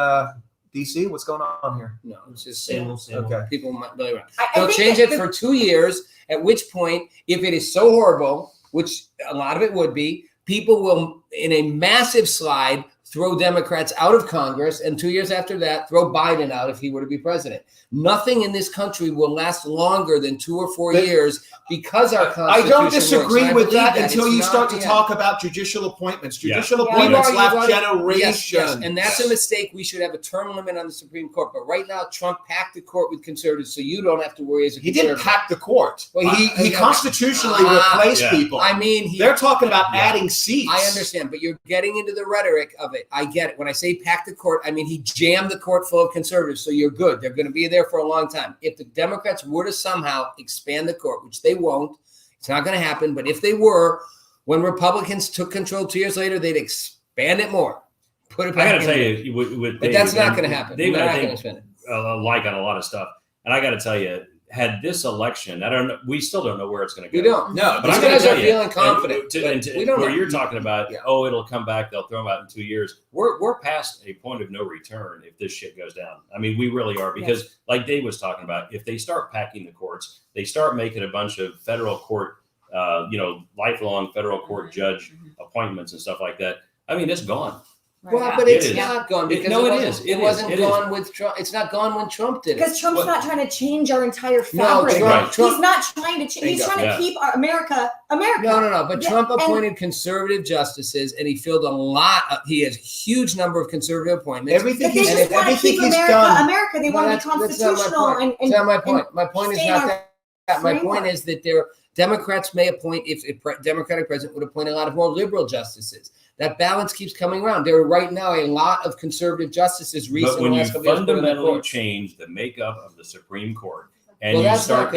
DC, what's going on here? No, it's just same. Okay. People might really wrong. They'll change it for 2 years, at which point, if it is so horrible, which a lot of it would be, people will, in a massive slide, throw Democrats out of Congress, and 2 years after that, throw Biden out if he were to be president. Nothing in this country will last longer than 2 or 4 years, because our Constitution I don't disagree with that until you start to the talk about judicial appointments. Judicial appointments last generations. Yes. And that's a mistake. We should have a term limit on the Supreme Court. But right now, Trump packed the court with conservatives, so you don't have to worry as a conservative. He didn't pack the court. Well, he constitutionally replaced people. I mean, they're talking about adding seats. I understand, but you're getting into the rhetoric of it. I get it. When I say pack the court, I mean he jammed the court full of conservatives, so you're good. They're going to be there for a long time. If the Democrats were to somehow expand the court, which they won't, it's not going to happen, but if they were, when Republicans took control 2 years later, they'd expand it more. Put it back. I got to tell you, but that's not going to happen. David, I think, like on a lot of stuff, and I got to tell you, had this election, I don't know, we still don't know where it's going to go. We don't. No, but I'm going to tell you, feeling confident. We don't know. You're talking about, it'll come back, they'll throw them out in 2 years. We're past a point of no return if this shit goes down. I mean, we really are, because like Dave was talking about, if they start packing the courts, they start making a bunch of federal court, lifelong federal court judge appointments and stuff like that. I mean, it's gone. Well, but it's not gone because it wasn't gone with Trump. It's not gone when Trump did it. Because Trump's not trying to change our entire fabric. No, Trump, he's not trying to change. He's trying to keep our America. No. But Trump appointed conservative justices, and he filled a lot. He has a huge number of conservative appointments. Everything he's done. America. They want to be constitutional. That's not my point. My point is not that. My point framework. is that Democrats may appoint, if Democratic president would appoint a lot of more liberal justices. That balance keeps coming around. There are right now a lot of conservative justices But recently. when you fundamentally change the makeup of the Supreme Court, and you start,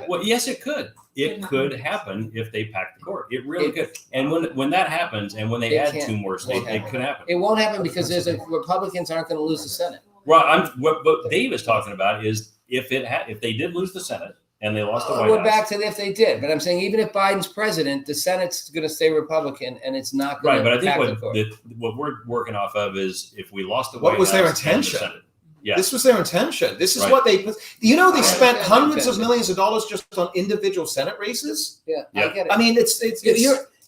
well, yes, it could. It could happen if they pack the court. It really could. And when that happens, and when they add 2 more states, it could happen. It won't happen because Republicans aren't going to lose the Senate. Well, what Dave is talking about is if they did lose the Senate and they lost the White House. We're back to if they did, but I'm saying even if Biden's president, the Senate's going to stay Republican, and it's not going to. Right, but I think what we're working off of is if we lost the White House. What was their intention? Yeah. This was their intention. This is what they. They spent hundreds of millions of dollars just on individual Senate races. Yeah, I get it. I mean, it's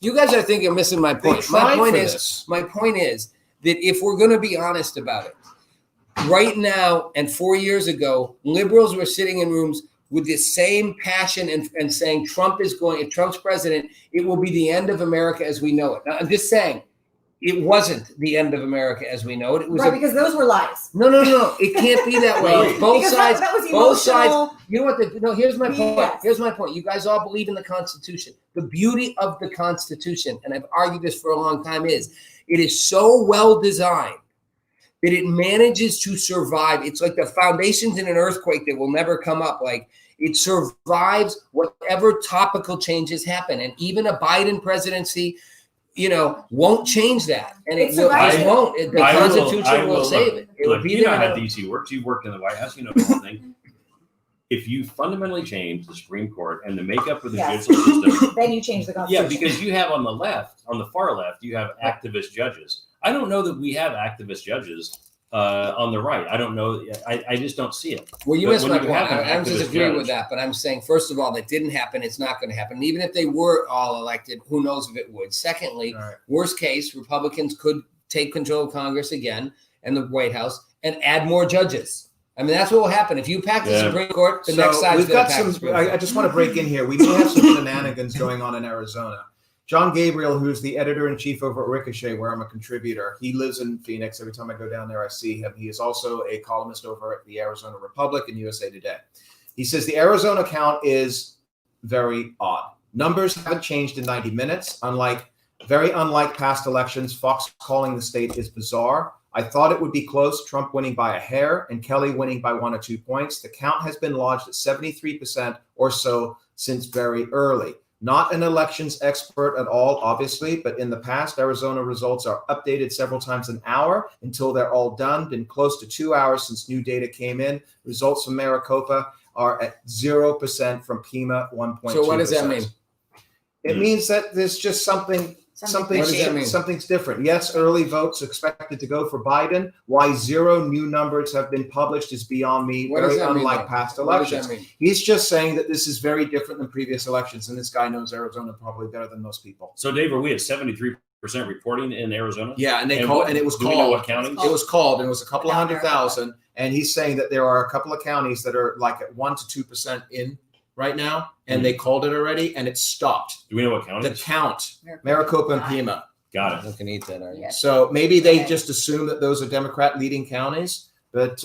you guys, I think, you're missing my point. My point is that if we're going to be honest about it, right now and 4 years ago, liberals were sitting in rooms with the same passion and saying if Trump's president, it will be the end of America as we know it. Now, I'm just saying, it wasn't the end of America as we know it. It was because those were lies. No. It can't be that way. Both sides. That was both sides. emotional. You know what? Here's my point. Yes. Here's my point. You guys all believe in the Constitution. The beauty of the Constitution, and I've argued this for a long time, is it is so well designed that it manages to survive. It's like the foundations in an earthquake that will never come up. Like, it survives whatever topical changes happen. And even a Biden presidency, won't change that. And it won't. The Constitution will save it. It will be you know there. how DC works. You worked in the White House. You know the whole thing. If you fundamentally change the Supreme Court and the makeup of the judicial system, then you change the Constitution. Yeah, because you have on the far left, you have activist judges. I don't know that we have activist judges on the right. I don't know. I just don't see it. Well, you missed my point. I don't disagree with that, but I'm saying, first of all, that didn't happen. It's not going to happen. And even if they were all elected, who knows if it would. Secondly, worst case, Republicans could take control of Congress again and the White House and add more judges. I mean, that's what will happen. If you pack the Supreme Court, the next side is going to pack the Supreme Court. I just want to break in here. We do have some shenanigans going on in Arizona. John Gabriel, who's the editor-in-chief over at Ricochet, where I'm a contributor, he lives in Phoenix. Every time I go down there, I see him. He is also a columnist over at the Arizona Republic and USA Today. He says the Arizona count is very odd. Numbers haven't changed in 90 minutes. Very unlike past elections, Fox calling the state is bizarre. I thought it would be close, Trump winning by a hair and Kelly winning by 1 or 2 points. The count has been lodged at 73% or so since very early. Not an elections expert at all, obviously, but in the past, Arizona results are updated several times an hour until they're all done. Been close to 2 hours since new data came in. Results from Maricopa are at 0%, from Pima 1.2%. So what does that mean? It means that there's just something's different. Yes, early votes expected to go for Biden. Why 0 new numbers have been published is beyond me. Very unlike past elections. He's just saying that this is very different than previous elections, and this guy knows Arizona probably better than most people. So, Dave, are we at 73% reporting in Arizona? Yeah, and it was called. Do we know what counties? It was called, and it was a couple of 100,000. And he's saying that there are a couple of counties that are like at 1 to 2% in right now, and they called it already, and it stopped. Do we know what county? The count, Maricopa and Pima. Got it. You can eat that, are you? So maybe they just assume that those are Democrat leading counties. But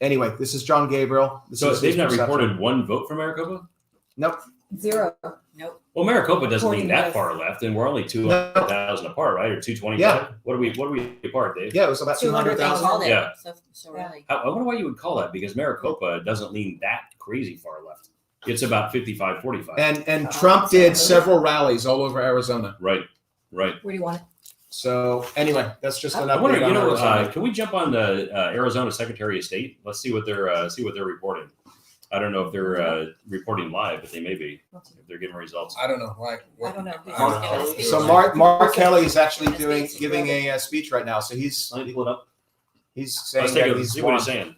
anyway, this is John Gabriel. So they've not reported 1 vote from Maricopa? Nope. 0. Nope. Well, Maricopa doesn't lean that far left, and we're only 200,000 apart, right? Or 225? Yeah. What are we apart, Dave? Yeah, it was about 200,000. Yeah. So really. I wonder why you would call that, because Maricopa doesn't lean that crazy far left. It's about 55-45. And Trump did several rallies all over Arizona. Right. Where do you want it? So anyway, that's just an I wonder, update on Arizona. can we jump on the Arizona Secretary of State? Let's see what they're reporting. I don't know if they're reporting live, but they may be if they're giving results. I don't know. I don't know. So Mark Kelly is actually giving a speech right now. So he's pull it up. He's saying that he's see what he's saying.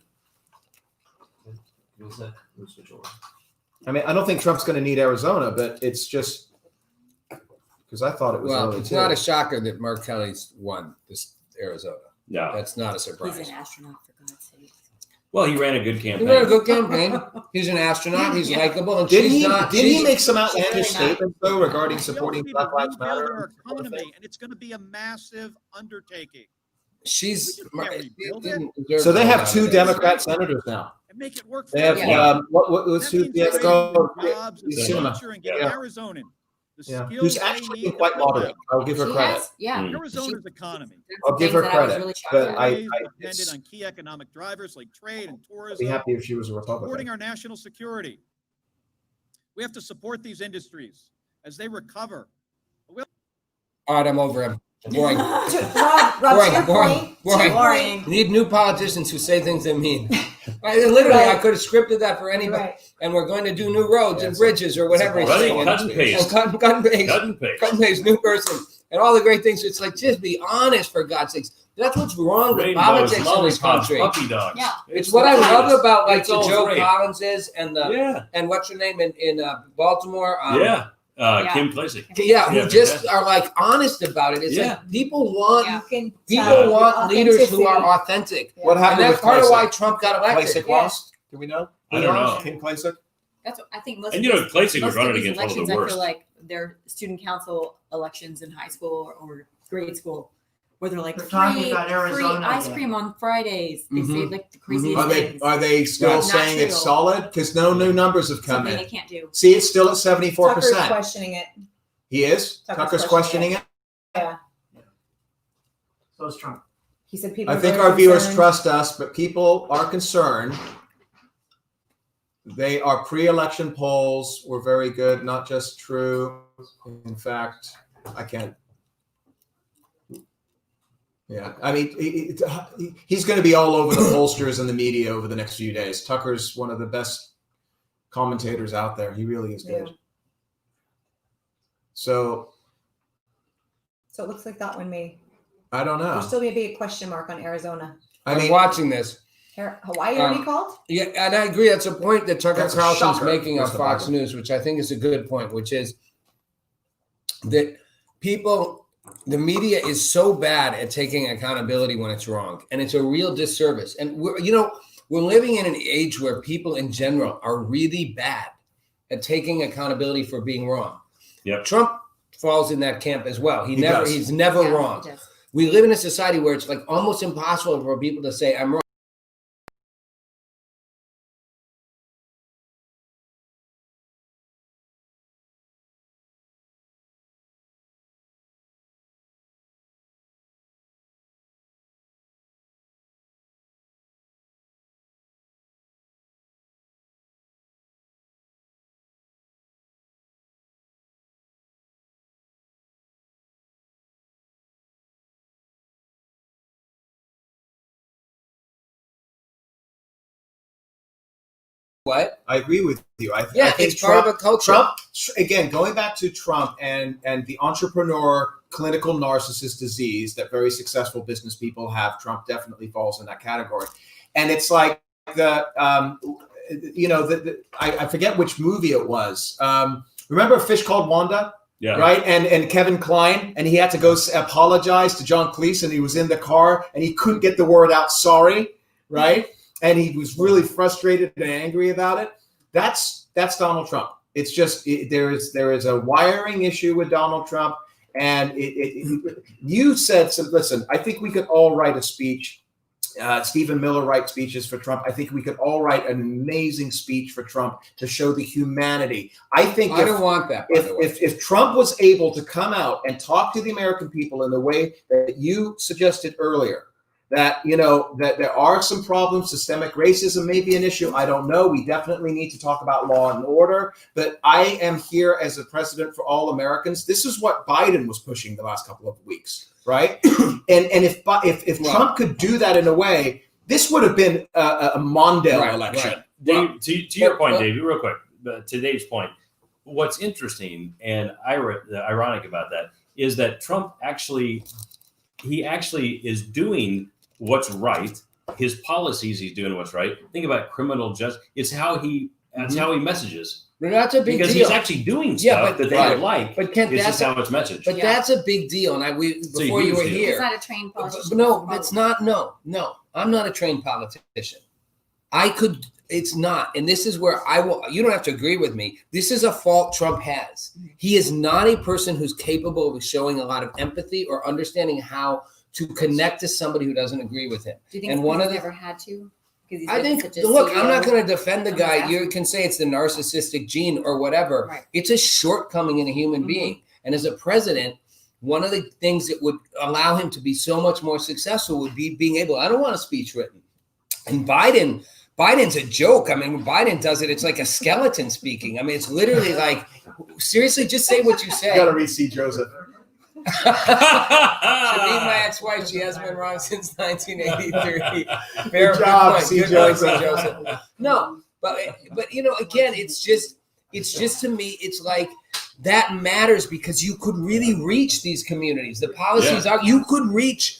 I mean, I don't think Trump's going to need Arizona, but it's just because I thought it was. Well, it's not a shocker that Mark Kelly's won this Arizona. Yeah, that's not a surprise. He's an astronaut, for God's sake. Well, he ran a good campaign. He ran a good campaign. He's an astronaut. He's likable, and did she's he make some outlandish statements though regarding supporting Black Lives Matter? Our economy, and it's going to be a massive undertaking. she's. So they have two Democrat senators now. And make it work. They have what was who the other Cinema. Yeah. Arizona. Yeah. Who's actually quite moderate. I'll give her She credit. has- yeah. Arizona's economy. I'll give her Things that I was credit. really shocked But at. Depended on key economic drivers like trade and I'd tourism. be happy if she was a Supporting Republican. our national security. We have to support these industries as they recover. All right, I'm over him. Boring. Rob, to your point, Boring. We need new politicians who say things they mean. Literally, I could have scripted that for anybody. Right. And we're going to do new roads and bridges or whatever he's Right, saying. cut and paste. And cut and paste. Cut and paste. Cut and paste, new person. And all the great things. It's like, just be honest, for God's sakes. That's what's wrong with Rainbows, politics in this lollipops, country. puppy dogs. Yeah. It's what I love about like It's the all Joe great. Collinses and the Yeah. and what's her name in Baltimore. Yeah. Yeah. Kim Klacik. Yeah, who Yeah, just fantastic. are like honest about it. It's Yeah. like people want Yeah. you can people tell want the leaders who authenticity. are authentic. What And happened that's with part of why Klacik? Trump got elected. Klacik lost? Do we know? I don't know. Kim Klacik? That's what I think. Most And of you know, these- Klacik was most of running these against one of the elections, I worst. feel like they're student council elections in high school or grade school, where they're like We're talking free, about free Arizona ice again. cream on Fridays. They say Mhm. like the craziest Are they things. still Not saying it's true. solid? Because no new numbers have come Something in. they can't do. See, it's still at Tucker's 74%. questioning it. He is? Tucker's Tucker's questioning questioning it? So is Trump. He said people. I are think very our viewers concerned. trust us, but people are concerned. They are pre-election polls were very good, not just true. In fact, I can't. Yeah, I mean, he's going to be all over the pollsters and the media over the next few days. Tucker's one of the best commentators out there. He really is good. Yeah. So So it looks like that one may. I don't know. There's still may be a question mark on Arizona. I I'm mean, watching this. Hawaii already called? Yeah, and I agree. That's a point that Tucker That's a Carlson's shocker. making on That's the Fox Bible. News, which I think is a good point, which is that the media is so bad at taking accountability when it's wrong, and it's a real disservice. And we're living in an age where people in general are really bad at taking accountability for being wrong. Yep. Trump falls in that camp as well. He does. He's never Yeah, wrong. it does. We live in a society where it's like almost impossible for people to say I'm wrong. What? I agree with you. I Yeah, think it's part of a culture. Trump, again, going back to Trump and the entrepreneur clinical narcissist disease that very successful business people have, Trump definitely falls in that category. And it's like I forget which movie it was. Remember A Fish Called Wanda? Yeah. Right. And Kevin Kline, and he had to go apologize to John Cleese, and he was in the car and he couldn't get the word out, sorry. Right. And he was really frustrated and angry about it. That's Donald Trump. It's just there is a wiring issue with Donald Trump. And you said, so listen, I think we could all write a speech. Stephen Miller writes speeches for Trump. I think we could all write an amazing speech for Trump to show the humanity. I think I don't want that. By the way. if Trump was able to come out and talk to the American people in the way that you suggested earlier, that that there are some problems, systemic racism may be an issue. I don't know. We definitely need to talk about law and order. But I am here as a president for all Americans. This is what Biden was pushing the last couple of weeks, right? and if Trump could do that in a way, this would have been a Mondale election. Right. Dave, to your point, Dave, real quick, to Dave's point, what's interesting and ironic about that is that Trump actually is doing what's right. His policies, he's doing what's right. Think about criminal justice. It's how that's how he messages. But that's a big because deal. he's actually doing stuff that they would like. But Kent, it's that's just how it's messaged. But that's a big deal. And before you were He's here, not a trained politician. no, it's not. No, I'm not a trained politician. It's not. And this is where you don't have to agree with me. This is a fault Trump has. He is not a person who's capable of showing a lot of empathy or understanding how to connect to somebody who doesn't agree with him. Do you think And it's one because of he's the never had to? Because he's I been think, such a look, I'm not CEO going to defend the on guy. his You can say it's the narcissistic gene or whatever. Right. It's a shortcoming in a human being. And as a president, one of the things that would allow him to be so much more successful would be being able, I don't want a speech written. And Biden's a joke. I mean, when Biden does it, it's like a skeleton speaking. I mean, it's literally like, seriously, just say what you say. You got to read C. Joseph. Shameen, my ex-wife, she hasn't been wrong since 1983. Fair Good job, point. C. Good point, C. Joseph. Joseph. No, but again, it's just to me, it's like that matters because you could really reach these communities. The policies are you could reach.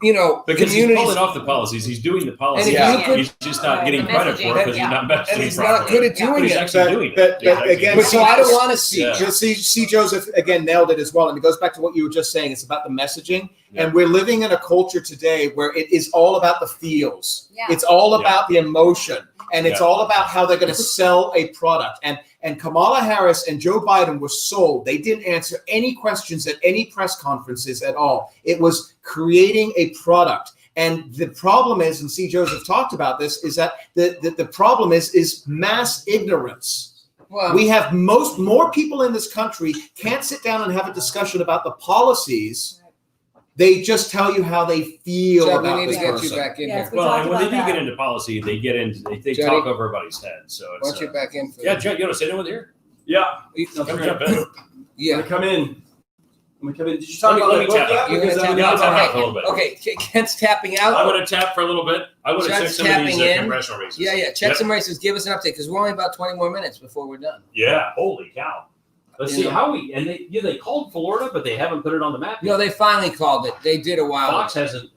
Because he's communities. pulling off the policies. He's doing the policies. And he's just not getting credit for it because he's not messaging and he's properly. not good at doing But he's it. actually doing it. Again, So I don't want to see. Yeah. C. Joseph again nailed it as well, and it goes back to what you were just saying. It's about the messaging, and we're living in a culture today where it is all about the feels. Yeah. It's all about the emotion, and it's Yeah. all about how they're going to sell a product. And Kamala Harris and Joe Biden were sold. They didn't answer any questions at any press conferences at all. It was creating a product. And the problem is, and C. Joseph talked about this, is that the problem is mass ignorance. Well, We have more people in this country can't sit down and have a discussion about the policies. They just tell you how they feel Judd, we about need this to get person. you back in Yes, here. we Well, talked and when they about do that. get into policy, they get into they Jody? talk over everybody's head. So Why it's don't you back in for yeah, Judd, you want to sit in with here? Yeah. Come jump in. Yeah. Come in. I'm gonna come in. Did you Let talk me about the book tap yet? out. You're gonna Because tap I'm Yeah, I'll not- tap out for a little bit. Okay, Kent's tapping out. I would have tapped for a little bit. I would have Judd's checked some of these tapping in. congressional races. Yeah. Check Yep. some races. Give us an update because we're only about 20 more minutes before we're done. Yeah, holy cow. Let's You see know. how they called Florida, but they haven't put it on the map No, yet. they finally called it. They did a while. Fox ago. hasn't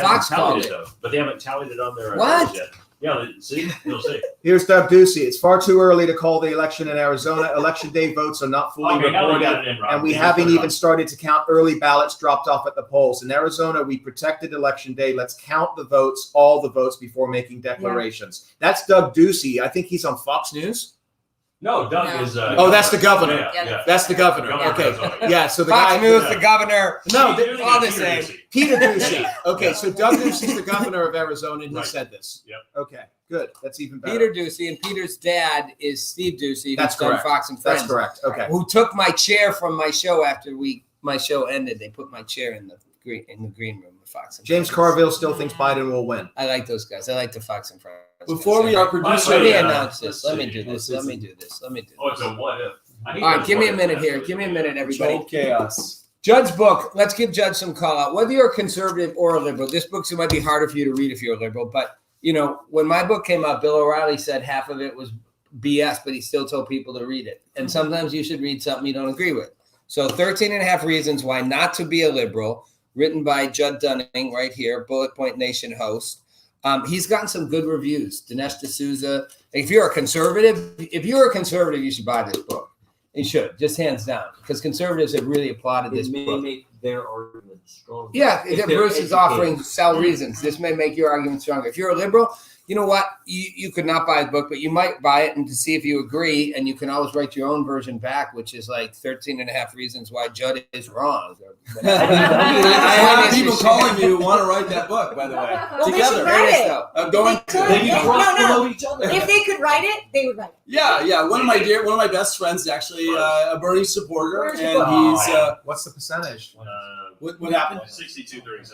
Fox tallied called it it. though, but they haven't tallied it on their What? numbers yet. Yeah, see, you'll see. Here's Doug Ducey. It's far too early to call the election in Arizona. Election day votes are not fully Okay, now they reported. got it in, Rob. And we They haven't put it even on. started to count early ballots dropped off at the polls. In Arizona, we protected Election Day. Let's count the votes, all the votes, before making declarations. That's Doug Ducey. I think he's on Fox News. No, Doug No. is. Oh, that's the governor. Yeah. That's the governor. Governor Okay. Arizona. Yeah, so the Fox guy. News, the governor. No, You're all the Peter same. Ducey. Peter Ducey. Okay, so Doug Ducey's the governor of Arizona, and he Right. said this. Yep. Okay, good. That's even better. Peter Ducey, and Peter's dad is Steve Ducey, That's who's done correct. Fox and Friends. That's correct. Okay. Who took my chair from my show after my show ended. They put my chair in the green room with Fox and James Friends. Carville still thinks Biden will win. I like those guys. I like the Fox and Friends. Before we are Let producing, me Yeah. announce this. Let me Let's do see. this. Let me do this. Let me do Oh, it's this. a what if. I hate All right, those give me a what minute ifs. here. Give me a minute, everybody. Joe Chaos. Judd's book. Let's give Judd some call out. Whether you're a conservative or a liberal, this book might be harder for you to read if you're a liberal. But when my book came out, Bill O'Reilly said half of it was BS, but he still told people to read it. And sometimes you should read something you don't agree with. So 13 and a half reasons why not to be a liberal, written by Judd Dunning right here, Bullet Point Nation host. He's gotten some good reviews. Dinesh D'Souza. If you're a conservative, you should buy this book. You should, just hands down, because conservatives have really applauded this It may book. make their argument stronger. Yeah, If that they're Bruce is educated. offering sell reasons. This may make your argument stronger. If you're a liberal, you know what? You could not buy the book, but you might buy it and to see if you agree, and you can always write your own version back, which is like 13 and a half reasons why Judd is wrong. I have people calling me who want to write that book, by the way. Well, they should Together. write it. I'm going They could. to. They cross-promote each other. If they could write it, they would write it. Yeah. One of my best friends is actually a Bernie supporter, Where's your and book? he's What's the percentage? what happened? 62-37.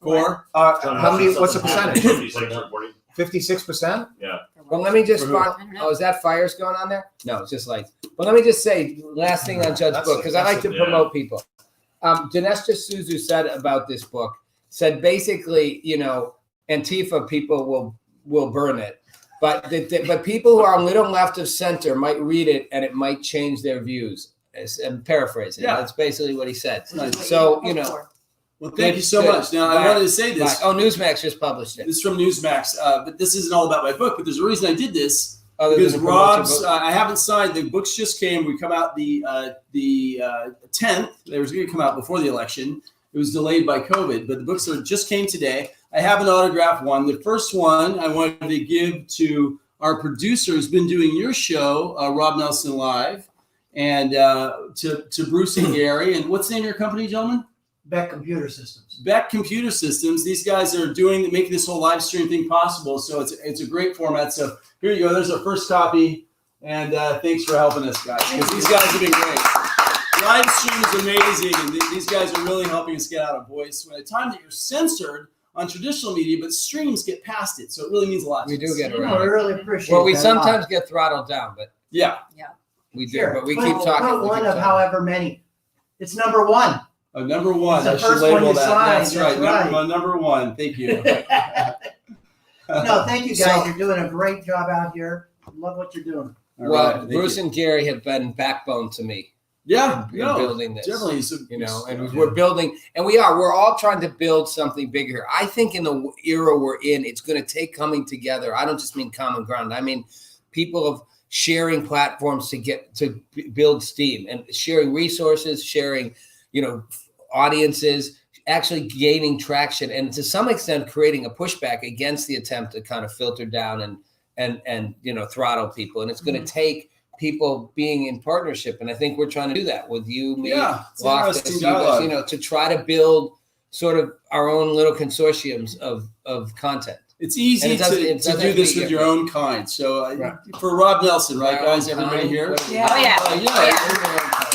Core. How many? What's the percentage? 56-40. 56%. Yeah. Well, let me just I don't know. oh, is that fires going on there? No, it's just like. Well, let me just say last thing on Judd's That's book, because I like to yeah. promote people. Dinesh D'Souza said about this book, said basically, Antifa people will burn it, but but people who are a little left of center might read it and it might change their views. I'm paraphrasing. Yeah. That's basically what he said. Nice. So Well, thank you so Good. much. Now, I Bye. wanted to say this. Oh, Newsmax just published it. This is from Newsmax, but this isn't all about my book. But there's a reason I did this. Other Because than to promote your Rob's, book. I haven't signed. The books just came. We come out the 10th. They was going to come out before the election. It was delayed by COVID, but the books just came today. I have an autographed one. The first one I wanted to give to our producer who's been doing your show, Rob Nelson Live, and to Bruce and Gary. And what's the name of your company, gentlemen? Beck Computer Systems. Beck Computer Systems. These guys are making this whole live stream thing possible. So it's a great format. So here you go. There's our first copy. And thanks for helping us, guys, because these guys have been great. Live stream is amazing, and these guys are really helping us get out a voice. At a time that you're censored on traditional media, but streams get past it, so it really means a lot. We do get You around. know, I really appreciate Well, we that a sometimes lot. get throttled down, but Yeah. we do. Sure. But we Put- keep talking. put we one keep of talking. however many. It's number one. Number one. It's the I should first one label you that. signed, That's right. that's right. Number one. Thank you. No, thank you guys. So- You're doing a great job out here. Love what you're doing. All Well, right, thank Bruce you. and Gary have been backbone to me. Yeah, in building this. definitely. And we're building, and we're all trying to build something bigger here. I think in the era we're in, it's going to take coming together. I don't just mean common ground. I mean people of sharing platforms to build steam and sharing resources, sharing, audiences, actually gaining traction, and to some extent creating a pushback against the attempt to kind of filter down and throttle people. And it's going to take people being in partnership, and I think we're trying to do that with you, me, it's Loftus, interesting you guys, dialogue. to try to build sort of our own little consortiums of content. It's easy And it doesn't- it to doesn't do this be with your different. own kind. So Right. for Rob Nelson, right, Our guys? own Everybody kind. here? Oh, yeah.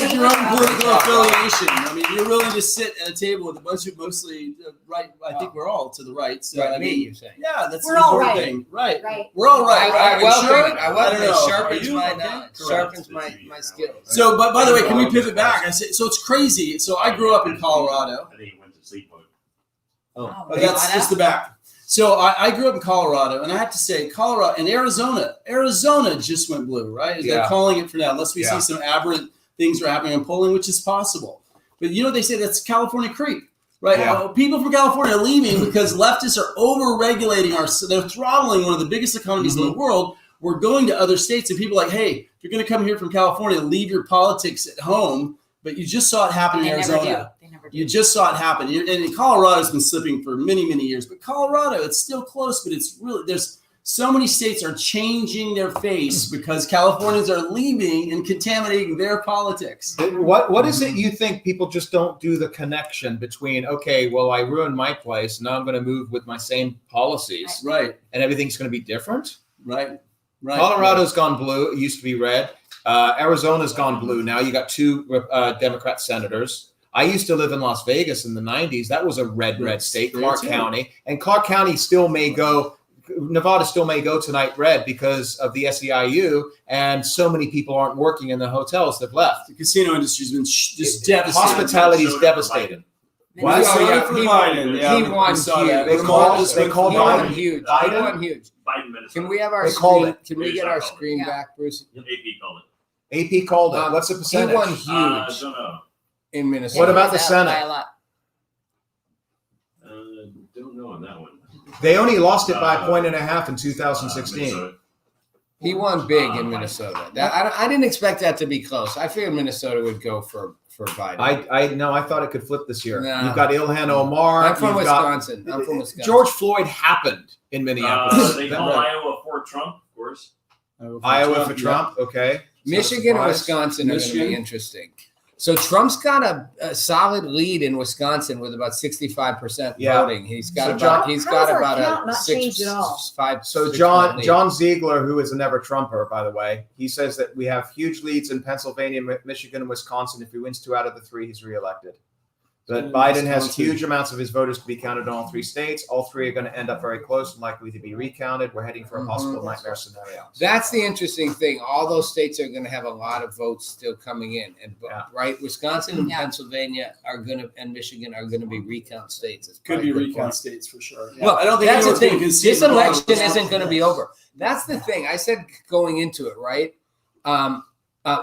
With your own political affiliation. I mean, you're willing to sit at a table with a bunch of mostly right. I think we're all to the right. So Right, I me, mean, you're saying. yeah, that's We're the all important right. thing. Right. Right. We're all right. I welcome Sure? it. I welcome it. don't know. Sharpens Are you my okay? knowledge. Correct. Sharpens my skills. So, but by the way, can we pivot back? I say, so it's crazy. So I grew up in Colorado. I think he went to sleep mode. Oh, Oh, that's just the back. So I grew up in Colorado, and I have to say, Colorado and Arizona just went blue, right? They're Yeah. calling it for now, unless we Yeah. see some aberrant things are happening in polling, which is possible. But they say that's California creep, right? Yeah. People from California are leaving because leftists are over-regulating they're throttling one of the biggest economies in the world. We're going to other states, and people are like, hey, if you're going to come here from California, leave your politics at home. But you just saw it happen in They never Arizona. do. They never do. You just saw it happen. And Colorado's been slipping for many, many years. But Colorado, it's still close, but it's really, there's so many states are changing their face because Californians are leaving and contaminating their politics. What is it you think people just don't do the connection between, okay, well, I ruined my place, now I'm going to move with my same policies, Right, and everything's going to be different? right. Colorado's gone blue. It used to be red. Arizona's gone blue. Now you got two Democrat senators. I used to live in Las Vegas in the 90s. That was a red state, There Clark too. County. And Clark County still may go, Nevada still may go tonight red because of the SEIU, and so many people aren't working in the hotels that left. The casino industry's been just devastated. Hospitality is devastated. Why? Oh, yeah, For he Biden. Yeah, he we won saw huge. that. They called He won Biden. huge. He Biden? won huge. Biden, Minnesota. Can we have our They called screen? it. Can we It get is our not called. screen Yeah. back, Bruce? AP called it. AP called it. What's the He percentage? won huge I don't know. in Minnesota. What about the By Senate? a lot. Don't know on that one. They only lost it by a Uh, point and a half in 2016. Minnesota. He won big in Minnesota. I didn't expect that to be close. I figured Minnesota would go for Biden. I thought it could flip this year. No. You've got Ilhan Omar. I'm from you've got- Wisconsin. I'm from Wisconsin. George Floyd happened in Minneapolis. They call Iowa for Trump, of course. Iowa for Trump. Okay. Michigan and Surprise. Wisconsin are going to Michigan. be interesting. So Trump's got a solid lead in Wisconsin with about 65% Yeah. voting. He's got So about John- he's How got has our about count a not changed at all? 5. So 6 John point lead. John Ziegler, who is a never Trumper, by the way, he says that we have huge leads in Pennsylvania, Michigan, and Wisconsin. If he wins 2 out of the 3, he's reelected. But So Biden has Wisconsin. huge amounts of his voters to be counted in all 3 states. All 3 are going to end up very close and likely to be recounted. We're heading for a possible nightmare scenario. That's the interesting thing. All those states are going to have a lot of votes still coming in, and Yeah. right, Wisconsin and Yeah. Pennsylvania are going to, and Michigan are going to be recount states. It's Could probably be a good recount point. states for sure. Well, I don't think that's the anyone's going to thing. concede. This the bottom election of isn't going to be over. That's the thing. I said going into it, right?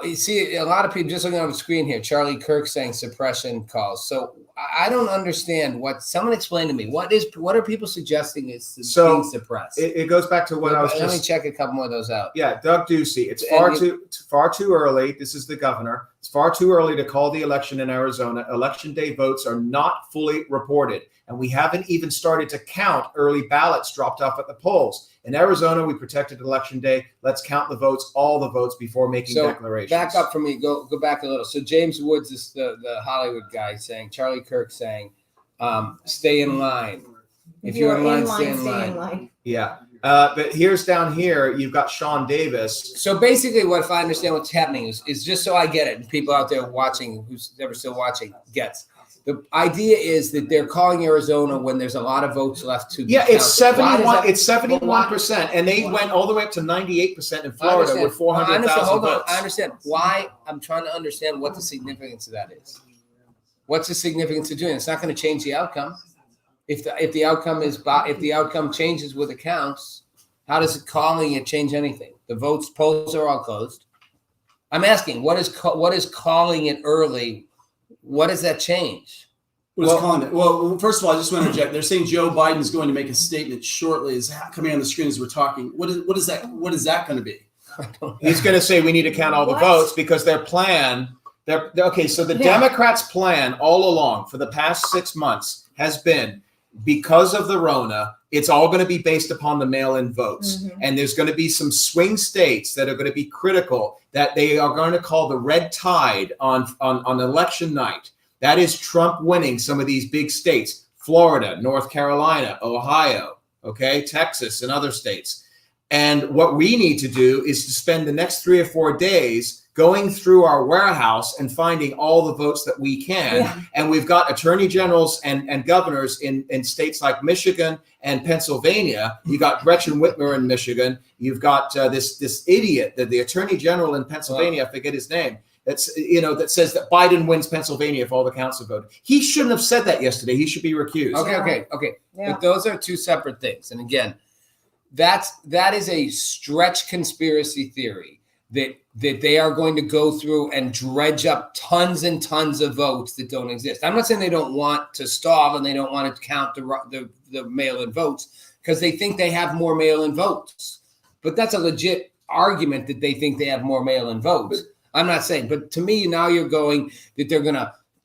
You see, a lot of people just looking on the screen here. Charlie Kirk saying suppression calls. So I don't understand what. Someone explain to me what are people suggesting is So, being suppressed? It goes back to what I was Let me just. check a couple more of those out. Yeah, Doug Ducey. It's And far too early. This is the governor It's far too early to call the election in Arizona. Election day votes are not fully reported, and we haven't even started to count early ballots dropped off at the polls. In Arizona, we protected election day. Let's count the votes, all the votes, before making declarations. Back up for me. Go back a little. So James Woods is the Hollywood guy saying, Charlie Kirk saying, stay in line. If you're in line, stay in line. Yeah. But here's down here, you've got Sean Davis. So basically, what if I understand what's happening is just so I get it, and people out there watching, who's ever still watching, gets. The idea is that they're calling Arizona when there's a lot of votes left to be counted. It's 71. It's 71%, and they went all the way up to 98% in Florida with 400,000 votes. I understand why. I'm trying to understand what the significance of that is. What's the significance of doing it? It's not going to change the outcome. If the outcome changes with the counts, how does calling it change anything? The polls are all closed. I'm asking, what is calling it early? What does that change? Calling it? Well, first of all, I just want to interject. They're saying Joe Biden is going to make a statement shortly. Is coming on the screen as we're talking. What is that going to be? He's going to say we need to count all the votes because their plan. Okay, so the Democrats' plan all along for the past 6 months has been, because of the Rona, it's all going to be based upon the mail-in votes. Mm-hmm. And there's going to be some swing states that are going to be critical that they are going to call the red tide on election night. That is Trump winning some of these big states, Florida, North Carolina, Ohio, Texas, and other states. And what we need to do is to spend the next 3 or 4 days going through our warehouse and finding all the votes that we can. Yeah. And we've got attorney generals and governors in states like Michigan and Pennsylvania. You got Gretchen Whitmer in Michigan. You've got this idiot, the attorney general in Pennsylvania, I forget his name, that says that Biden wins Pennsylvania if all the counts are voted. He shouldn't have said that yesterday. He should be recused. Okay. Yeah. But those are two separate things. And again, that is a stretch conspiracy theory that they are going to go through and dredge up tons and tons of votes that don't exist. I'm not saying they don't want to stall and they don't want to count the mail-in votes because they think they have more mail-in votes. But that's a legit argument that they think they have more mail-in votes. I'm not saying, but to me now you're going that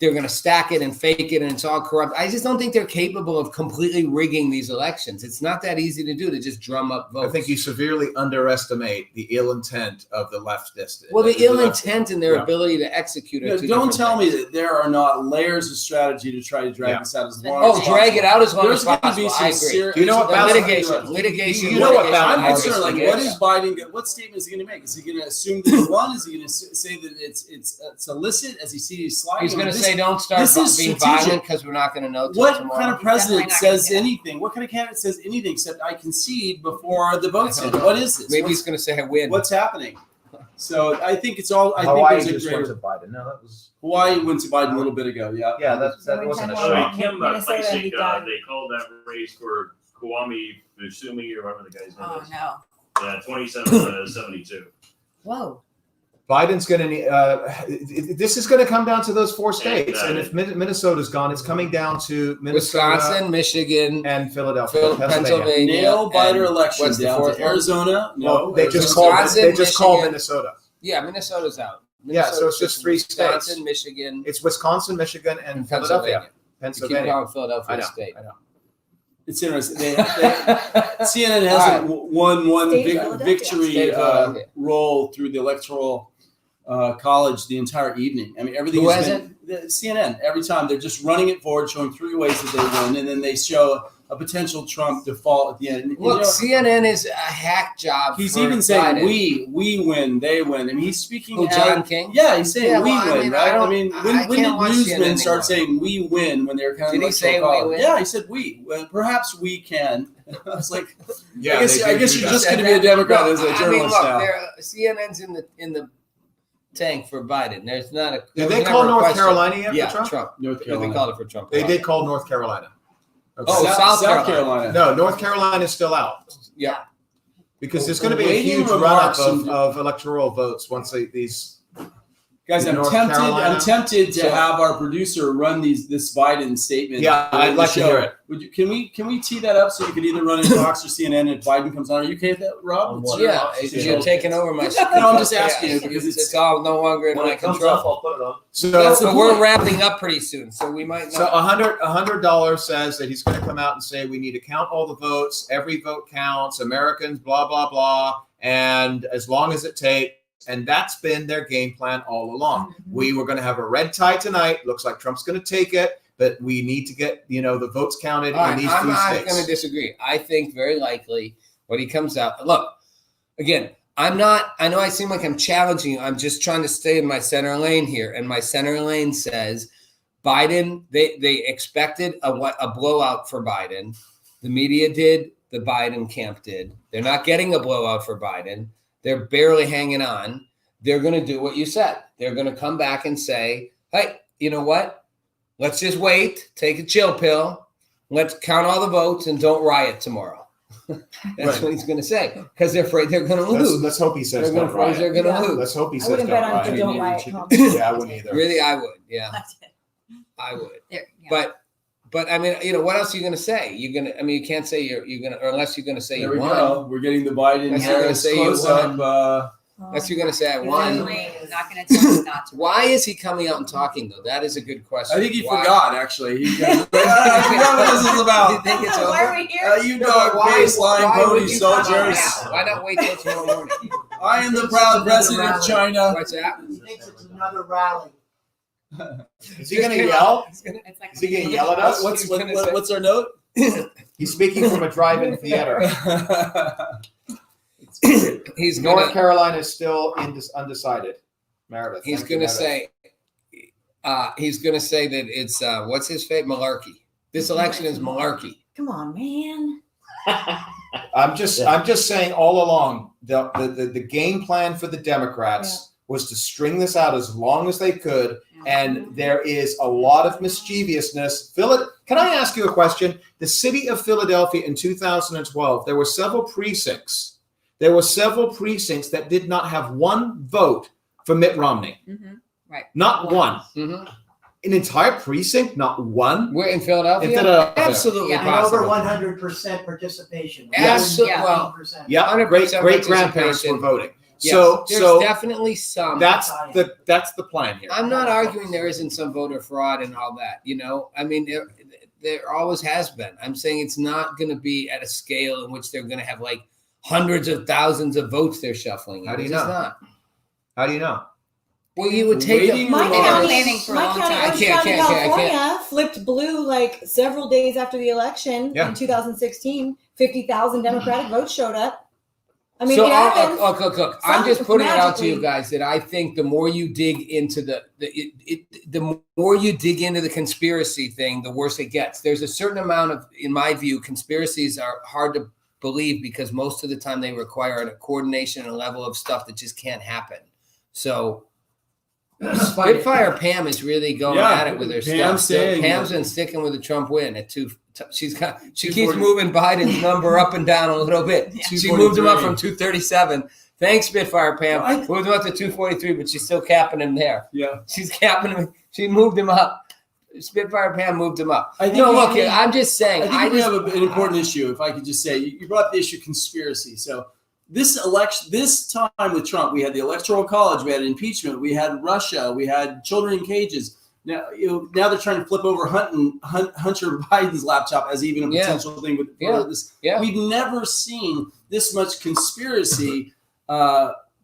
they're gonna stack it and fake it and it's all corrupt. I just don't think they're capable of completely rigging these elections. It's not that easy to do, to just drum up votes. I think you severely underestimate the ill intent of the leftists. Well, the ill intent and their ability to execute it. Don't tell me that there are not layers of strategy to try to drag this out as long as possible. Drag it out as long as possible. I agree. Do you know what litigation? You know what balance? I'm concerned. Like, what is Biden? What statement is he going to make? Is he going to assume that it's one? Is he going to say that it's illicit as he sees sliding? He's going to say don't start being violent because we're not going to know. What kind of president says anything? What kind of candidate says anything except I concede before the vote's in? What is this? Maybe he's going to say I win. What's happening? So I think it's all. Hawaii just went to Biden. No, that was Hawaii went to Biden a little bit ago. Yeah, that wasn't a show. Kim Klacik, they called that race for Kwame Fusumi or whatever the guy's name is. Oh no. Yeah, 27-72. Whoa. Biden's going to need. This is going to come down to those 4 states, and if Minnesota's gone, it's coming down to Minnesota, Wisconsin, Michigan, and Philadelphia, Pennsylvania. Nail biter election down to Arizona. No, they just called Minnesota. Yeah, Minnesota's out. So it's just 3 states. Wisconsin, Michigan. It's Wisconsin, Michigan, and Philadelphia. Pennsylvania. Keep calling Philadelphia State. I know. It's interesting. CNN hasn't won one victory role through the electoral college the entire evening. I mean, everything Who has hasn't? been CNN. Every time they're just running it forward, showing 3 ways that they win, and then they show a potential Trump default at the end. Look, CNN is a hack job. He's even saying we win, they win, and he's speaking. John King. Yeah, he's saying we win, right? I mean, when did newsmen start saying we win when they're kind of? Did he say we win? Yeah, he said we. Well, perhaps we can. I was like, yeah, I guess you're just going to be a Democrat as a journalist now. CNN's in the tank for Biden. There's not a. Did they call North Carolina yet for Trump? North Carolina. They called it for Trump. They did call North Carolina. Okay. Oh, South Carolina. No, North Carolina is still out. Yeah. Because there's going to be a huge run-up of electoral votes once these Guys, I'm North tempted. Carolina. I'm tempted to So- have our producer run this Biden statement. Yeah, I'd on like the to show. hear it. Would you, can we tee that up so you could either run in Fox or CNN if Biden comes on? Are you okay with that, Rob? It's your Yeah, office. you're taking over my. No, I'm just asking Yeah, you because it's all no longer in my control. I'll put it on. So, That's the So we're point. wrapping up pretty soon, so we might so not. $100 says that he's going to come out and say we need to count all the votes. Every vote counts. Americans, blah blah blah, and as long as it takes. And that's been their game plan all along. We were going to have a red tie tonight. Looks like Trump's going to take it, but we need to get the votes counted All in right, these I'm two not states. going to disagree. I think very likely when he comes out. Look, again, I'm not. I know I seem like I'm challenging you. I'm just trying to stay in my center lane here, and my center lane says Biden. They expected a blowout for Biden. The media did. The Biden camp did. They're not getting a blowout for Biden. They're barely hanging on. They're going to do what you said. They're going to come back and say, hey, you know what? Let's just wait, take a chill pill. Let's count all the votes and don't riot tomorrow. That's what he's going to say because they're afraid they're going to lose. Let's hope he says They're don't going to riot. lose. Let's hope he I says wouldn't don't bet on riot. the don't riot comment. Yeah, I wouldn't either. Really, I would. Yeah, That's it. I would. There, yeah. But I mean, what else are you going to say? You're going to. I mean, you can't say you're going to, or unless you're going to say There you we won. go. We're getting the Biden Unless you're gonna Harris say you close won. up. Unless you're going to say I He's won. not going to tell me not to. Why is he coming out and talking though? That is a good question. I think he Why? forgot actually. He got, what this is You about. think it's over? Why are we here? You dog baseline Why would pony you come out soldiers. now? Why not wait till tomorrow morning? I am the proud president of China. What's that? He thinks it's another rally. Is he going to yell? It's like Is he going to yell at us? What's our note? He's speaking from a drive-in theater. He's North gonna. Carolina is still undecided. Meredith. He's thank you, gonna Meredith. say. He's gonna say that it's what's his fate? Malarkey. This election is malarkey. Come on, man. I'm just saying all along the game plan for the Democrats was to string this out as long as they could, and there is a lot of mischievousness. Can I ask you a question? The city of Philadelphia in 2012, there were several precincts. There were several precincts that did not have one vote for Mitt Romney. Mm-hmm. Right. Not one. Mm-hmm. An entire precinct, not one. We're in Philadelphia. In Philadelphia. Absolutely Yeah. And possible. over 100% participation. Absolutely. Yeah. Well, 100%. Yeah, 100% great grandparents participation. were voting. yes, So there's definitely some. that's the plan here. I'm not arguing there isn't some voter fraud and all that. I mean, there always has been. I'm saying it's not going to be at a scale in which they're going to have like hundreds of thousands of votes they're shuffling. How do you It's just know? not. How do you know? Well, you would take Waiting them. My They've been county, planning for a my long county, time. Orange I can't. California, flipped blue like several days after the election Yeah. in 2016. 50,000 Democratic votes showed up. I mean, So it happens. look. I'm just putting it out to you Magically. guys that I think the more you dig into the more you dig into the conspiracy thing, the worse it gets. There's a certain amount of, in my view, conspiracies are hard to believe because most of the time they require a coordination and a level of stuff that just can't happen. So Spitfire Pam is really going Yeah, at it with her Pam's stuff. saying Pam's it. been sticking with the Trump win at two. She keeps moving Biden's number up and down a little bit. Yeah. She moved him up 243. from 237. Thanks, Spitfire Pam. Well, Moved him up to 243, but she's still capping him there. Yeah. She's capping him. She moved him up. Spitfire Pam moved him up. I think No, we- look, I'm just saying. I think we have an important issue. If I could just say, you brought up the issue of conspiracy. So this election, this time with Trump, we had the Electoral College, we had impeachment, we had Russia, we had children in cages. Now, now they're trying to flip over Hunter Biden's laptop as even a Yeah. potential thing with Yeah. this. Yeah. We've never seen this much conspiracy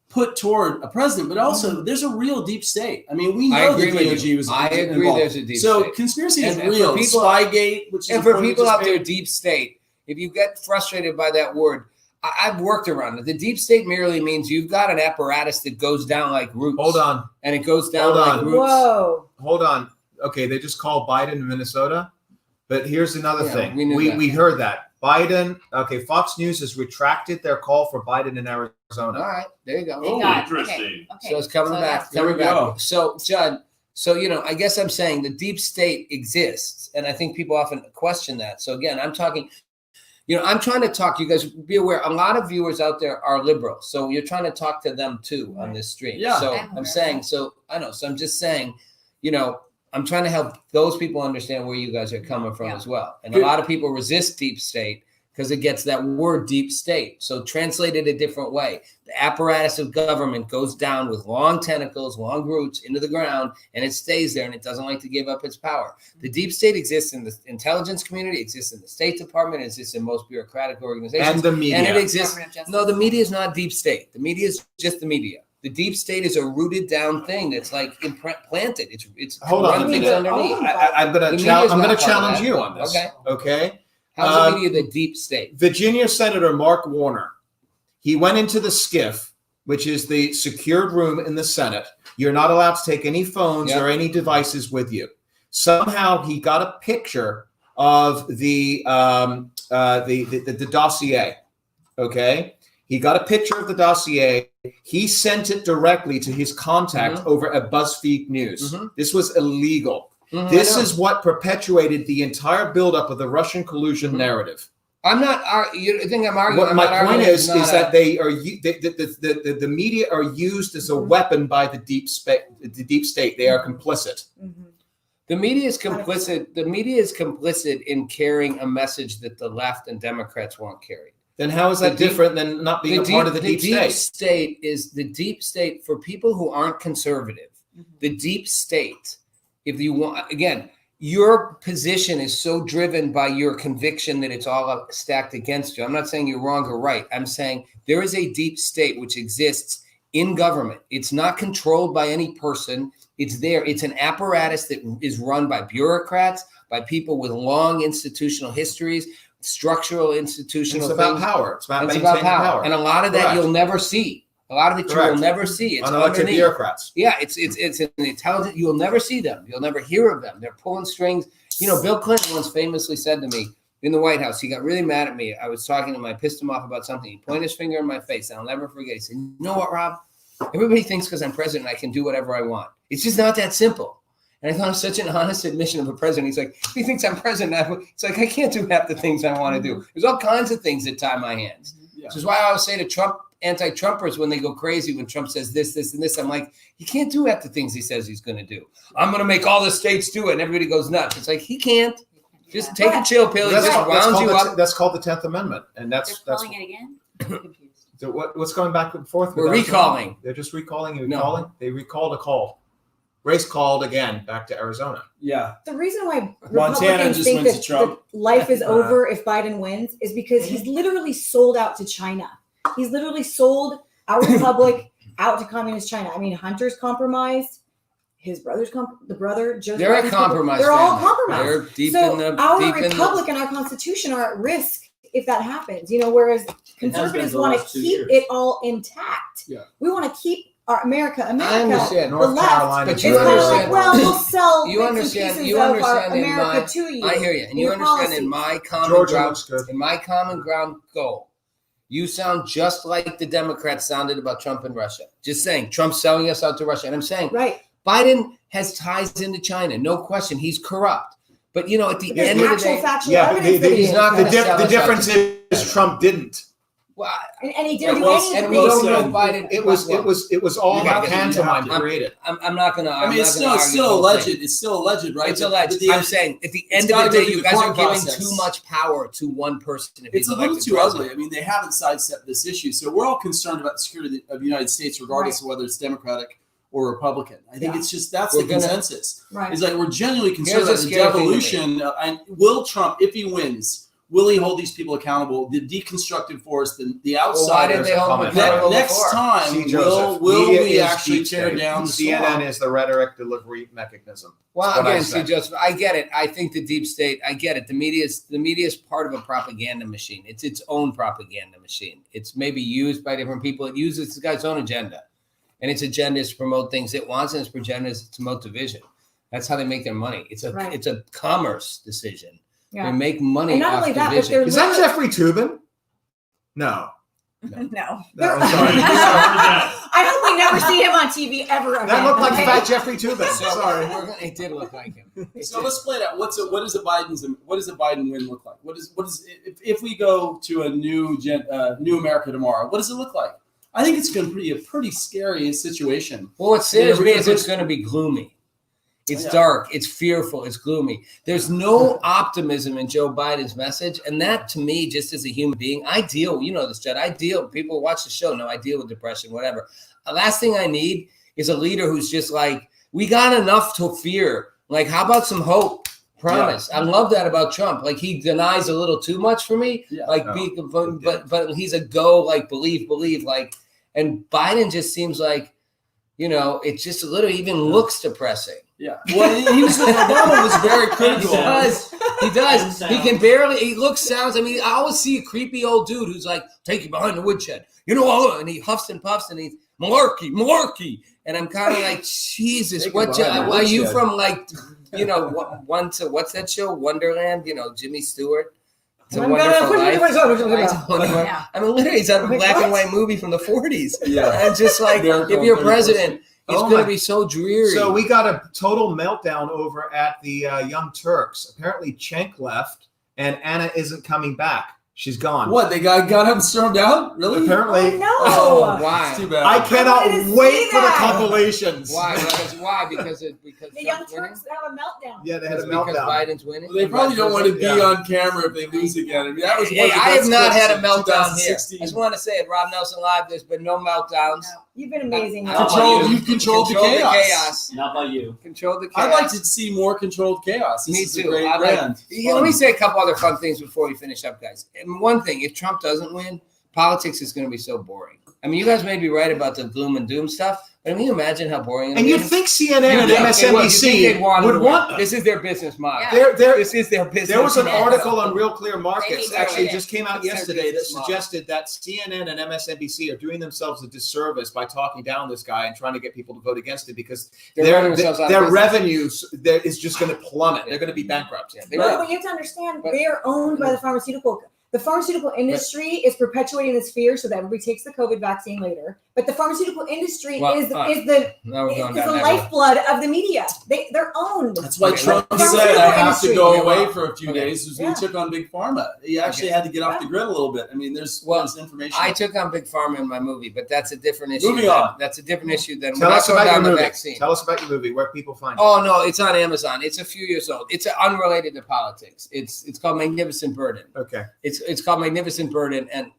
put toward a president, but also there's a real deep state. I mean, we I know agree the with DOJ you. was I agree involved. there's a deep So state. conspiracy is And for real. people- Spygate, which is And for important, people just out there, paid- deep state, if you get frustrated by that word, I've worked around it. The deep state merely means you've got an apparatus that goes down like roots. Hold on. And it goes down Hold like on. roots. Whoa. Hold on. Okay, they just called Biden in Minnesota. But here's another Yeah, thing. we knew that. We heard that. Biden, okay, Fox News has retracted their call for Biden in Arizona. All right, there you go. Thank Oh, God. interesting. Okay. So it's coming back. that's- There we Coming back. go. So, Judd, I guess I'm saying the deep state exists. And I think people often question that. So, again, I'm talking, I'm trying to talk. You guys be aware. A lot of viewers out there are liberal, so you're trying to talk to them too on this stream. Yeah. So I'm saying. So I know. So I'm just saying. I'm trying to help those people understand where you guys are coming from as well. And a lot of people resist deep state because it gets that word deep state. So translate it a different way. The apparatus of government goes down with long tentacles, long roots into the ground, and it stays there, and it doesn't like to give up its power. The deep state exists in the intelligence community, exists in the State Department, it exists in most bureaucratic organizations. And the media. And it exists. No, the media is not deep state. The media is just the media. The deep state is a rooted down thing that's like implanted. It's hold on. things underneath. I'm going to challenge you on this. Okay. How's the media the deep state? Virginia Senator Mark Warner, he went into the SCIF, which is the secured room in the Senate. You're not allowed to take any phones or any devices with you. Somehow he got a picture of the dossier. Okay. He got a picture of the dossier. He sent it directly to his contact over at BuzzFeed News. This was illegal. This is what perpetuated the entire buildup of the Russian collusion narrative. I'm not. You think I'm arguing? My point is that they are the media are used as a weapon by the deep state. They are complicit. The media is complicit. The media is complicit in carrying a message that the left and Democrats won't carry. Then how is that different than not being a part of the deep state? The deep state is the deep state for people who aren't conservative. The deep state. If you want, again, your position is so driven by your conviction that it's all stacked against you. I'm not saying you're wrong or right. I'm saying there is a deep state which exists in government. It's not controlled by any person. It's there. It's an apparatus that is run by bureaucrats, by people with long institutional histories, structural institutional things. It's about power. It's about maintaining power. And a lot of that you'll never see. A lot of it you will never see. It's unelected bureaucrats. Yeah, it's an intelligent. You'll never see them. You'll never hear of them. They're pulling strings. Bill Clinton once famously said to me in the White House, he got really mad at me. I was talking to him. I pissed him off about something. He pointed his finger in my face. And I'll never forget. He said, "You know what, Rob? Everybody thinks because I'm president, I can do whatever I want. It's just not that simple." And I thought it was such an honest admission of a president. He's like, he thinks I'm president. It's like, I can't do half the things I want to do. There's all kinds of things that tie my hands. Which is why I always say to Trump, anti-Trumpers, when they go crazy, when Trump says this, and this, I'm like, he can't do half the things he says he's going to do. I'm going to make all the states do it. And everybody goes nuts. It's like, he can't. Just take a chill pill. He just wound you up. That's called the 10th Amendment. And that's calling it again? So what's going back and forth? We're recalling. They're just recalling and recalling. They recalled a call. Grace called again back to Arizona. Yeah. The reason why Montana Republicans just think went to Trump. that life is over if Biden wins is because he's literally sold out to China. He's literally sold our republic out to communist China. I mean, Hunter's compromised. His brother's the brother. Joe They're a compromised. They're all family. compromised. They're deep so in the our deep republic and our constitution are at risk if that happens. Whereas conservatives want to keep it all intact. Yeah. We want to keep our America. I understand. The North left, Carolina. it's kind of like, well, we'll sell You bits and understand. pieces You of our understand in America my. to you. I hear you, and you your understand policies. in my common Georgia ground. looks good. In my common ground goal, you sound just like the Democrats sounded about Trump and Russia. Just saying, Trump's selling us out to Russia, and I'm saying, right. Biden has ties into China, no question. He's corrupt, but at the There's end of the actual day, factual evidence that he's not going to sell The us difference out to- is Trump didn't. Well, and he didn't do well, anything. and we don't know Biden. It was all You gotta- pantomime you have to. created. I'm not going to. I mean, it's still alleged. It's still alleged, right? It's But alleged. the- I'm saying at the end it's of the gotta go day, through you the guys are court giving process. too much power to one person. If It's he's a little elected too president. ugly. I mean, they haven't sidestepped this issue. So we're all concerned about the security of the United States, regardless of whether it's Democratic or Republican. I think it's just that's the consensus. Right. It's like we're genuinely concerned Here's about a the scary thing to me. devolution. And will Trump, if he wins, will he hold these people accountable? The deconstructive force, the Well, why did outsiders. they hold him comment. accountable Next before? time, See, will Joseph, we media is actually deep tear state. down the CNN swamp? is the rhetoric delivery mechanism. Well, That's what I again, see, say. Joseph, I get it. I think the deep state. I get it. The media is part of a propaganda machine. It's its own propaganda machine. It's maybe used by different people. It uses this guy's own agenda, and its agenda is to promote things it wants, and its agenda is to promote division. That's how they make their money. It's a commerce decision. Yeah. They make money And not off only that, but division. they're Is that Jeffrey Toobin? No. No. No, I'm sorry. I hope we never see him on TV ever again. That looked like okay? Fat Jeffrey Tubin. So, Sorry. it did look like him. So let's play that. What does a Biden win look like? What is if we go to a new America tomorrow? What does it look like? I think it's going to be a pretty scary situation. Well, what scares me is it's going to be gloomy. It's dark. It's fearful. It's gloomy. There's no optimism in Joe Biden's message. And that, to me, just as a human being, I deal, you know this, Judd, people watch the show know I deal with depression, whatever. The last thing I need is a leader who's just like, we got enough to fear. Like, how about some hope? Promise. Yeah. I love that about Trump. Like, he denies a little too much for me. Yeah. Like, but he's a go, like, believe, like, and Biden just seems like, you know, it's just a little, even looks depressing. Yeah. Well, Obama was very critical. He does. He can barely, sounds. I mean, I always see a creepy old dude who's like, take you behind the woodshed. You know, and he huffs and puffs and he's malarkey. And I'm kind of like, Jesus, are you from, like, you know, what's that show? Wonderland, you know, Jimmy Stewart. It's a Wonderful Life. I mean, literally, it's a black and white movie from the 40s. Yeah. And just like, if you're president, it's going to be so dreary. So we got a total meltdown over at the Young Turks. Apparently, Cenk left, and Anna isn't coming back. She's gone. What? They got him stormed out? Really? Apparently. Oh, no. Why? It's too bad. I cannot wait for the compilations. Why? Because the Young Turks have a meltdown. Yeah, they had a meltdown. Because Biden's winning. Well, they probably don't want to be on camera if they lose again. I mean, that was. I have not had a meltdown here. I just want to say it, Rob Nelson Live. There's been no meltdowns. No. You've been amazing. You've controlled the chaos. Not by you. Controlled the chaos. I'd like to see more controlled chaos. Me too. Let me say a couple other fun things before we finish up, guys. And one thing, if Trump doesn't win, politics is going to be so boring. I mean, you guys may be right about the gloom and doom stuff, but I mean, you imagine how boring it is. And you'd think CNN and MSNBC would want this is their business model. Yeah. This is their business. There was an model. article on Real Clear Markets, actually just came out yesterday, that suggested that CNN and MSNBC are doing themselves a disservice by talking down this guy and trying to get people to vote against it because their revenues is just going to plummet. They're going to be bankrupt. But you have to understand, they are owned by the pharmaceutical. The pharmaceutical industry is perpetuating this fear so that everybody takes the COVID vaccine later. But the pharmaceutical industry is the lifeblood of the media. They're owned. That's why Trump said, I have to go away for a few days. He took on Big Pharma. He actually had to get off the grid a little bit. I mean, there's information. I took on Big Pharma in my movie, but that's a different issue. Moving on. That's a different issue than Tell us about your movie. Vaccine. Tell us about your movie, where people find it. Oh, no, it's on Amazon. It's a few years old. It's unrelated to politics. It's called Magnificent Burden. Okay. It's called Magnificent Burden, and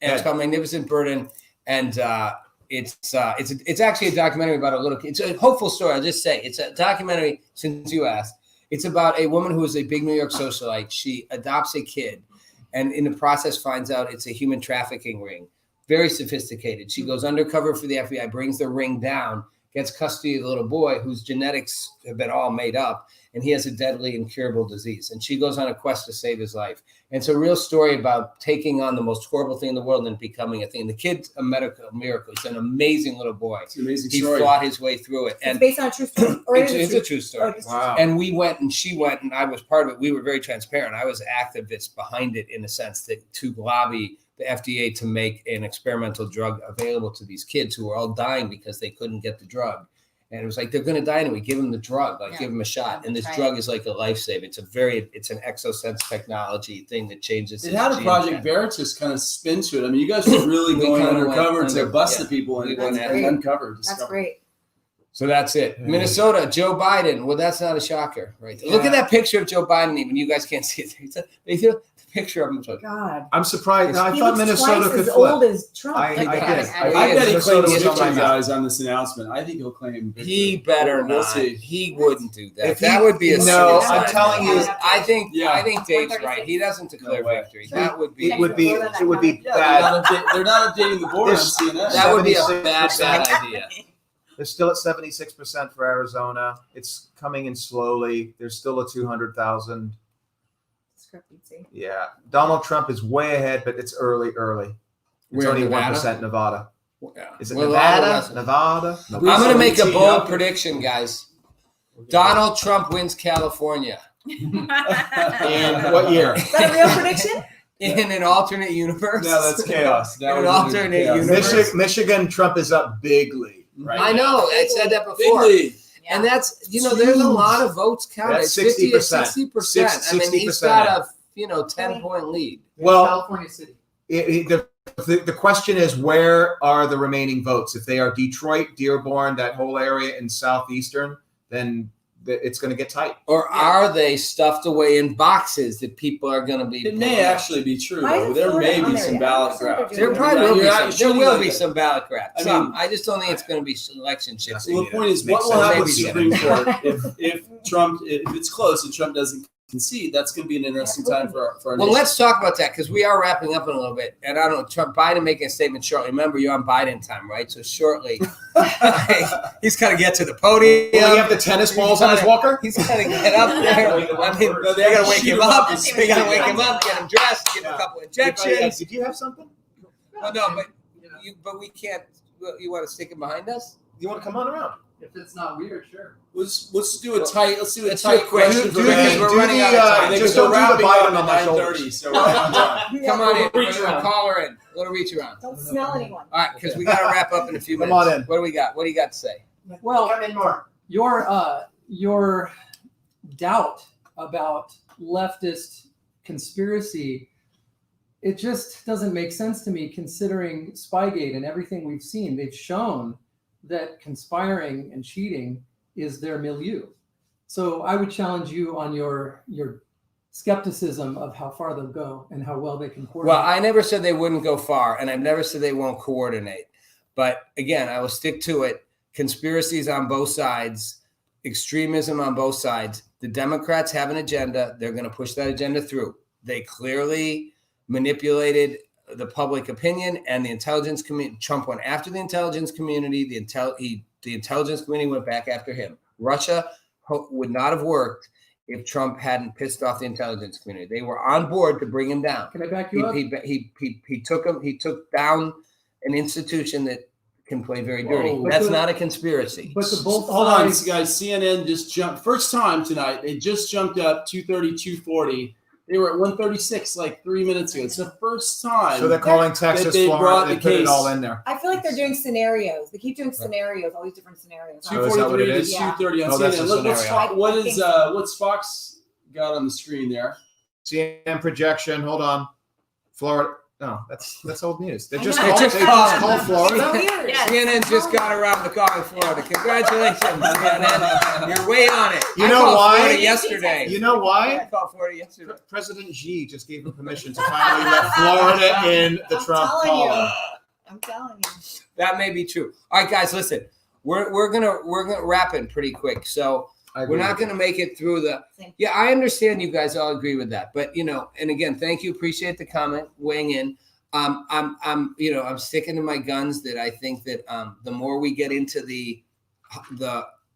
it's called Magnificent Burden, and it's actually a documentary about a little kid. It's a hopeful story. I'll just say it's a documentary. Since you asked, it's about a woman who is a big New York socialite. She adopts a kid, and in the process finds out it's a human trafficking ring. Very sophisticated. She goes undercover for the FBI, brings the ring down, gets custody of the little boy whose genetics have been all made up, and he has a deadly incurable disease. And she goes on a quest to save his life. And it's a real story about taking on the most horrible thing in the world and becoming a thing. The kid's a medical miracle. He's an amazing little boy. It's an amazing story. He fought his way through it. And it's based on a true story. It's a true story. Wow. And we went, and she went, and I was part of it. We were very transparent. I was activist behind it in a sense to lobby the FDA to make an experimental drug available to these kids who were all dying because they couldn't get the drug. And it was like, they're going to die anyway. Give them the drug, give them a shot. And this drug is like a lifesaver. It's an exosense technology thing that changes. It had a Project Veritas kind of spin to it. I mean, you guys were really going undercover to bust the people and uncover. That's great. So that's it. Minnesota, Joe Biden. Well, that's not a shocker, right? Look at that picture of Joe Biden. Even you guys can't see it. They feel the picture of him. God, I'm surprised. I he thought looks Minnesota twice could as flip. old as Trump. I did. I bet he claims victory, guys, on this announcement. I think he'll claim victory. He better not. See. He wouldn't do that. That would be a no. I'm telling you. I think Dave's right. He doesn't declare victory. That would be. It would be bad. They're not updating the board on CNN. That would be a bad idea. They're still at 76% for Arizona. It's coming in slowly. There's still a 200,000. Discrepancy. Yeah. Donald Trump is way ahead, but it's early. It's only 1% Nevada. Yeah. Is it Nevada? I'm going to make a bold prediction, guys. Donald Trump wins California. In what year? Is that a real prediction? In an alternate universe. No, that's chaos. In an alternate universe. Michigan, Trump is up bigly. Right I know. I said that before. Bigly. And that's, there's a lot of votes counted. That's 50 or 60%. 60%. I mean, he's got a 10-point lead. Well, California City. The question is, where are the remaining votes? If they are Detroit, Dearborn, that whole area in southeastern, then it's going to get tight. Or are they stuffed away in boxes that people are going to be? It may actually be true, Why though. is There Florida may on be there some yet? ballot They're grabs. doing There probably will be You're some. right. There will be Like some ballot grabs. I mean- I just don't think it's going to be election shifting. Well, the point is, Makes what will happen sense. with the Supreme Court if it's close and Trump doesn't concede? That's going to be an interesting time for our Well, nation. let's talk about that because we are wrapping up in a little bit. And I don't know, Biden making a statement shortly. Remember, you're on Biden time, right? So shortly, he's got to get to the podium. Will he have the tennis balls on his walker? He's got to get up there. I mean, No, they got to have wake shoot him up. and They got to wake him yeah. up, get him dressed, give him a couple injections. Did you have something? Well, no, but we can't. You want to stick him behind us? You want to come on around? If it's not weird, sure. Let's do a tight. Let's do a Let's tight do it quick. question Do for it because we're running out of time. Just don't do the wrapping Biden up on at my 9:30. shoulders. So we're done. Come on in. Reach We're gonna around. call her in. Little reach around. Don't smell anyone. All right, because we got to wrap up in a few Come minutes. on in. What do we got? What do you got to say? Well, come in more. Your doubt about leftist conspiracy, it just doesn't make sense to me considering Spygate and everything we've seen. They've shown that conspiring and cheating is their milieu. So I would challenge you on your skepticism of how far they'll go and how well they can coordinate. Well, I never said they wouldn't go far, and I've never said they won't coordinate. But again, I will stick to it. Conspiracies on both sides, extremism on both sides. The Democrats have an agenda. They're going to push that agenda through. They clearly manipulated the public opinion and the intelligence community. Trump went after the intelligence community. The intelligence community went back after him. Russia would not have worked if Trump hadn't pissed off the intelligence community. They were on board to bring him down. Can I back you up? He took down an institution that can play very dirty. Whoa. That's not a conspiracy. But the both Hold on, sides, guys. CNN just jumped. First time tonight. They just jumped up 230, 240. They were at 136 like 3 minutes ago. It's the first time. So they're calling Texas, they Florida, brought they the put it case. all in there. I feel like they're doing scenarios. They keep doing scenarios, all these different scenarios. Oh, is that what it 243 to is? 230 on Oh, that's CNN. a What's scenario. what's Fox got on the screen there? CNN projection. Hold on. Florida. No, that's old news. They I just know. called, They just they called. just called Florida. So weird. Yes. CNN just got around the call in Florida. Congratulations, CNN. You're way on it. You I know called why? Florida yesterday. You know I why? called Florida yesterday. President Xi just gave him permission to finally let Florida in the I'm Trump telling you. call. I'm telling you. That may be true. All right, guys, listen. We're gonna wrap it pretty quick. So we're not gonna make it through the. Yeah, I understand you guys all agree with that, but and again, thank you. Appreciate the comment, weighing in. I'm sticking to my guns that I think that the more we get into the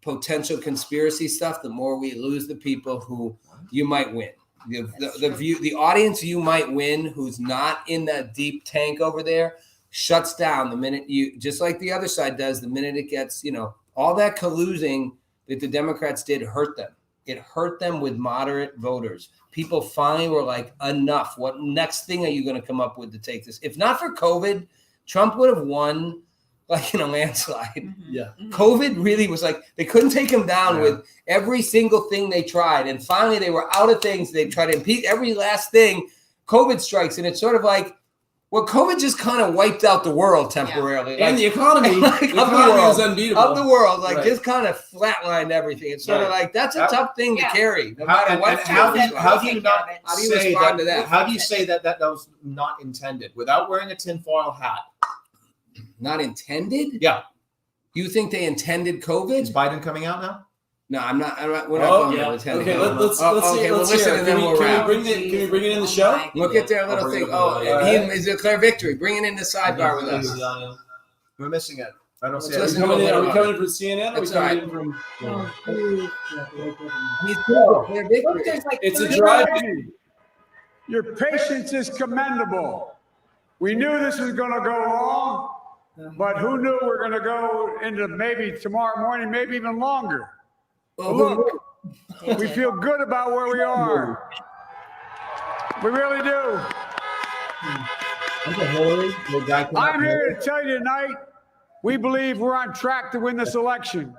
potential conspiracy stuff, the more we lose the people who you might win. The audience you might win, who's not in that deep tank over there, shuts down the minute you, just like the other side does, the minute it gets, all that collusing that the Democrats did hurt them. It hurt them with moderate voters. People finally were like, enough. What next thing are you going to come up with to take this? If not for COVID, Trump would have won like in a landslide. Mm-hmm. Yeah. COVID really was like, they couldn't take him down with every single thing they tried. And finally they were out of things. They tried to impede every last thing. COVID strikes. And it's sort of like, well, COVID just kind of wiped out the world temporarily. And the economy. Like, The of the economy world, was unbeatable. of the world, like Right. just kind of flatlined everything. It's sort of like that's a tough thing to carry, no How, matter and, what. and how do you not How do you say respond to that? How do you say that was not intended without wearing a tinfoil hat? Not intended? Yeah. You think they intended COVID? Is Biden coming out now? No, I'm not. We're not Oh, going yeah. to intend Okay, COVID. let's okay, let's listen, hear it. and then Can we'll we wrap. bring it in the show? Look at their little I'll bring thing. it Oh, up. and he is a clear victory. Bring it in the sidebar with us. We're missing it. I don't see Let's it. listen to Are we it. coming in from CNN? Or are we That's all coming right. in from? He's good. Clear victory. It's a drive. Your patience is commendable. We knew this was going to go wrong, but who knew we're going to go into maybe tomorrow morning, maybe even longer. Well, Look, we feel good about where we are. We really do. I'm here to tell you tonight, we believe we're on track to win this election.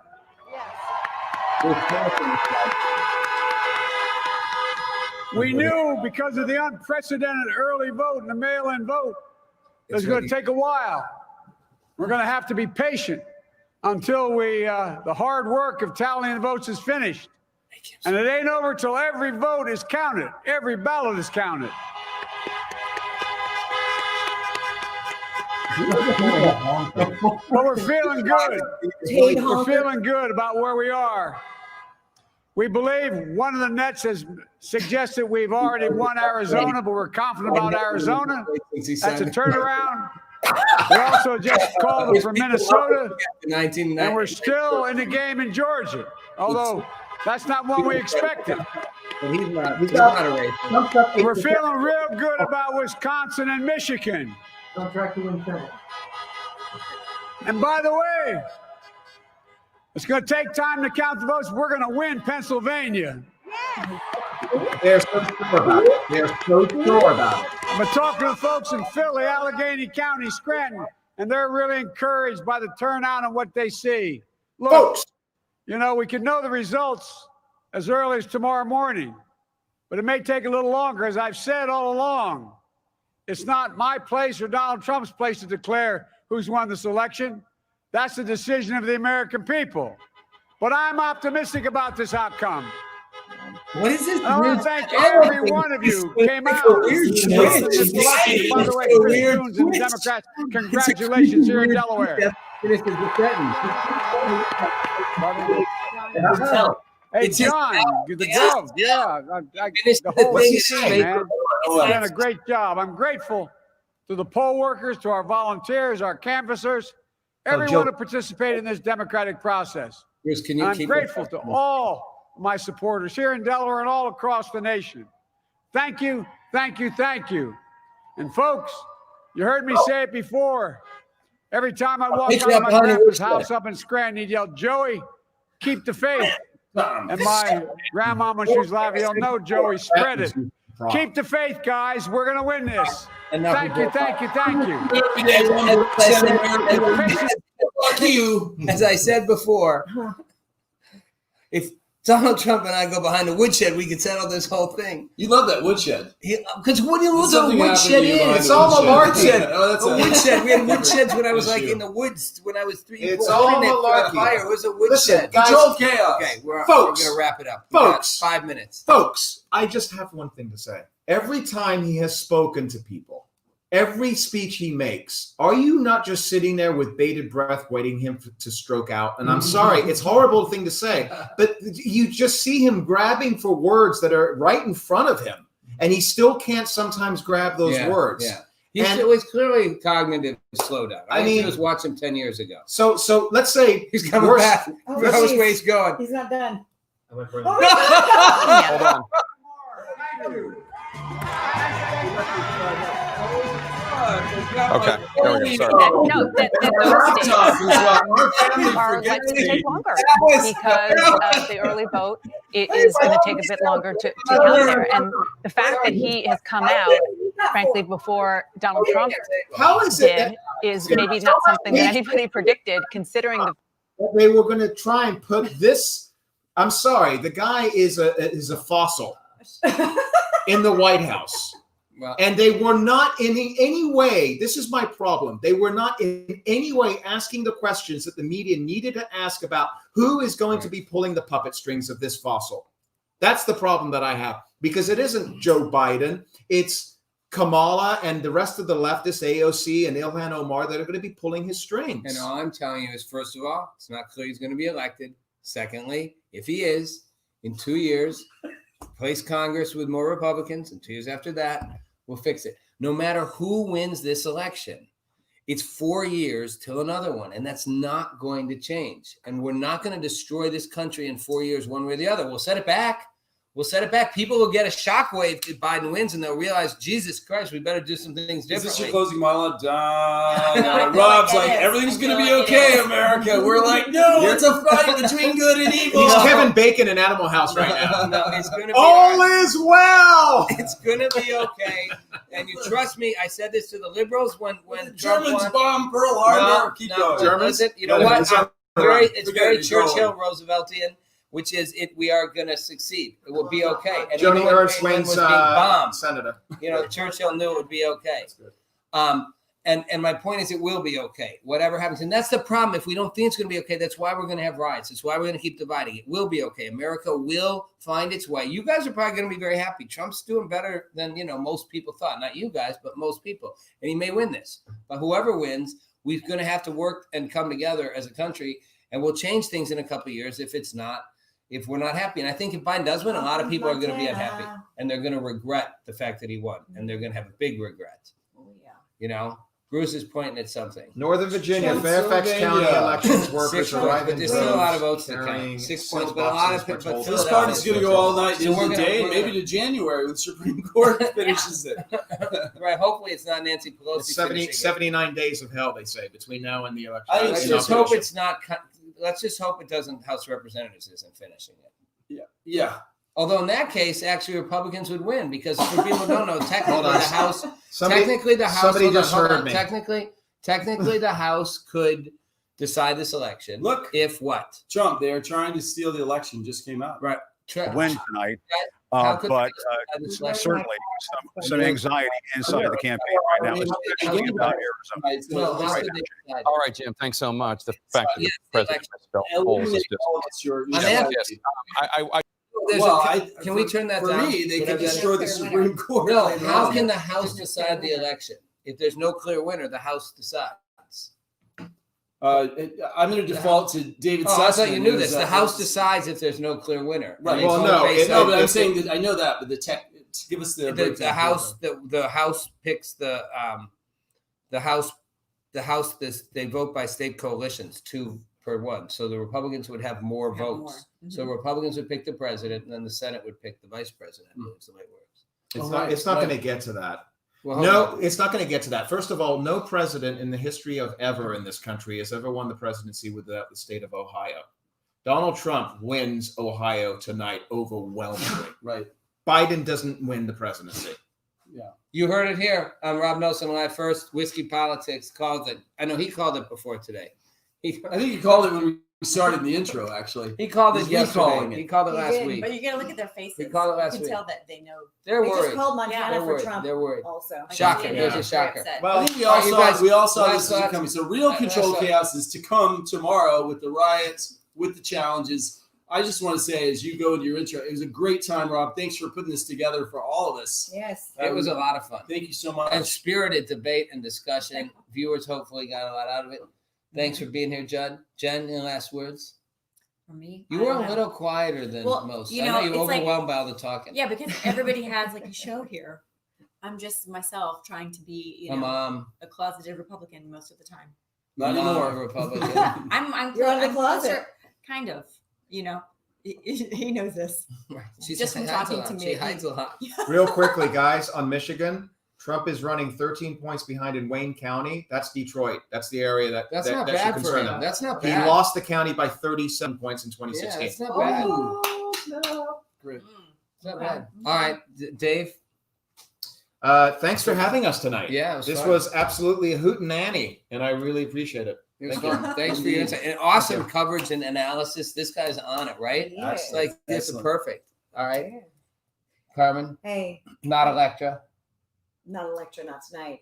We knew because of the unprecedented early vote and the mail-in vote, it was going to take a while. We're going to have to be patient until the hard work of tallying the votes is finished. And it ain't over till every vote is counted. Every ballot is counted. But we're feeling good. We're feeling good about where we are. We believe one of the nets has suggested we've already won Arizona, but we're confident about Arizona. That's a turnaround. We also just called it for Minnesota, and we're still in the game in Georgia, although that's not what we expected. He's not a racist. We're feeling real good about Wisconsin and Michigan. And by the way, it's going to take time to count the votes. We're going to win Pennsylvania. They're so sure about it. They're so sure about it. I'm talking to folks in Philly, Allegheny County, Scranton, and they're really encouraged by the turnout and what they see. Look, Folks, you know, we can know the results as early as tomorrow morning, but it may take a little longer. As I've said all along, it's not my place or Donald Trump's place to declare who's won this election. That's the decision of the American people. But I'm optimistic about this outcome. What is this? I want to thank every one of you who came out. By the way, Chris Coons and the Democrats, congratulations here in Delaware. Hey, John, the Gov, yeah, the whole team, man. You've done a great job. I'm grateful to the poll workers, to our our canvassers, everyone who participated in this democratic process. Bruce, can you I'm grateful to all my supporters here in Delaware and all across the nation. Thank you, thank you, thank you. And folks, you heard me say it before. Every time I walk out of my grandpa's house up in Scranton, he'd yell, "Joey, keep the faith." And my grandma, when she was alive, you'll know, "Joey, spread it. Keep the faith, guys. We're going to win this." Thank you, thank you, thank you. Fuck you. As I said before, if Donald Trump and I go behind the woodshed, we could settle this whole thing. You love that woodshed. Because what do you know what a woodshed is? It's all malarkey. A woodshed. We had woodsheds when I was like in the woods when I was 3 and 4. It's all malarkey. Fire. It was a woodshed. Listen, guys, controlled chaos. Okay, we're folks, going to wrap it up. Folks, 5 minutes. Folks, I just have one thing to say. Every time he has spoken to people, every speech he makes, are you not just sitting there with bated breath waiting him to stroke out? And I'm sorry, it's a horrible thing to say, but you just see him grabbing for words that are right in front of him, and he still can't sometimes grab those words. Yeah. He was clearly cognitive slowdown. I mean, he was watching 10 years ago. So let's say he's coming back. How's where he's going? He's not done. Hold on. Thank you. Okay, there we go. Sorry. No, those states are likely to take longer because the early vote is going to take a bit longer to count there. And the fact that he has come out, frankly, before Donald Trump did, is maybe not something that anybody predicted, considering they were going to try and put this. I'm sorry, the guy is a fossil in the White House. Well, and they were not in any way, this is my problem, they were not in any way asking the questions that the media needed to ask about who is going to be pulling the puppet strings of this fossil. That's the problem that I have, because it isn't Joe Biden, it's Kamala and the rest of the leftists, AOC and Ilhan Omar, that are going to be pulling his strings. And all I'm telling you is, first of all, it's not clear he's going to be elected. Secondly, if he is, in 2 years, replace Congress with more Republicans, and 2 years after that, we'll fix it. No matter who wins this election, it's 4 years till another one, and that's not going to change. And we're not going to destroy this country in 4 years one way or the other. We'll set it back. We'll set it back. People will get a shockwave if Biden wins, and they'll realize, Jesus Christ, we better do some things differently. Is this your closing monologue? Rob's like, everything's going to be okay, America. We're like, no, it's a fight between good and evil. He's Kevin Bacon in Animal House right now. No, it's going to be all is well. It's going to be okay. And you trust me, I said this to the liberals when the Germans bombed Pearl Harbor. Keep going. Germans? Listen, you know what? It's very Churchill Rooseveltian, which is we are going to succeed. It will be okay. And Joni Ernst England wins was being bombed. senator. Churchill knew it would be okay. And my point is, it will be okay, whatever happens. And that's the problem. If we don't think it's going to be okay, that's why we're going to have riots. That's why we're going to keep dividing. It will be okay. America will find its way. You guys are probably going to be very happy. Trump's doing better than most people thought. Not you guys, but most people. And he may win this. But whoever wins, we're going to have to work and come together as a country. And we'll change things in a couple of years if we're not happy. And I think if Biden does win, a lot of people are going to be unhappy. And they're going to regret the fact that he won. And they're going to have a big regret. Oh, yeah. Bruce is pointing at something. Northern Virginia, Fairfax County elections workers arriving. There's still a lot of votes to count. 6 points, but a lot of people. This party's going to go all night into the day, maybe to January when the Supreme Court finishes it. Right. Hopefully, it's not Nancy Pelosi. It's 79 days of hell, they say, between now and the election. Let's just hope it's not. Let's just hope it doesn't. House of Representatives isn't finishing it. Yeah. Although in that case, actually, Republicans would win because for people who don't know, technically the House. Technically, the House could decide this election. Look, if what? Trump, they are trying to steal the election. Just came out. Right. Win tonight, but certainly some anxiety inside the campaign right now, especially about Arizona. All right, Jim. Thanks so much. The fact that the president polls is just. Can we turn that down? For me, they can destroy the Supreme Court. No, how can the House decide the election? If there's no clear winner, the House decides. I'm going to default to David Sussman. I thought you knew this. The House decides if there's no clear winner. Right. Well, but I'm saying that I know that, but give us the House. The House picks the House. They vote by state coalitions, 2 per 1. So the Republicans would have more votes. Mm-hmm. So Republicans would pick the president, and then the Senate would pick the vice president. That's the way it works. It's not going to get to that. Well, no, it's not going to get to that. First of all, no president in the history of ever in this country has ever won the presidency without the state of Ohio. Donald Trump wins Ohio tonight overwhelmingly. Right. Biden doesn't win the presidency. Yeah. You heard it here. I'm Rob Nelson Live First. Whiskey Politics called it. I know he called it before today. I think he called it when we started the intro, actually. He called it yesterday. He called it last week. But you got to look at their faces. He called it last week. You can tell that they know. They're worried. They just called Montana for Trump. They're worried. Also. Shocking. There's a shocker. Well, I think we all saw this as coming. So real controlled chaos is to come tomorrow with the riots, with the challenges. I just want to say, as you go into your intro, it was a great time, Rob. Thanks for putting this together for all of us. Yes. It was a lot of fun. Thank you so much. And spirited debate and discussion. Viewers hopefully got a lot out of it. Thanks for being here, Judd. Jen, any last words? For me? You were a little quieter than most. I know you were overwhelmed by all the talking. Yeah, because everybody has like a show here. I'm just myself trying to be, a closeted Republican most of the time. Not anymore. Republican. I'm You're out of the closet. Kind of, He knows this. She's just from talking to me. She hides a lot. Real quickly, guys, on Michigan, Trump is running 13 points behind in Wayne County. That's Detroit. That's the area that's not bad for him. That's not bad. He lost the county by 37 points in 2016. Yeah, that's not bad. Oh, no. Great. It's not bad. All right, Dave. Thanks for having us tonight. Yeah, this was absolutely a hootenanny, and I really appreciate it. It was fun. Thanks for your insight and awesome coverage and analysis. This guy's on it, right? Yes. Like this is perfect. All right, Carmen. Hey. Not Electra. Not Electra, not tonight.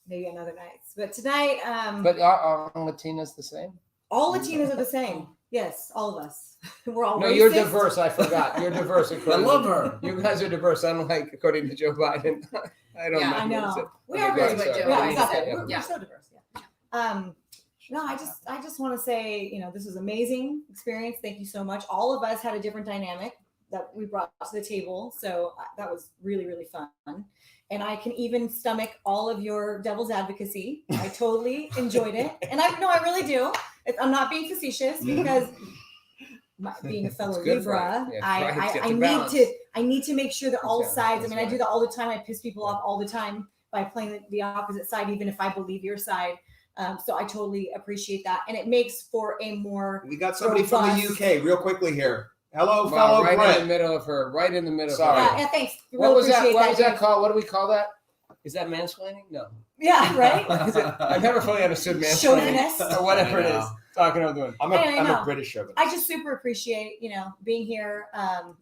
Maybe on other nights. But tonight. But are Latinas the same? All Latinas are the same. Yes, all of us. We're all. No, racist. you're diverse. I forgot. You're diverse. I love her. You guys are diverse. Unlike according to Joe Biden. I don't know. I know. We are very Joe Biden. We're so diverse. Yeah. No, I just want to say, this was an amazing experience. Thank you so much. All of us had a different dynamic that we brought to the table. So that was really, really fun. And I can even stomach all of your devil's advocacy. I totally enjoyed it. And I really do. I'm not being facetious because being a fellow It's good for Libra, it. Yeah, right. Get I the need balance. to make sure that all Yeah, sides. I that's mean, I do right. that all the time. I piss people off all the time by playing the opposite side, even if I believe your side. So I totally appreciate that, and it makes for a more. We got somebody from the robust- UK real quickly here. Hello, Wow, fellow right Brent. in the middle of her. Right in the middle Sorry. of her. Yeah, thanks. What Really was that? appreciate What was that Dave. called? What do we call that? Is that mansplaining? No. Yeah, right. I never fully understood mansplaining Chauvinist. or whatever it I is. know. Talking over the I'm Hey, I know. a British chauvinist. I just super appreciate, being here.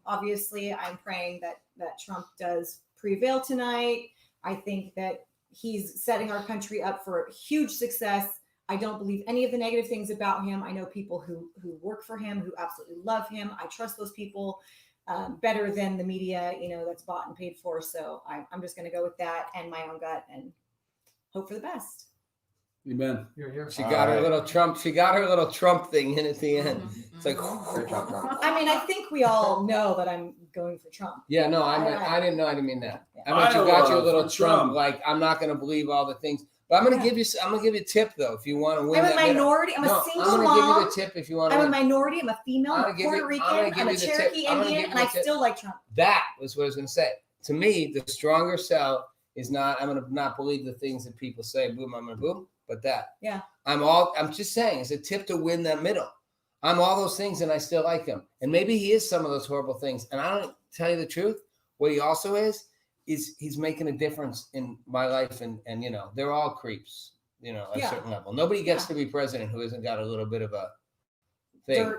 Obviously, I'm praying that Trump does prevail tonight. I think that he's setting our country up for huge success. I don't believe any of the negative things about him. I know people who work for him, who absolutely love him. I trust those people better than the media, that's bought and paid for. So I'm just going to go with that and my own gut and hope for the best. Amen. She got her little Trump. She got her little Trump thing in at the end. It's like, I mean, I think we all know that I'm going for Trump. yeah, no, I didn't know. I didn't mean that. I meant Iowa you got your little for Trump. Trump. Like, I'm not going to believe all the things, but I'm going to give you. I'm going to give you a tip though, if you want to win. I'm a that middle. minority. I'm a No, single I'm going to mom. give you the tip if you want to. I'm a win. minority. I'm a female. I'm I'm gonna a give you- Puerto I'm gonna Rican. give I'm a you the tip. Cherokee I'm gonna Indian, give and you I the tip. still like Trump. That was what I was going to say. To me, the stronger sell is not. I'm going to not believe the things that people say. Boom, I'm going to boom. But that. Yeah. I'm just saying, it's a tip to win that middle. I'm all those things, and I still like him. And maybe he is some of those horrible things. And I don't tell you the truth. What he also is he's making a difference in my life. And they're all creeps, at a certain level. Nobody gets to be president who hasn't got a little bit of a thing.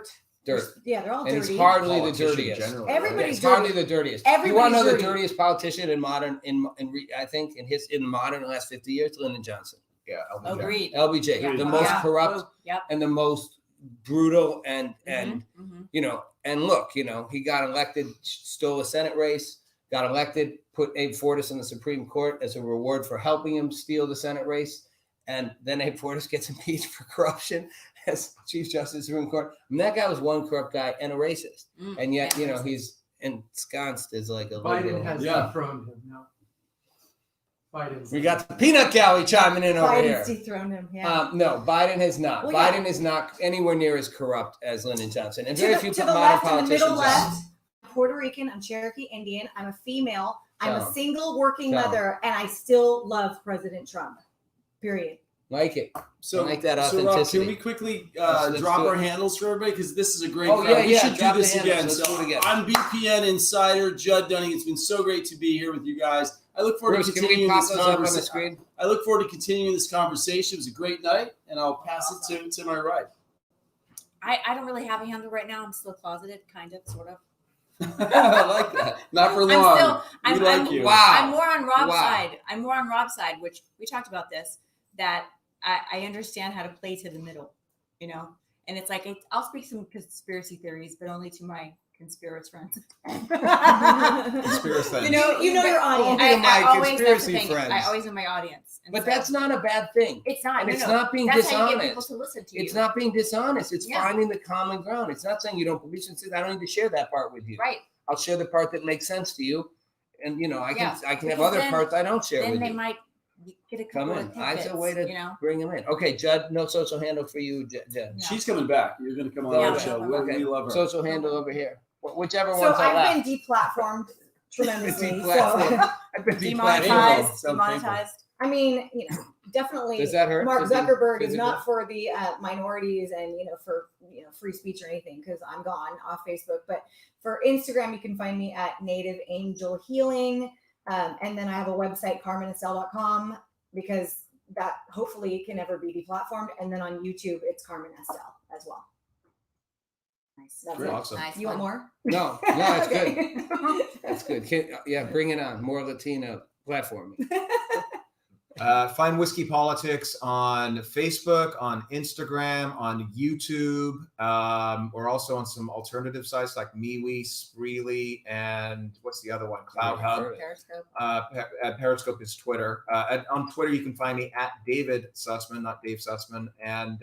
Dirt. Yeah, they're all And dirty. he's hardly the Politician dirtiest. generally, Everybody's He's hardly dirty. the dirtiest. Everybody's you want to know dirty. the dirtiest politician in modern, I think in modern last 50 years, Lyndon Johnson. Yeah, LBJ. Agreed. LBJ, Yeah. the most Yeah. corrupt Yep. and the most brutal and Mhm. and look, he got elected, stole a Senate race, got elected, put Abe Fortas in the Supreme Court as a reward for helping him steal the Senate race. And then Abe Fortas gets impeached for corruption as Chief Justice of the Supreme Court. And that guy was one corrupt guy and a racist. And yet, he's ensconced as like a Biden liberal. has dethroned him now. Biden's We got the peanut gallery chiming in over Biden's here. dethroned him. Yeah. No, Biden has not. Well, yeah. Biden is not anywhere near as corrupt as Lyndon Johnson. And To very the, few to the modern left and the politicians middle are. left, I'm Puerto Rican, I'm Cherokee Indian, I'm a female, I'm Tell a single working Tell 'em. mother, and I still love President Trump. Period. Like it. So, I like that so Rob, authenticity. can we quickly Let's drop do our it. handles for everybody? Because this is a great Oh, crowd. yeah, We yeah, should do drop this the again. handles. Let's So do it again. I'm BPN Insider, Judd Dunning. It's been so great to be here with you guys. I look forward Bruce, to can we continuing pop this those up on the conversation. screen? I look forward to continuing this conversation. It was a great night, and I'll pass it to my right. I don't really have a handle right now. I'm still closeted, kind of, sort of. I like that. Not for long. I'm We like you. I'm more on Rob's Wow. side. I'm more on Rob's side, which we talked about this, that I understand how to play to the middle, and it's like, I'll speak some conspiracy theories, but only to my conspiracy friends. Conspiracy friends. You know your audience. Only to my always, that's the conspiracy thing. friends. I always know my audience. And But so that's not a bad thing. it's not. And no, it's no. not being That's how you get people dishonest. to listen to you. It's not being dishonest. It's Yeah. finding the common ground. It's not saying you don't believe it. I don't need to share that part with you. Right. I'll share the part that makes sense to you, and I can have Because other then- parts I don't share Then with they you. might get a Come couple in. of That's a tidbits, way to bring them in. Okay, Judd, no social handle for you, Judd. She's coming back. You're going to come on Yeah. our show. Okay. We love her. Social handle over here. Whichever So one's I've left. been deplatformed tremendously. Deplatformed. So, I've been demonetized. deplatformed. I mean, definitely. Does that hurt? Mark Physically? Zuckerberg is Physically? not for the minorities and for free speech or anything, because I'm gone off Facebook. But for Instagram, you can find me at Native Angel Healing, and then I have a website, CarmenEstelle.com, because that hopefully can never be deplatformed. And then on YouTube, it's Carmen Estelle as well. Nice. That's Great. it. Awesome. You want more? No, it's Okay. good. That's good. Bring it on. More Latino platform. Find Whiskey Politics on Facebook, on Instagram, on YouTube. We're also on some alternative sites like MeWe, Spreely, and what's the other one? Cloud Hub. Periscope. Periscope is Twitter. And on Twitter, you can find me at David Sussman, not Dave Sussman. And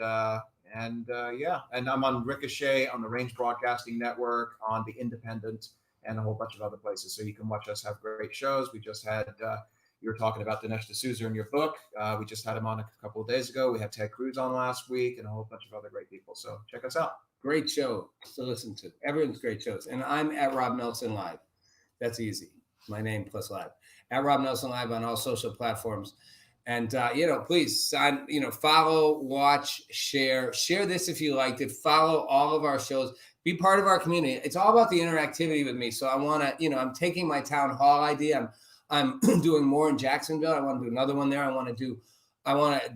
I'm on Ricochet, on the Range Broadcasting Network, on The Independent, and a whole bunch of other places. So you can watch us have great shows. We just had, you were talking about Dinesh D'Souza in your book. We just had him on a couple of days ago. We had Ted Cruz on last week and a whole bunch of other great people. So check us out. Great show to listen to. Everyone's great shows. And I'm at Rob Nelson Live. That's easy. My name plus live. At Rob Nelson Live on all social platforms. And, please sign, follow, watch, share this if you liked it. Follow all of our shows. Be part of our community. It's all about the interactivity with me. So I want to, I'm taking my town hall idea. I'm doing more in Jacksonville. I want to do another one there. I want to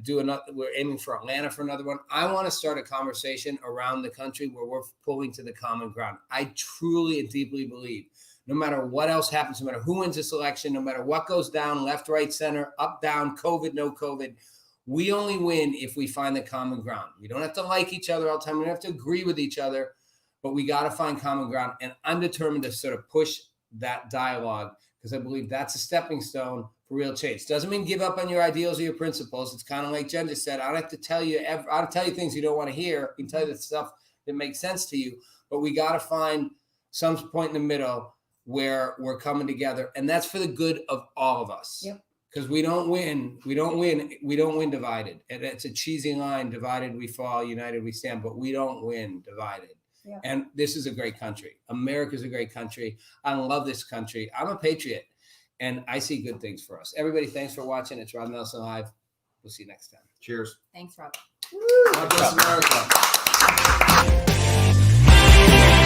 do another. We're aiming for Atlanta for another one. I want to start a conversation around the country where we're pulling to the common ground. I truly and deeply believe no matter what else happens, no matter who wins this election, no matter what goes down, left, right, center, up, down, COVID, no COVID, we only win if we find the common ground. We don't have to like each other all the time. We don't have to agree with each other, but we got to find common ground. And I'm determined to sort of push that dialogue because I believe that's a stepping stone for real change. Doesn't mean give up on your ideals or your principles. It's kind of like Jen just said. I don't have to tell you. I'll tell you things you don't want to hear. I can tell you the stuff that makes sense to you. But we got to find some point in the middle where we're coming together, and that's for the good of all of us. Yep. Because we don't win divided. And it's a cheesy line: divided we fall, united we stand. But we don't win divided. Yeah. And this is a great country. America's a great country. I love this country. I'm a patriot, and I see good things for us. Everybody, thanks for watching. It's Rob Nelson Live. We'll see you next time. Cheers. Thanks, Rob. God bless America.